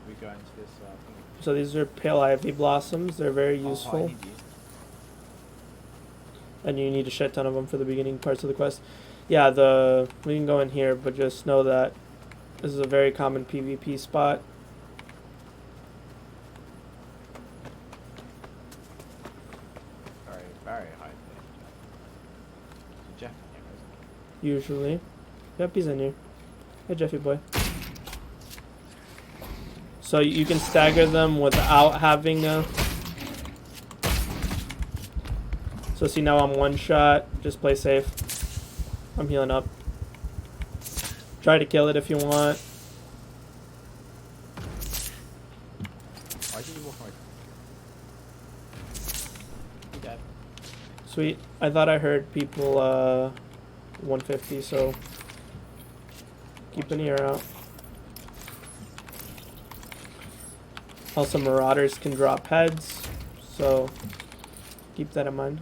[SPEAKER 3] We go into this thing.
[SPEAKER 1] So these are pale ivy blossoms. They're very useful. And you need a shit ton of them for the beginning parts of the quest. Yeah, we can go in here, but just know that this is a very common PvP spot.
[SPEAKER 3] Very, very high. Jeff in here, isn't he?
[SPEAKER 1] Usually. Yep, he's in here. Hey, Jeffy boy. So you can stagger them without having a... So see, now I'm one shot. Just play safe. I'm healing up. Try to kill it if you want.
[SPEAKER 3] Why did you walk away? He dead.
[SPEAKER 1] Sweet. I thought I heard people 150, so keep an ear out. Also, marauders can drop heads, so keep that in mind.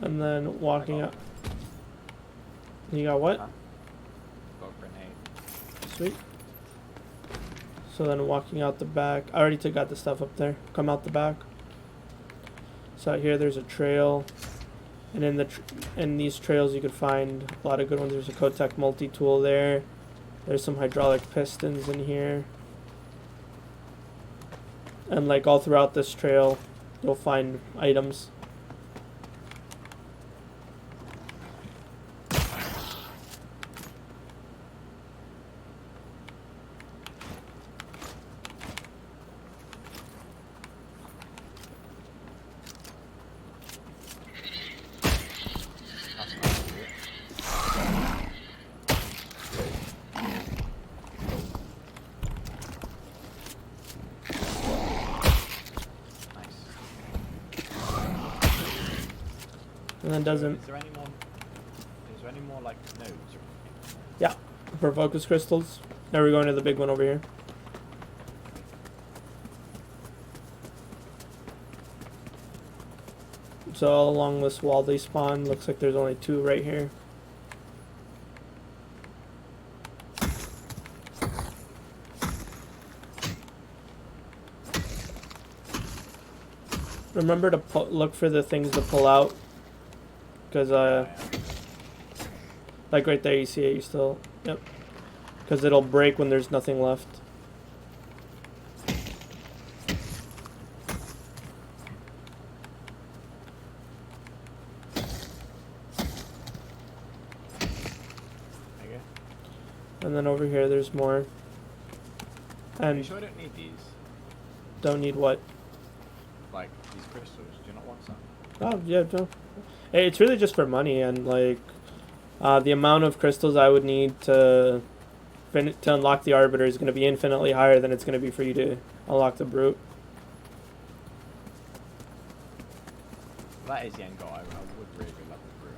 [SPEAKER 1] And then walking up. You got what?
[SPEAKER 3] Got a grenade.
[SPEAKER 1] Sweet. So then walking out the back. I already got the stuff up there. Come out the back. So out here there's a trail. And in these trails you could find a lot of good ones. There's a Kotek multi-tool there. There's some hydraulic pistons in here. And like all throughout this trail, you'll find items. And then doesn't.
[SPEAKER 3] Is there any more? Is there any more like nodes? Or
[SPEAKER 1] Yeah, for focus crystals. Now we're going to the big one over here. So all along this wall they spawn. Looks like there's only 2 right here. Remember to look for the things to pull out. Because, like right there, you see it, you still, yep. Because it'll break when there's nothing left.
[SPEAKER 3] Okay.
[SPEAKER 1] And then over here, there's more.
[SPEAKER 3] Are
[SPEAKER 1] And
[SPEAKER 3] you sure I don't need these?
[SPEAKER 1] don't need what?
[SPEAKER 3] Like these crystals? Do you not want some?
[SPEAKER 1] Oh, yeah, no. Hey, it's really just for money, and like, the amount of crystals I would need to unlock the Arbiter is going to be infinitely higher than it's going to be for you to unlock the Brute.
[SPEAKER 3] That is the end goal. I would really love the Brute.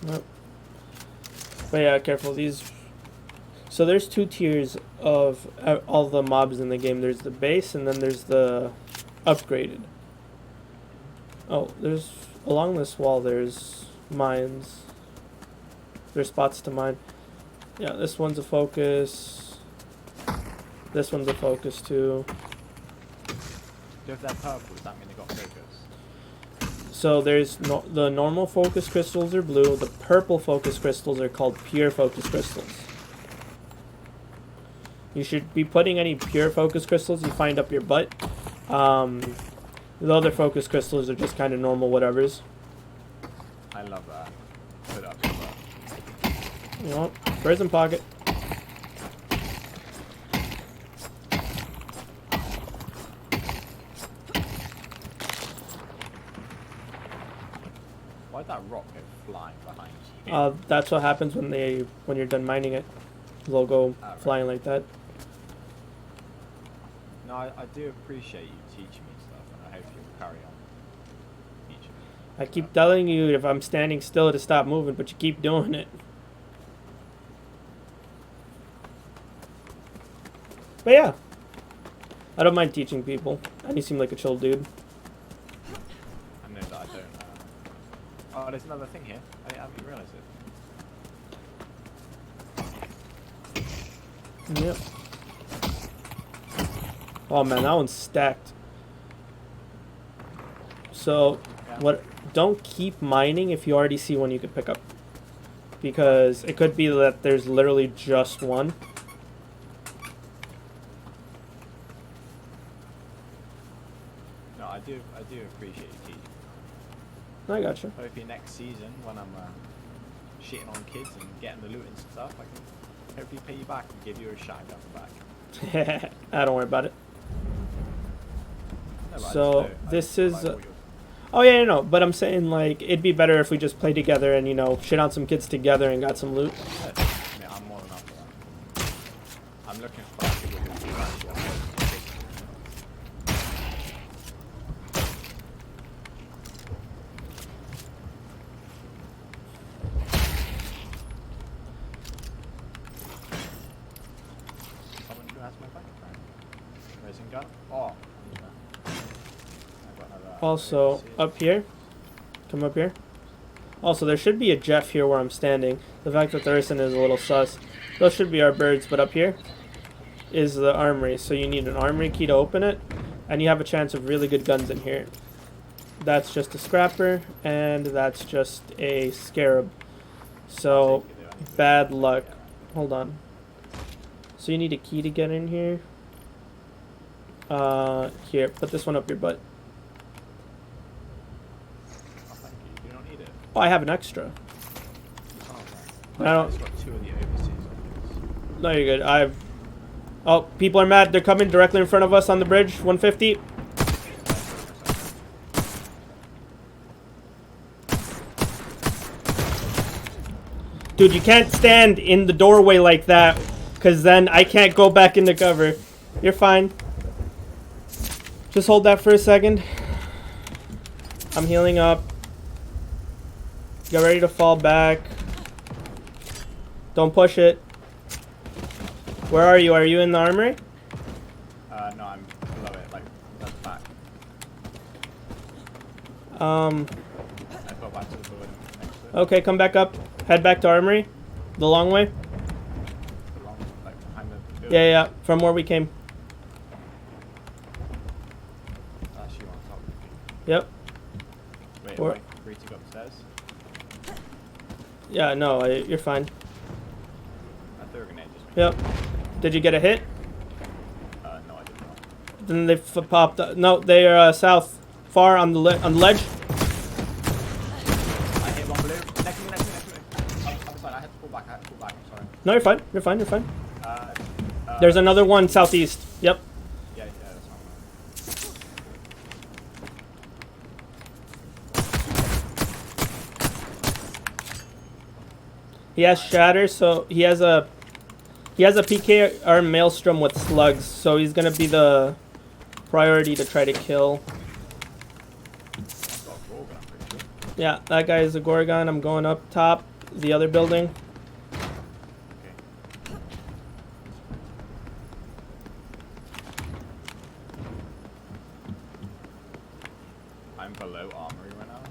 [SPEAKER 1] Nope. But yeah, careful. These. So there's 2 tiers of all the mobs in the game. There's the base, and then there's the upgraded. Oh, there's along this wall. There's mines. There's spots to mine. Yeah, this one's a focus. This one's a focus too.
[SPEAKER 3] So if they're purple, does that mean they got focus?
[SPEAKER 1] So there's the normal focus crystals are blue. The purple focus crystals are called pure focus crystals. You should be putting any pure focus crystals you find up your butt. The other focus crystals are just kind of normal whatevers.
[SPEAKER 3] I love that. Put it up your butt.
[SPEAKER 1] You know, prison pocket.
[SPEAKER 3] Why'd that rock go flying behind you?
[SPEAKER 1] That's what happens when you're done mining it. They'll go flying like that.
[SPEAKER 3] No, I do appreciate you teaching me stuff, and I hope you'll carry on teaching me.
[SPEAKER 1] I keep telling you if I'm standing still to stop moving, but you keep doing it. But yeah, I don't mind teaching people. And you seem like a chill dude.
[SPEAKER 3] I know that I don't. Oh, there's another thing here. I haven't realised it.
[SPEAKER 1] Yep. Oh man, that one's stacked. So, what? Don't keep mining if you already see one you could pick up, because it could be that there's literally just one.
[SPEAKER 3] No, I do appreciate you teaching.
[SPEAKER 1] I gotcha.
[SPEAKER 3] Hopefully next season, when I'm shitting on kids and getting the loot and stuff, I can hopefully pay you back and give you a shine down the back.
[SPEAKER 1] Don't worry about it.
[SPEAKER 3] No,
[SPEAKER 1] So this is. Oh yeah, no, but I'm saying like it'd be better if we just play together and shit on some kids together and got some loot.
[SPEAKER 3] Yeah, I'm more than up for that. I'm looking for someone who has my bike. Raising gun. Oh.
[SPEAKER 1] Also up here, Come up here. Also, there should be a Jeff here where I'm standing. The fact that there isn't is a little sus. Those should be our birds, but up here is the armory. So you need an armory key to open it, and you have a chance of really good guns in here. That's just a scrapper, and that's just a scarab. So, bad luck. Hold on. So you need a key to get in here. Here, put this one up your butt.
[SPEAKER 3] Oh, thank you. You don't need it.
[SPEAKER 1] Oh, I have an extra.
[SPEAKER 3] Oh,
[SPEAKER 1] I don't.
[SPEAKER 3] I've got 2 of the overseas ones.
[SPEAKER 1] No, you're good. Oh, people are mad. They're coming directly in front of us on the bridge. 150. Dude, you can't stand in the doorway like that, because then I can't go back into cover. You're fine. Just hold that for a second. I'm healing up. Get ready to fall back. Don't push it. Where are you? Are you in the armory?
[SPEAKER 3] No, I'm below it, like, that's back. I go back to the building next to it.
[SPEAKER 1] Okay, come back up. Head back to armory. The long way.
[SPEAKER 3] The long, like, behind the building.
[SPEAKER 1] Yeah, from where we came.
[SPEAKER 3] That's you on top.
[SPEAKER 1] Yep.
[SPEAKER 3] Wait,
[SPEAKER 1] Or-
[SPEAKER 3] am I free to go upstairs?
[SPEAKER 1] Yeah, no, you're fine.
[SPEAKER 3] I threw a grenade just
[SPEAKER 1] Yep. Did you get a hit?
[SPEAKER 3] No, I did not.
[SPEAKER 1] Then they popped. No, they are south, far on the ledge.
[SPEAKER 3] I hit one blue. Next to me. Other side, I had to pull back, I'm sorry.
[SPEAKER 1] No, you're fine. You're fine. You're fine.
[SPEAKER 3] Uh,
[SPEAKER 1] There's another one southeast. Yep.
[SPEAKER 3] Yeah, that's fine.
[SPEAKER 1] He has shatter, so he has a PKR maelstrom with slugs, so he's gonna be the priority to try to kill. Yeah, that guy is a Gorgon. I'm going up top, the other building.
[SPEAKER 3] I'm below armory right now.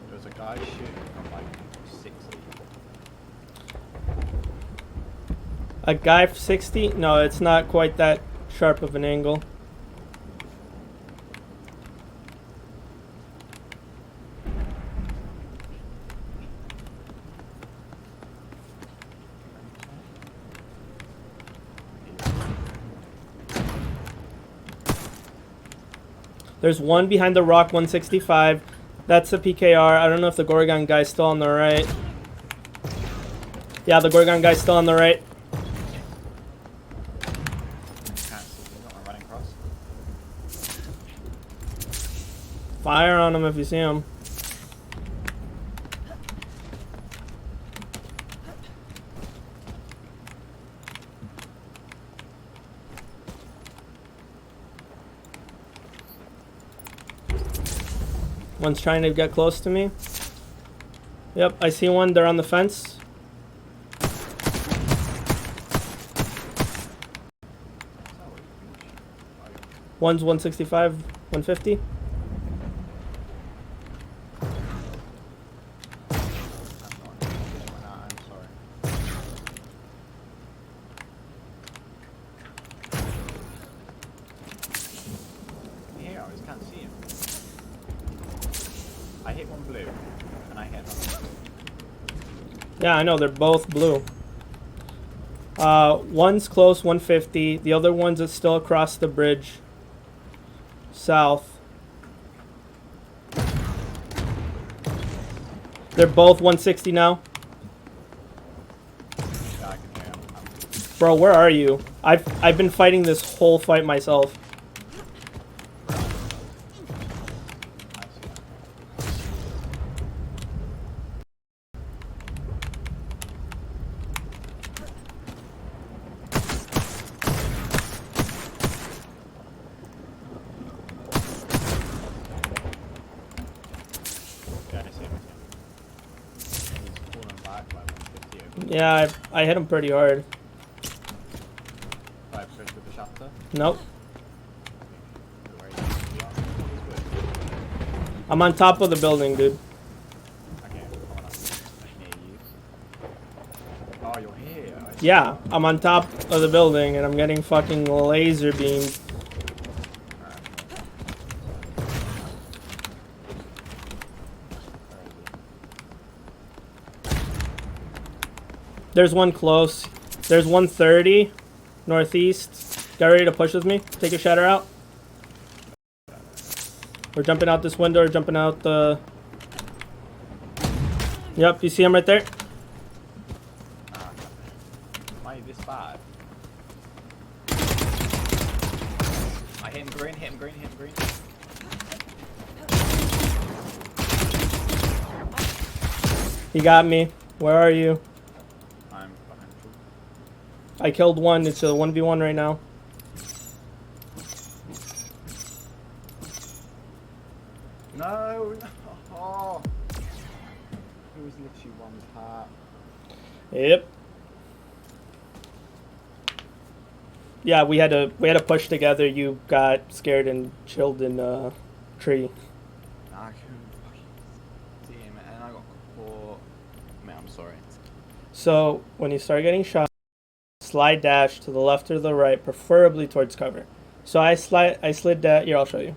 [SPEAKER 3] There's a guy shooting from like 60.
[SPEAKER 1] A guy 60? No, it's not quite that sharp of an angle. There's one behind the rock, 165. That's the PKR. I don't know if the Gorgon guy's still on the right. Yeah, the Gorgon guy's still on the right. Fire on him if you see him. One's trying to get close to me. Yep, I see one. They're on the fence. One's 165, 150.
[SPEAKER 3] Yeah, I just can't see him. I hit one blue, and I hit another.
[SPEAKER 1] Yeah, I know, they're both blue. One's close, 150. The other one's is still across the bridge. South. They're both 160 now.
[SPEAKER 3] Yeah, I can hear him.
[SPEAKER 1] Bro, where are you? I've been fighting this whole fight myself.
[SPEAKER 3] Yeah, I see him. He's falling back by 150 over.
[SPEAKER 1] Yeah, I hit him pretty hard.
[SPEAKER 3] Right, switch with the chapter.
[SPEAKER 1] Nope. I'm on top of the building, dude.
[SPEAKER 3] Okay, I'm on near you. Oh, you're here. I see.
[SPEAKER 1] Yeah, I'm on top of the building and I'm getting fucking laser beamed. There's one close. There's 130 northeast. Get ready to push with me. Take a shatter out. We're jumping out this window or jumping out the... Yep, you see him right there?
[SPEAKER 3] Why is this bad? I hit him green, hit him green, hit him green.
[SPEAKER 1] He got me. Where are you?
[SPEAKER 3] I'm behind you.
[SPEAKER 1] I killed one. It's a 1v1 right now.
[SPEAKER 3] No, no. Oh. It was literally one part.
[SPEAKER 1] Yep. Yeah, we had to push together. You got scared and chilled in a tree.
[SPEAKER 3] I couldn't fucking see him, and I got caught. Man, I'm sorry.
[SPEAKER 1] So when you start getting shot, slide dash to the left or the right, preferably towards cover. So I slid that. Here, I'll show you.